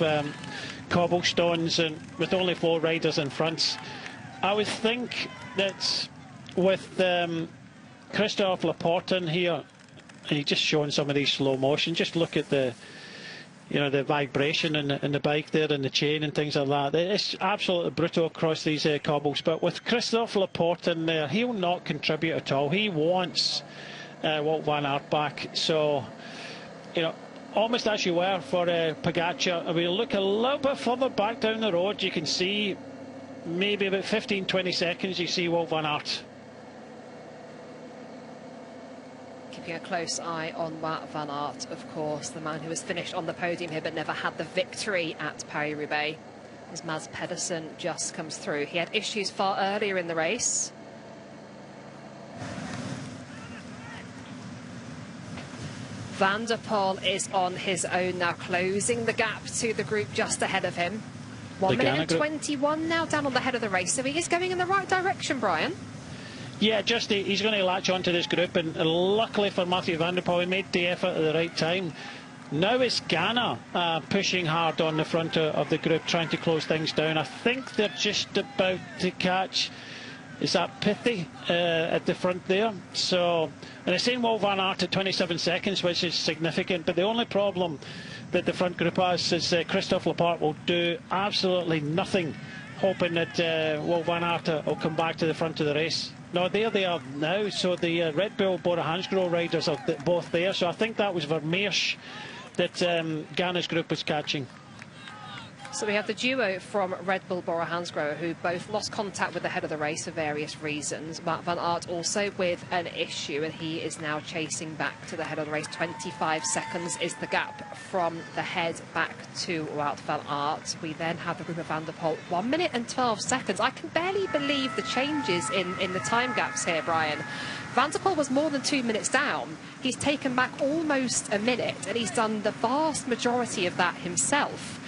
cobblestones, and with only 4 riders in front. I would think that with Christophe Laporte in here, and he's just showing some of these slow motion, just look at the, you know, the vibration in the bike there and the chain and things like that. It's absolutely brutal across these cobbles, but with Christophe Laporte in there, he'll not contribute at all. He wants Wout van Aert back, so, you know, almost as you were for Pogačar. We'll look a little bit further back down the road. You can see maybe about 15-20 seconds you see Wout van Aert. Keeping a close eye on Wout van Aert, of course, the man who has finished on the podium here but never had the victory at Paris-Roubaix. As Mads Pedersen just comes through. He had issues far earlier in the race. Van der Poel is on his own now, closing the gap to the group just ahead of him. 1 minute and 21 now down on the head of the race, so he is going in the right direction, Brian. Yeah, just he's going to latch onto this group, and luckily for Mathieu van der Poel, he made the effort at the right time. Now it's Ghana pushing hard on the front of the group, trying to close things down. I think they're just about to catch, is that Pithy at the front there? So, and it's saying Wout van Aert at 27 seconds, which is significant. But the only problem that the front group has is Christophe Laporte will do absolutely nothing, hoping that Wout van Aert will come back to the front of the race. No, there they are now. So the Red Bull Bora Hansgrohe riders are both there. So I think that was Vermeersch that Ghana's group was catching. So we have the duo from Red Bull Bora Hansgrohe, who both lost contact with the head of the race for various reasons. Wout van Aert also with an issue, and he is now chasing back to the head of the race. 25 seconds is the gap from the head back to Wout van Aert. We then have the group of Van der Poel, 1 minute and 12 seconds. I can barely believe the changes in the time gaps here, Brian. Van der Poel was more than 2 minutes down. He's taken back almost a minute, and he's done the vast majority of that himself.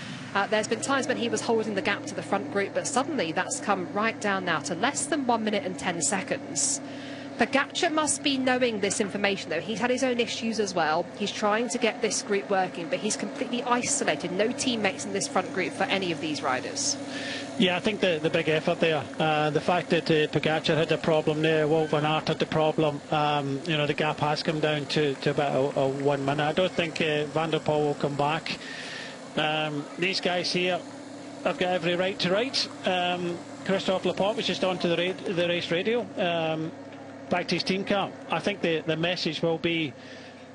There's been times when he was holding the gap to the front group, but suddenly that's come right down now to less than 1 minute and 10 seconds. Pogačar must be knowing this information, though. He's had his own issues as well. He's trying to get this group working, but he's completely isolated. No teammates in this front group for any of these riders. Yeah, I think the big effort there. The fact that Pogačar had a problem there, Wout van Aert had the problem. You know, the gap has come down to about a 1 minute. I don't think Van der Poel will come back. These guys here have got every right to ride. Christophe Laporte was just onto the race radio, back to his team car. I think the message will be,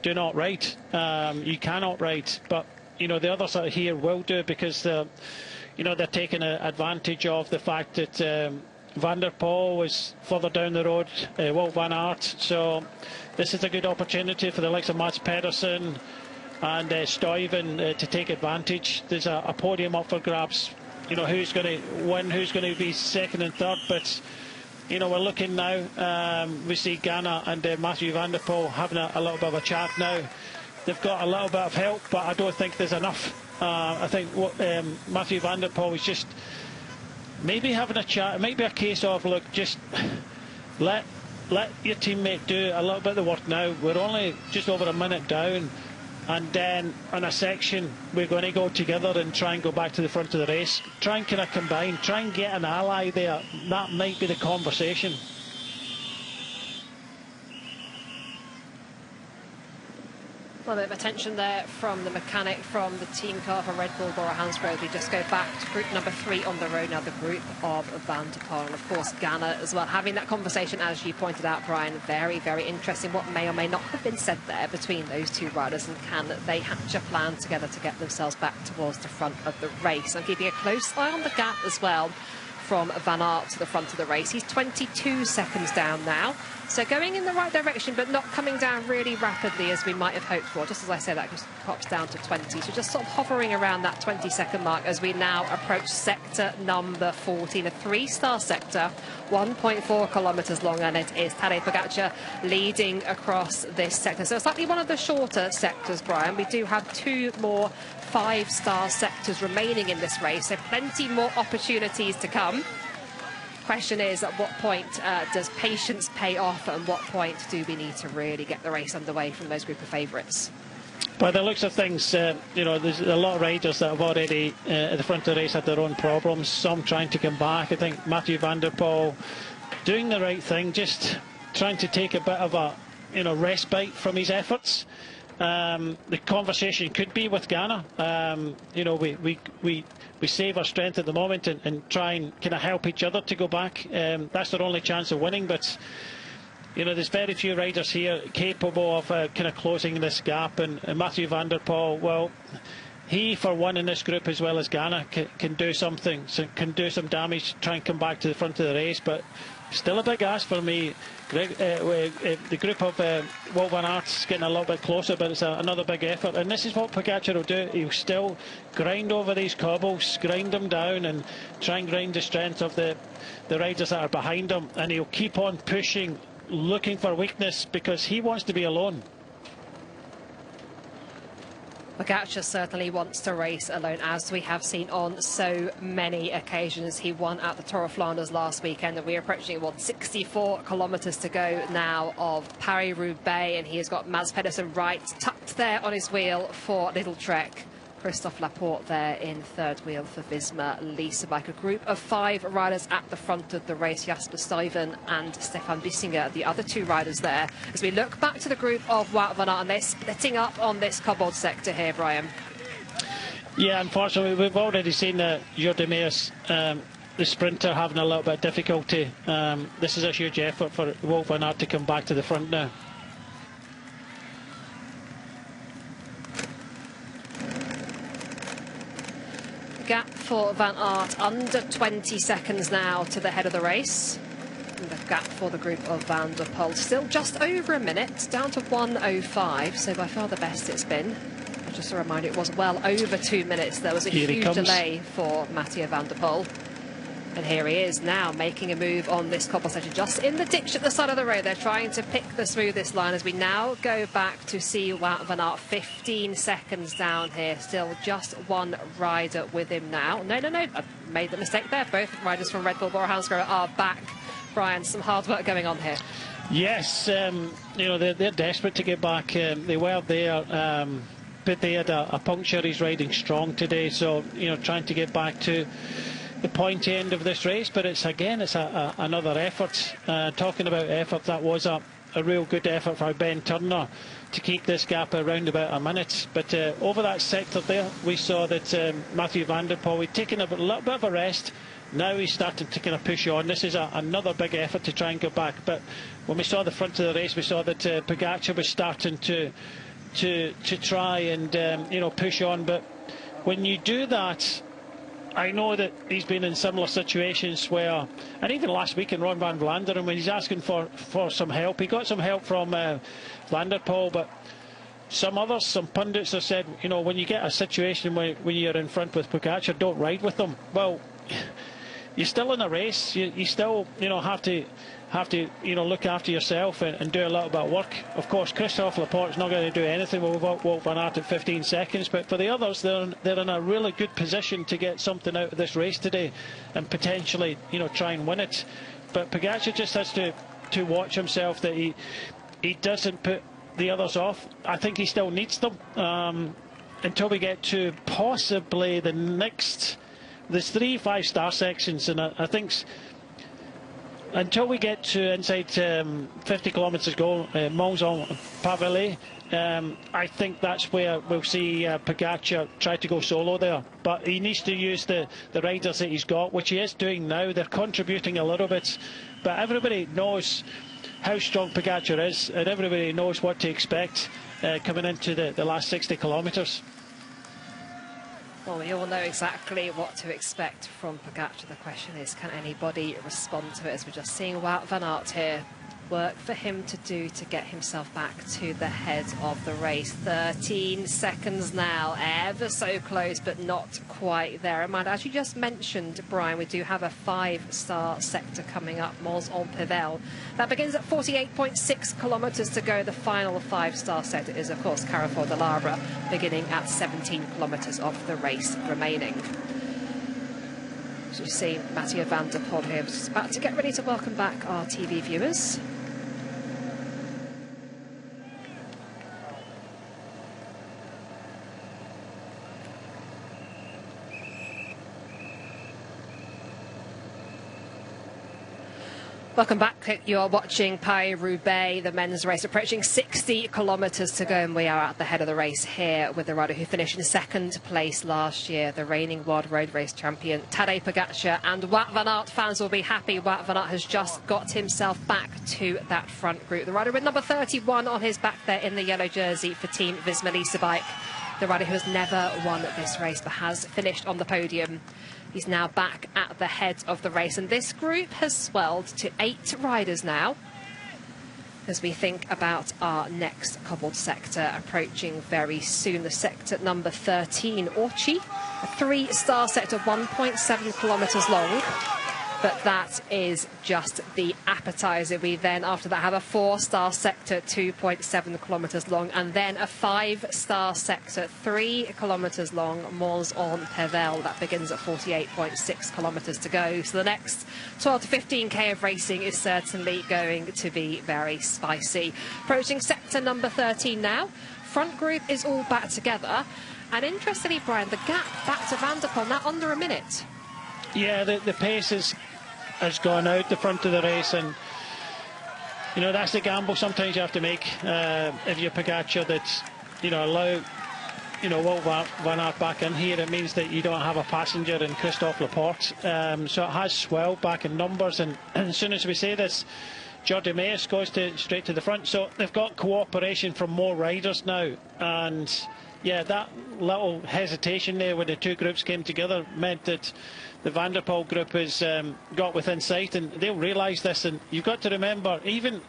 do not ride. You cannot ride. But you know, the others out here will do, because you know, they're taking advantage of the fact that Van der Poel was further down the road, Wout van Aert. So this is a good opportunity for the likes of Mads Pedersen and Stuyven to take advantage. There's a podium up for grabs. You know, who's going to win, who's going to be second and third. But you know, we're looking now. We see Ghana and Mathieu van der Poel having a little bit of a chat now. They've got a little bit of help, but I don't think there's enough. I think Mathieu van der Poel is just maybe having a chat. It might be a case of, look, just let your teammate do a little bit of the work now. We're only just over a minute down. and then on a section we're going to go together and try and go back to the front of the race, try and kind of combine, try and get an ally there. That might be the conversation. A little bit of attention there from the mechanic from the team car for Red Bull Bora Hansgrohe. We just go back to group number 3 on the road now, the group of Van der Poel, and of course Ganna as well. Having that conversation, as you pointed out, Brian, very, very interesting what may or may not have been said there between those two riders, and can they hatch a plan together to get themselves back towards the front of the race. I'm keeping a close eye on the gap as well from Van Aert to the front of the race. He's 22 seconds down now, so going in the right direction but not coming down really rapidly as we might have hoped for. Just as I say, that just pops down to 20, so just sort of hovering around that 20-second mark as we now approach sector number 14, a 3-star sector, 1.4 kilometres long, and it is Tadej Pogačar leading across this sector. So it's likely one of the shorter sectors, Brian. We do have 2 more 5-star sectors remaining in this race, so plenty more opportunities to come. Question is, at what point does patience pay off, and what point do we need to really get the race underway from those group of favourites? By the looks of things, you know, there's a lot of riders that have already at the front of the race had their own problems, some trying to come back. I think Mathieu van der Poel doing the right thing, just trying to take a bit of a, you know, respite from his efforts. The conversation could be with Ganna. You know, we save our strength at the moment and try and kind of help each other to go back. That's their only chance of winning, but you know, there's very few riders here capable of kind of closing this gap, and Mathieu van der Poel, well, he for one in this group as well as Ganna can do something, so can do some damage, try and come back to the front of the race, but still a big ask for me. The group of Wout van Aert's getting a little bit closer, but it's another big effort, and this is what Pogačar will do. He'll still grind over these cobbles, grind them down and try and grind the strength of the riders that are behind him, and he'll keep on pushing, looking for weakness because he wants to be alone. Pogačar certainly wants to race alone, as we have seen on so many occasions. He won at the Tour of Flanders last weekend, and we're approaching 64 kilometres to go now of Paris-Roubaix, and he has got Mads Pedersen right tucked there on his wheel for Little Trek. Christophe Laporte there in third wheel for Visma Lease Bike. A group of 5 riders at the front of the race, Jasper Stuyven and Stefan Bissinger, the other 2 riders there. As we look back to the group of Wout van Aert, and they're splitting up on this cobbled sector here, Brian. Yeah, unfortunately, we've already seen Jordi Meus, the sprinter, having a little bit of difficulty. This is a huge effort for Wout van Aert to come back to the front now. Gap for Van Aert under 20 seconds now to the head of the race. And the gap for the group of Van der Poel still just over a minute, down to 1:05, so by far the best it's been. Just a reminder, it was well over 2 minutes. There was a huge delay for Mathieu van der Poel. And here he is now making a move on this cobble section, just in the ditch at the side of the road. They're trying to pick the smoothest line as we now go back to see Wout van Aert 15 seconds down here. Still just one rider with him now. No, I made the mistake there. Both riders from Red Bull Bora Hansgrohe are back. Brian, some hard work going on here. Yes, you know, they're desperate to get back. They were there, but they had a puncture. He's riding strong today, so, you know, trying to get back to the pointy end of this race, but it's another effort. Talking about effort, that was a real good effort for Ben Turner to keep this gap around about a minute. But over that sector there, we saw that Mathieu van der Poel had taken a little bit of a rest. Now he's starting to kind of push on. This is another big effort to try and get back. But when we saw the front of the race, we saw that Pogačar was starting to try and you know, push on. But when you do that, I know that he's been in similar situations where, and even last week in Ron van Vlaanderen, when he's asking for some help, he got some help from Van der Poel, but some pundits have said, you know, when you get a situation when you're in front with Pogačar, don't ride with them. Well, you're still in a race. You still, you know, have to you know, look after yourself and do a little bit of work. Of course, Christophe Laporte's not going to do anything with Wout van Aert at 15 seconds, but for the others, they're in a really good position to get something out of this race today and potentially, you know, try and win it. But Pogačar just has to watch himself, that he doesn't put the others off. I think he still needs them until we get to possibly the next. There's 3 5-star sections, and I think until we get to inside 50 kilometres ago, Mons-en-Pavelay, I think that's where we'll see Pogačar try to go solo there. But he needs to use the riders that he's got, which he is doing now. They're contributing a little bit, but everybody knows how strong Pogačar is, and everybody knows what to expect coming into the last 60 kilometres. Well, we all know exactly what to expect from Pogačar. The question is, can anybody respond to it? As we're just seeing Wout van Aert here, work for him to do to get himself back to the head of the race. 13 seconds now, ever so close, but not quite there. And as you just mentioned, Brian, we do have a 5-star sector coming up, Mons-en-Pavelay. That begins at 48.6 kilometres to go. The final 5-star sector is, of course, Carrefour de l'Arbre, beginning at 17 kilometres of the race remaining. As you see, Mathieu van der Poel here is about to get ready to welcome back our TV viewers. Welcome back. You are watching Paris-Roubaix, the men's race, approaching 60 kilometres to go, and we are at the head of the race here with the rider who finished in 2nd place last year, the reigning world road race champion, Tadej Pogačar. And Wout van Aert fans will be happy. Wout van Aert has just got himself back to that front group. The rider with number 31 on his back there in the yellow jersey for Team Visma Lease Bike. The rider who has never won this race but has finished on the podium. He's now back at the head of the race, and this group has swelled to 8 riders now as we think about our next cobbled sector approaching very soon. The sector number 13, Orchi, a 3-star sector, 1.7 kilometres long. But that is just the appetizer. We then, after that, have a 4-star sector, 2.7 kilometres long, and then a 5-star sector, 3 kilometres long, Mons-en-Pavelay. That begins at 48.6 kilometres to go. So the next 12 to 15k of racing is certainly going to be very spicy. Approaching sector number 13 now. Front group is all back together. And interestingly, Brian, the gap back to Van der Poel, now under a minute. Yeah, the pace has gone out the front of the race, and you know that's the gamble sometimes you have to make if you're Pogačar, that allow Wout van Aert back in here. It means that you don't have a passenger in Christophe Laporte, so it has swelled back in numbers, and as soon as we say this, Jordi Meus goes straight to the front, so they've got cooperation from more riders now. And yeah, that little hesitation there when the two groups came together meant that the Van der Poel group has got within sight, and they'll realise this. And you've got to remember, even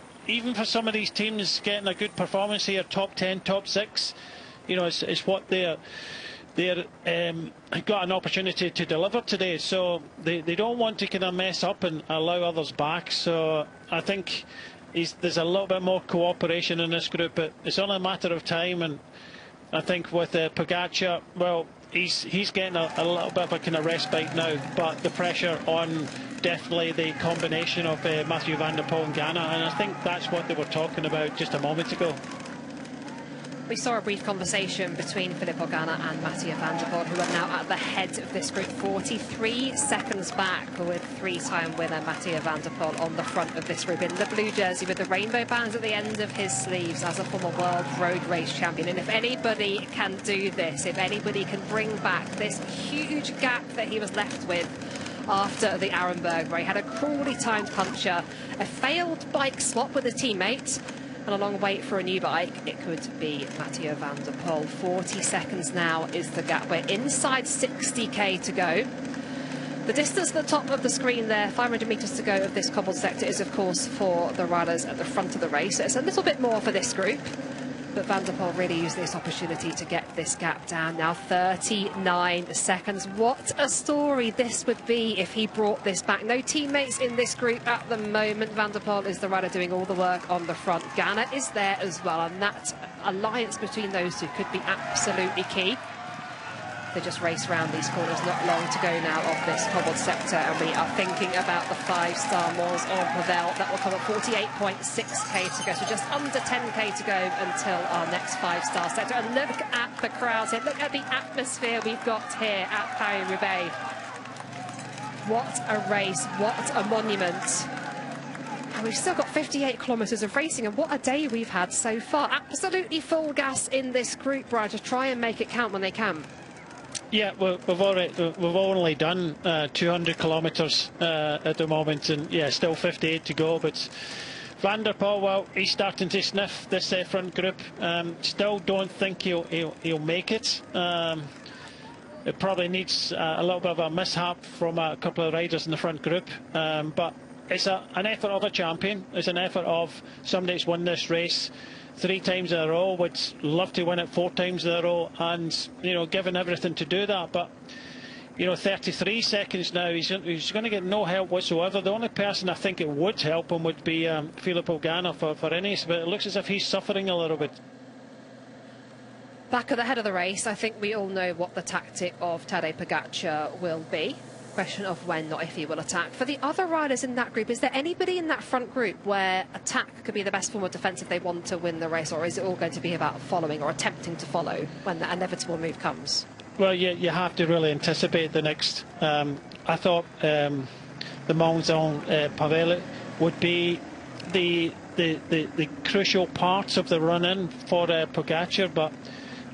for some of these teams getting a good performance here, top 10, top 6, it's what they're got an opportunity to deliver today. So they don't want to kind of mess up and allow others back. So I think there's a little bit more cooperation in this group, but it's only a matter of time. And I think with Pogačar, well, he's getting a little bit of a kind of respite now, but the pressure on definitely the combination of Mathieu van der Poel and Ganna, and I think that's what they were talking about just a moment ago. We saw a brief conversation between Filippo Ganna and Mathieu van der Poel, who are now at the head of this group, 43 seconds back, with 3-time winner Mathieu van der Poel on the front of this group in the blue jersey with the rainbow bands at the end of his sleeves as a former world road race champion. And if anybody can do this, if anybody can bring back this huge gap that he was left with after the Arenberg, where he had a cruelly timed puncture, a failed bike swap with a teammate, and a long wait for a new bike, it could be Mathieu van der Poel. 40 seconds now is the gap. We're inside 60k to go. The distance at the top of the screen there, 500 metres to go of this cobbled sector, is of course for the riders at the front of the race. So it's a little bit more for this group, but Van der Poel really used this opportunity to get this gap down. Now 39 seconds. What a story this would be if he brought this back. No teammates in this group at the moment. Van der Poel is the rider doing all the work on the front. Ganna is there as well, and that alliance between those two could be absolutely key. They just race around these corners, not long to go now of this cobbled sector, and we are thinking about the 5-star Mons en Pavel. That will come at 48.6k to go, so just under 10k to go until our next 5-star sector. And look at the crowds here, look at the atmosphere we've got here at Paris-Roubaix. What a race, what a monument. And we've still got 58 kilometres of racing, and what a day we've had so far. Absolutely full gas in this group, Brian, to try and make it count when they can. Yeah, we've only done 200 kilometres at the moment, and yeah, still 58 to go. But Van der Poel, well, he's starting to sniff this front group. Still don't think he'll make it. It probably needs a little bit of a mishap from a couple of riders in the front group, but it's an effort of a champion. It's an effort of somebody that's won this race 3 times in a row, would love to win it 4 times in a row, and, you know, given everything to do that. But, you know, 33 seconds now, he's going to get no help whatsoever. The only person I think it would help him would be Filippo Ganna for Ineos, but it looks as if he's suffering a little bit. Back at the head of the race, I think we all know what the tactic of Tadej Pogačar will be. Question of when, not if he will attack. For the other riders in that group, is there anybody in that front group where attack could be the best form of defence if they want to win the race, or is it all going to be about following or attempting to follow when the inevitable move comes? Well, you have to really anticipate the next. I thought the Mons en Pavel would be the crucial parts of the run-in for Pogačar, but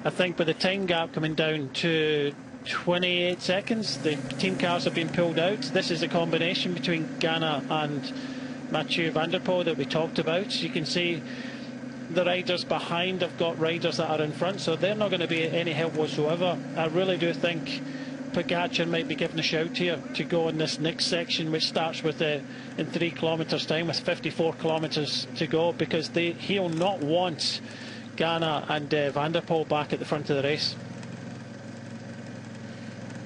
I think with the time gap coming down to 28 seconds, the team cars have been pulled out. This is a combination between Ganna and Mathieu van der Poel that we talked about. You can see the riders behind have got riders that are in front, so they're not going to be any help whatsoever. I really do think Pogačar might be given a shout here to go in this next section, which starts with in 3 kilometres time with 54 kilometres to go, because he'll not want Ganna and van der Poel back at the front of the race.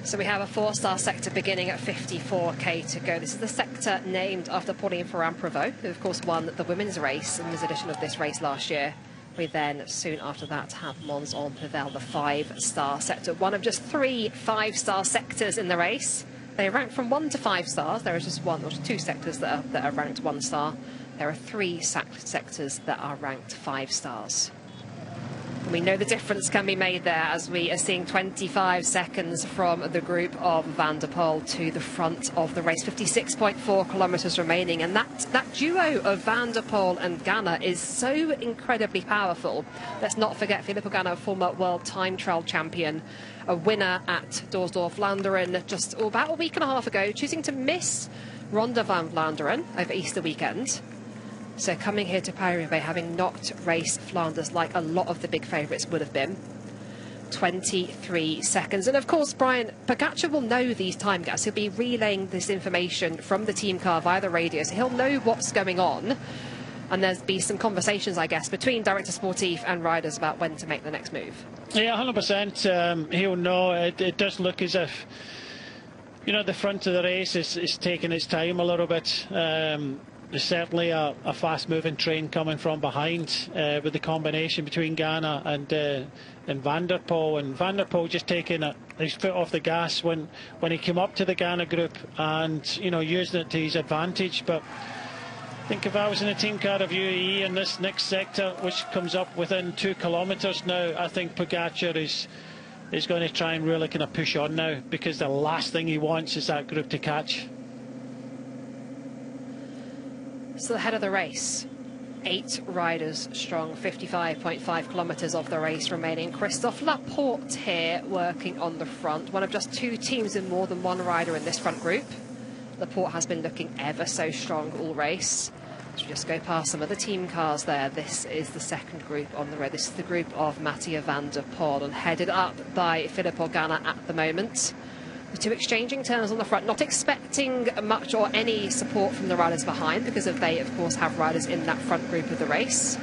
So we have a 4-star sector beginning at 54k to go. This is the sector named after Pauline Ferrand-Prévot, who of course won the women's race in this edition of this race last year. We then soon after that have Mons en Pavel, the 5-star sector, one of just 3 5-star sectors in the race. They are ranked from 1 to 5 stars. There is just 1 or 2 sectors that are ranked 1 star. There are 3 sectors that are ranked 5 stars. We know the difference can be made there, as we are seeing 25 seconds from the group of Van der Poel to the front of the race. 56.4 kilometres remaining, and that duo of Van der Poel and Ganna is so incredibly powerful. Let's not forget Filippo Ganna, former world time trial champion, a winner at Doorsdorf-Vlaanderen just about a week and a half ago, choosing to miss Ronde van Vlaanderen over Easter weekend. So coming here to Paris-Roubaix, having not raced Flanders like a lot of the big favourites would have been. 23 seconds. And of course, Brian, Pogačar will know these time gaps. He'll be relaying this information from the team car via the radio, so he'll know what's going on. And there'll be some conversations, I guess, between Director Sportif and riders about when to make the next move. Yeah, 100%. He'll know. It does look as if, you know, the front of the race is taking its time a little bit. There's certainly a fast-moving train coming from behind with the combination between Ganna and Van der Poel. And Van der Poel just taking his foot off the gas when he came up to the Ganna group and, you know, using it to his advantage. But I think if I was in a team car of UAE in this next sector, which comes up within 2 kilometres now, I think Pogačar is going to try and really kind of push on now, because the last thing he wants is that group to catch. So the head of the race, 8 riders strong, 55.5 kilometres of the race remaining. Christophe Laporte here working on the front, one of just 2 teams with more than 1 rider in this front group. Laporte has been looking ever so strong all race. As we just go past some of the team cars there, this is the second group on the road. This is the group of Mathieu van der Poel, and headed up by Filippo Ganna at the moment. The 2 exchanging turns on the front, not expecting much or any support from the riders behind, because they, of course, have riders in that front group of the race.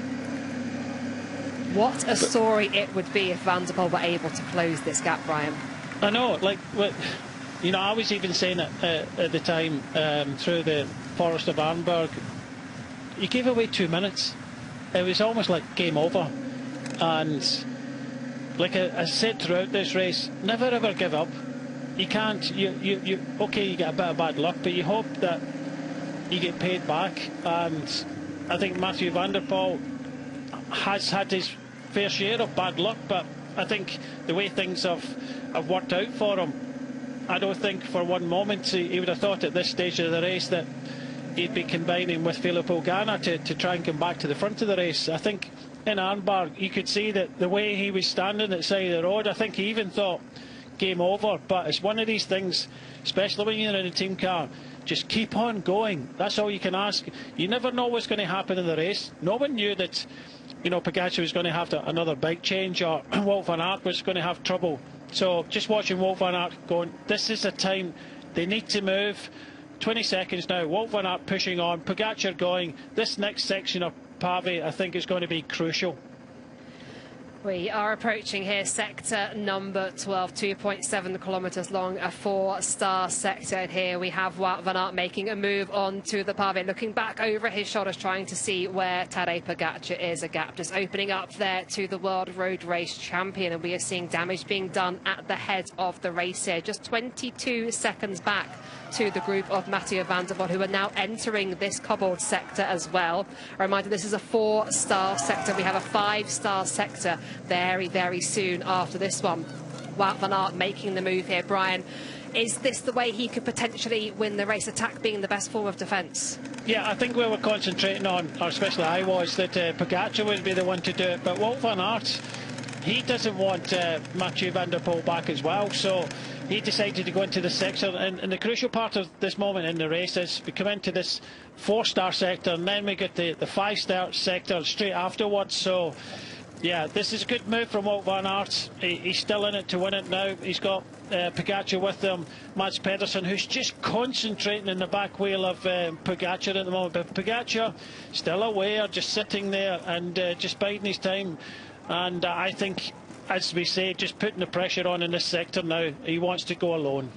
What a story it would be if Van der Poel were able to close this gap, Brian. I know, like, you know, I was even saying it at the time through the Forest of Arnberg. He gave away 2 minutes. It was almost like game over. And like I said throughout this race, never ever give up. You can't, okay, you get a bit of bad luck, but you hope that you get paid back. And I think Mathieu van der Poel has had his fair share of bad luck, but I think the way things have worked out for him, I don't think for one moment he would have thought at this stage of the race that he'd be combining with Filippo Ganna to try and come back to the front of the race. I think in Arnberg you could see that the way he was standing at the side of the road, I think he even thought game over. But it's one of these things, especially when you're in a team car, just keep on going. That's all you can ask. You never know what's going to happen in the race. No one knew that, you know, Pogačar was going to have another bike change, or Wout van Aert was going to have trouble. So just watching Wout van Aert going, this is a time they need to move. 20 seconds now, Wout van Aert pushing on, Pogačar going. This next section of Pave, I think, is going to be crucial. We are approaching here sector number 12, 2.7 kilometres long, a 4-star sector. And here we have Wout van Aert making a move on to the Pave, looking back over his shoulders, trying to see where Tadej Pogačar is. A gap just opening up there to the World Road Race champion, and we are seeing damage being done at the head of the race here, just 22 seconds back to the group of Mathieu van der Poel, who are now entering this cobbled sector as well. A reminder, this is a 4-star sector. We have a 5-star sector very, very soon after this one. Wout van Aert making the move here. Brian, is this the way he could potentially win the race, attack being the best form of defence? Yeah, I think we were concentrating on, or especially I was, that Pogačar would be the one to do it. But Wout van Aert, he doesn't want Mathieu van der Poel back as well. So he decided to go into the sector, and the crucial part of this moment in the race is we come into this 4-star sector, and then we get the 5-star sector straight afterwards. So yeah, this is a good move from Wout van Aert. He's still in it to win it now. He's got Pogačar with him, Mads Pedersen, who's just concentrating in the back wheel of Pogačar at the moment. But Pogačar still aware, just sitting there and just biding his time. And I think, as we say, just putting the pressure on in this sector now. He wants to go alone.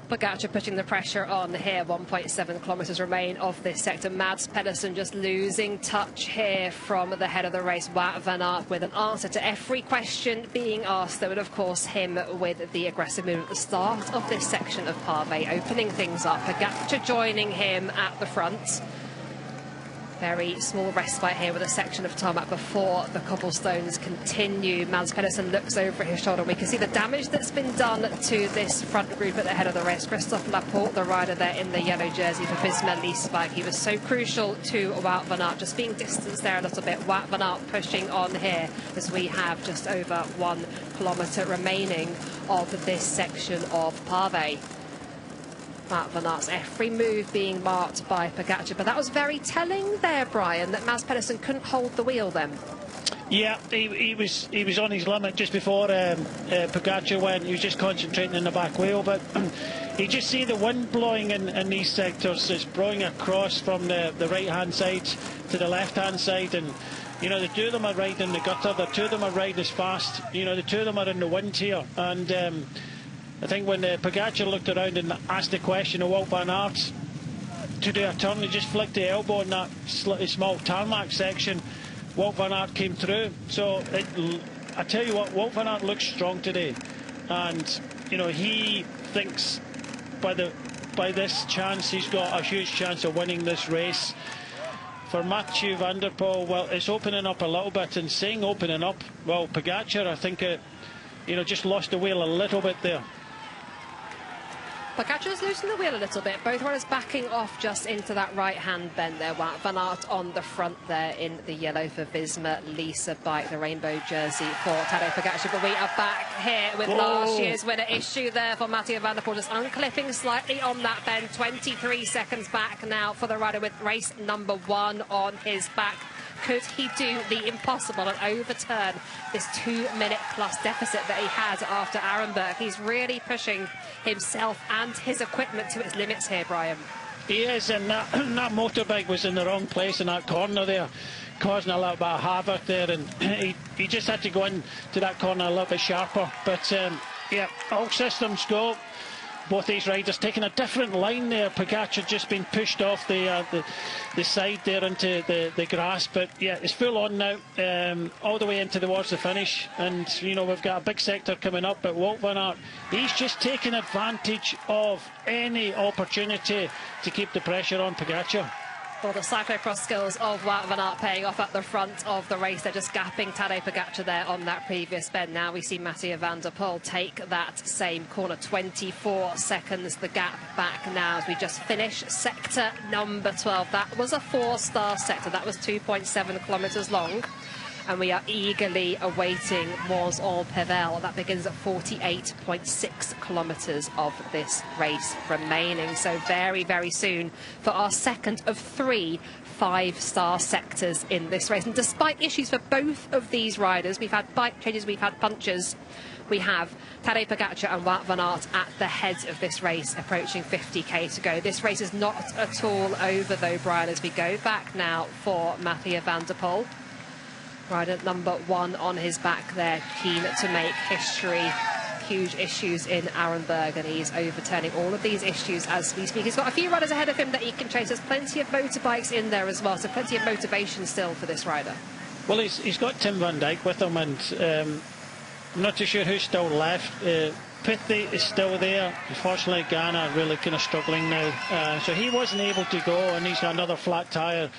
Pogačar putting the pressure on here. 1.7 kilometres remain of this sector. Mads Pedersen just losing touch here from the head of the race. Wout van Aert with an answer to every question being asked, though, and of course him with the aggressive move at the start of this section of Pave, opening things up. Pogačar joining him at the front. Very small respite here with a section of tarmac before the cobblestones continue. Mads Pedersen looks over his shoulder. We can see the damage that's been done to this front group at the head of the race. Christophe Laporte, the rider there in the yellow jersey for Visma Lease Bike. He was so crucial to Wout van Aert, just being distanced there a little bit. Wout van Aert pushing on here as we have just over 1 kilometre remaining of this section of Pave. Wout van Aert's every move being marked by Pogačar, but that was very telling there, Brian, that Mads Pedersen couldn't hold the wheel then. Yeah, he was on his limit just before Pogačar went. He was just concentrating in the back wheel, but you just see the wind blowing in these sectors. It's blowing across from the right-hand side to the left-hand side, and you know, the two of them are riding the gutter, the two of them are riding as fast, you know, the two of them are in the wind here. And I think when Pogačar looked around and asked the question of Wout van Aert to do a turn, he just flicked the elbow in that small tarmac section. Wout van Aert came through. So I tell you what, Wout van Aert looks strong today, and you know, he thinks by this chance he's got a huge chance of winning this race. For Mathieu van der Poel, well, it's opening up a little bit, and saying opening up, well, Pogačar, I think you know, just lost the wheel a little bit there. Pogačar's losing the wheel a little bit. Both riders backing off just into that right-hand bend there. Wout van Aert on the front there in the yellow for Visma Lease Bike, the rainbow jersey for Tadej Pogačar. But we are back here with last year's winner issue there for Mathieu van der Poel, just unclipping slightly on that bend. 23 seconds back now for the rider with race number 1 on his back. Could he do the impossible and overturn this 2-minute plus deficit that he had after Arnberg? He's really pushing himself and his equipment to its limits here, Brian. He is, and that motorbike was in the wrong place in that corner there, causing a little bit of havoc there, and he just had to go into that corner a little bit sharper. But yeah, all systems go. both these riders taking a different line there. Pogacar just been pushed off the side there into the grass, but yeah, it's full on now, all the way into towards the finish. And you know, we've got a big sector coming up, but Wout van Aert, he's just taking advantage of any opportunity to keep the pressure on Pogacar. Well, the cyclocross skills of Wout van Aert paying off at the front of the race. They're just gapping Tadej Pogacar there on that previous bend. Now we see Mathieu van der Poel take that same corner. 24 seconds the gap back now as we just finish sector number 12. That was a 4-star sector. That was 2.7 kilometres long. And we are eagerly awaiting Mons-en-Pévèle. That begins at 48.6 kilometres of this race remaining. So very, very soon for our second of 3 5-star sectors in this race. And despite issues for both of these riders, we've had bike changes, we've had punches, we have Tadej Pogacar and Wout van Aert at the head of this race, approaching 50k to go. This race is not at all over though, Brian, as we go back now for Mathieu van der Poel. Rider number 1 on his back there, keen to make history. Huge issues in Arenberg, and he's overturning all of these issues as we speak. He's got a few riders ahead of him that he can chase. There's plenty of motorbikes in there as well, so plenty of motivation still for this rider. Well, he's got Tim van Dijk with him, and I'm not too sure who's still left. Pitti is still there. Unfortunately, Ghana really kind of struggling now, so he wasn't able to go, and he's got another flat tyre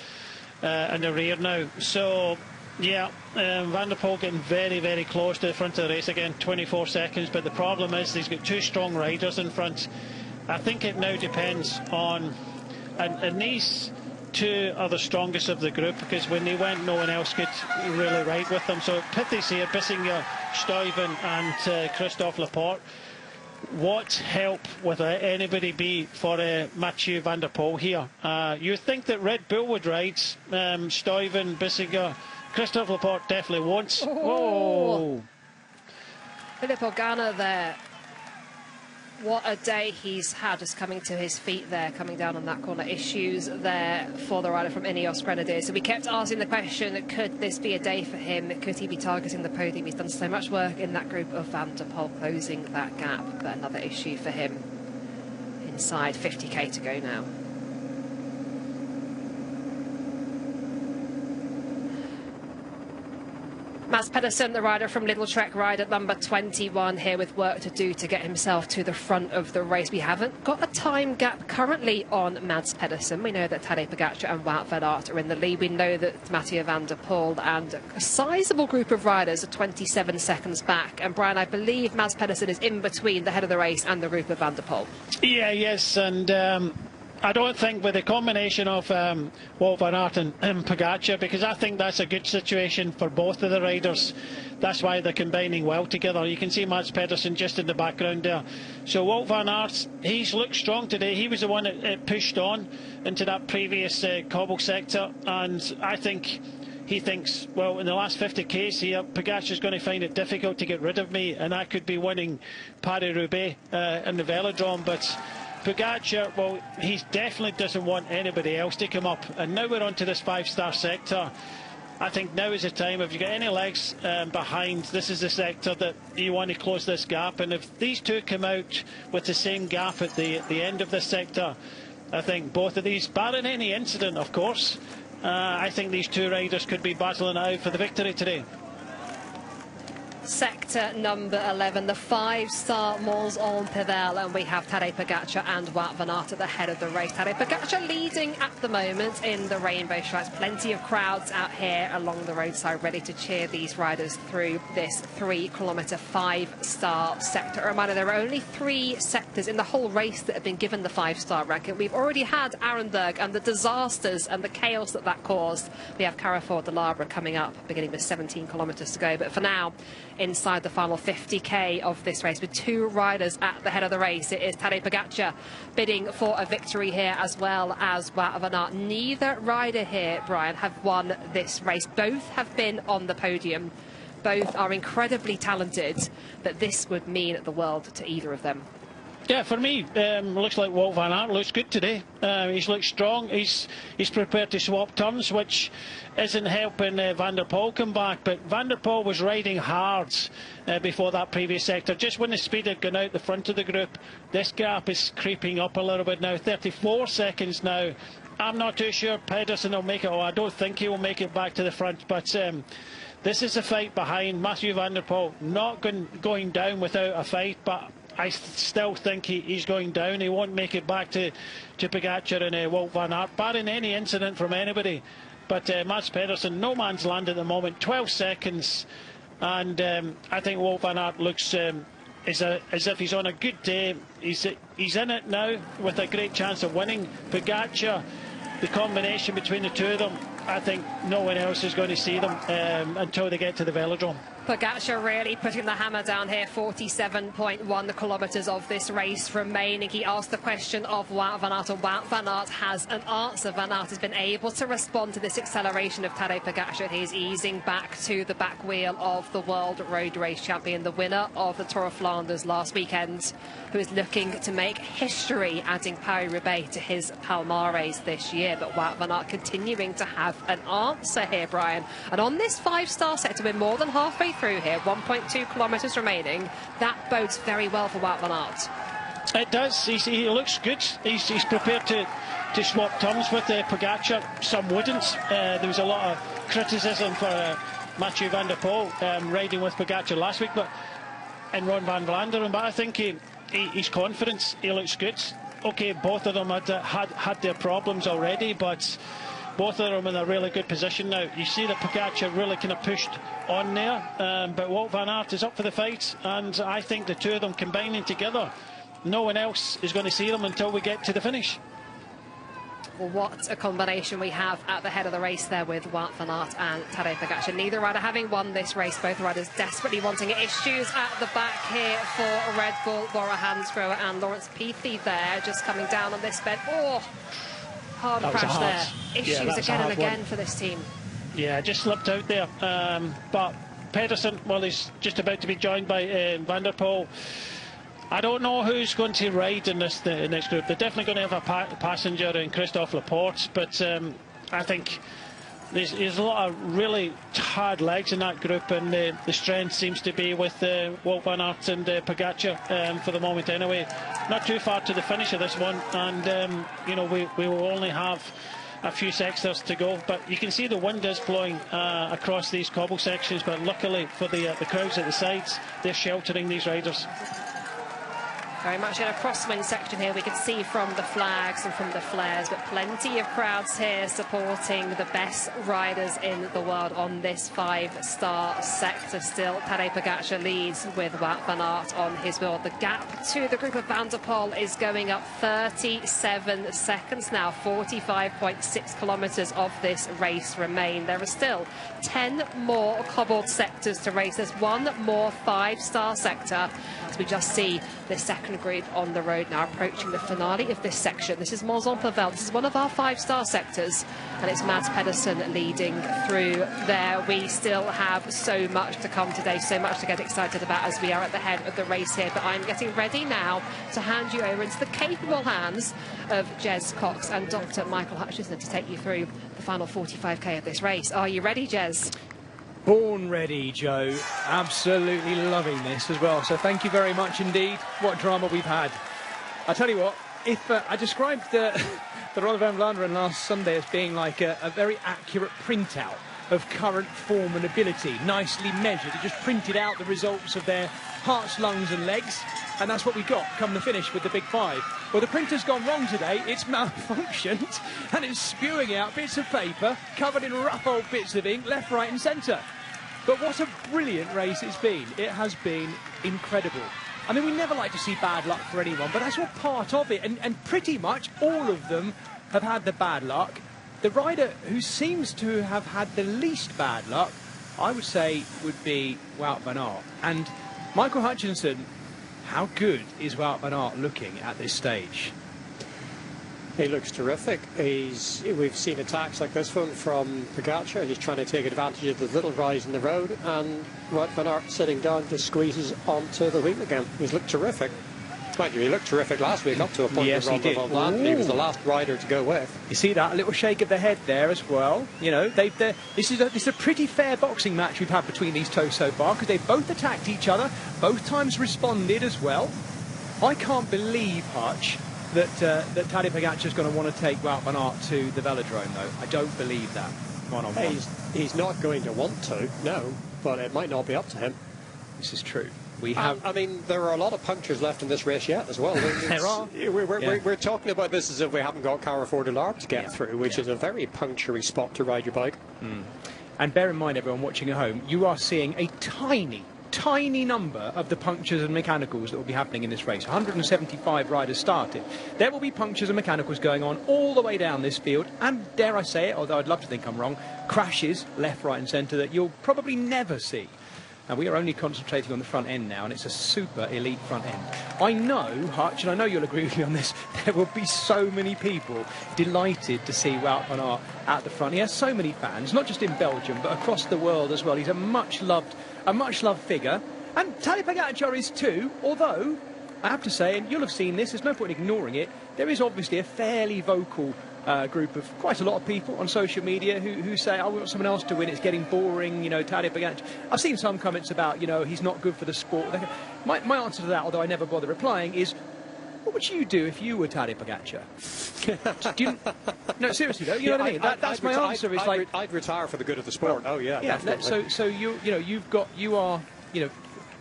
in the rear now. So yeah, Van der Poel getting very, very close to the front of the race again, 24 seconds. But the problem is he's got 2 strong riders in front. I think it now depends on, and these 2 are the strongest of the group, because when they went, no one else could really ride with them. So Pitti's here, Bissinger, Stuyven and Christophe Laporte. What help would anybody be for Mathieu van der Poel here? You'd think that Red Bull would ride. Stuyven, Bissinger, Christophe Laporte definitely won't. Oh. Philippe Ogana there. What a day he's had, just coming to his feet there, coming down on that corner. Issues there for the rider from Ineos Grenadiers. So we kept asking the question, could this be a day for him? Could he be targeting the podium? He's done so much work in that group of Van der Poel, closing that gap. But another issue for him. Inside 50k to go now. Mads Pedersen, the rider from Little Trek, rider number 21 here with work to do to get himself to the front of the race. We haven't got a time gap currently on Mads Pedersen. We know that Tadej Pogacar and Wout van Aert are in the lead. We know that Mathieu van der Poel and a sizable group of riders are 27 seconds back. And Brian, I believe Mads Pedersen is in between the head of the race and the group of Van der Poel. Yeah, yes, and I don't think with the combination of Wout van Aert and Pogacar, because I think that's a good situation for both of the riders. That's why they're combining well together. You can see Mads Pedersen just in the background there. So Wout van Aert, he's looked strong today. He was the one that pushed on into that previous cobble sector, and I think he thinks, well, in the last 50k's here, Pogacar's going to find it difficult to get rid of me, and I could be winning Paris-Roubaix in the velodrome. But Pogacar, well, he definitely doesn't want anybody else to come up. And now we're on to this 5-star sector. I think now is the time. If you've got any legs behind, this is the sector that you want to close this gap. And if these 2 come out with the same gap at the end of this sector, I think both of these, barring any incident, of course, I think these 2 riders could be battling it out for the victory today. Sector number 11, the 5-star Mons-en-Pévèle, and we have Tadej Pogacar and Wout van Aert at the head of the race. Tadej Pogacar leading at the moment in the rainbow stripes. Plenty of crowds out here along the roadside ready to cheer these riders through this 3-kilometre 5-star sector. A reminder, there are only 3 sectors in the whole race that have been given the 5-star ranking. We've already had Arenberg and the disasters and the chaos that caused. We have Carrefour de l'Arbre coming up, beginning with 17 kilometres to go. But for now, inside the final 50k of this race, with 2 riders at the head of the race, it is Tadej Pogacar bidding for a victory here, as well as Wout van Aert. Neither rider here, Brian, have won this race. Both have been on the podium. Both are incredibly talented, but this would mean the world to either of them. Yeah, for me, looks like Wout van Aert looks good today. He's looked strong. He's prepared to swap turns, which isn't helping Van der Poel come back. But Van der Poel was riding hard before that previous sector. Just when the speed had gone out the front of the group, this gap is creeping up a little bit now. 34 seconds now. I'm not too sure Pedersen will make it. Oh, I don't think he will make it back to the front. But this is a fight behind Mathieu Van der Poel. Not going down without a fight, but I still think he's going down. He won't make it back to Pogačar and Wout van Aert, barring any incident from anybody. But Mats Pedersen, no man's land at the moment, 12 seconds. And I think Wout van Aert looks as if he's on a good day. He's in it now with a great chance of winning. Pogačar, the combination between the two of them, I think no one else is going to see them until they get to the velodrome. Pogačar really putting the hammer down here, 47.1 kilometres of this race remaining. He asked the question of Wout van Aert, and Wout van Aert has an answer. Van Aert has been able to respond to this acceleration of Tadej Pogačar. He's easing back to the back wheel of the World Road Race champion, the winner of the Tour of Flanders last weekend, who is looking to make history, adding Paris-Roubaix to his palmares this year. But Wout van Aert continuing to have an answer here, Brian. And on this 5-star sector, we're more than halfway through here, 1.2 kilometres remaining. That bodes very well for Wout van Aert. It does. He looks good. He's prepared to swap turns with Pogačar. Some wouldn't. There was a lot of criticism for Mathieu Van der Poel riding with Pogačar last week, and Ron van Vlaanderen. But I think he's confident. He looks good. Okay, both of them had their problems already, but both of them in a really good position now. You see that Pogačar really kind of pushed on there, but Wout van Aert is up for the fight, and I think the two of them combining together, no one else is going to see them until we get to the finish. Well, what a combination we have at the head of the race there with Wout van Aert and Tadej Pogačar. Neither rider having won this race, both riders desperately wanting it. Issues at the back here for Red Bull, Bora Hansgrohe and Laurens Pethy there, just coming down on this bed. Oh, hard crash there. Issues again and again for this team. Yeah, just slipped out there. But Pedersen, well, he's just about to be joined by Van der Poel. I don't know who's going to ride in this next group. They're definitely going to have a passenger in Christophe Laporte, but I think there's a lot of really hard legs in that group, and the strength seems to be with Wout van Aert and Pogačar for the moment anyway. Not too far to the finish of this one, and you know, we will only have a few sectors to go, but you can see the wind is blowing across these cobble sections, but luckily for the crowds at the sides, they're sheltering these riders. Very much in a crosswind section here. We can see from the flags and from the flares, but plenty of crowds here supporting the best riders in the world on this 5-star sector. Still, Tadej Pogačar leads with Wout van Aert on his wheel. The gap to the group of Van der Poel is going up 37 seconds now. 45.6 kilometres of this race remain. There are still 10 more cobbled sectors to race. There's one more 5-star sector as we just see the second group on the road now approaching the finale of this section. This is Mons-en-Pavel. This is one of our 5-star sectors, and it's Mads Pedersen leading through there. We still have so much to come today, so much to get excited about as we are at the head of the race here. But I'm getting ready now to hand you over into the capable hands of Jez Cox and Dr. Michael Hutchinson to take you through the final 45k of this race. Are you ready, Jez? Born ready, Joe. Absolutely loving this as well. So thank you very much indeed. What drama we've had. I tell you what, if I described the Ronde van Vlaanderen last Sunday as being like a very accurate printout of current form and ability, nicely measured. It just printed out the results of their hearts, lungs and legs, and that's what we got come the finish with the Big Five. Well, the printer's gone wrong today. It's malfunctioned and it's spewing out bits of paper covered in rough old bits of ink left, right and centre. But what a brilliant race it's been. It has been incredible. I mean, we never like to see bad luck for anyone, but that's all part of it, and pretty much all of them have had the bad luck. The rider who seems to have had the least bad luck, I would say, would be Wout van Aert. And Michael Hutchinson, how good is Wout van Aert looking at this stage? He looks terrific. We've seen attacks like this one from Pogačar. He's trying to take advantage of the little rise in the road, and Wout van Aert sitting down just squeezes onto the wheel again. He's looked terrific. Mind you, he looked terrific last week up to a point. Yes, with he did. Ronald van Vleuten. He was the last rider to go with. You see that? A little shake of the head there as well. You know, this is a pretty fair boxing match we've had between these two so far, because they've both attacked each other, both times responded as well. I can't believe, Hutch, that Tadej Pogacar's going to want to take Wout van Aert to the velodrome, though. I don't believe that. One-on-one. He's not going to want to, no, but it might not be up to him. This is true. We have. I mean, there are a lot of punctures left in this race yet as well. There are. We're talking about this as if we haven't got Carrefour de l'Arc to get through, which is a very punctury spot to ride your bike. And bear in mind, everyone watching at home, you are seeing a tiny number of the punctures and mechanicals that will be happening in this race. 175 riders started. There will be punctures and mechanicals going on all the way down this field, and dare I say it, although I'd love to think I'm wrong, crashes left, right and centre that you'll probably never see. And we are only concentrating on the front end now, and it's a super elite front end. I know, Hutch, and I know you'll agree with me on this, there will be so many people delighted to see Wout van Aert at the front. He has so many fans, not just in Belgium, but across the world as well. He's a much-loved figure. And Tadej Pogacar is too, although, I have to say, and you'll have seen this, there's no point in ignoring it, there is obviously a fairly vocal group of quite a lot of people on social media who say, oh, we want someone else to win, it's getting boring, you know, Tadej Pogacar. I've seen some comments about, you know, he's not good for the sport. My answer to that, although I never bother replying, is, what would you do if you were Tadej Pogacar? No, seriously though, you know what I mean? That's my answer. Is like, I'd retire for the good of the sport. Well, oh yeah, definitely. So you are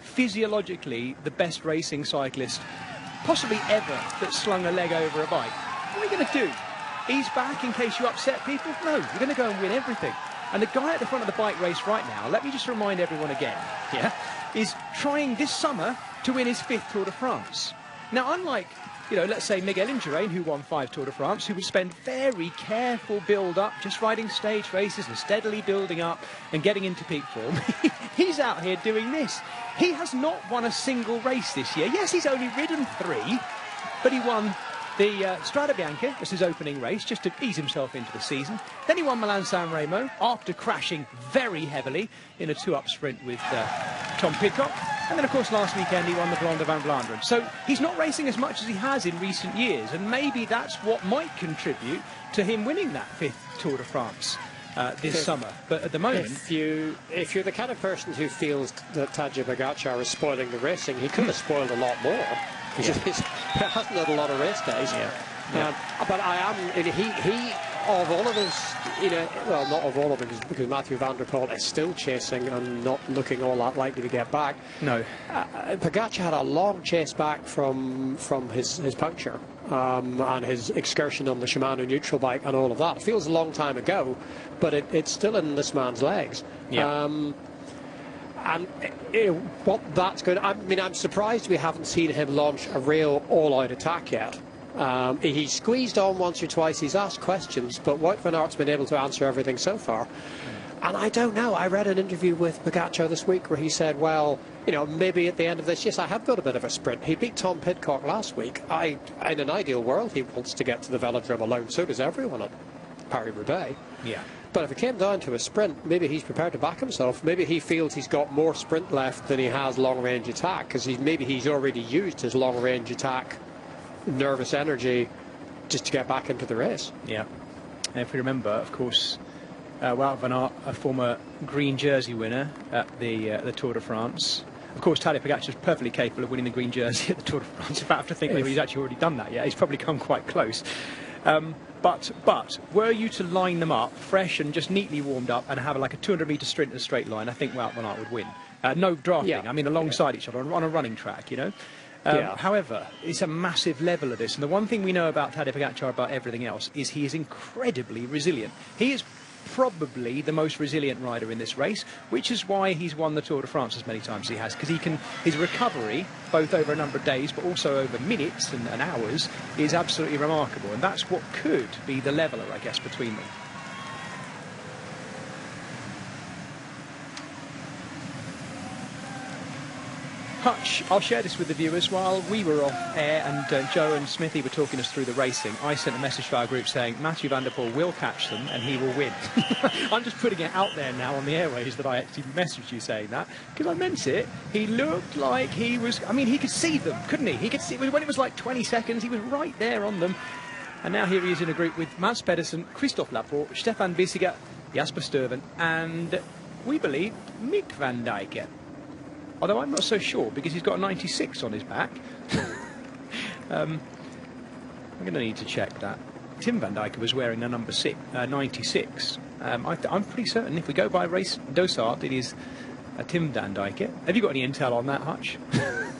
physiologically the best racing cyclist possibly ever that slung a leg over a bike. What are you going to do? Ease back in case you upset people? No, you're going to go and win everything. And the guy at the front of the bike race right now, let me just remind everyone again, is trying this summer to win his 5th Tour de France. Now, unlike, let's say Miguel Indurain, who won 5 Tour de France, who would spend very careful build-up, just riding stage races and steadily building up and getting into peak form, he's out here doing this. He has not won a single race this year. Yes, he's only ridden 3, but he won the Strade Bianche, this is his opening race, just to ease himself into the season. Then he won Milan San Remo after crashing very heavily in a 2-up sprint with Tom Pidcock. And then, of course, last weekend he won the Ronde van Vlaanderen. So he's not racing as much as he has in recent years, and maybe that's what might contribute to him winning that 5th Tour de France this summer. But at the moment, if you're the kind of person who feels that Tadej Pogacar is spoiling the racing, he could have spoiled a lot more. He hasn't had a lot of race days. But he of all of us, well, not of all of them, because Mathieu van der Poel is still chasing and not looking all that likely to get back. No. Pogacar had a long chase back from his puncture and his excursion on the Shimano neutral bike and all of that. It feels a long time ago, but it's still in this man's legs. And what that's going to... I mean, I'm surprised we haven't seen him launch a real all-out attack yet. He's squeezed on once or twice, he's asked questions, but Wout van Aert's been able to answer everything so far. And I don't know, I read an interview with Pogacar this week where he said, well, maybe at the end of this, yes, I have got a bit of a sprint. He beat Tom Pidcock last week. In an ideal world, he wants to get to the velodrome alone. So does everyone at Paris-Roubaix. Yeah. But if it came down to a sprint, maybe he's prepared to back himself. Maybe he feels he's got more sprint left than he has long-range attack, because maybe he's already used his long-range attack nervous energy just to get back into the race. Yeah. And if we remember, of course, Wout van Aert, a former green jersey winner at the Tour de France. Of course, Tadej Pogacar is perfectly capable of winning the green jersey at the Tour de France. In fact, I have to think whether he's actually already done that yet. He's probably come quite close. But were you to line them up fresh and just neatly warmed up and have like a 200-metre sprint in a straight line, I think Wout van Aert would win. No drafting. I mean, alongside each other on a running track, However, it's a massive level of this, and the one thing we know about Tadej Pogacar, about everything else, is he is incredibly resilient. He is probably the most resilient rider in this race, which is why he's won the Tour de France as many times as he has, because his recovery, both over a number of days but also over minutes and hours, is absolutely remarkable, and that's what could be the leveller, I guess, between them. Hutch, I'll share this with the viewers. While we were off air and Joe and Smithy were talking us through the racing, I sent a message to our group saying Mathieu van der Poel will catch them and he will win. I'm just putting it out there now on the airways that I actually messaged you saying that, because I meant it. He looked like he was, I mean, he could see them, couldn't he? He could see, when it was like 20 seconds, he was right there on them. And now here he is in a group with Mads Pedersen, Christophe Laporte, Stefan Bissegger, Jasper Stuyven, and we believe Mick van Dijk. Although I'm not so sure, because he's got a 96 on his back. I'm going to need to check that. Tim van Dijk was wearing a number 96. I'm pretty certain if we go by race Dosart, it is Tim van Dijk. Have you got any intel on that, Hutch?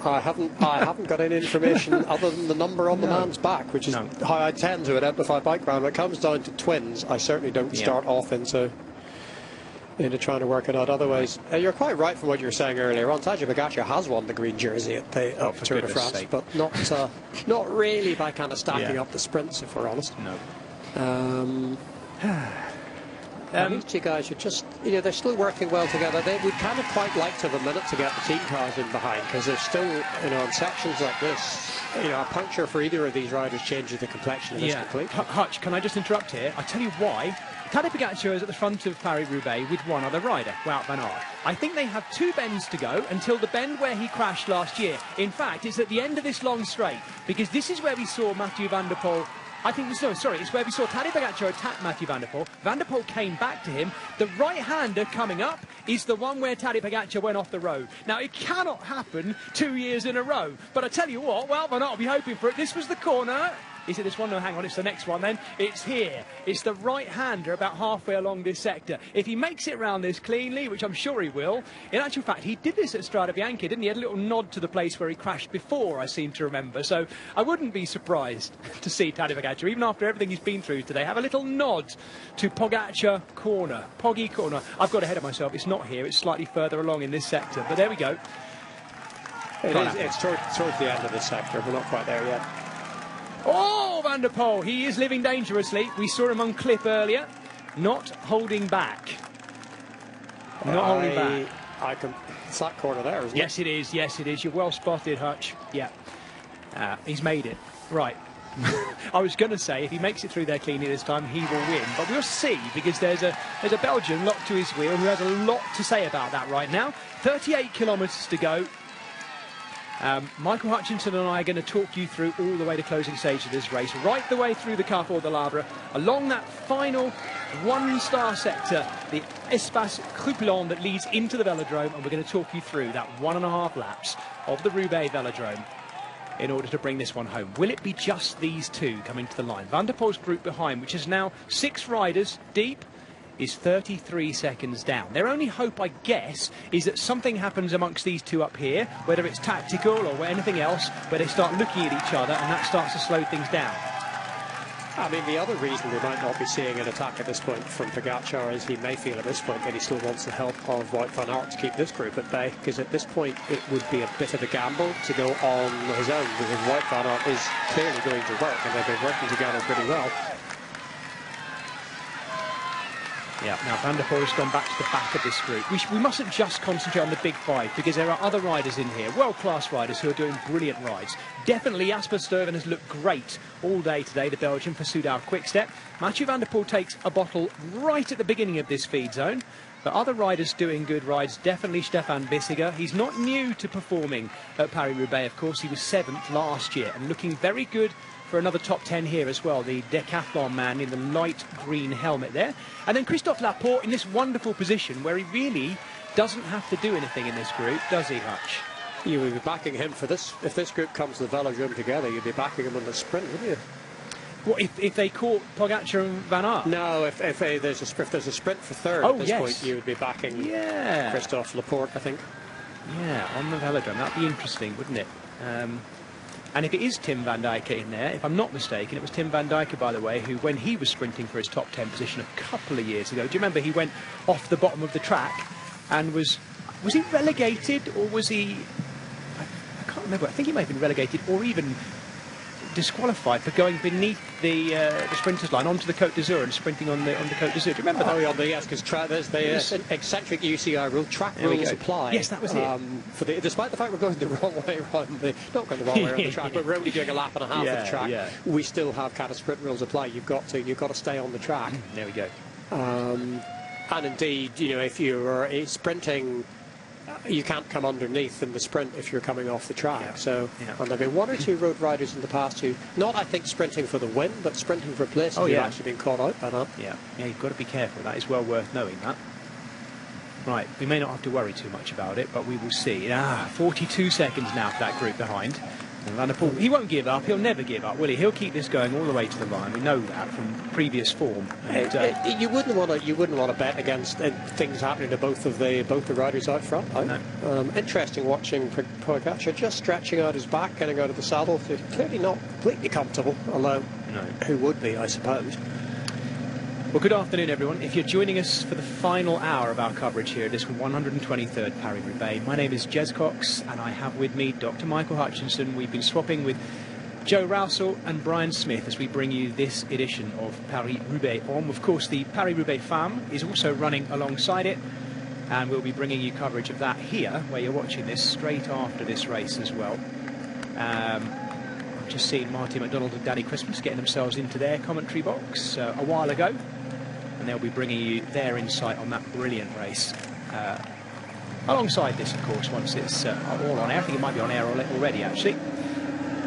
I haven't got any information other than the number on the man's back, which is how I tend to identify bike ground. When it comes down to twins, I certainly don't start off into trying to work it out. Otherwise, you're quite right from what you were saying earlier on. Tadej Pogačar has won the green jersey at the Tour de France, but not really by kind of stacking up the sprints, if we're honest. No. These two guys are just, they're still working well together. We'd kind of quite like to have a minute to get the team cars in behind, because there's still, in sections like this, a puncture for either of these riders changes the complexion of this completely. Hutch, can I just interrupt here? I'll tell you why. Tadej Pogačar is at the front of Paris-Roubaix with one other rider, Wout van Aert. I think they have 2 bends to go until the bend where he crashed last year. In fact, it's at the end of this long straight, because this is where we saw Mathieu van der Poel. It's where we saw Tadej Pogačar attack Mathieu van der Poel. Van der Poel came back to him. The right-hander coming up is the one where Tadej Pogačar went off the road. Now, it cannot happen 2 years in a row. But I tell you what, Wout van Aert will be hoping for it. This was the corner. Is it this one? No, hang on, it's the next one then. It's here. It's the right-hander about halfway along this sector. If he makes it round this cleanly, which I'm sure he will, in actual fact, he did this at Strade Bianche, didn't he? He had a little nod to the place where he crashed before, I seem to remember. So I wouldn't be surprised to see Tadej Pogačar, even after everything he's been through today, have a little nod to Pogačar corner, Poggy corner. I've got ahead of myself. It's not here. It's slightly further along in this sector. But there we go. It's towards the end of this sector. We're not quite there yet. Oh, Van der Poel, he is living dangerously. We saw him on clip earlier, not holding back. Not holding back. It's that corner there, isn't it? Yes, it is. Yes, it is. You're well spotted, Hutch. Yeah. He's made it. Right. I was going to say, if he makes it through there cleanly this time, he will win. But we'll see, because there's a Belgian locked to his wheel who has a lot to say about that right now. 38 kilometres to go. Michael Hutchinson and I are going to talk you through all the way to closing stage of this race, right the way through the Carrefour de l'Arbre, along that final one-star sector, the Espace Croupion that leads into the velodrome, and we're going to talk you through that 1.5 laps of the Roubaix velodrome in order to bring this one home. Will it be just these two coming to the line? Van der Poel's group behind, which is now 6 riders deep, is 33 seconds down. Their only hope, I guess, is that something happens amongst these two up here, whether it's tactical or anything else, where they start looking at each other and that starts to slow things down. I mean, the other reason we might not be seeing an attack at this point from Pogačar is he may feel at this point that he still wants the help of Wout van Aert to keep this group at bay, because at this point it would be a bit of a gamble to go on his own, because Wout van Aert is clearly going to work, and they've been working together pretty well. Yeah, now Van der Poel has gone back to the back of this group. We mustn't just concentrate on the big 5, because there are other riders in here, world-class riders who are doing brilliant rides. Definitely Jasper Stuyven has looked great all day today, the Belgian, for Soudal Quick-Step. Mathieu van der Poel takes a bottle right at the beginning of this feed zone. But other riders doing good rides, definitely Stefan Bissegger. He's not new to performing at Paris-Roubaix, of course. He was 7th last year and looking very good for another top 10 here as well, the decathlon man in the light green helmet there. And then Christophe Laporte in this wonderful position where he really doesn't have to do anything in this group, does he, Hutch? You would be backing him for this. If this group comes to the velodrome together, you'd be backing him on the sprint, wouldn't you? What, if they caught Pogačar and Van Aert? No, if there's a sprint for third at this point, you would be backing Christophe Laporte, I think. Yeah, on the velodrome. That'd be interesting, wouldn't it? And if it is Tim van Dijk in there, if I'm not mistaken, it was Tim van Dijk, by the way, who, when he was sprinting for his top 10 position a couple of years ago, do you remember he went off the bottom of the track and was he relegated, or was he, I can't remember, I think he may have been relegated or even disqualified for going beneath the sprinters line onto the Côte d'Azur and sprinting on the Côte d'Azur. Do you remember that? Oh, yeah, yes, because there's the eccentric UCI rule. Track rules apply. Yes, that was it. Despite the fact we're going the wrong way around not going the wrong way around the track, but we're only doing a lap and a half of the track. We still have kind of sprint rules apply. You've got to stay on the track. There we go. And indeed, you know, if you're sprinting, you can't come underneath in the sprint if you're coming off the track. So, and there have been one or two road riders in the past who, not I think sprinting for the win, but sprinting for places, who've actually been caught out by that. Yeah, you've got to be careful. That is well worth knowing that. Right, we may not have to worry too much about it, but we will see. 42 seconds now for that group behind. And Van der Poel, he won't give up. He'll never give up, will he? He'll keep this going all the way to the line. We know that from previous form. And, you wouldn't want to bet against things happening to both the riders out front. No. Interesting watching Pogačar just stretching out his back, getting out of the saddle. Clearly not completely comfortable, although who would be, I suppose. Well, good afternoon, everyone. If you're joining us for the final hour of our coverage here at this 123rd Paris-Roubaix, my name is Jez Cox, and I have with me Dr. Michael Hutchinson. We've been swapping with Joe Rousel and Brian Smith as we bring you this edition of Paris-Roubaix Homme. Of course, the Paris-Roubaix Femme is also running alongside it, and we'll be bringing you coverage of that here, where you're watching this straight after this race as well. I've just seen Martin McDonald and Danny Christmas getting themselves into their commentary box a while ago, and they'll be bringing you their insight on that brilliant race. Alongside this, of course, once it's all on air. I think it might be on air already, actually.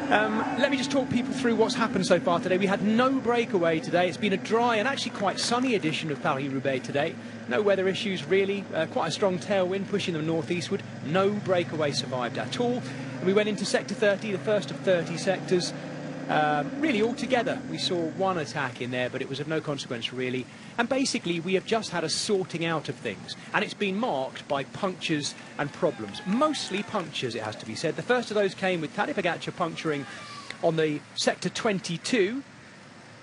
Let me just talk people through what's happened so far today. We had no breakaway today. It's been a dry and actually quite sunny edition of Paris-Roubaix today. No weather issues, really. Quite a strong tailwind pushing them northeastward. No breakaway survived at all. And we went into Sector 30, the first of 30 sectors. Really, altogether, we saw one attack in there, but it was of no consequence, really. And basically, we have just had a sorting out of things. And it's been marked by punctures and problems. Mostly punctures, it has to be said. The first of those came with Tadej Pogačar puncturing on the Sector 22.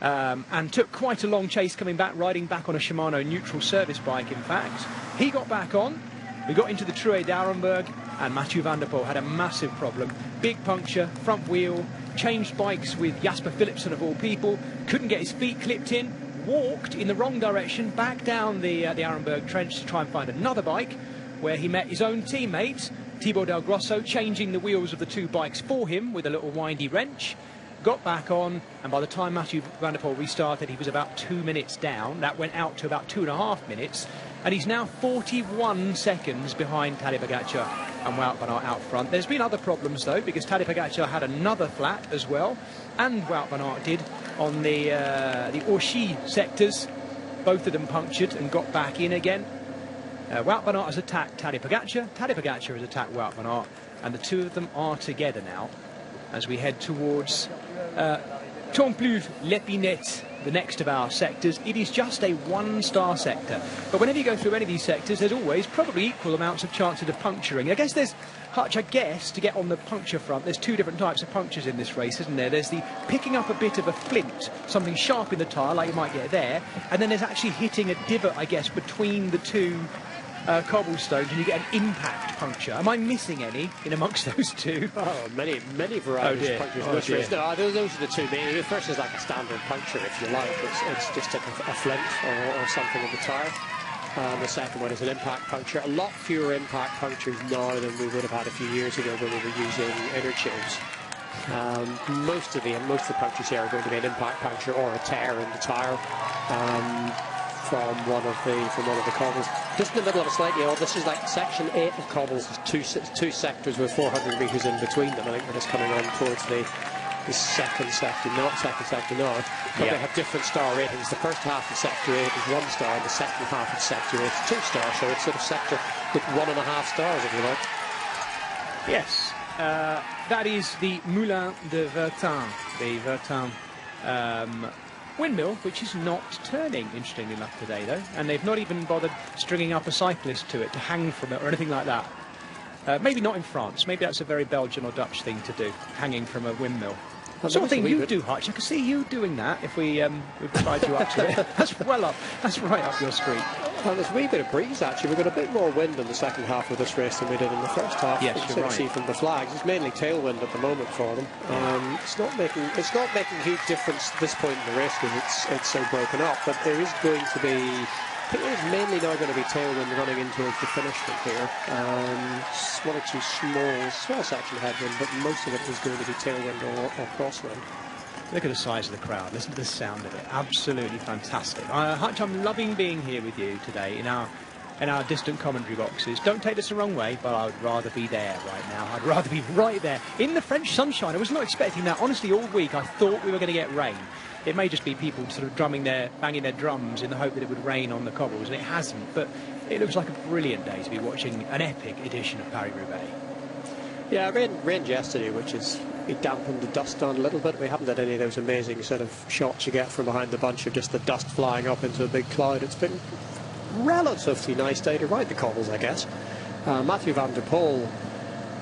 And took quite a long chase coming back, riding back on a Shimano neutral service bike, in fact. He got back on. We got into the Truet d'Arenberg, and Mathieu van der Poel had a massive problem. Big puncture, front wheel, changed bikes with Jasper Philipsen of all people, couldn't get his feet clipped in, walked in the wrong direction back down the Arenberg trench to try and find another bike, where he met his own teammate, Thibaut Del Grosso, changing the wheels of the two bikes for him with a little windy wrench. Got back on, and by the time Mathieu van der Poel restarted, he was about 2 minutes down. That went out to about 2.5 minutes, and he's now 41 seconds behind Tadej Pogačar and Wout van Aert out front. There's been other problems, though, because Tadej Pogačar had another flat as well, and Wout van Aert did on the Orchy sectors. Both of them punctured and got back in again. Wout van Aert has attacked Tadej Pogačar. Tadej Pogačar has attacked Wout van Aert, and the two of them are together now as we head towards Templeuve-l'Épinette, the next of our sectors. It is just a one-star sector, but whenever you go through any of these sectors, there's always probably equal amounts of chances of puncturing. I guess to get on the puncture front, there's two different types of punctures in this race, isn't there? There's the picking up a bit of a flint, something sharp in the tyre, like you might get there, and then there's actually hitting a divot, I guess, between the two cobblestones, and you get an impact puncture. Am I missing any in amongst those two? Oh, many varieties of punctures in this race. No, those are the two main. The first is like a standard puncture, if you like. It's just a flint or something in the tyre. The second one is an impact puncture. A lot fewer impact punctures now than we would have had a few years ago when we were using inner tubes. Most of the punctures here are going to be an impact puncture or a tear in the tyre. From one of the cobbles, just in the middle of a slightly odd. This is like section 8 of cobbles. Two sectors with 400 metres in between them. I think we're just coming on towards the second sector, not second sector now. But they have different star ratings. The first half of sector 8 is 1 star, and the second half of sector 8 is 2 stars. So it's sort of sector with 1.5 stars, if you like. Yes, that is the Moulin de Vertin, the Vertin windmill, which is not turning, interestingly enough, today, though. And they've not even bothered stringing up a cyclist to it to hang from it or anything like that. Maybe not in France. Maybe that's a very Belgian or Dutch thing to do, hanging from a windmill. The sort of thing you do, Hutch. I can see you doing that if we tried you up to it. That's well up. That's right up your street. Well, there's a wee bit of breeze actually. We've got a bit more wind in the second half of this race than we did in the first half. Yes, you can see from the flags. It's mainly tailwind at the moment for them. It's not making a huge difference at this point in the race because it's so broken up. But there is going to be. I think there's mainly now going to be tailwind running in towards the finish from here. One or two small section headwind, but most of it is going to be tailwind or crosswind. Look at the size of the crowd. Listen to the sound of it. Absolutely fantastic. Hutch, I'm loving being here with you today in our distant commentary boxes. Don't take this the wrong way, but I would rather be there right now. I'd rather be right there in the French sunshine. I was not expecting that. Honestly, all week I thought we were going to get rain. It may just be people sort of banging their drums in the hope that it would rain on the cobbles, and it hasn't. But it looks like a brilliant day to be watching an epic edition of Paris-Roubaix. Yeah, it rained yesterday, which is it dampened the dust down a little bit. We haven't had any of those amazing sort of shots you get from behind the bunch of just the dust flying up into a big cloud. It's been a relatively nice day to ride the cobbles, I guess. Mathieu van der Poel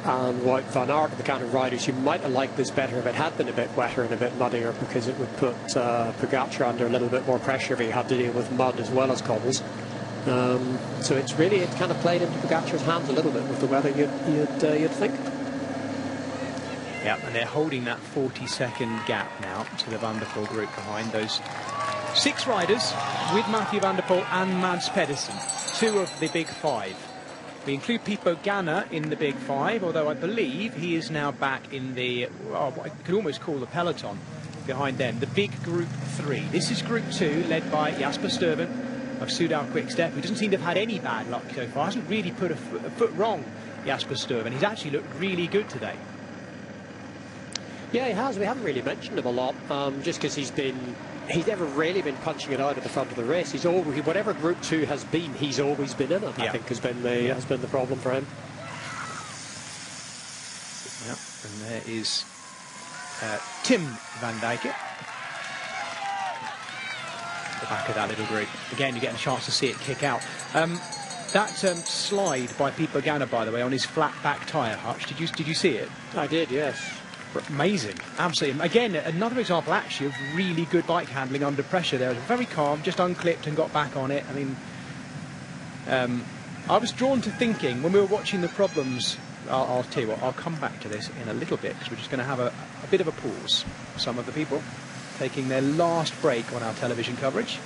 and Wout van Aert are the kind of riders who might have liked this better if it had been a bit wetter and a bit muddier, because it would put Pogacar under a little bit more pressure if he had to deal with mud as well as cobbles. So it kind of played into Pogacar's hands a little bit with the weather, you'd think. Yeah, and they're holding that 40-second gap now to the Van der Poel group behind those 6 riders with Mathieu van der Poel and Mads Pedersen, 2 of the big 5. We include Pipo Ganna in the big 5, although I believe he is now back in the, what I could almost call the peloton behind them, the big group 3. This is group 2, led by Jasper Stuyven of Soudal Quickstep, who doesn't seem to have had any bad luck so far. Hasn't really put a foot wrong, Jasper Stuyven. He's actually looked really good today. Yeah, he has. We haven't really mentioned him a lot, just because he's never really been punching it out at the front of the race. He's always, whatever Group 2 has been, he's always been in it. I think has been the problem for him. Yep, and there is Tim van Dijk at the back of that little group. Again, you get a chance to see it kick out. That slide by Pipo Ganna, by the way, on his flat back tyre, Hutch. Did you see it? I did, yes. Amazing, absolutely. Again, another example actually of really good bike handling under pressure. There was very calm, just unclipped and got back on it. I mean, I was drawn to thinking when we were watching the problems. I'll tell you what, I'll come back to this in a little bit, because we're just going to have a bit of a pause. Some of the people taking their last break on our television coverage.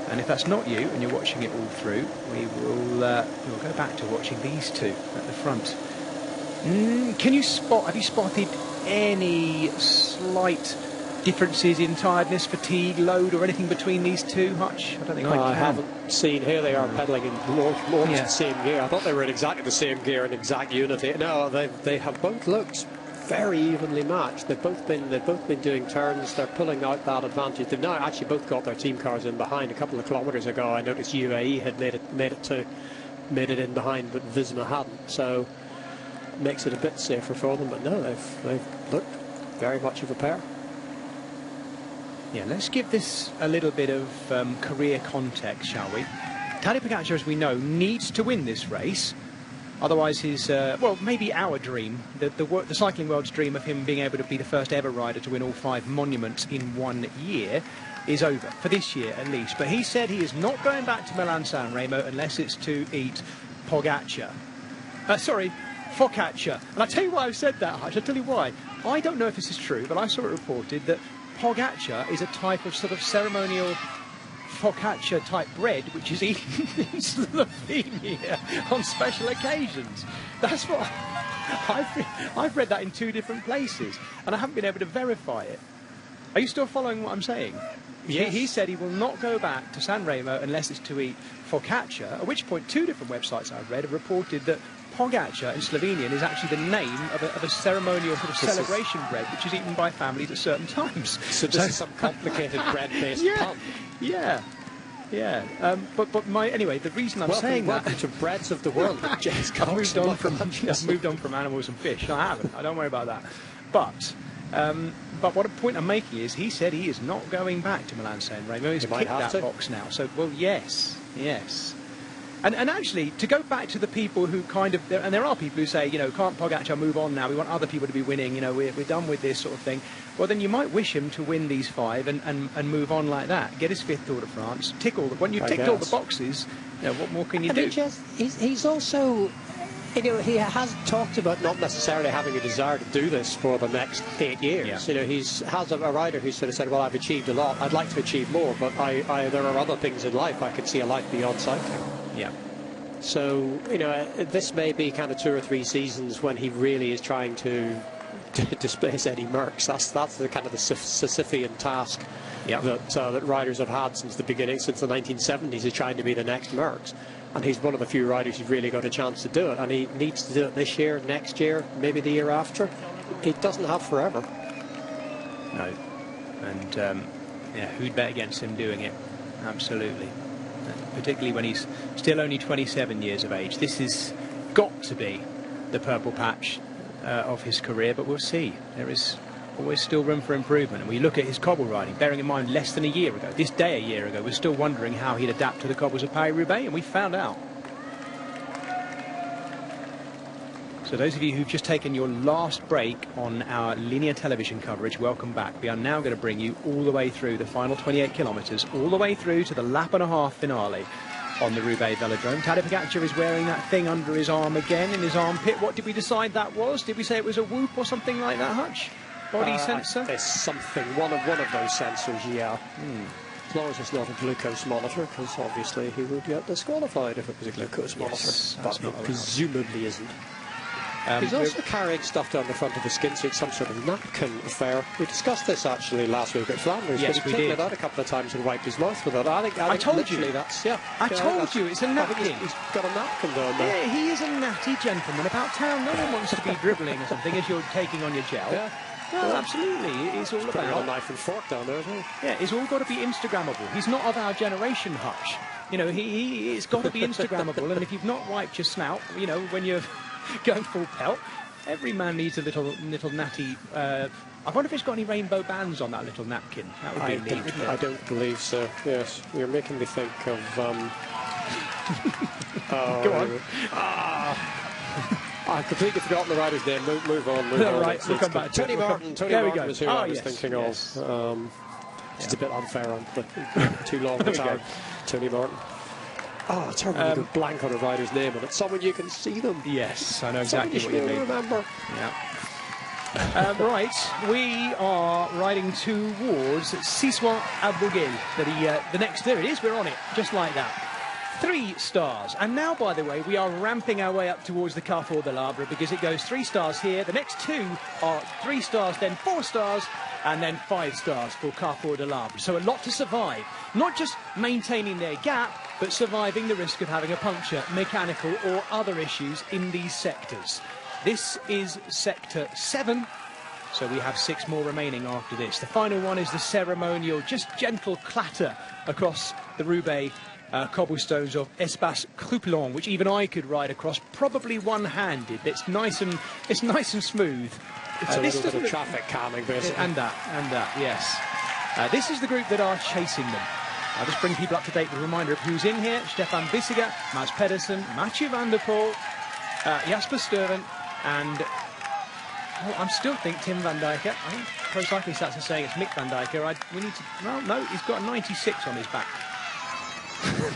And if that's not you and you're watching it all through, we'll go back to watching these 2 at the front. Have you spotted any slight differences in tiredness, fatigue, load, or anything between these 2, Hutch? I don't think I haven't seen. Here they are pedalling in more the same gear. I thought they were in exactly the same gear and exact unity. No, they have both looked very evenly matched. They've both been doing turns. They're pulling out that advantage. They've now actually both got their team cars in behind. A couple of kilometres ago, I noticed UAE had made it in behind, but Visma hadn't. So it makes it a bit safer for them. But no, they've looked very much of a pair. Yeah, let's give this a little bit of career context, shall we? Tadej Pogacar, as we know, needs to win this race. Otherwise, his, well, maybe our dream, the cycling world's dream of him being able to be the first ever rider to win all 5 monuments in 1 year is over, for this year at least. But he said he is not going back to Milan-San Remo unless it's to eat Focaccia. And I'll tell you why I've said that, Hutch. I'll tell you why. I don't know if this is true, but I saw it reported that Focaccia is a type of sort of ceremonial focaccia type bread which is eaten in Slovenia on special occasions. That's what I've read that in 2 different places, and I haven't been able to verify it. Are you still following what I'm saying? Yes. He said he will not go back to San Remo unless it's to eat focaccia, at which point 2 different websites I've read have reported that Focaccia in Slovenian is actually the name of a ceremonial sort of celebration bread which is eaten by families at certain times. So this is some complicated bread-based pun. Yeah. But anyway, the reason I'm saying that... Welcome to Breads of the World. I've moved on from animals and fish. I haven't. I don't worry about that. But what a point I'm making is he said he is not going back to Milan-San Remo. He's ticked that box now. So, well, yes. And actually, to go back to the people who kind of, and there are people who say, you know, can't Pogacar move on now? We want other people to be winning. You know, we're done with this sort of thing. Well, then you might wish him to win these 5 and move on like that. Get his 5th Tour de France. Tick all the, when you've ticked all the boxes, you know, what more can you do? He's also, you know, he has talked about not necessarily having a desire to do this for the next 8 years. Yeah. You know, he's has a rider who sort of said, well, I've achieved a lot. I'd like to achieve more, but there are other things in life. I could see a life beyond cycling. Yeah. So, you know, this may be kind of 2 or 3 seasons when he really is trying to displace Eddie Merckx. That's the kind of the Sisyphean task that riders have had since the beginning, since the 1970s, is trying to be the next Merckx. And he's one of the few riders who's really got a chance to do it. And he needs to do it this year, next year, maybe the year after. He doesn't have forever. No. And, yeah, who'd bet against him doing it? Absolutely. Particularly when he's still only 27 years of age. This has got to be the purple patch of his career, but we'll see. There is always still room for improvement. And we look at his cobble riding, bearing in mind less than a year ago, this day a year ago, we're still wondering how he'd adapt to the cobbles of Paris-Roubaix, and we found out. So those of you who've just taken your last break on our linear television coverage, welcome back. We are now going to bring you all the way through the final 28 kilometres, all the way through to the lap and a half finale on the Roubaix Velodrome. Tadej Pogacar is wearing that thing under his arm again, in his armpit. What did we decide that was? Did we say it was a Whoop or something like that, Hutch? Body sensor? There's something, one of those sensors, yeah. As long as it's not a glucose monitor, because obviously he would get disqualified if it was a glucose monitor. But it presumably isn't. He's also carrying stuff down the front of the skin suit, some sort of napkin affair. We discussed this actually last week at Flanders. Yes, but he'd taken it out a couple of times and wiped his mouth with it. I told you. That's, I told you, it's a napkin. He's got a napkin down there. Yeah, he is a natty gentleman about town. No one wants to be dribbling or something as you're taking on your gel. Yeah. No, absolutely. It's all got about a knife and fork down there as well. Yeah, it's all got to be Instagrammable. He's not of our generation, Hutch. You know, it's got to be Instagrammable. And if you've not wiped your snout, you know, when you're going full pelt, every man needs a little natty. I wonder if it's got any rainbow bands on that little napkin. That would be neat. I don't believe so. Yes, you're making me think of. Go on. I've completely forgotten the rider's name. Move on. Right, we'll come back to Tony Martin. Tony Martin was who I was thinking of. Just a bit unfair on too long a time. Tony Martin. Oh, it's terrible to go blank on a rider's name, and it's someone you can see them. Yes, I know exactly what you mean. Remember. Yeah. Right, we are riding towards Cizay-Abougel. The next, there it is, we're on it, just like that. 3 stars. And now, by the way, we are ramping our way up towards the Carrefour de l'Arbre, because it goes 3 stars here. The next 2 are 3 stars, then 4 stars, and then 5 stars for Carrefour de l'Arbre. So a lot to survive. Not just maintaining their gap, but surviving the risk of having a puncture, mechanical or other issues in these sectors. This is Sector 7. So we have 6 more remaining after this. The final one is the ceremonial, just gentle clatter across the Roubaix cobblestones of Espace Crouplon, which even I could ride across, probably one-handed. It's nice and smooth. It's a little bit of traffic calming, basically. And that, yes. This is the group that are chasing them. I'll just bring people up to date with a reminder of who's in here. Stefan Bissegger, Mads Pedersen, Mathieu van der Poel, Jasper Stuyven, and I still think Tim van Dijker. I think Pro Cycling Stats are saying it's Mick van Dijker. We need to. Well, no, he's got a 96 on his back.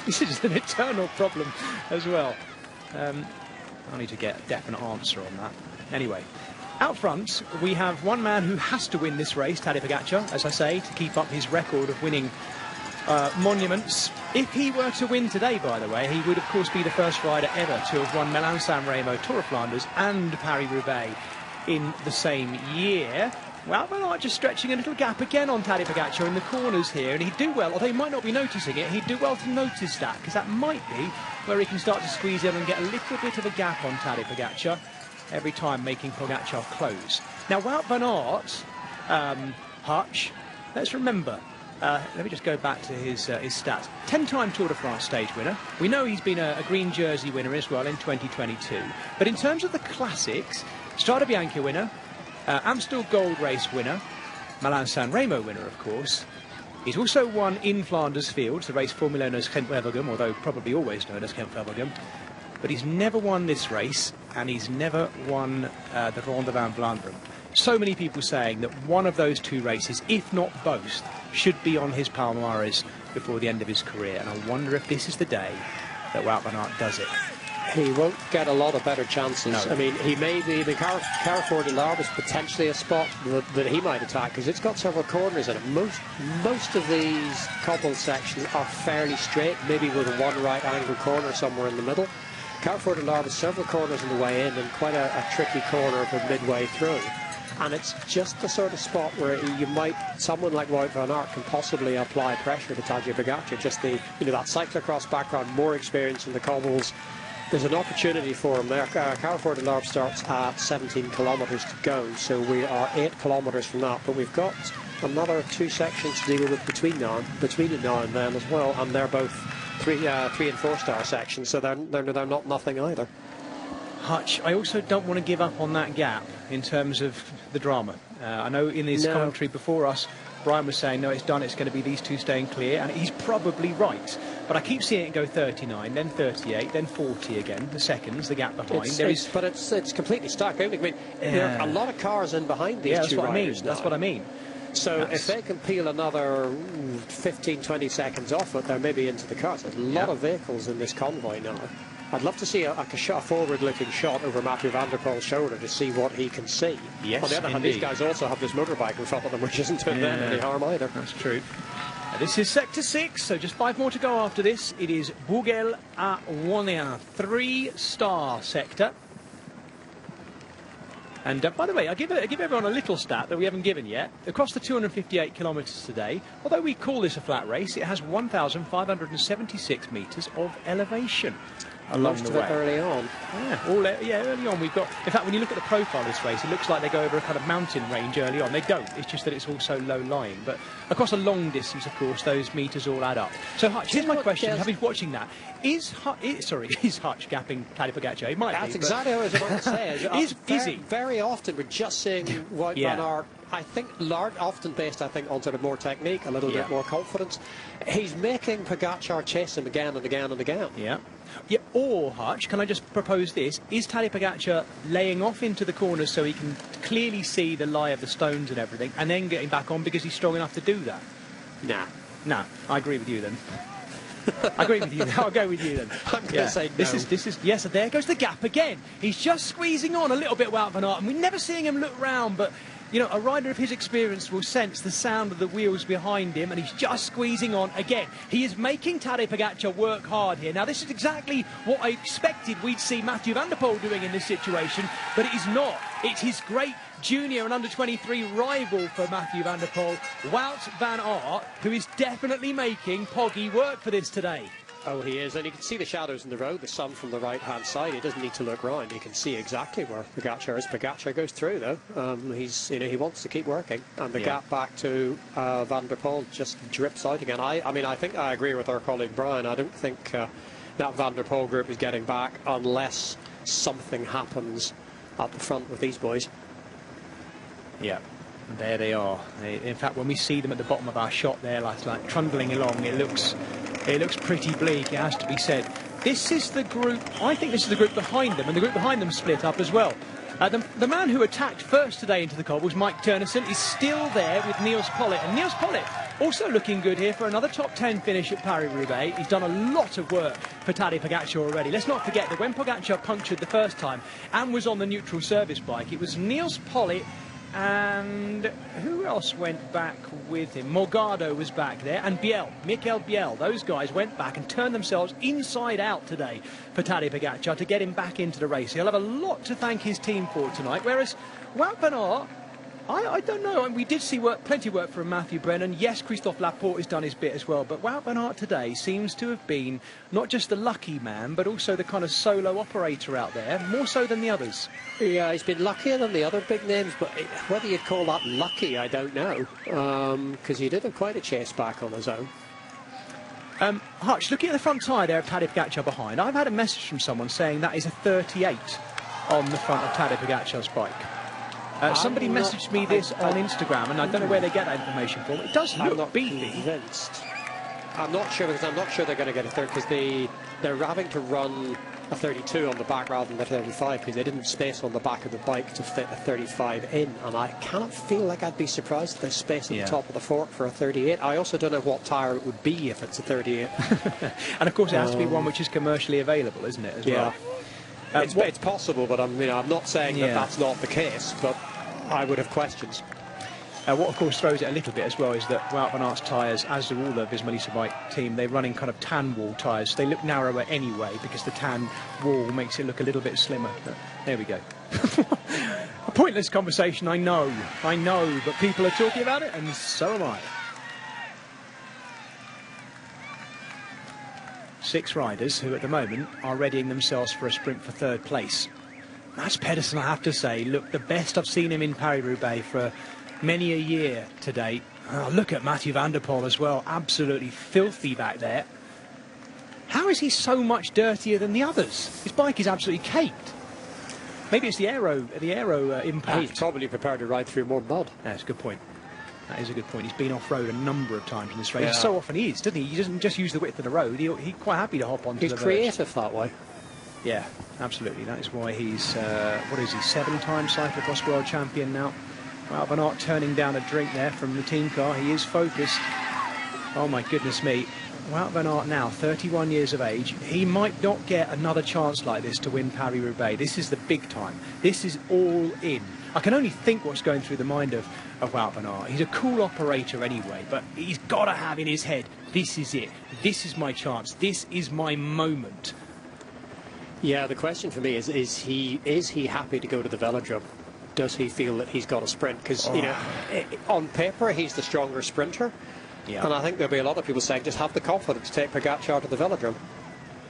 This is an eternal problem as well. I need to get a definite answer on that. Anyway, out front we have one man who has to win this race, Tadej Pogacar, as I say, to keep up his record of winning monuments. If he were to win today, by the way, he would of course be the first rider ever to have won Milan-San Remo, Tour of Flanders and Paris-Roubaix in the same year. Well, Bernard just stretching a little gap again on Tadej Pogacar in the corners here, and he'd do well, although he might not be noticing it, he'd do well to notice that, because that might be where he can start to squeeze in and get a little bit of a gap on Tadej Pogacar every time, making Pogacar close. Now, Wout van Aert, Hutch, let's remember, let me just go back to his stats. 10-time Tour de France stage winner. We know he's been a green jersey winner as well in 2022. But in terms of the classics, Strade Bianche winner, Amstel Gold Race winner, Milan-San Remo winner, of course, He's also won in Flanders Fields, the race formerly known as Gent-Wevelgem, although probably always known as Gent-Wevelgem. But he's never won this race, and he's never won the Ronde van Vlaanderen. So many people saying that one of those two races, if not both, should be on his palmares before the end of his career. And I wonder if this is the day that Wout van Aert does it. He won't get a lot of better chances. No. I mean, he may be, Carrefour de l'Arbre is potentially a spot that he might attack, because it's got several corners in it. Most of these cobble sections are fairly straight, maybe with one right angle corner somewhere in the middle. Carrefour de l'Arbre has several corners on the way in and quite a tricky corner for midway through. And it's just the sort of spot where someone like Wout van Aert can possibly apply pressure to Tadej Pogačar. Just that cyclocross background, more experience in the cobbles. There's an opportunity for him there. Carrefour de l'Arbre starts at 17 kilometres to go, so we are 8 kilometres from that. But we've got another 2 sections to deal with between now and then as well, and they're both 3 and 4 star sections, so they're not nothing either. Hutch, I also don't want to give up on that gap in terms of the drama. I know in his commentary before us, Brian was saying, no, it's done, it's going to be these two staying clear, and he's probably right. But I keep seeing it go 39, then 38, then 40 again, the seconds, the gap behind. But it's completely stuck. I mean, there are a lot of cars in behind these two riders now. That's what I mean. So if they can peel another 15, 20 seconds off it, they're maybe into the cars. There's a lot of vehicles in this convoy now. I'd love to see a forward-looking shot over Mathieu van der Poel's shoulder to see what he can see. Yes, on the other hand, these guys also have this motorbike in front of them, which isn't doing them any harm either. That's true. This is Sector 6, so just 5 more to go after this. It is Bourgel à Wonnien, 3-star sector. And by the way, I give everyone a little stat that we haven't given yet. Across the 258 kilometres today, although we call this a flat race, it has 1,576 metres of elevation along the way. Early on. Early on. We've got, in fact, when you look at the profile of this race, it looks like they go over a kind of mountain range early on. They don't. It's just that it's also low-lying. But across a long distance, of course, those metres all add up. So, Hutch, here's my question. Having watching that, is Hutch gapping Tadej Pogačar? He might be. That's exactly what I was about to say. Is he? Very often we're just seeing Wout van Aert, I think, often based, on sort of more technique, a little bit more confidence. He's making Pogačar chase him again and again and again. Yeah. Or, Hutch, can I just propose this? Is Tadej Pogačar laying off into the corners so he can clearly see the lie of the stones and everything, and then getting back on because he's strong enough to do that? Nah, I agree with you then. I agree with you. I'll go with you then. I'm going to say no. This is yes. There goes the gap again. He's just squeezing on a little bit, Wout van Aert, and we're never seeing him look round. But you know, a rider of his experience will sense the sound of the wheels behind him, and he's just squeezing on again. He is making Tadej Pogačar work hard here. Now, this is exactly what I expected we'd see Mathieu van der Poel doing in this situation, but it is not. It's his great junior and under-23 rival for Mathieu van der Poel, Wout van Aert, who is definitely making Poggy work for this today. Oh, he is, and you can see the shadows in the road, the sun from the right-hand side. He doesn't need to look round. He can see exactly where Pogačar is. Pogačar goes through, though. He wants to keep working, and the gap back to Van der Poel just drips out again. I think I agree with our colleague Brian. I don't think that Van der Poel group is getting back unless something happens at the front with these boys. Yeah. There they are. In fact, when we see them at the bottom of our shot there, like trundling along, it looks pretty bleak, it has to be said. This is the group, I think this is the group behind them, and the group behind them split up as well. The man who attacked first today into the cobbles, Mike Turnison, is still there with Niels Pollitt. And Niels Pollitt also looking good here for another top 10 finish at Paris-Roubaix. He's done a lot of work for Tadej Pogačar already. Let's not forget that when Pogačar punctured the first time and was on the neutral service bike, it was Niels Pollitt and who else went back with him? Morgado was back there, and Mikel Biel. Those guys went back and turned themselves inside out today for Tadej Pogačar to get him back into the race. He'll have a lot to thank his team for tonight, whereas Wout van Aert, I don't know. We did see plenty of work from Matthew Brennan. Yes, Christophe Laporte has done his bit as well, but Wout van Aert today seems to have been not just the lucky man, but also the kind of solo operator out there, more so than the others. Yeah, he's been luckier than the other big names, but whether you'd call that lucky, I don't know, because he did have quite a chase back on his own. Hutch, looking at the front tyre there of Tadej Pogačar behind, I've had a message from someone saying that is a 38 on the front of Tadej Pogačar's bike. Somebody messaged me this on Instagram, and I don't know where they get that information from. It does look not beefy. Convinced. I'm not sure, because I'm not sure they're going to get a third, because they're having to run a 32 on the back rather than the 35, because they didn't space on the back of the bike to fit a 35 in, and I cannot feel like I'd be surprised if there's space at the top of the fork for a 38. I also don't know what tyre it would be if it's a 38. And of course it has to be one which is commercially available, isn't it, as well? It's possible, but I'm not saying that that's not the case, but I would have questions. What of course throws it a little bit as well is that Wout van Aert's tyres, as do all the Visma bike team, they're running kind of tan wall tyres. They look narrower anyway because the tan wall makes it look a little bit slimmer. But there we go. A pointless conversation, I know, but people are talking about it, and so am I. 6 riders who at the moment are readying themselves for a sprint for 3rd place. Mads Pedersen, I have to say, look, the best I've seen him in Paris-Roubaix for many a year to date. Oh, look at Mathieu van der Poel as well, absolutely filthy back there. How is he so much dirtier than the others? His bike is absolutely caked. Maybe it's the aero impact. He's probably prepared to ride through more mud. That's a good point. That is a good point. He's been off-road a number of times in this race. So often he is, doesn't he? He doesn't just use the width of the road. He's quite happy to hop onto the verge. He's creative that way. Yeah, absolutely. That is why he's, 7-time cyclocross world champion now. Wout van Aert turning down a drink there from the team car. He is focused. Oh my goodness me. Wout van Aert now, 31 years of age. He might not get another chance like this to win Paris-Roubaix. This is the big time. This is all in. I can only think what's going through the mind of Wout van Aert. He's a cool operator anyway, but he's got to have in his head, this is it. This is my chance. This is my moment. Yeah, the question for me is he happy to go to the velodrome? Does he feel that he's got a sprint? Because, on paper, he's the stronger sprinter. Yeah. And I think there'll be a lot of people saying, just have the confidence to take Pogacar to the velodrome.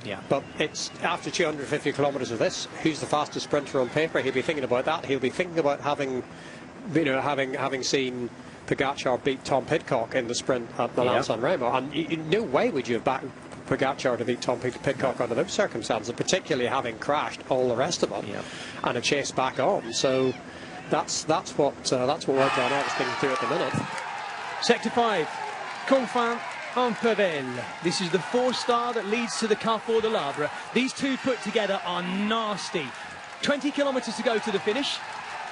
Yeah. But it's after 250 kilometres of this, who's the fastest sprinter on paper? He'll be thinking about that. He'll be thinking about having seen Pogacar beat Tom Pidcock in the sprint at Milan-San Remo. And in no way would you have backed Pogacar to beat Tom Pidcock under those circumstances, particularly having crashed all the rest of them and a chase back on. So that's what Wout van Aert is thinking through at the minute. Sector 5, Conflans-en-Pervel. This is the 4-star that leads to the Carrefour de l'Arbre. These two put together are nasty. 20 kilometres to go to the finish.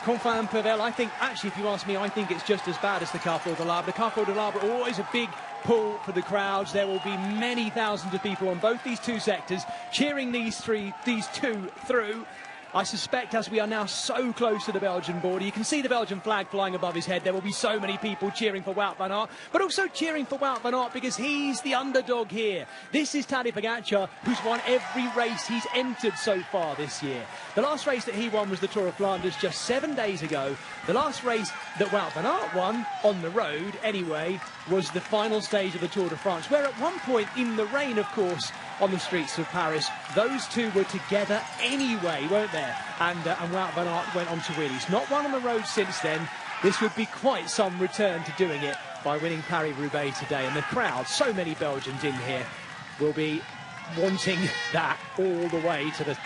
Conflans-en-Pervel, I think, actually, if you ask me, I think it's just as bad as the Carrefour de l'Arbre. The Carrefour de l'Arbre, always a big pull for the crowds. There will be many thousands of people on both these two sectors cheering these two through. I suspect as we are now so close to the Belgian border, you can see the Belgian flag flying above his head. There will be so many people cheering for Wout van Aert, but also cheering for Wout van Aert because he's the underdog here. This is Tadej Pogacar, who's won every race he's entered so far this year. The last race that he won was the Tour of Flanders just 7 days ago. The last race that Wout van Aert won, on the road anyway, was the final stage of the Tour de France, where at one point in the rain, of course, on the streets of Paris, those two were together anyway, weren't they? And Wout van Aert went on to win. He's not won on the road since then. This would be quite some return to doing it by winning Paris-Roubaix today. And the crowd, so many Belgians in here, will be wanting that all the way to the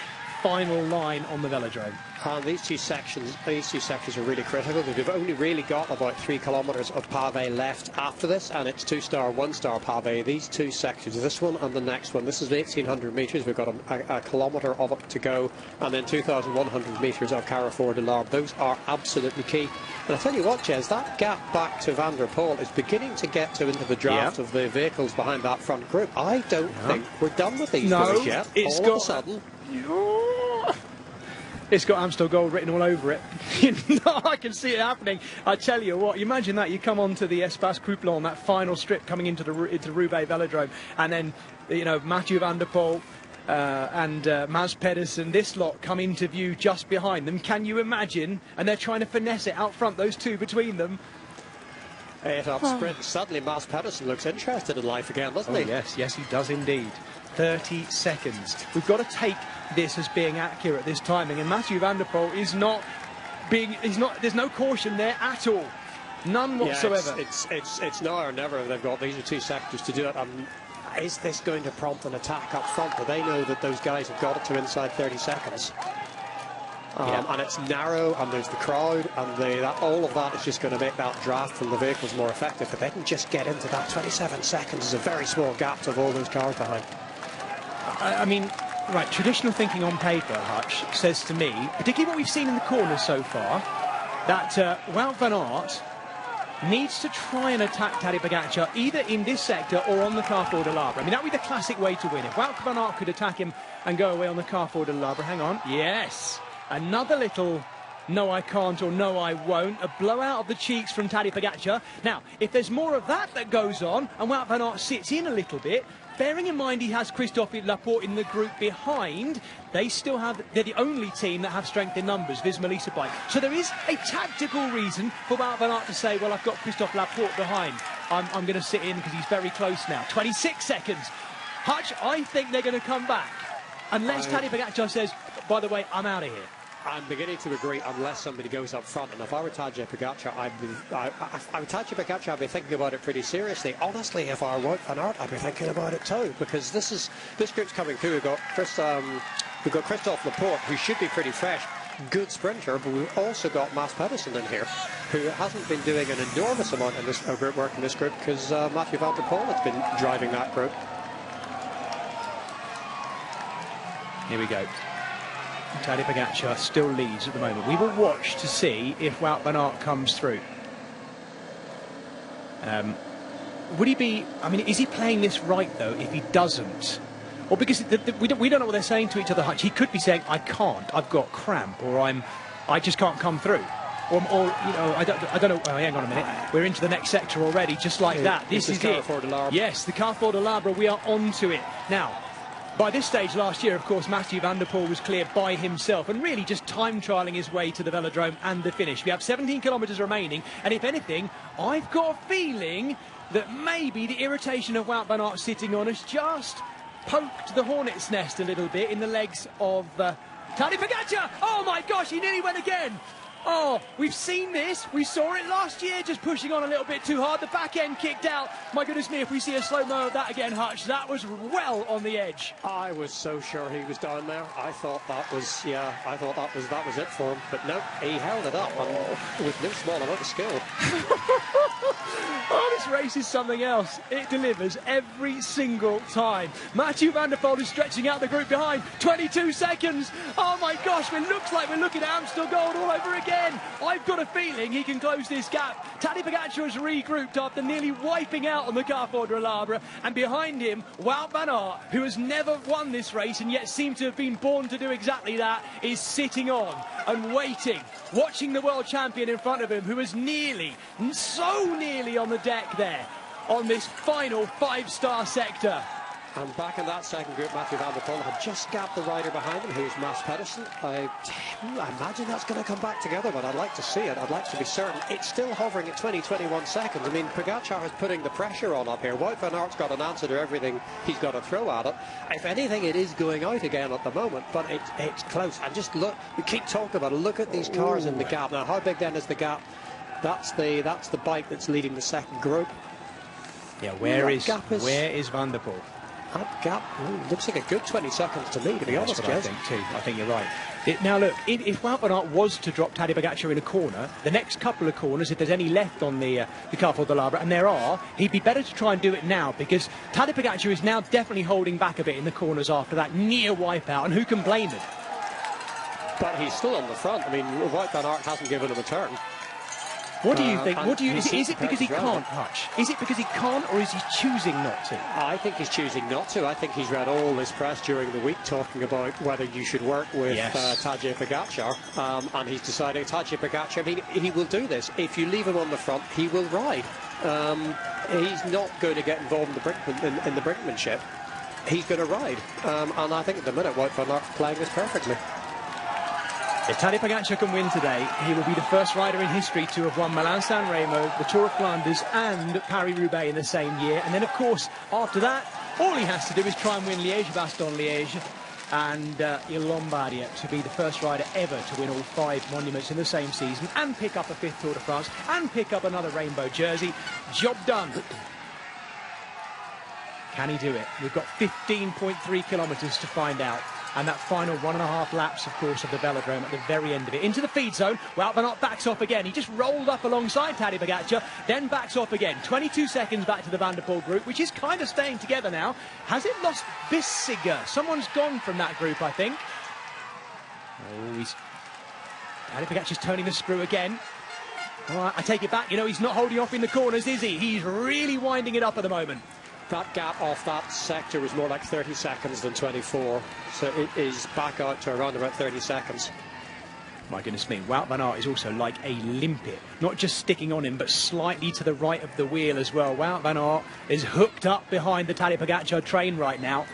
final line on the velodrome. And these two sections are really critical. They've only really got about 3 kilometres of pavé left after this, and it's 2-star, 1-star pavé. These two sections, this one and the next one, this is 1,800 metres. We've got a kilometre of it to go, and then 2,100 metres of Carrefour de l'Arbre. Those are absolutely key. And I tell you what, Jez, that gap back to Van der Poel is beginning to get into the draft of the vehicles behind that front group. I don't think we're done with these boys yet. All of a sudden. It's got Amstel Gold written all over it. I can see it happening. I tell you what, you imagine that. You come onto the Espace Crouplon, that final strip coming into the Roubaix velodrome, and then, Mathieu van der Poel and Mads Pedersen, this lot come into view just behind them. Can you imagine? And they're trying to finesse it out front, those two between them. 8-up sprint. Suddenly Mads Pedersen looks interested in life again, doesn't he? Yes, he does indeed. 30 seconds. We've got to take this as being accurate, this timing, and Mathieu van der Poel is not being, there's no caution there at all. None whatsoever. It's now or never. They've got these are two sectors to do it. Is this going to prompt an attack up front? Do they know that those guys have got it to inside 30 seconds? And it's narrow, and there's the crowd, and all of that is just going to make that draft from the vehicles more effective. If they can just get into that 27 seconds, is a very small gap to have all those cars behind. I mean, right, traditional thinking on paper, Hutch, says to me, particularly what we've seen in the corners so far, that Wout van Aert needs to try and attack Tadej Pogačar either in this sector or on the Carrefour de l'Arbre. I mean, that would be the classic way to win. If Wout van Aert could attack him and go away on the Carrefour de l'Arbre, hang on, yes, another little no I can't or no I won't, a blowout of the cheeks from Tadej Pogačar. Now, if there's more of that goes on and Wout van Aert sits in a little bit, bearing in mind he has Christophe Laporte in the group behind, they're the only team that have strength in numbers, Visma Lease Bike. So there is a tactical reason for Wout van Aert to say, well, I've got Christophe Laporte behind. I'm going to sit in because he's very close now. 26 seconds. Hutch, I think they're going to come back. Unless Tadej Pogačar says, by the way, I'm out of here. I'm beginning to agree, unless somebody goes up front. And if I were Tadej Pogačar, I'd be thinking about it pretty seriously. Honestly, if I were Wout van Aert, I'd be thinking about it too, because this group's coming through. We've got Christophe Laporte, who should be pretty fresh, good sprinter, but we've also got Mads Pedersen in here, who hasn't been doing an enormous amount in this group work in this group because Mathieu van der Poel has been driving that group. Here we go. Tadej Pogačar still leads at the moment. We will watch to see if Wout van Aert comes through. Would he be... I mean, is he playing this right, though, if he doesn't? Or because we don't know what they're saying to each other, Hutch. He could be saying, I can't, I've got cramp, or I just can't come through. Or you know, I don't know. Oh, hang on a minute. We're into the next sector already, just like that. This is it. Yes, the Carrefour de l'Arbre. We are onto it. Now, by this stage last year, of course, Mathieu van der Poel was clear by himself and really just time trialling his way to the velodrome and the finish. We have 17 kilometres remaining, and if anything, I've got a feeling that maybe the irritation of Wout van Aert sitting on has just poked the hornet's nest a little bit in the legs of Tadej Pogačar. Oh my gosh, he nearly went again. Oh, we've seen this. We saw it last year, just pushing on a little bit too hard. The back end kicked out. My goodness me, if we see a slow-mo of that again, Hutch, that was well on the edge. I was so sure he was down there. I thought that was it for him. But no, he held it up and with no small amount of skill. Oh, this race is something else. It delivers every single time. Mathieu van der Poel is stretching out the group behind. 22 seconds. Oh my gosh, it looks like we're looking at Amstel Gold all over again. I've got a feeling he can close this gap. Tadej Pogačar has regrouped after nearly wiping out on the Carrefour de l'Arbre, and behind him, Wout van Aert, who has never won this race and yet seemed to have been born to do exactly that, is sitting on and waiting, watching the world champion in front of him, who is nearly, so nearly on the deck there on this final 5-star sector. And back in that second group, Mathieu van der Poel had just gapped the rider behind him, who's Mads Pedersen. I imagine that's going to come back together, but I'd like to see it. I'd like to be certain. It's still hovering at 21 seconds. I mean, Pogačar is putting the pressure on up here. Wout van Aert's got an answer to everything he's got to throw at it. If anything, it is going out again at the moment, but it's close. And just look, we keep talking about it. Look at these cars in the gap. Now, how big then is the gap? That's the bike that's leading the second group. Yeah, where is Van der Poel? That gap looks like a good 20 seconds to me, to be honest, Jez. I think too. I think you're right. Now look, if Wout van Aert was to drop Tadej Pogačar in a corner, the next couple of corners, if there's any left on the Carrefour de l'Arbre, and there are, he'd be better to try and do it now, because Tadej Pogačar is now definitely holding back a bit in the corners after that near wipeout, and who can blame him? But he's still on the front. I mean, Wout van Aert hasn't given him a turn. What do you think? Is it because he can't, Hutch? Is it because he can't, or is he choosing not to? I think he's choosing not to. I think he's read all this press during the week talking about whether you should work with Tadej Pogačar, and he's deciding Tadej Pogačar. I mean, he will do this. If you leave him on the front, he will ride. He's not going to get involved in the brinkmanship. He's going to ride, and I think at the minute Wout van Aert's playing this perfectly. If Tadej Pogačar can win today, he will be the first rider in history to have won Milan-San Remo, the Tour of Flanders and Paris-Roubaix in the same year. And then, of course, after that, all he has to do is try and win Liège-Bastogne-Liège and Il Lombardia to be the first rider ever to win all 5 monuments in the same season and pick up a 5th Tour de France and pick up another rainbow jersey. Job done. Can he do it? We've got 15.3 kilometres to find out. And that final 1.5 laps, of course, of the velodrome at the very end of it. Into the feed zone. Wout van Aert backs off again. He just rolled up alongside Tadej Pogacar, then backs off again. 22 seconds back to the Van der Poel group, which is kind of staying together now. Has it lost Bissiger? Someone's gone from that group, I think. Oh, Tadej Pogacar's turning the screw again. All right, I take it back. You know, he's not holding off in the corners, is he? He's really winding it up at the moment. That gap off that sector was more like 30 seconds than 24, so it is back out to around about 30 seconds. My goodness me, Wout van Aert is also like a limpet, not just sticking on him, but slightly to the right of the wheel as well. Wout van Aert is hooked up behind the Tadej Pogacar train right now.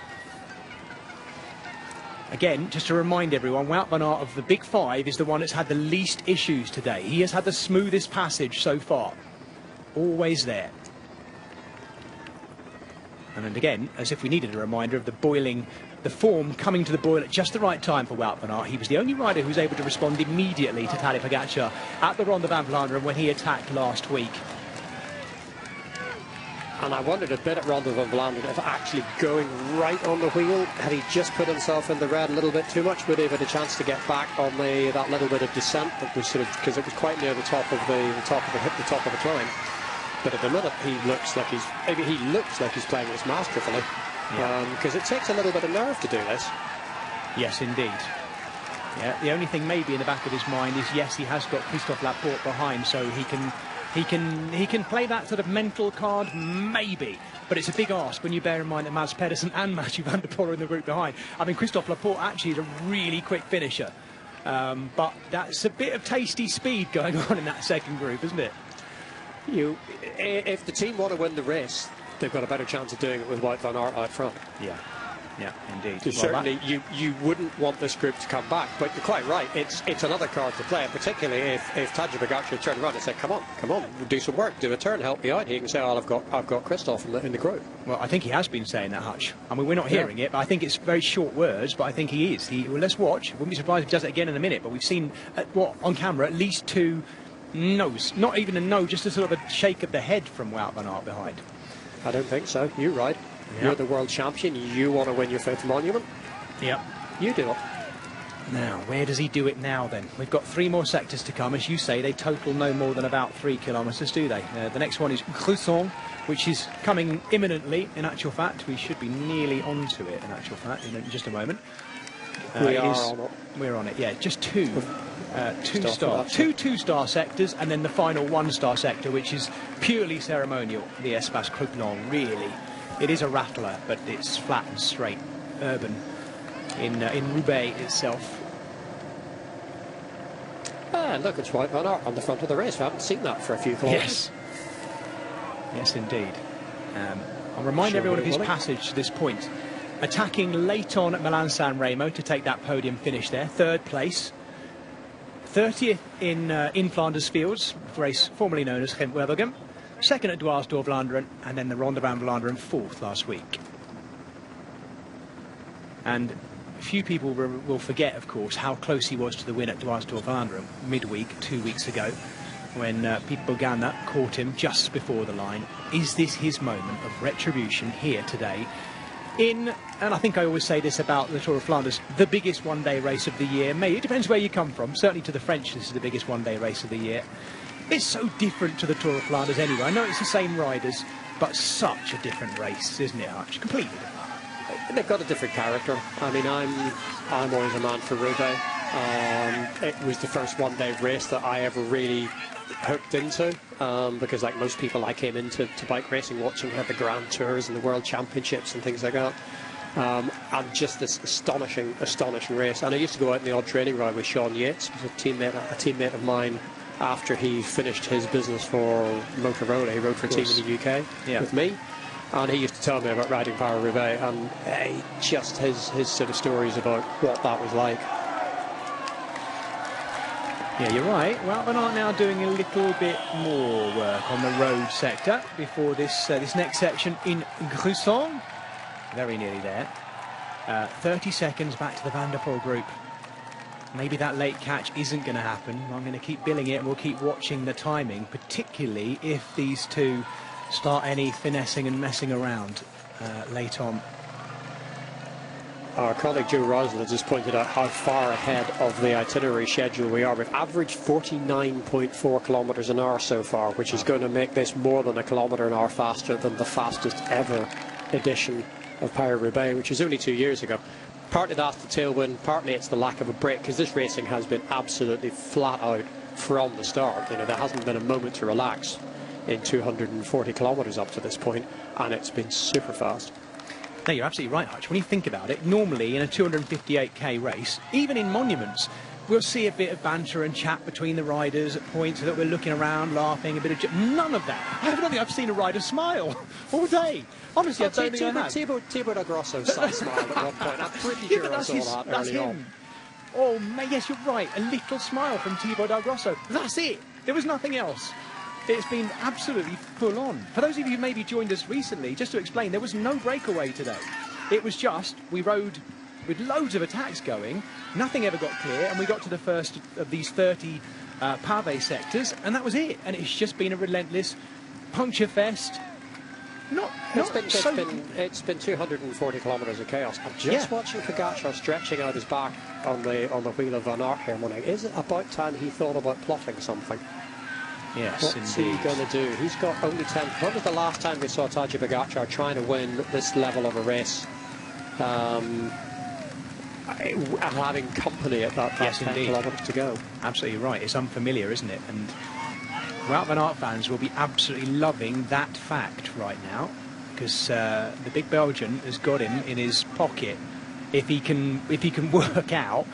Again, just to remind everyone, Wout van Aert of the big five is the one that's had the least issues today. He has had the smoothest passage so far. Always there. And again, as if we needed a reminder of the form coming to the boil at just the right time for Wout van Aert. He was the only rider who was able to respond immediately to Tadej Pogacar at the Ronde van Vlaanderen when he attacked last week. And I wondered a bit at Ronde van Vlaanderen if actually going right on the wheel, had he just put himself in the red a little bit too much, would he have had a chance to get back on that little bit of descent that was sort of, because it was quite near the top of the climb. But at the minute, he looks like he's playing this masterfully, because it takes a little bit of nerve to do this. Yes, indeed. Yeah, the only thing maybe in the back of his mind is, yes, he has got Christophe Laporte behind, so he can play that sort of mental card, maybe. But it's a big ask when you bear in mind that Mads Pedersen and Mathieu van der Poel are in the group behind. I mean, Christophe Laporte actually is a really quick finisher, but that's a bit of tasty speed going on in that second group, isn't it? If the team want to win the race, they've got a better chance of doing it with Wout van Aert out front. Yeah, indeed. Well, certainly, you wouldn't want this group to come back, but you're quite right. It's another card to play, particularly if Tadej Pogacar turned around and said, "Come on, do some work, do a turn, help me out." He can say, "Oh, I've got Christophe in the group." Well, I think he has been saying that, Hutch. I mean, we're not hearing it, but I think it's very short words. But I think he is. Well, let's watch. Wouldn't be surprised if he does it again in a minute. But we've seen on camera at least 2 no's, not even a no, just a sort of a shake of the head from Wout van Aert behind. I don't think so. You're right. You're the world champion. You want to win your 5th monument. Yep. You do it. Now, where does he do it now then? We've got 3 more sectors to come. As you say, they total no more than about 3 kilometres, do they? The next one is Cruson, which is coming imminently, in actual fact. We should be nearly onto it, in actual fact, in just a moment. We're on it, yeah. Just 2 2-star sectors, and then the final 1-star sector, which is purely ceremonial, the Espace Crouplon, really. It is a rattler, but it's flat and straight, urban, in Roubaix itself. And look, it's Wout van Aert on the front of the race. We haven't seen that for a few kilometres. Yes, indeed. I'll remind everyone of his passage to this point. Attacking late on at Milan-San Remo to take that podium finish there, 3rd place. 30th in Flanders Fields, race formerly known as Gent-Wevelgem. 2nd at Dwars door Vlaanderen, and then the Ronde van Vlaanderen 4th last week. And few people will forget, of course, how close he was to the win at Dwars door Vlaanderen midweek 2 weeks ago, when Piet Bogana caught him just before the line. Is this his moment of retribution here today? And I think I always say this about the Tour of Flanders, the biggest one-day race of the year. Maybe it depends where you come from. Certainly to the French, this is the biggest one-day race of the year. It's so different to the Tour of Flanders anyway. I know it's the same riders, but such a different race, isn't it, Hutch? Completely different. They've got a different character. I mean, I'm always a man for Roubaix. It was the first one-day race that I ever really hooked into, because like most people, I came into bike racing watching the Grand Tours and the World Championships and things like that. And just this astonishing race. And I used to go out in the odd training ride with Sean Yates, who's a teammate of mine. After he finished his business for Motorola, he rode for a team in the UK with me, and he used to tell me about riding Paris-Roubaix, and just his sort of stories about what that was like. Yeah, you're right. Well, we're not now doing a little bit more work on the road sector before this next section in Cruson. Very nearly there. 30 seconds back to the Van der Poel group. Maybe that late catch isn't going to happen. I'm going to keep billing it, and we'll keep watching the timing, particularly if these two start any finessing and messing around late on. Our colleague Joe Roslin has just pointed out how far ahead of the itinerary schedule we are. We've averaged 49.4 kilometres an hour so far, which is going to make this more than a kilometre an hour faster than the fastest ever edition of Paris-Roubaix, which was only 2 years ago. Partly that's the tailwind, partly it's the lack of a break, because this racing has been absolutely flat out from the start. You know, there hasn't been a moment to relax in 240 kilometres up to this point, and it's been super fast. No, you're absolutely right, Hutch. When you think about it, normally in a 258k race, even in monuments, we'll see a bit of banter and chat between the riders at points that we're looking around, laughing, a bit of... None of that. I don't think I've seen a rider smile all day. Honestly, I don't think I have. Thibaut Dagrosso smiled at one point. I'm pretty sure I saw that early on. Oh, yes, you're right. A little smile from Thibaut Dagrosso. That's it. There was nothing else. It's been absolutely full on. For those of you who maybe joined us recently, just to explain, there was no breakaway today. It was just, we rode with loads of attacks going, nothing ever got clear, and we got to the first of these 30 pavé sectors, and that was it. And it's just been a relentless puncture fest. It's been 240 kilometres of chaos. I'm just watching Pogačar stretching out his back on the wheel of Van Aert here morning. Is it about time he thought about plotting something? Yes, what's he going to do? He's got only 10. When was the last time we saw Tadej Pogačar trying to win this level of a race? Having company at that 10 kilometres to go. Absolutely right. It's unfamiliar, isn't it? And Wout van Aert fans will be absolutely loving that fact right now, because the big Belgian has got him in his pocket. If he can work out.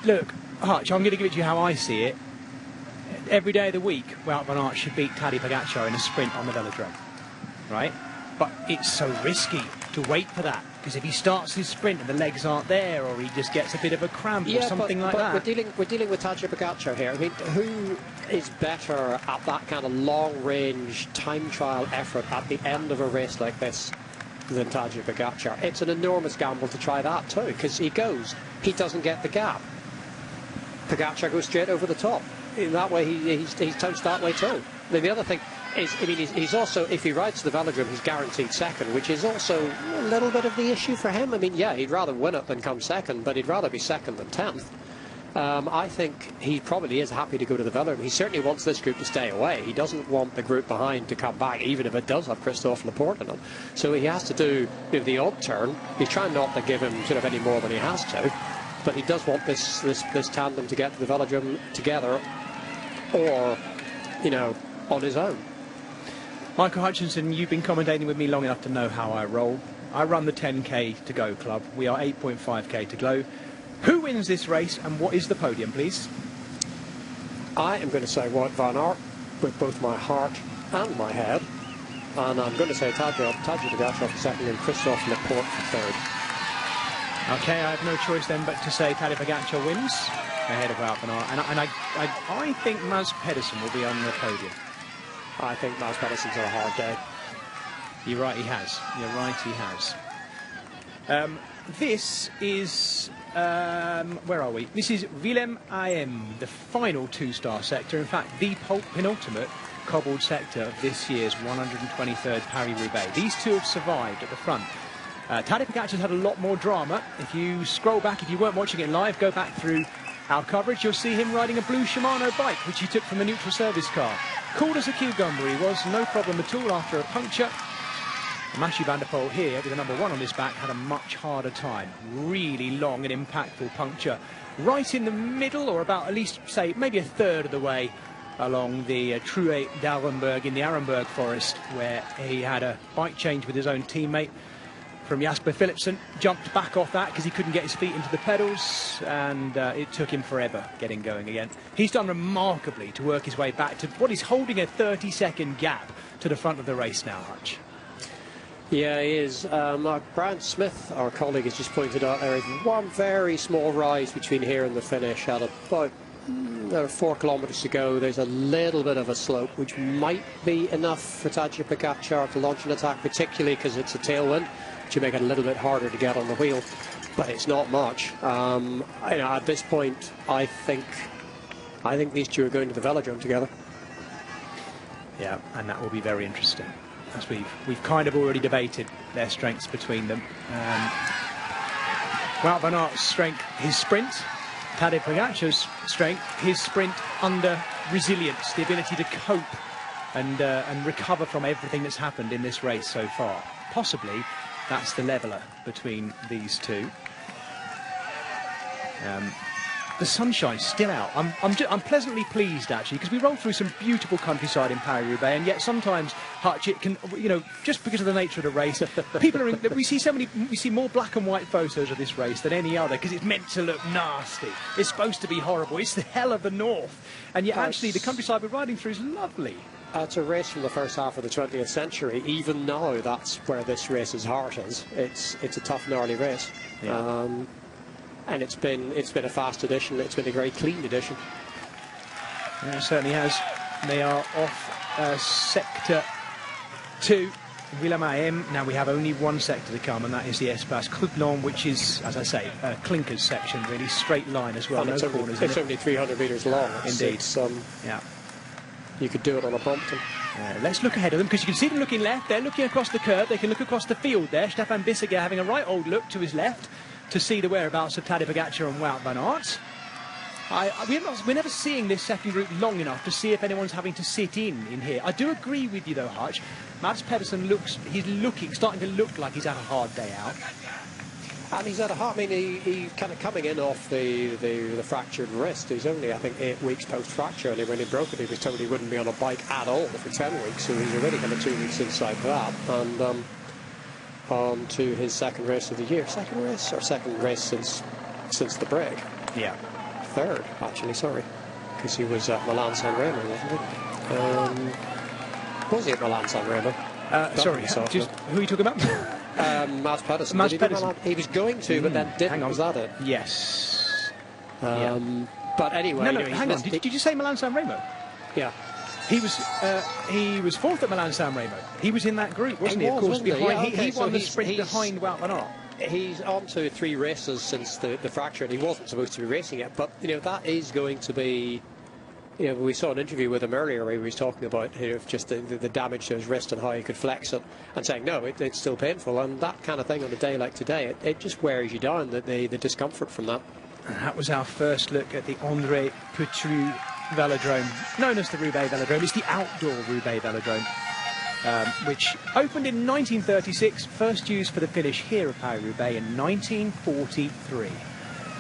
Look, Hutch, I'm going to give it to you how I see it. Every day of the week, Wout van Aert should beat Tadej Pogačar in a sprint on the velodrome, right? But it's so risky to wait for that, because if he starts his sprint and the legs aren't there, or he just gets a bit of a cramp or something like that. We're dealing with Tadej Pogačar here. I mean, who is better at that kind of long-range time trial effort at the end of a race like this than Tadej Pogačar? It's an enormous gamble to try that too, because he doesn't get the gap. Pogačar goes straight over the top. In that way, he's touched that way too. Then the other thing is, I mean, he's also, if he rides the velodrome, he's guaranteed second, which is also a little bit of the issue for him. I mean, yeah, he'd rather win it than come second, but he'd rather be second than 10th. I think he probably is happy to go to the velodrome. He certainly wants this group to stay away. He doesn't want the group behind to come back, even if it does have Christophe Laporte in it. So he has to do the odd turn. He's trying not to give him sort of any more than he has to, but he does want this tandem to get to the velodrome together, or, you know, on his own. Michael Hutchinson, you've been commentating with me long enough to know how I roll. I run the 10k to go club. We are 8.5k to go. Who wins this race, and what is the podium, please? I am going to say Wout van Aert with both my heart and my head, and I'm going to say Tadej Pogačar for second and Christophe Laporte for third. Okay, I have no choice then but to say Tadej Pogačar wins ahead of Wout van Aert, and I think Mads Pedersen will be on the podium. I think Mads Pedersen's had a hard day. You're right, he has. You're right, he has. This is... where are we? This is Willem AM, the final two-star sector. In fact, the penultimate cobbled sector of this year's 123rd Paris-Roubaix. These two have survived at the front. Tadej Pogačar's had a lot more drama. If you scroll back, if you weren't watching it live, go back through our coverage, you'll see him riding a blue Shimano bike, which he took from a neutral service car. Cool as a cucumber he was, no problem at all after a puncture. Mathieu van der Poel here, with the number 1 on his back, had a much harder time. Really long and impactful puncture. Right in the middle, or about at least, say, maybe a third of the way along the Truet d'Arenberg in the Arenberg forest, where he had a bike change with his own teammate from Jasper Philipsen. Jumped back off that because he couldn't get his feet into the pedals, and it took him forever getting going again. He's done remarkably to work his way back to what is holding a 30-second gap to the front of the race now, Hutch. Yeah, he is. Brian Smith, our colleague, has just pointed out there is one very small rise between here and the finish. At about 4 kilometres to go, there's a little bit of a slope, which might be enough for Tadej Pogačar to launch an attack, particularly because it's a tailwind, which will make it a little bit harder to get on the wheel. But it's not much. At this point, I think these two are going to the velodrome together. Yeah, and that will be very interesting. as we've kind of already debated their strengths between them. Wout van Aert's strength, his sprint. Tadej Pogacar's strength, his sprint under resilience, the ability to cope and recover from everything that's happened in this race so far. Possibly that's the leveller between these two. The sunshine's still out. I'm pleasantly pleased, actually, because we roll through some beautiful countryside in Paris-Roubaix, and yet sometimes, Hutch, it can, you know, just because of the nature of the race, people are we see more black and white photos of this race than any other, because it's meant to look nasty. It's supposed to be horrible. It's the hell of the north, and yet actually the countryside we're riding through is lovely. It's a race from the first half of the 20th century. Even now, that's where this race's heart is. It's a tough, gnarly race. Yeah. And it's been a fast edition. It's been a very clean edition. Yeah, it certainly has. They are off sector 2, Villamaem. Now we have only one sector to come, and that is the Espace Crouplon, which is, as I say, a clinkers section, really straight line as well. And no corners. It's only 300 metres long. Indeed. Yeah. You could do it on a Brompton. Let's look ahead of them, because you can see them looking left. They're looking across the curve. They can look across the field there. Stefan Bissegger having a right old look to his left to see the whereabouts of Tadej Pogacar and Wout van Aert. We're never seeing this second group long enough to see if anyone's having to sit in here. I do agree with you, though, Hutch. Mads Pedersen starting to look like he's had a hard day out. And he's had a hard, I mean, he kind of coming in off the fractured wrist. He's only, I think, 8 weeks post-fracture, and when he broke it, he was told he wouldn't be on a bike at all for 10 weeks, so he's already kind of 2 weeks inside that. And on to his second race of the year. Second race since the break. Yeah. Third, actually, sorry. Because he was at Milan-San Remo, wasn't he? Was he at Milan-San Remo? Sorry, who are you talking about? Mads Pedersen. Mads Pedersen. He was going to, but then didn't. Was that it? Yes. But anyway... No, hang on. Did you say Milan-San Remo? Yeah. He was fourth at Milan-San Remo. He was in that group, wasn't he? Of course, behind. He won the sprint behind Wout van Aert. He's on to 3 races since the fracture, and he wasn't supposed to be racing it. But you know, that is going to be. You know, we saw an interview with him earlier where he was talking about just the damage to his wrist and how he could flex it, and saying no, it's still painful, and that kind of thing on a day like today, it just wears you down. The discomfort from that. And that was our first look at the André Petrou Velodrome, known as the Roubaix Velodrome. It's the outdoor Roubaix Velodrome, which opened in 1936, first used for the finish here at Paris-Roubaix in 1943.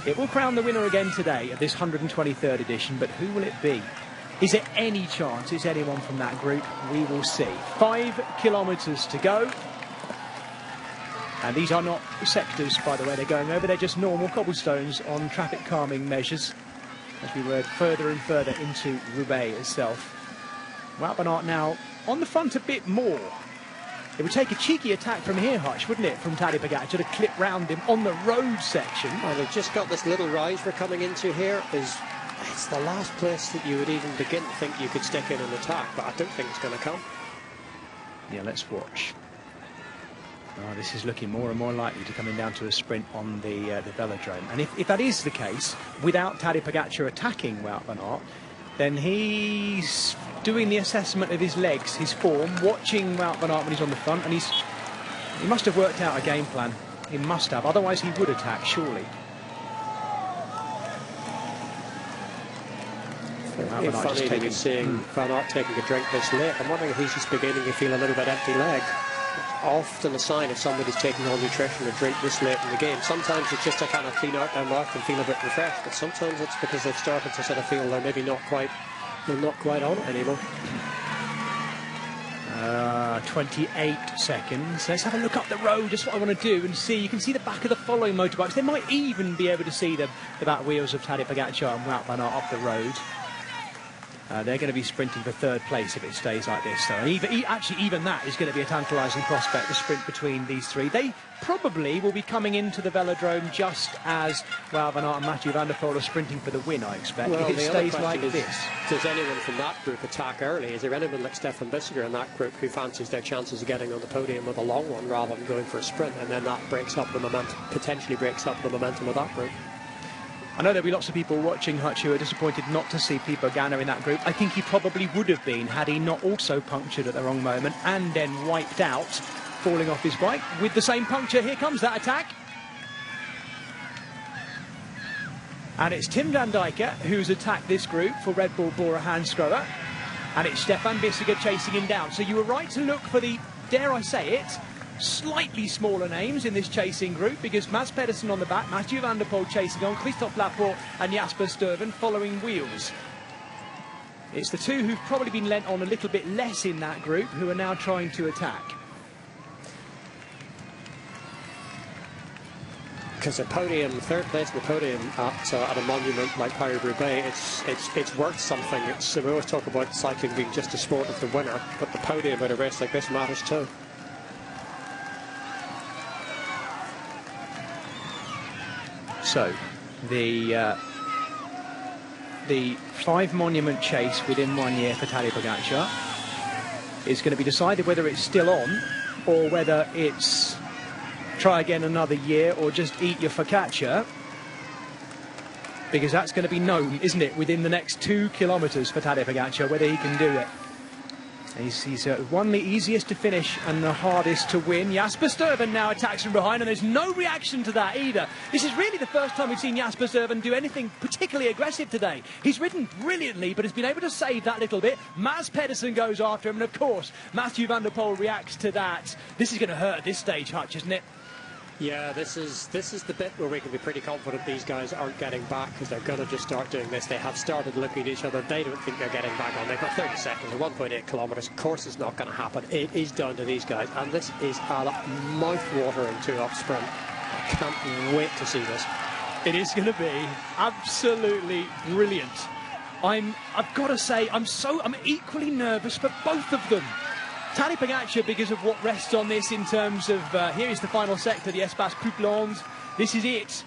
It will crown the winner again today of this 123rd edition, but who will it be? Is there any chance it's anyone from that group? We will see. 5 kilometres to go. And these are not sectors, by the way, they're going over. They're just normal cobblestones on traffic calming measures as we rode further and further into Roubaix itself. Wout van Aert now on the front a bit more. It would take a cheeky attack from here, Hutch, wouldn't it, from Tadej Pogacar to clip round him on the road section. Well, they've just got this little rise we're coming into here. It's the last place that you would even begin to think you could stick in an attack, but I don't think it's going to come. Yeah, let's watch. Oh, this is looking more and more likely to coming down to a sprint on the velodrome. And if that is the case, without Tadej Pogacar attacking Wout van Aert, then he's doing the assessment of his legs, his form, watching Wout van Aert when he's on the front, and he must have worked out a game plan. He must have, otherwise he would attack, surely. It's funny that you're seeing Van Aert taking a drink this late. I'm wondering if he's just beginning to feel a little bit empty leg. Often a sign if somebody's taking on nutrition or drink this late in the game. Sometimes it's just to kind of clean out their mouth and feel a bit refreshed, but sometimes it's because they've started to sort of feel they're maybe not quite on it anymore. 28 seconds. Let's have a look up the road. That's what I want to do and see. You can see the back of the following motorbikes. They might even be able to see the back wheels of Tadej Pogacar and Wout van Aert up the road. They're going to be sprinting for third place if it stays like this. So even that is going to be a tantalising prospect, the sprint between these three. They probably will be coming into the velodrome just as Wout van Aert and Mathieu van der Poel are sprinting for the win, I expect, well, if it stays like this. Does anyone from that group attack early? Is there anyone like Stefan Bissegger in that group who fancies their chances of getting on the podium with a long one rather than going for a sprint, and then that breaks up the momentum, potentially breaks up the momentum of that group? I know there'll be lots of people watching Hutch who are disappointed not to see Pipo Ganna in that group. I think he probably would have been had he not also punctured at the wrong moment and then wiped out, falling off his bike with the same puncture. Here comes that attack. And it's Tim van Dijken who's attacked this group for Red Bull Bora Hansgrohe. And it's Stefan Bissegger chasing him down. So you were right to look for the, dare I say it, slightly smaller names in this chasing group, because Mads Pedersen on the back, Mathieu van der Poel chasing on, Christophe Laporte and Jasper Stuyven following wheels. It's the two who've probably been lent on a little bit less in that group who are now trying to attack. Because a podium, third place in the podium at a monument like Paris-Roubaix, it's worth something. We always talk about cycling being just a sport of the winner, but the podium at a race like this matters too. So, the 5-monument chase within 1 year for Tadej Pogačar is going to be decided whether it's still on or whether it's try again another year or just eat your focaccia, because that's going to be known, isn't it, within the next 2 kilometres for Tadej Pogačar, whether he can do it. He's won the easiest to finish and the hardest to win. Jasper Stuyven now attacks from behind, and there's no reaction to that either. This is really the first time we've seen Jasper Stuyven do anything particularly aggressive today. He's ridden brilliantly, but has been able to save that little bit. Mads Pedersen goes after him, and of course, Mathieu van der Poel reacts to that. This is going to hurt at this stage, Hutch, isn't it? Yeah, this is the bit where we can be pretty confident these guys aren't getting back, because they're going to just start doing this. They have started looking at each other. They don't think they're getting back on. They've got 30 seconds or 1.8 kilometres. Of course it's not going to happen. It is down to these guys, and this is a mouth-watering 2-up sprint. I can't wait to see this. It is going to be absolutely brilliant. I've got to say, I'm equally nervous for both of them. Tadej Pogačar, because of what rests on this in terms of, here is the final sector, the Espace Couplands. This is it.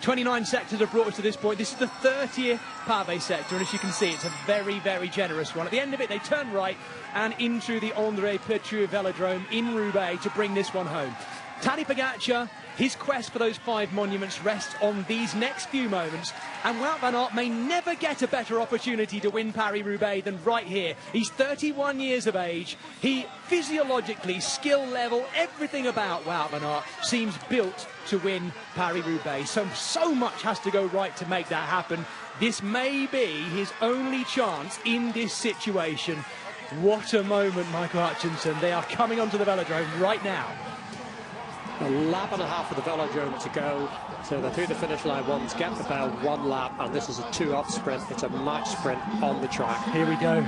29 sectors have brought us to this point. This is the 30th pavé sector, and as you can see, it's a very, very generous one. At the end of it, they turn right and into the André Pétrue Velodrome in Roubaix to bring this one home. Tadej Pogačar, his quest for those 5 monuments rests on these next few moments, and Wout van Aert may never get a better opportunity to win Paris-Roubaix than right here. He's 31 years of age. He physiologically, skill level, everything about Wout van Aert seems built to win Paris-Roubaix. So much has to go right to make that happen. This may be his only chance in this situation. What a moment, Michael Hutchinson. They are coming onto the velodrome right now. A lap and a half of the velodrome to go. So they're through the finish line once, get the bell, 1 lap, and this is a 2-up sprint. It's a match sprint on the track. Here we go.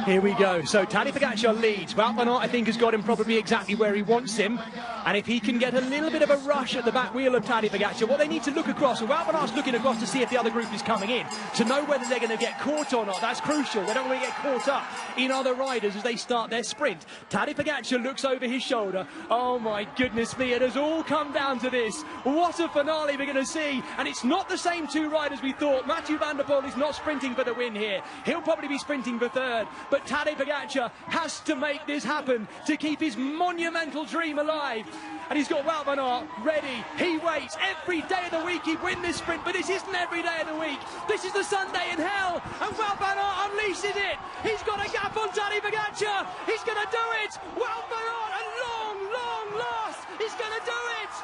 Here we go. So Tadej Pogačar leads. Wout van Aert, I think, has got him probably exactly where he wants him. And if he can get a little bit of a rush at the back wheel of Tadej Pogačar, what they need to look across, and Wout van Aert's looking across to see if the other group is coming in, to know whether they're going to get caught or not. That's crucial. They don't want to get caught up in other riders as they start their sprint. Tadej Pogačar looks over his shoulder. Oh my goodness me, it has all come down to this. What a finale we're going to see. And it's not the same 2 riders we thought. Mathieu van der Poel is not sprinting for the win here. He'll probably be sprinting for 3rd. But Tadej Pogačar has to make this happen to keep his monumental dream alive. And he's got Wout van Aert ready. He waits. Every day of the week he'd win this sprint, but this isn't every day of the week. This is the Sunday in hell, and Wout van Aert unleashes it. He's got a gap on Tadej Pogačar. He's going to do it. Wout van Aert, at long last, he's going to do it.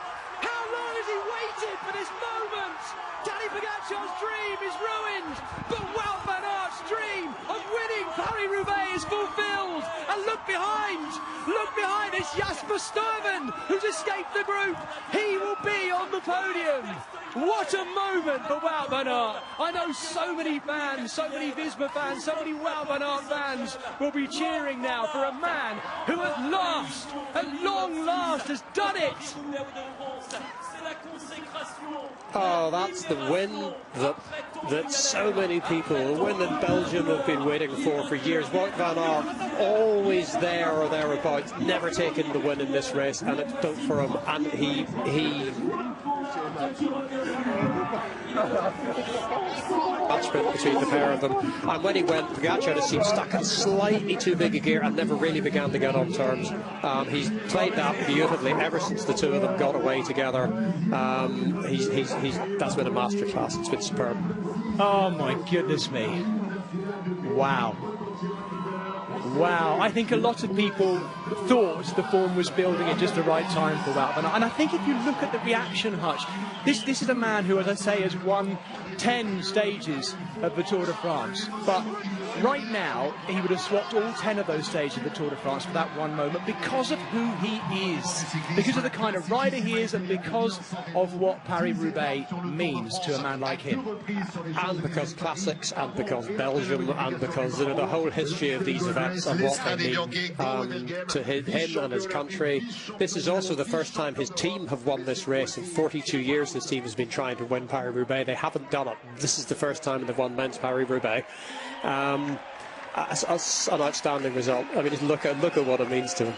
How long has he waited for this moment? Tadej Pogačar's dream is ruined, but Wout van Aert's dream of winning Paris-Roubaix is fulfilled. And look behind, it's Jasper Stuyven who's escaped the group. He will be on the podium. What a moment for Wout van Aert. I know so many fans, so many Visma fans, so many Wout van Aert fans will be cheering now for a man who at long last has done it. Oh, that's the win that so many people, the win that Belgium have been waiting for years. Wout van Aert, always there or thereabouts, never taken the win in this race, and it's built for him. And he Match sprint between the pair of them, and when he went, Pogacar just seemed stuck in slightly too big a gear and never really began to get on terms. He's played that beautifully ever since the two of them got away together. That's been a masterclass. It's been superb. Oh my goodness me! Wow. Wow, I think a lot of people thought the form was building at just the right time for Wout van Aert. And I think if you look at the reaction, Hutch, this is a man who, as I say, has won 10 stages of the Tour de France. But right now, he would have swapped all 10 of those stages of the Tour de France for that one moment because of who he is, because of the kind of rider he is, and because of what Paris-Roubaix means to a man like him. And because classics, and because Belgium, and because the whole history of these events and what they mean to him and his country. This is also the first time his team have won this race. In 42 years this team has been trying to win Paris-Roubaix. They haven't done it. This is the first time they've won men's Paris-Roubaix. An outstanding result. I mean, just look at what it means to him.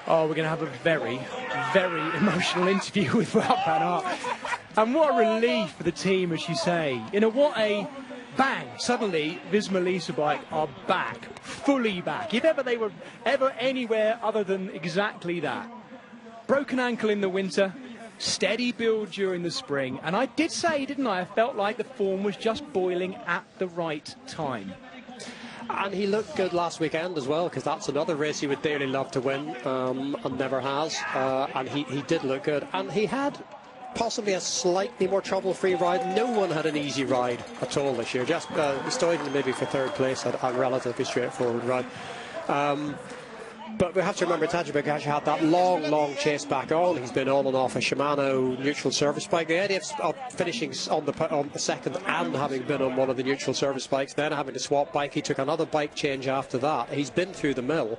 Oh, we're going to have a very, very emotional interview with Wout van Aert. And what a relief for the team, as you say. You know, what a bang. Suddenly, Visma Lease Bike are back, fully back. If ever they were anywhere other than exactly that. Broken ankle in the winter, steady build during the spring. And I did say, didn't I felt like the form was just boiling at the right time. And he looked good last weekend as well, because that's another race he would dearly love to win, and never has. And he did look good. And he had possibly a slightly more trouble-free ride. No one had an easy ride at all this year. Just Stoiden maybe for third place had a relatively straightforward ride. But we have to remember Tadej Pogacar had that long chase back on. He's been on and off a Shimano neutral service bike. The idea of finishing on the second and having been on one of the neutral service bikes, then having to swap bike, he took another bike change after that. He's been through the mill.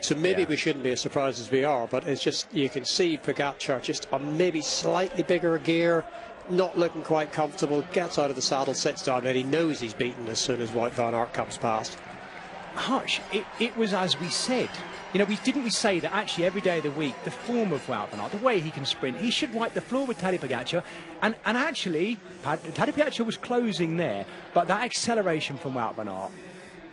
So maybe we shouldn't be as surprised as we are, but it's just, you can see Pogacar just on maybe slightly bigger gear, not looking quite comfortable, gets out of the saddle, sits down, and he knows he's beaten as soon as Wout van Aert comes past. Hutch, it was as we said. You know, didn't we say that actually every day of the week, the form of Wout van Aert, the way he can sprint, he should wipe the floor with Tadej Pogacar. And actually, Tadej Pogacar was closing there, but that acceleration from Wout van Aert,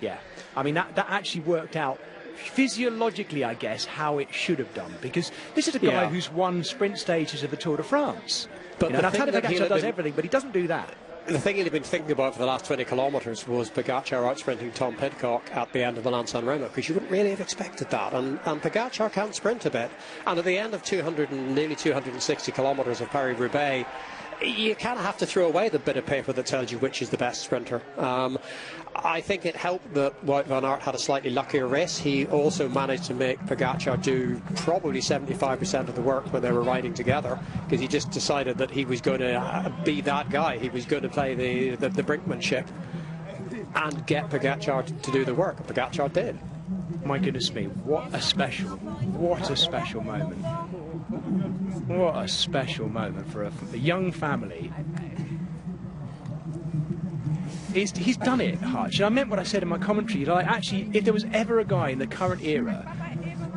yeah. I mean, that actually worked out physiologically, I guess, how it should have done. Because this is a guy who's won sprint stages of the Tour de France. But now Tadej Pogacar does everything, but he doesn't do that. The thing he'd been thinking about for the last 20 kilometres was Pogacar out-sprinting Tom Pidcock at the end of Milan San Remo, because you wouldn't really have expected that. And Pogacar can sprint a bit. And at the end of nearly 260 kilometres of Paris-Roubaix, you kind of have to throw away the bit of paper that tells you which is the best sprinter. I think it helped that Wout van Aert had a slightly luckier race. He also managed to make Pogacar do probably 75% of the work when they were riding together, because he just decided that he was going to be that guy. He was going to play the brinkmanship and get Pogacar to do the work. And Pogacar did. My goodness me, what a special moment. What a special moment for a young family. He's done it, Hutch. And I meant what I said in my commentary. Like, actually, if there was ever a guy in the current era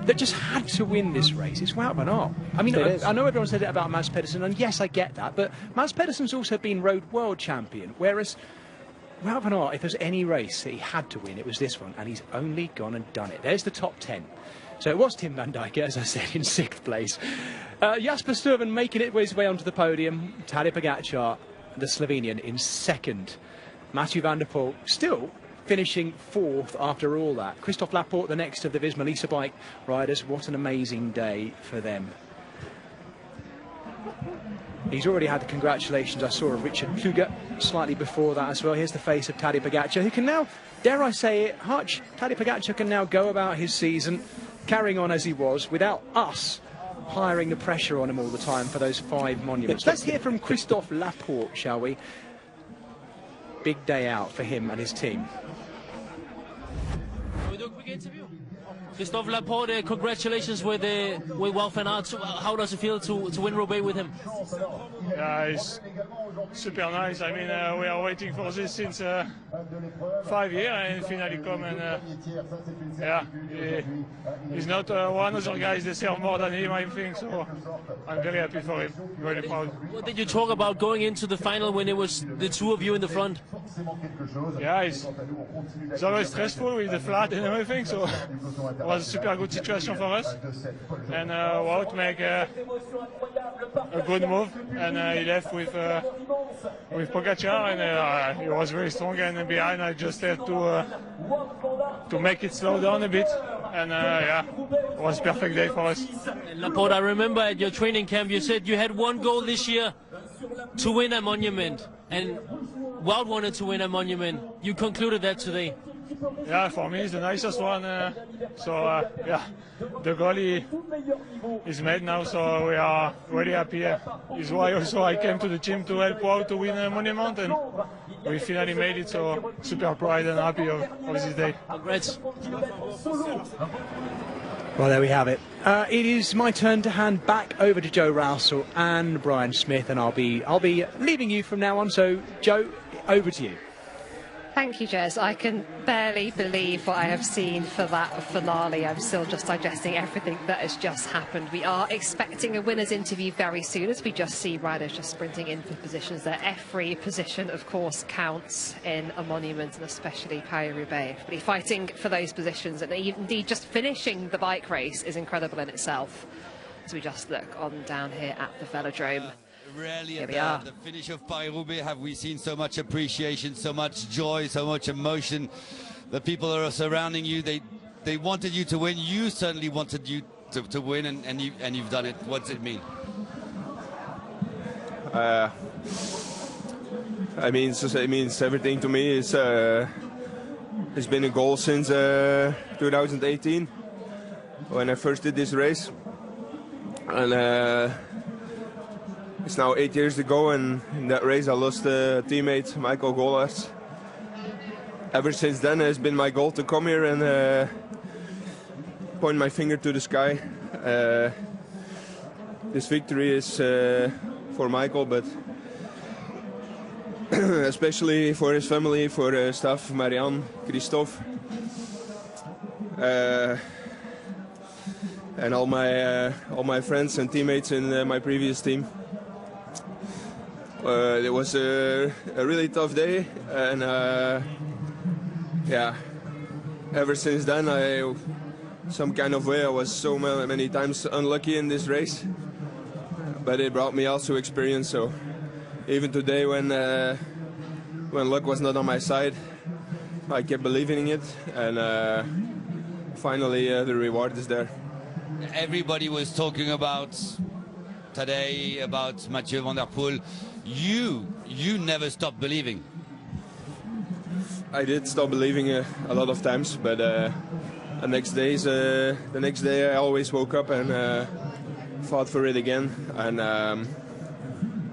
that just had to win this race, it's Wout van Aert. I mean, I know everyone said it about Mads Pedersen, and yes, I get that, but Mads Pedersen's also been road world champion, whereas Wout van Aert, if there's any race that he had to win, it was this one, and he's only gone and done it. There's the top 10. So it was Tim van Dijk, as I said, in 6th place. Jasper Stuyven making his way onto the podium. Tadej Pogacar, the Slovenian, in 2nd. Mathieu van der Poel still finishing 4th after all that. Christophe Laporte, the next of the Visma Lease Bike riders. What an amazing day for them. He's already had the congratulations, I saw, of Richard Kluge slightly before that as well. Here's the face of Tadej Pogacar, who can now, dare I say it, Hutch, Tadej Pogacar can now go about his season, carrying on as he was, without us hiring the pressure on him all the time for those 5 monuments. Let's hear from Christophe Laporte, shall we? Big day out for him and his team. Can we do a quick interview? Christophe Laporte, congratulations with Wout van Aert. How does it feel to win Roubaix with him? Yeah, super nice. I mean, we are waiting for this since 5 years, and finally come. And yeah, he's not one of the guys that serve more than him, I think. So I'm very happy for him. Really proud. What did you talk about going into the final when it was the two of you in the front? Yeah, it's always stressful with the flat and everything. So it was a super good situation for us. And Wout make a good move, and he left with Pogacar, and he was very strong. And behind, I just had to make it slow down a bit, and yeah, it was a perfect day for us. Laporte, I remember at your training camp you said you had one goal this year to win a monument, and Wout wanted to win a monument. You concluded that today. Yeah, for me it's the nicest one. So yeah, the goal is made now, so we are really happy. Is why also I came to the gym to help Wout to win a monument, and we finally made it. So super proud and happy of this day. Congrats. Well, there we have it. It is my turn to hand back over to Joe Rousel and Brian Smith, and I'll be leaving you from now on. So, Joe, over to you. Thank you, Jez. I can barely believe what I have seen for that finale. I'm still just digesting everything that has just happened. We are expecting a winner's interview very soon, as we just see riders just sprinting in for positions there. Every position, of course, counts in a monument, and especially Paris-Roubaix. Everybody fighting for those positions, and indeed just finishing the bike race is incredible in itself. As we just look on down here at the velodrome. Rarely at the finish of Paris-Roubaix have we seen so much appreciation, so much joy, so much emotion. The people that are surrounding you, they wanted you to win. You certainly wanted you to win, and you've done it. What does it mean? I mean, it means everything to me. It's been a goal since 2018 when I first did this race, and it's now 8 years ago, and in that race I lost a teammate, Michael Golas. Ever since then, it's been my goal to come here and point my finger to the sky. This victory is for Michael, but especially for his family, for staff, Marianne, Christophe, and all my friends and teammates in my previous team. It was a really tough day, and yeah, ever since then, some kind of way I was so many times unlucky in this race, but it brought me also experience. So even today, when luck was not on my side, I kept believing in it, and finally the reward is there. Everybody was talking about today, about Mathieu van der Poel. You never stopped believing. I did stop believing a lot of times, but the next day I always woke up and fought for it again. And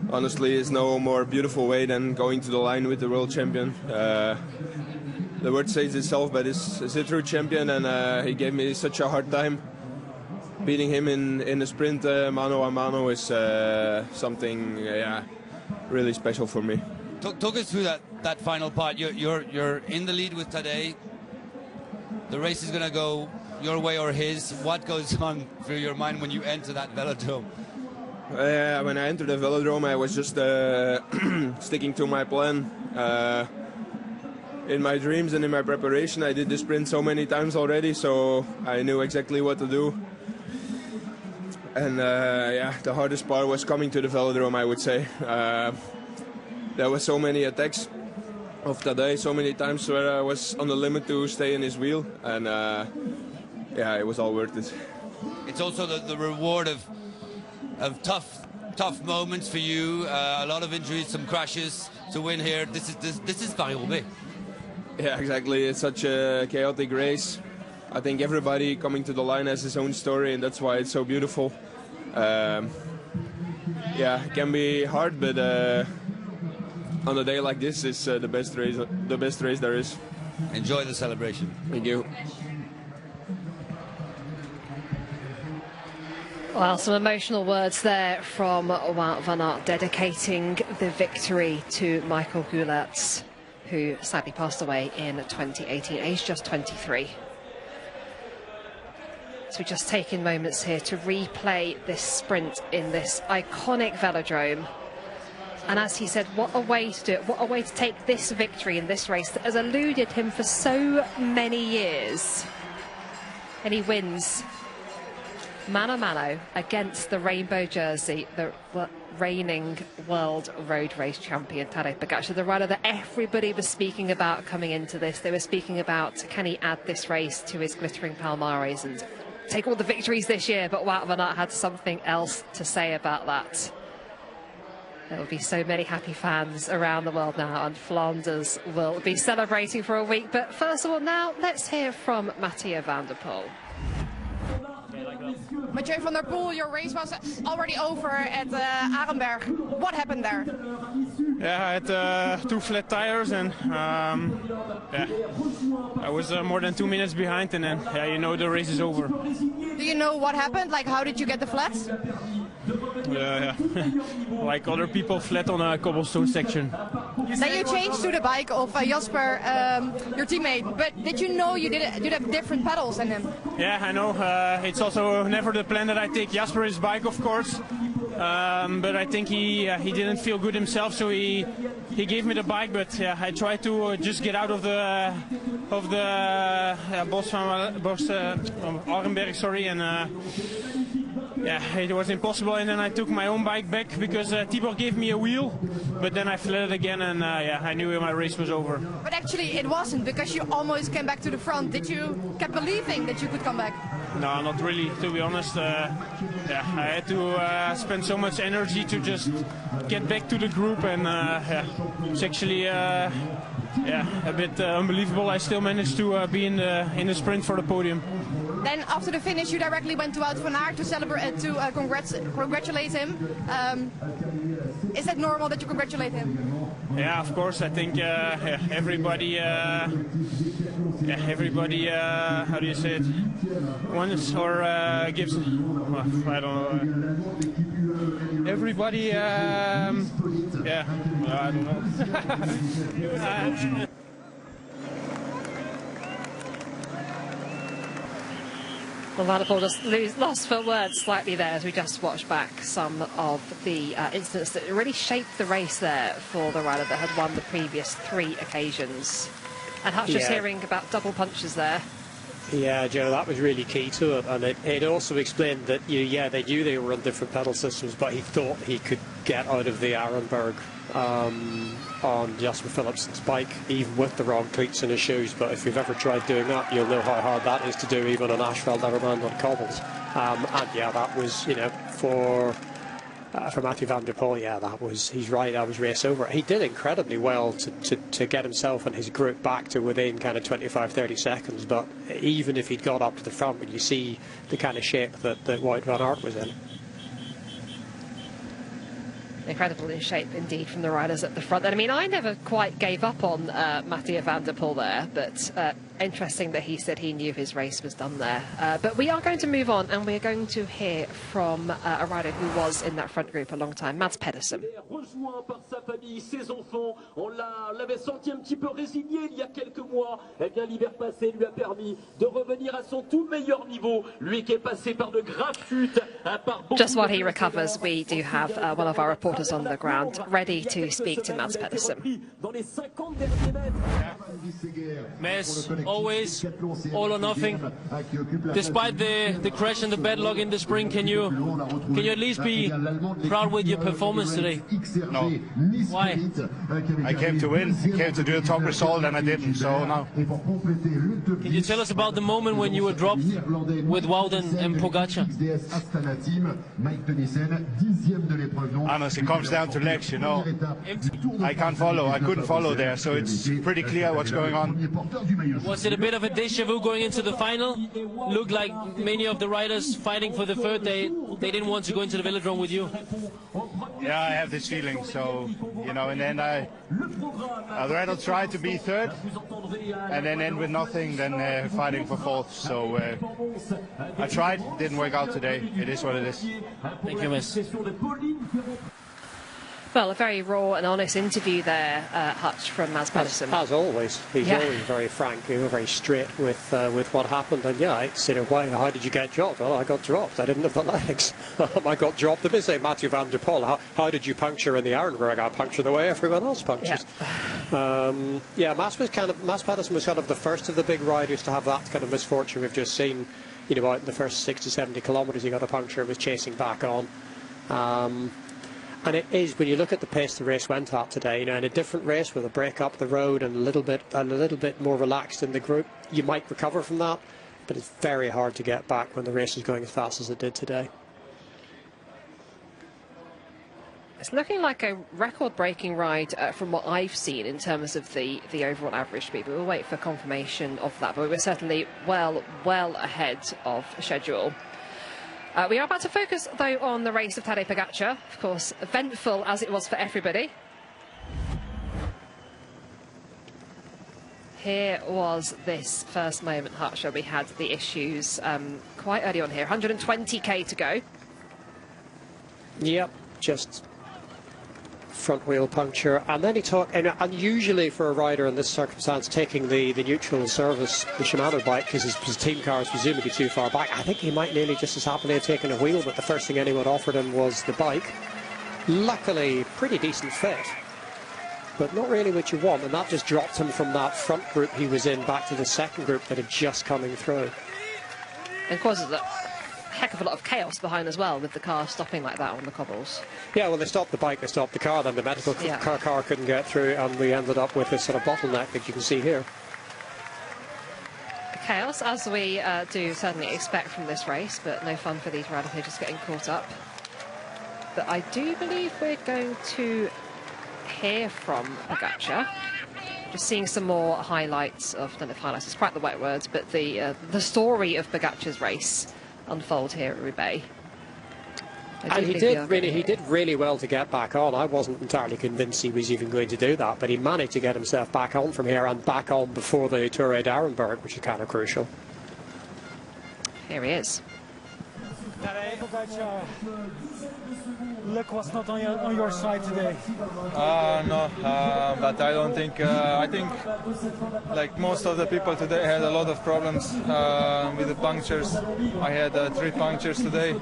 honestly, it's no more beautiful way than going to the line with the world champion. The word says itself, but it's a true champion, and he gave me such a hard time. Beating him in the sprint mano a mano is something, yeah, really special for me. Talk us through that final part. You're in the lead with Tadej. The race is going to go your way or his. What goes on through your mind when you enter that velodrome? When I entered the velodrome, I was just sticking to my plan. In my dreams and in my preparation, I did the sprint so many times already, so I knew exactly what to do. And yeah, the hardest part was coming to the velodrome, I would say. There were so many attacks of Tadej, so many times where I was on the limit to stay in his wheel, and yeah, it was all worth it. It's also the reward of tough moments for you. A lot of injuries, some crashes to win here. This is Paris-Roubaix. Yeah, exactly. It's such a chaotic race. I think everybody coming to the line has his own story, and that's why it's so beautiful. Yeah, it can be hard, but on a day like this, it's the best race there is. Enjoy the celebration. Thank you. Well, some emotional words there from Wout van Aert, dedicating the victory to Michael Goulet, who sadly passed away in 2018, aged just 23. So we're just taking moments here to replay this sprint in this iconic velodrome. And as he said, what a way to do it, what a way to take this victory in this race that has eluded him for so many years. And he wins mano a mano against the rainbow jersey, the reigning world road race champion Tadej Pogačar, the rider that everybody was speaking about coming into this. They were speaking about, can he add this race to his glittering palmares and take all the victories this year? But Wout van Aert had something else to say about that. There will be so many happy fans around the world now, and Flanders will be celebrating for a week. But first of all, now let's hear from Mathieu van der Poel. Mathieu van der Poel, your race was already over at Arenberg. What happened there? Yeah, I had 2 flat tires, and yeah, I was more than 2 minutes behind, and then yeah, you know the race is over. Do you know what happened? Like, how did you get the flats? Yeah. Like other people, flat on a cobblestone section. Then you changed to the bike of Jasper, your teammate. But did you know you'd have different pedals than him? Yeah, I know. It's also never the plan that I take Jasper's bike, of course. But I think he didn't feel good himself, so he gave me the bike. But yeah, I tried to just get out of the Bos Arenberg, sorry, and yeah, it was impossible. And then I took my own bike back because Tibor gave me a wheel, but then I flatted again, and yeah, I knew my race was over. But actually, it wasn't, because you almost came back to the front. Did you keep believing that you could come back? No, not really, to be honest. Yeah, I had to spend so much energy to just get back to the group, and yeah, it's actually yeah, a bit unbelievable. I still managed to be in the sprint for the podium. Then after the finish, you directly went to Wout van Aert to celebrate, to congratulate him. Is that normal that you congratulate him? Yeah, of course. I think yeah, everybody, how do you say it? Wants or gives. Well, I don't know. Everybody, yeah, I don't know. Well, Van der Poel just lost for words slightly there as we just watched back some of the incidents that really shaped the race there for the rider that had won the previous 3 occasions. And Hutch just hearing about double punches there. Yeah, Joe, that was really key to it, and it also explained that yeah, they knew they were on different pedal systems, but he thought he could get out of the Arenberg on Jasper Philipsen's bike, even with the wrong cleats in his shoes. But if you've ever tried doing that, you'll know how hard that is to do, even on asphalt, never mind on cobbles. And yeah, that was, you know, for Mathieu van der Poel, yeah, he's right, that was race over. He did incredibly well to get himself and his group back to within kind of 25-30 seconds, but even if he'd got up to the front, when you see the kind of shape that Wout van Aert was in. Incredible in shape indeed from the riders at the front. And I mean, I never quite gave up on Mathieu van der Poel there, but interesting that he said he knew his race was done there. But we are going to move on, and we're going to hear from a rider who was in that front group a long time, Mads Pedersen. Rejoint par sa famille, ses enfants, on l'avait senti un petit peu résigné il y a quelques mois. Eh bien, l'hiver passé lui a permis de revenir à son tout meilleur niveau. Lui qui est passé par de graves chutes, par beaucoup. Just while he recovers, we do have one of our reporters on the ground ready to speak to Mads Pedersen. Mads, always all or nothing. Despite the crash and the bad luck in the spring, can you at least be proud with your performance today? No. Why? I came to win. I came to do a top result, and I didn't. So no. Can you tell us about the moment when you were dropped with Wout and Pogačar? Honestly, it comes down to legs, you know. I can't follow. I couldn't follow there, so it's pretty clear what's going on. Was it a bit of a deja vu going into the final? Looked like many of the riders fighting for the third, they didn't want to go into the velodrome with you. Yeah, I have this feeling. So, you know, and then I'd rather try to be third and then end with nothing than fighting for fourth. So I tried, didn't work out today. It is what it is. Thank you, Miss. Well, a very raw and honest interview there, Hutch, from Mads Pedersen. As always, he's always very frank, very straight with what happened. And yeah, I said, how did you get dropped? Well, I got dropped. I didn't have the legs. I got dropped. They say Mathieu van der Poel. How did you puncture in the Arenberg? I punctured the way everyone else punctures. Yeah, Mads Pedersen was kind of the first of the big riders to have that kind of misfortune we've just seen. You know, out in the first 60, 70 kilometres, he got a puncture and was chasing back on. And it is, when you look at the pace the race went at today, you know, in a different race with a break up the road and a little bit more relaxed in the group, you might recover from that, but it's very hard to get back when the race is going as fast as it did today. It's looking like a record-breaking ride from what I've seen in terms of the overall average speed. We'll wait for confirmation of that, but we're certainly well ahead of schedule. We are about to focus, though, on the race of Tadej Pogačar. Of course, eventful as it was for everybody. Here was this first moment, Hutch, where we had the issues quite early on here. 120k to go. Yep, just front wheel puncture, and then he talked, and unusually for a rider in this circumstance, taking the neutral service, the Shimano bike, because his team car is presumably too far back. I think he might nearly just as happily have taken a wheel, but the first thing anyone offered him was the bike. Luckily, pretty decent fit, but not really what you want, and that just dropped him from that front group he was in back to the second group that had just coming through. And causes a heck of a lot of chaos behind as well, with the car stopping like that on the cobbles. Yeah, well, they stopped the bike, they stopped the car, then the medical car couldn't get through, and we ended up with this sort of bottleneck that you can see here. Chaos, as we do certainly expect from this race, but no fun for these riders who are just getting caught up. But I do believe we're going to hear from Pogačar. Just seeing some more highlights of, I don't know if highlights is quite the right word, but the story of Pogačar's race unfold here at Roubaix. And he did really well to get back on. I wasn't entirely convinced he was even going to do that, but he managed to get himself back on from here and back on before the Tour d'Arenberg, which is kind of crucial. Here he is. Luck was not on your side today. No, but I don't think. I think, like most of the people today, had a lot of problems with the punctures. I had 3 punctures today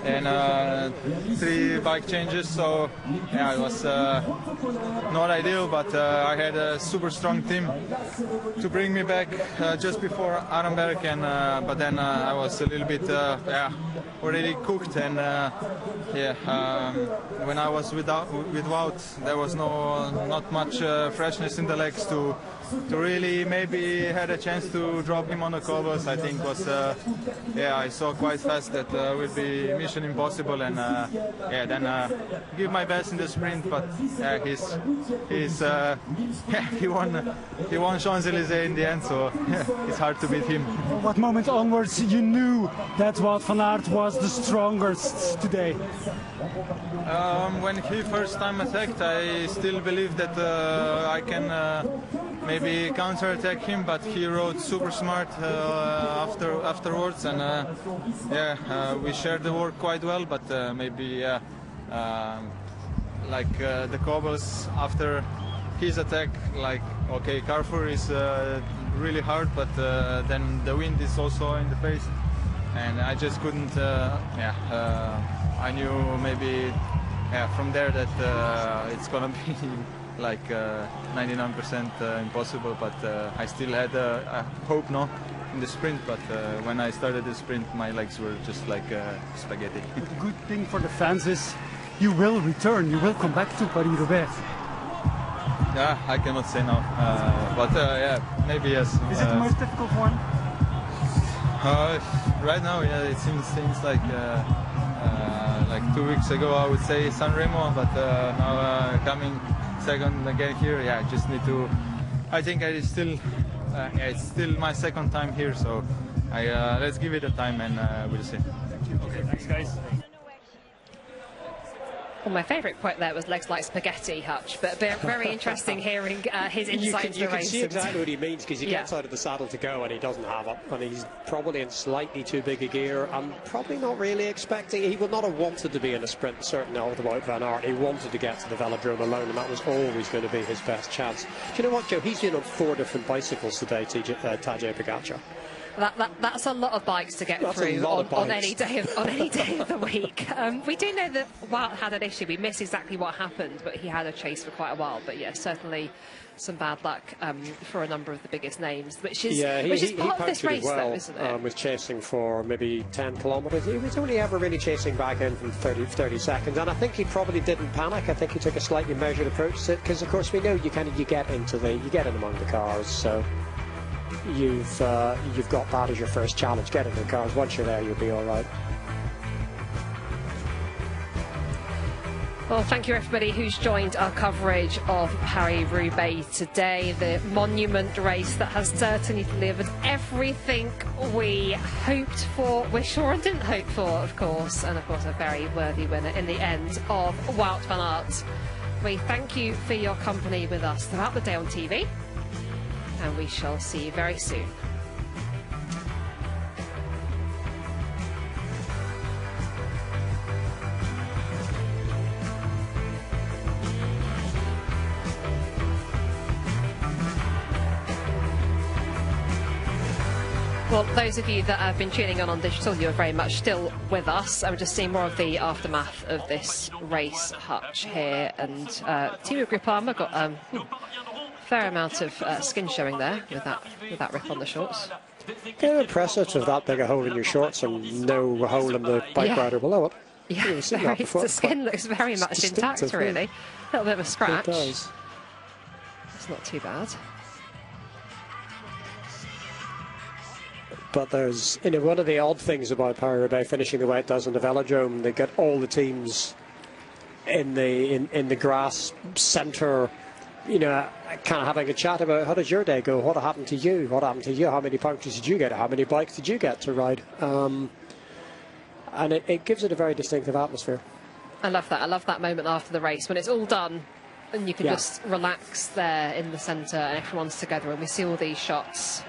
and 3 bike changes. So yeah, it was not ideal. But I had a super strong team to bring me back just before Arenberg, and but then I was a little bit already cooked, and when I was with Wout, there was not much freshness in the legs to really maybe had a chance to drop him on the cobbles. I think was I saw quite fast that would be mission impossible, and then give my best in the sprint, but he won Champs-Élysées in the end, so it's hard to beat him. From what moment onwards you knew that Wout van Aert was the strongest today? When he first time attacked, I still believe that I can maybe counter-attack him, but he rode super smart afterwards, and we shared the work quite well, but maybe the cobbles after his attack, like, okay, Carrefour is really hard, but then the wind is also in the face, and I just couldn't, I knew maybe from there that it's gonna be like 99% impossible, but I still had a hope in the sprint, but when I started the sprint my legs were just like spaghetti. The good thing for the fans is you will return, you will come back to Paris-Roubaix. Yeah, I cannot say no, but maybe yes. Is it the most difficult one? Right now, yeah, it seems like 2 weeks ago I would say San Remo, but now coming second again here, I just need to. I think it's still my second time here, so let's give it a time and we'll see. Okay, thanks guys. Well, my favourite quote there was legs like spaghetti, Hutch, but very interesting hearing his insight into the race. You can see exactly what he means, because he gets out of the saddle to go and he doesn't have it, and he's probably in slightly too big a gear and probably not really expecting. He would not have wanted to be in a sprint, certainly not with Wout van Aert. He wanted to get to the velodrome alone, and that was always going to be his best chance. Do you know what, Joe? He's been on 4 different bicycles today, Tadej Pogačar. That's a lot of bikes to get through on any day of the week. We do know that Wout had an issue. We missed exactly what happened, but he had a chase for quite a while. But yeah, certainly some bad luck for a number of the biggest names, which is part of this race, though, isn't it? Was chasing for maybe 10 kilometres. He was only ever really chasing back in from 30 seconds, and I think he probably didn't panic. I think he took a slightly measured approach to it, because of course we know you get in among the cars, so. You've got that as your first challenge. Get in the cars. Once you're there, you'll be all right. Well, thank you everybody who's joined our coverage of Paris-Roubaix today, the monument race that has certainly delivered everything we hoped for, we're sure and didn't hope for, of course, and of course a very worthy winner in the end of Wout van Aert. We thank you for your company with us throughout the day on TV, and we shall see you very soon. Well, those of you that have been tuning in on digital, you're very much still with us. I'm just seeing more of the aftermath of this race, Hutch, here. And Thibaut Groupama got a fair amount of skin showing there with that rip on the shorts. Kind of impressive to have that big a hole in your shorts and no hole in the bike rider below it. Yeah, the skin looks very much intact, really. A little bit of a scratch. It does. It's not too bad. But there's, one of the odd things about Paris-Roubaix finishing the way it does in the velodrome, they get all the teams in the grass centre, kind of having a chat about how did your day go, what happened to you, how many punctures did you get, how many bikes did you get to ride, and it gives it a very distinctive atmosphere. I love that moment after the race when it's all done and you can just relax there in the centre and everyone's together and we see all these shots.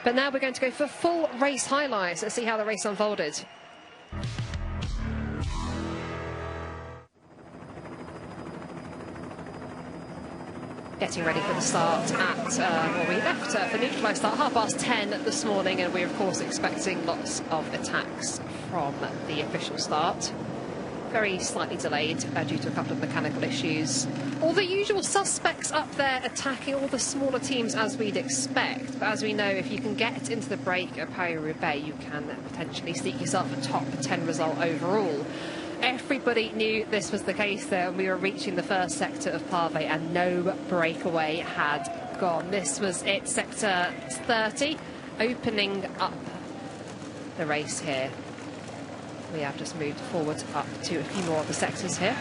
But now we're going to go for full race highlights. Let's see how the race unfolded. Getting ready for the start at, we left for neutralised start 10:30 this morning, and we're of course expecting lots of attacks from the official start. Very slightly delayed due to a couple of mechanical issues. All the usual suspects up there attacking all the smaller teams as we'd expect. But as we know, if you can get into the break at Paris-Roubaix, you can potentially sneak yourself a top 10 result overall. Everybody knew this was the case though, and we were reaching the first sector of Pavé and no breakaway had gone. This was it, sector 30, opening up the race here. We have just moved forward up to a few more of the sectors here.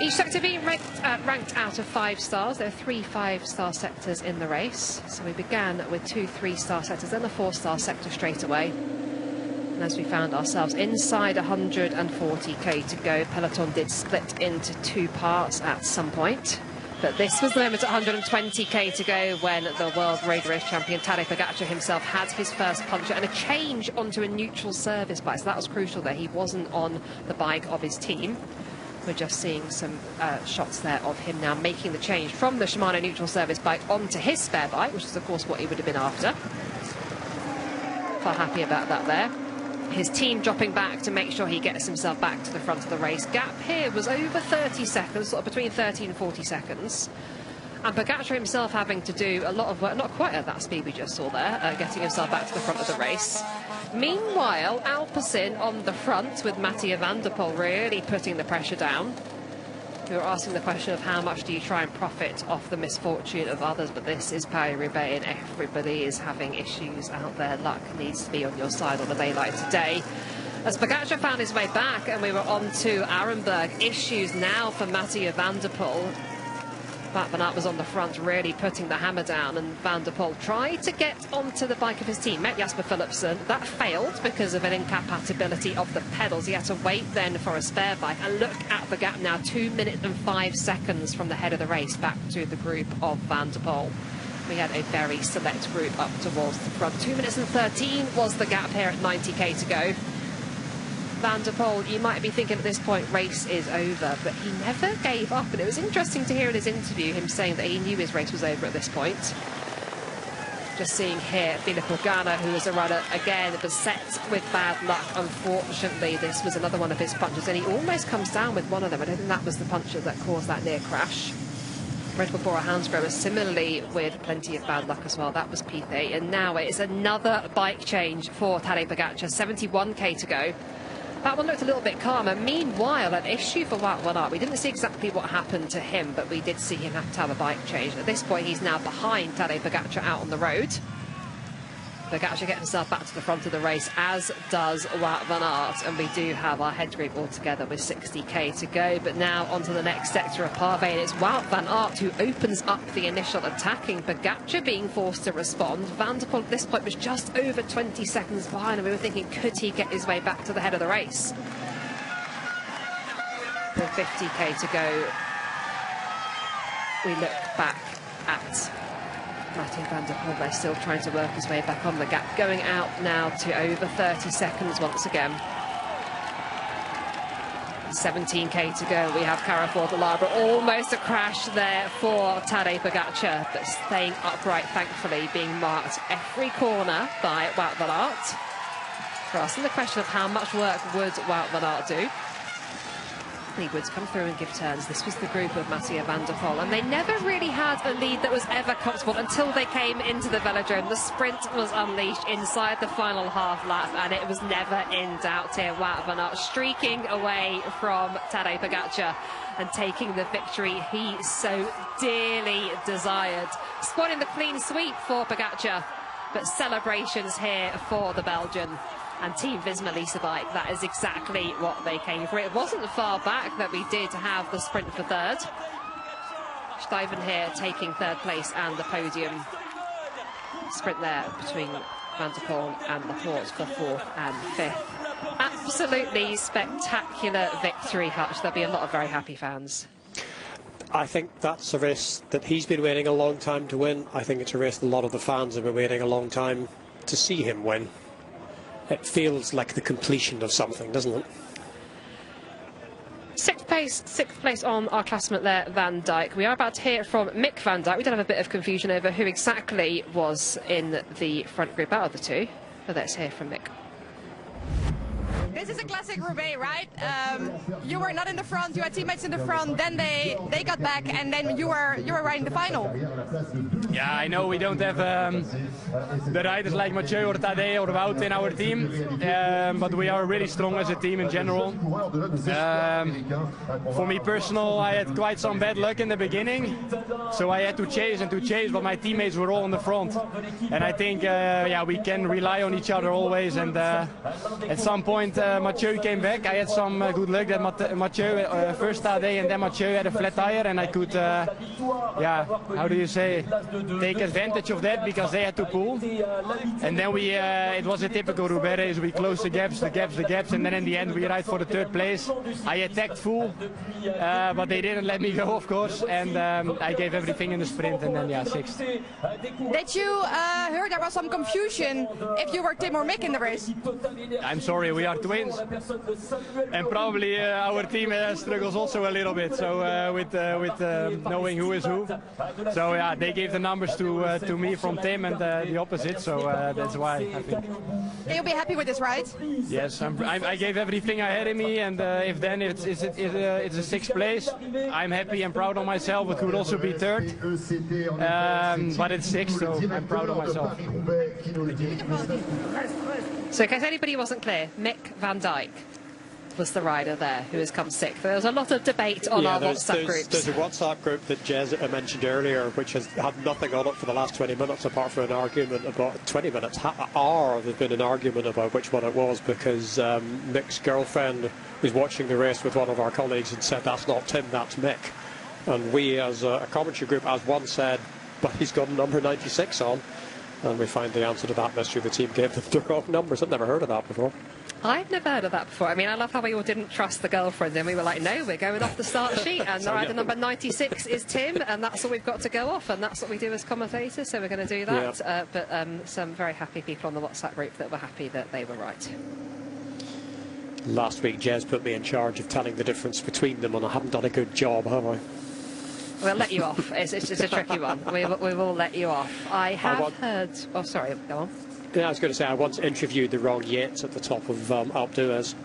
Each sector being ranked out of 5 stars. There are 3 5-star sectors in the race. So we began with 2 3-star sectors, then a 4-star sector straight away. And as we found ourselves inside 140k to go, peloton did split into 2 parts at some point. But this was the moment at 120k to go when the world road race champion Tadej Pogačar himself had his first puncture and a change onto a neutral service bike. So that was crucial there. He wasn't on the bike of his team. We're just seeing some shots there of him now making the change from the Shimano neutral service bike onto his spare bike, which is of course what he would have been after. Far happy about that there. His team dropping back to make sure he gets himself back to the front of the race. Gap here was over 30 seconds, sort of between 30 and 40 seconds. And Pogačar himself having to do a lot of work, not quite at that speed we just saw there, getting himself back to the front of the race. Meanwhile, Alpecin on the front with Mathieu van der Poel really putting the pressure down. We were asking the question of how much do you try and profit off the misfortune of others, but this is Paris-Roubaix and everybody is having issues out there. Luck needs to be on your side on a day like today. As Pogačar found his way back and we were on to Arenberg, issues now for Mathieu van der Poel. Wout van Aert was on the front, really putting the hammer down, and Van der Poel tried to get onto the bike of his teammate, Jasper Philipsen. That failed because of an incompatibility of the pedals. He had to wait then for a spare bike. And look at the gap now, 2 minutes and 5 seconds from the head of the race back to the group of Van der Poel. We had a very select group up towards the front. 2 minutes and 13 was the gap here at 90k to go. Van der Poel, you might be thinking at this point, race is over, but he never gave up. And it was interesting to hear in his interview him saying that he knew his race was over at this point. Just seeing here, Philippe Ogana, who was a runner, again, beset with bad luck. Unfortunately, this was another one of his punches, and he almost comes down with one of them. I don't think that was the puncher that caused that near crash. Red Bull Bora Hansgrohe similarly with plenty of bad luck as well. That was P3. And now it's another bike change for Tadej Pogačar. 71k to go. That one looked a little bit calmer. Meanwhile, an issue for Wout van Aert. We didn't see exactly what happened to him, but we did see him have to have a bike change. At this point, he's now behind Tadej Pogačar out on the road. Pogačar getting himself back to the front of the race, as does Wout van Aert. And we do have our head group all together with 60k to go. But now onto the next sector of Pavé, and it's Wout van Aert who opens up the initial attacking. Pogačar being forced to respond. Van der Poel at this point was just over 20 seconds behind, and we were thinking, could he get his way back to the head of the race? With 50k to go, we look back at Mathieu van der Poel. They're still trying to work his way back on the gap, going out now to over 30 seconds once again. 17k to go. We have Carrefour de l'Arbre, almost a crash there for Tadej Pogačar, but staying upright, thankfully, being marked every corner by Wout van Aert. For us, and the question of how much work would Wout van Aert do? He would come through and give turns. This was the group of Mathieu van der Poel, and they never really had a lead that was ever comfortable until they came into the velodrome. The sprint was unleashed inside the final half lap, and it was never in doubt here. Wout van Aert streaking away from Tadej Pogačar and taking the victory he so dearly desired. Spotting the clean sweep for Pogačar, but celebrations here for the Belgian. And Team Visma Lease a Bike, that is exactly what they came for. It wasn't far back that we did have the sprint for third. Stuyven here taking third place and the podium. Sprint there between Van der Poel and Laporte for fourth and fifth. Absolutely spectacular victory, Hutch. There'll be a lot of very happy fans. I think that's a race that he's been waiting a long time to win. I think it's a race that a lot of the fans have been waiting a long time to see him win. It feels like the completion of something, doesn't it? Sixth place on our classement there, Van Dijk. We are about to hear from Mick van Dijk. We did have a bit of confusion over who exactly was in the front group out of the two. But let's hear from Mick. This is a classic Roubaix, right? You were not in the front, you had teammates in the front, then they got back, and then you were right in the final. Yeah, I know we don't have the riders like Mathieu or Tadej or Wout in our team, but we are really strong as a team in general. For me personal, I had quite some bad luck in the beginning, so I had to chase, but my teammates were all in the front. And I think, yeah, we can rely on each other always, and at some point Mathieu came back. I had some good luck that Mathieu, first Tadej and then Mathieu had a flat tire, and I could, yeah, how do you say, take advantage of that because they had to pull. And then we, it was a typical Roubaix race. We closed the gaps, and then in the end we ride for the third place. I attacked full, but they didn't let me go, of course, and I gave everything in the sprint, and then, yeah, sixth. Did you hear there was some confusion if you were Tim or Mick in the race? I'm sorry, we are twins, and probably our team struggles also a little bit. So with knowing who is who. So yeah, they gave the numbers to me from Tim and the opposite. So that's why I think. Can you be happy with this ride? Yes, I gave everything I had in me, and if then it's a sixth place, I'm happy and proud of myself. It could also be third, but it's sixth, so I'm proud of myself. So in case anybody wasn't clear, Mick van Dijk was the rider there who has come sixth. There was a lot of debate on our WhatsApp groups. There's a WhatsApp group that Jez mentioned earlier, which has had nothing on it for the last 20 minutes apart from an argument about 20 minutes. Hour there's been an argument about which one it was, because Mick's girlfriend was watching the race with one of our colleagues and said, "That's not Tim, that's Mick." And we, as a commentary group, as one said, but he's got number 96 on. And we find the answer to that mystery. The team gave them the wrong numbers. I've never heard of that before. I've never heard of that before. I mean, I love how we all didn't trust the girlfriend, and we were like, no, we're going off the start sheet, and So, rider number 96 is Tim, and that's what we've got to go off, and that's what we do as commentators, so we're going to do that. Yeah. But some very happy people on the WhatsApp group that were happy that they were right. Last week, Jez put me in charge of telling the difference between them, and I haven't done a good job, have I? We'll let you off. It's a tricky one. We will let you off. I have heard... Oh, sorry, go on. Yeah, I was going to say, I once interviewed the wrong Yates at the top of Alpe d'Huez.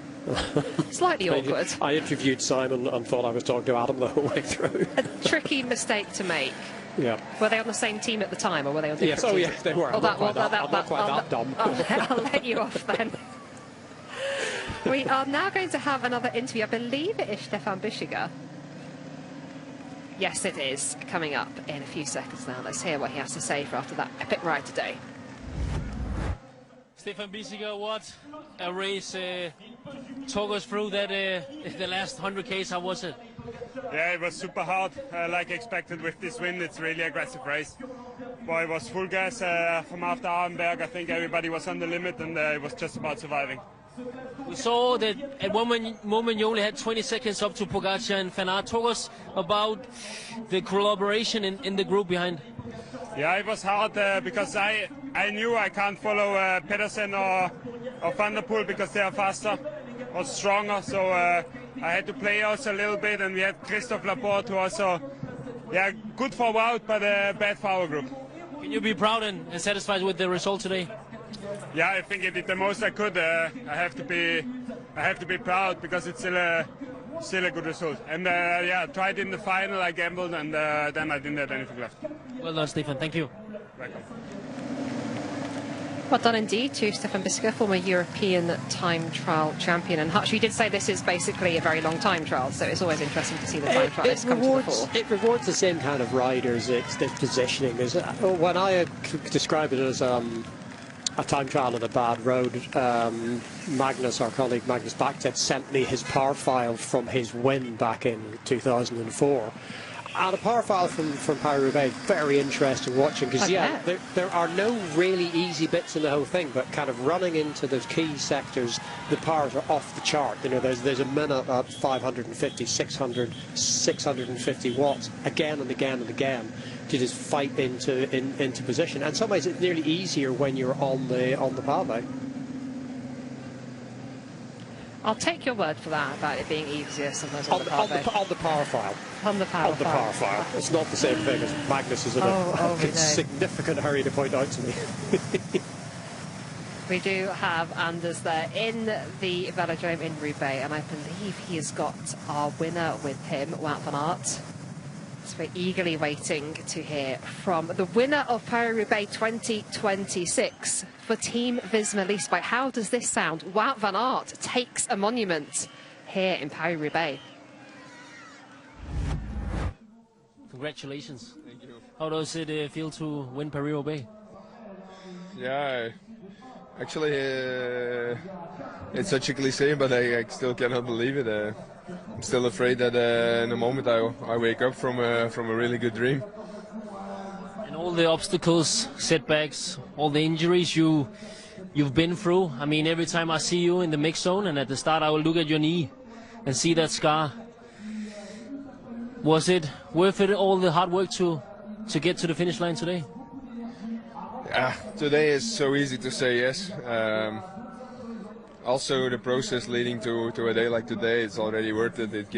Slightly awkward. I interviewed Simon and thought I was talking to Adam the whole way through. A tricky mistake to make. Yeah. Were they on the same team at the time, or were they on different teams? Yes, yes, they were. I'm not quite that dumb. I'll let you off then. We are now going to have another interview. I believe it is Stefan Bischiger. Yes, it is, coming up in a few seconds now. Let's hear what he has to say for after that epic ride today. Stefan Bischiger, what a race. Talk us through that, the last 100Ks, how was it? Yeah, it was super hard. Like expected with this win, it's really aggressive race. Boy, it was full gas from after Arenberg. I think everybody was on the limit, and it was just about surviving. We saw that at one moment you only had 20 seconds up to Pogacar and Van Aert. Talk us about the collaboration in the group behind. Yeah, it was hard because I knew I can't follow Pedersen or Van der Poel because they are faster or stronger. So I had to play also a little bit, and we had Christophe Laporte who also, yeah, good for Wout, but bad for our group. Can you be proud and satisfied with the result today? Yeah, I think I did the most I could. I have to be proud because it's still a good result. And yeah, I tried in the final, I gambled, and then I didn't have anything left. Well done, Stefan. Thank you. Welcome. Well done indeed to Stefan Bischiger, former European time trial champion. And Hutch, you did say this is basically a very long time trial, so it's always interesting to see the time trialists come to the fore. It rewards the same kind of riders. It's the positioning. When I describe it as a time trial on a bad road, Magnus, our colleague Magnus Backstedt, sent me his power file from his win back in 2004. And a power file from Paris-Roubaix, very interesting watching, because yeah, there are no really easy bits in the whole thing, but kind of running into those key sectors, the powers are off the chart. You know, there's a minute at 550, 600, 650 watts, again and again and again, to just fight into position. And in some ways it's nearly easier when you're on the pavé. I'll take your word for that, about it being easier sometimes on the power file. On the power file. It's not the same thing as Magnus is in a significant hurry to point out to me. We do have Anders there in the velodrome in Roubaix, and I believe he has got our winner with him, Wout van Aert. So we're eagerly waiting to hear from the winner of Paris-Roubaix 2026 for Team Visma Leasebike. How does this sound? Wout van Aert takes a monument here in Paris-Roubaix. Congratulations. Thank you. How does it feel to win Paris-Roubaix? Yeah, actually, it's such a cliche, but I still cannot believe it. I'm still afraid that in the moment I wake up from a really good dream. And all the obstacles, setbacks, all the injuries you've been through. I mean, every time I see you in the mix zone, and at the start I will look at your knee and see that scar. Was it worth it, all the hard work to get to the finish line today? Yeah, today is so easy to say yes. Also, the process leading to a day like today, it's already worth it. It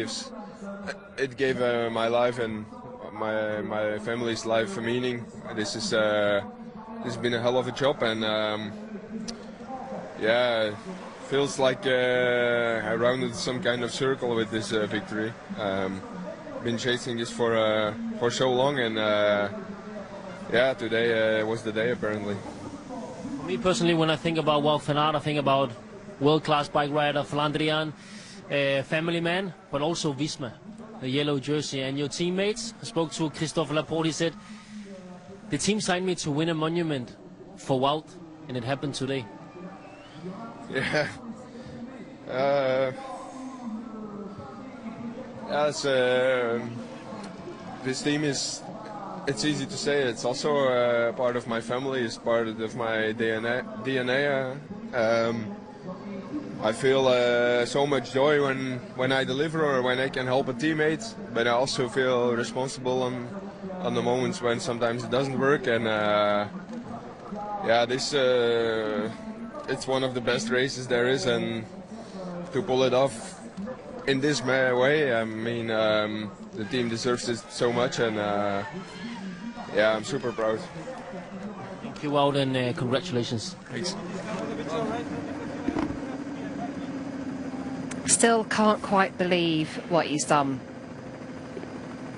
gave my life and my family's life a meaning. This has been a hell of a job, and yeah, feels like I rounded some kind of circle with this victory. Been chasing this for so long, and yeah, today was the day apparently. For me personally, when I think about Wout van Aert, I think about world-class bike rider, Flandrian, family man, but also Visma, the yellow jersey. And your teammates, I spoke to Christophe Laporte, he said, the team signed me to win a monument for Wout, and it happened today. Yeah. That's this team is, it's easy to say, it's also part of my family, it's part of my DNA. I feel so much joy when I deliver or when I can help a teammate, but I also feel responsible on the moments when sometimes it doesn't work. And yeah, this it's one of the best races there is, and to pull it off in this way, I mean, the team deserves it so much, and yeah, I'm super proud. Thank you, Wout, and congratulations. Thanks. Still can't quite believe what he's done.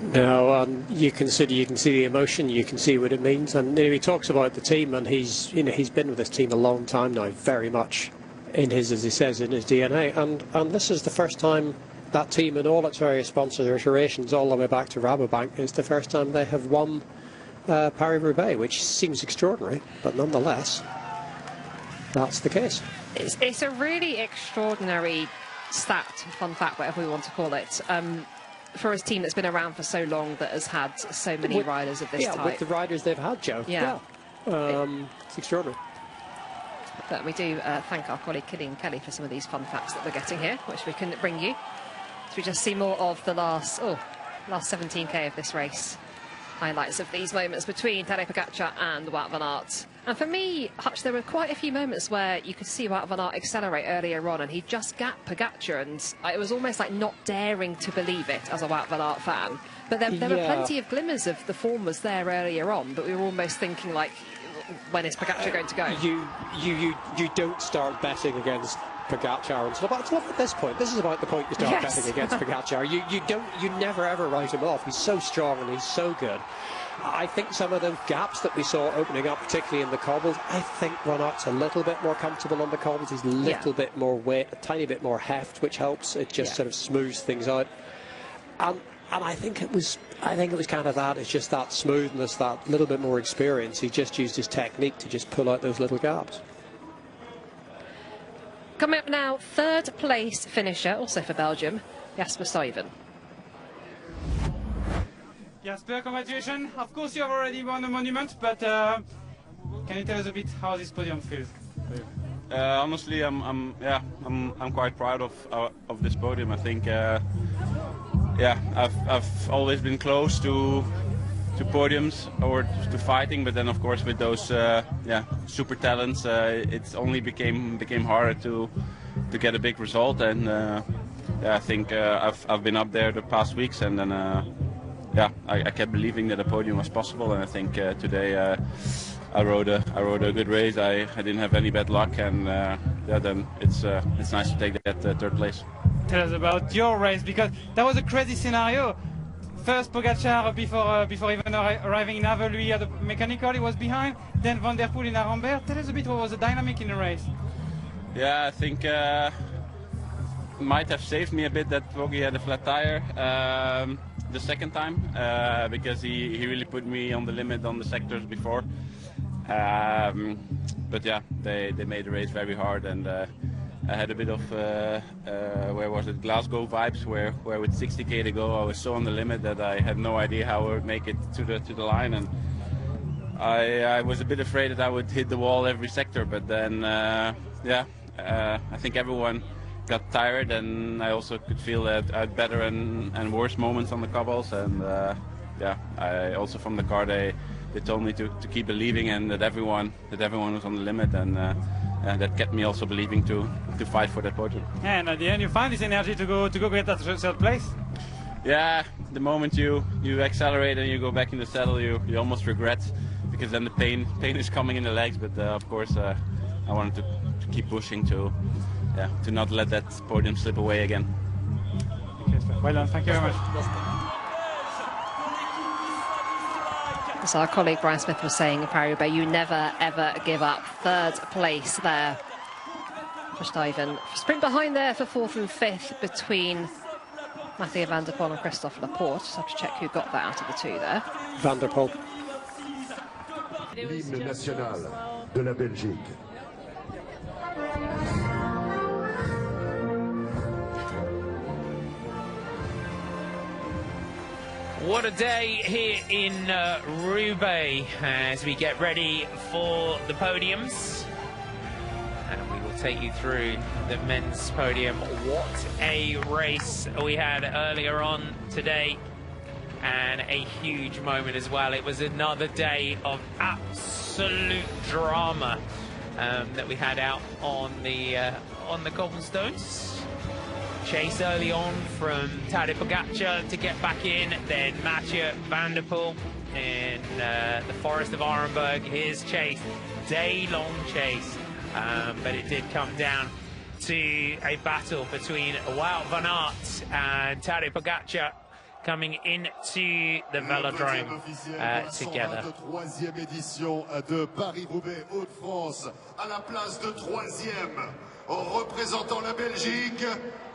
No, you can see the emotion, you can see what it means, and he talks about the team, and he's been with this team a long time now, very much in his, as he says, in his DNA, and this is the first time that team and all its various sponsors, iterations, all the way back to Rabobank, is the first time they have won Paris-Roubaix, which seems extraordinary, but nonetheless, that's the case. It's a really extraordinary stat, fun fact, whatever we want to call it, for a team that's been around for so long, that has had so many riders of this type. Yeah, with the riders they've had, Joe. Yeah. It's extraordinary. But we do thank our colleague Killian Kelly for some of these fun facts that we're getting here, which we can bring you. So we just see more of the last 17k of this race. Highlights of these moments between Tadej Pogačar and Wout van Aert. And for me, Hutch, there were quite a few moments where you could see Wout van Aert accelerate earlier on, and he just gapped Pogačar, and it was almost like not daring to believe it as a Wout van Aert fan. But there were plenty of glimmers of the form was there earlier on, but we were almost thinking, like, when is Pogačar going to go? You don't start betting against Pogačar and stuff. It's not at this point. This is about the point you start betting against Pogačar. You never ever write him off. He's so strong and he's so good. I think some of those gaps that we saw opening up, particularly in the cobbles, I think Van Aert's a little bit more comfortable on the cobbles. He's a little bit more weight, a tiny bit more heft, which helps. It just sort of smooths things out. And I think it was kind of that. It's just that smoothness, that little bit more experience. He just used his technique to just pull out those little gaps. Coming up now, third place finisher, also for Belgium, Jasper Stuyven. Jasper, congratulations. Of course you have already won the monument, but can you tell us a bit how this podium feels? Honestly, I'm quite proud of this podium. I think I've always been close to podiums or to fighting, but then of course with those super talents, it's only became harder to get a big result. And I think I've been up there the past weeks, and then I kept believing that a podium was possible. And I think today I rode a good race. I didn't have any bad luck, and then it's nice to take that third place. Tell us about your race, because that was a crazy scenario. First Pogačar before even arriving in Haveluy, the mechanical he was behind, then Van der Poel in Arambert. Tell us a bit what was the dynamic in the race. Yeah, I think might have saved me a bit that Poggi had a flat tire the second time, because he really put me on the limit on the sectors before. But yeah, they made the race very hard, and I had a bit of where was it, Glasgow vibes, where with 60k to go I was so on the limit that I had no idea how I would make it to the line, and I was a bit afraid that I would hit the wall every sector. But then I think everyone got tired, and I also could feel that I had better and worse moments on the cobbles, and I also from the car they told me to keep believing, and that everyone was on the limit, and that kept me also believing to fight for that podium. And at the end you find this energy to go get that third place. Yeah, the moment you accelerate and you go back in the saddle, you almost regret, because then the pain is coming in the legs. But of course I wanted to keep pushing to not let that podium slip away again. Well done, thank you very much. As our colleague Brian Smith was saying in Paris-Roubaix, you never ever give up. Third place there for Stuyven. Sprint behind there for fourth and fifth between Mathieu van der Poel and Christophe Laporte. Just have to check who got that out of the two there. Van der Poel. L'hymne national de la Belgique. What a day here in Roubaix as we get ready for the podiums. And we will take you through the men's podium. What a race we had earlier on today, and a huge moment as well. It was another day of absolute drama that we had out on the cobblestones. Chase early on from Tadej Pogačar to get back in, then Mathieu van der Poel in the Forest of Arenberg. His chase, day-long chase, but it did come down to a battle between Wout van Aert and Tadej Pogačar coming into the velodrome together. Troisième édition de Paris-Roubaix Hauts-de-France, à la place de troisième, en représentant la Belgique,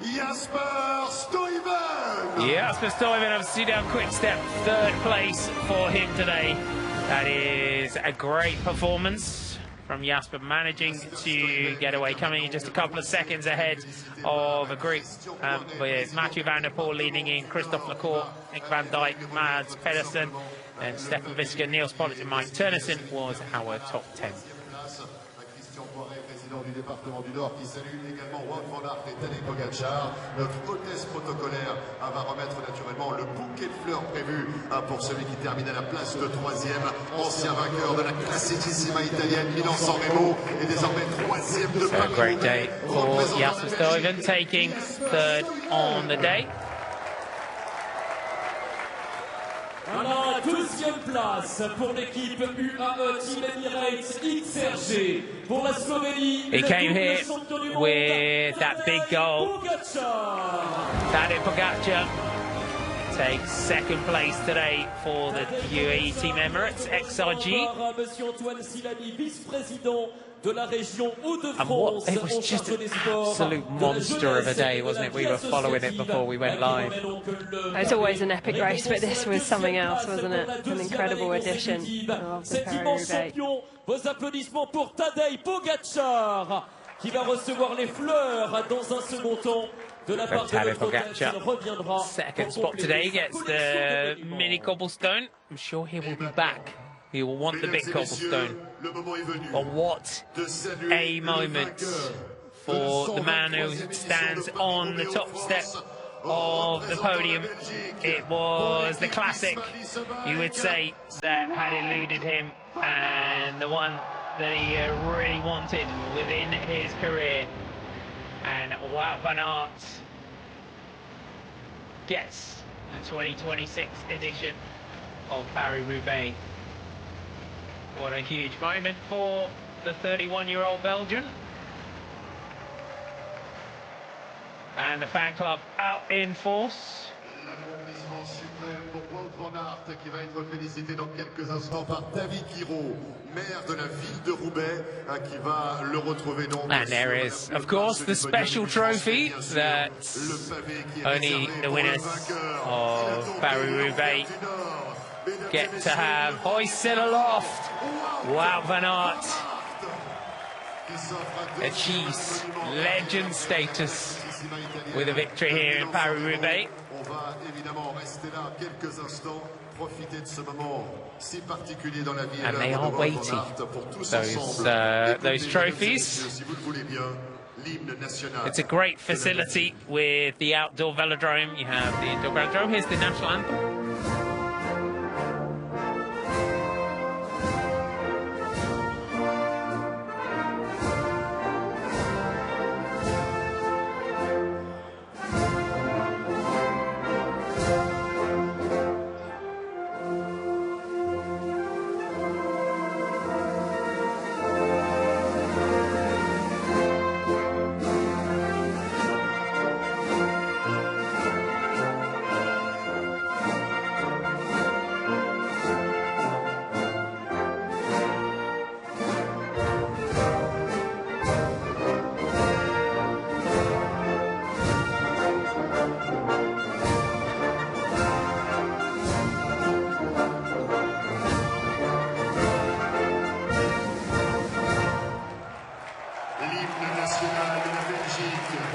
Jasper Stuyven. Jasper Stuyven of Soudal Quick-Step, third place for him today. That is a great performance from Jasper, managing to get away, coming in just a couple of seconds ahead of a group with Mathieu van der Poel leading in, Christophe Lacour, Nick van Dijk, Mads Pedersen, and Stefan Viska. Niels Pollitt and Mike Turnison was our top 10. Président du département du Nord, qui salue également Wout van Aert et Tadej Pogačar. Notre hôtesse protocolaire va remettre naturellement le bouquet de fleurs prévu pour celui qui termine à la place de troisième, ancien vainqueur de la Classicissima italienne, Milan-San Remo, et désormais troisième de Paris. A great day for Jasper Stuyven, taking third on the day. À la deuxième place pour l'équipe UAE Team Emirates XRG pour la Slovénie. He came here with that big goal. Tadej Pogačar takes second place today for the UAE Team Emirates XRG. Monsieur Antoine Silani, vice-président de la région And what, it was just an absolute monster of a day, wasn't it? We were following it before we went live. It's always an epic race, but this was something else, wasn't it? An incredible edition of the Paris-Roubaix. Vos applaudissements pour Tadej Pogačar, qui va recevoir les fleurs dans un second temps. Tadej Pogačar, second spot today, gets the mini cobblestone. I'm sure he will be back. He will want the big cobblestone. But what a moment for the man who stands on the top step of the podium. It was the classic, you would say, that had eluded him, and the one that he really wanted within his career. And Wout van Aert gets the 2026 edition of Paris-Roubaix. What a huge moment for the 31-year-old Belgian. And the fan club out in force. L'applaudissement suprême pour Wout van Aert, qui va être félicité dans quelques instants par David Giraud, maire de la ville de Roubaix, qui va le retrouver donc. And there is, of course, the special trophy that only the winners of Paris-Roubaix get to have hoisted aloft. Wout van Aert achieves legend status with a victory here in Paris-Roubaix. On va évidemment rester là quelques instants, profiter de ce moment si particulier dans la vie. And they are weighty, those trophies. Si vous le voulez bien, l'hymne national. It's a great facility with the outdoor velodrome. You have the indoor velodrome. Here's the national anthem.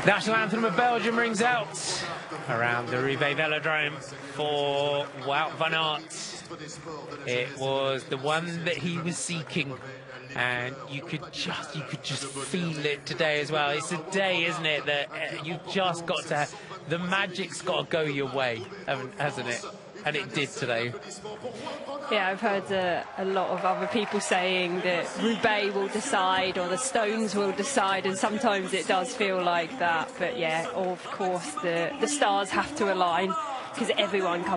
National anthem of Belgium rings out around the Roubaix Velodrome for Wout van Aert. It was the one that he was seeking, and you could just feel it today as well. It's a day, isn't it, that you've just got to, the magic's got to go your way, hasn't it? And it did today. Yeah, I've heard a lot of other people saying that Roubaix will decide or the stones will decide, and sometimes it does feel like that. But yeah, of course, the stars have to align because everyone comes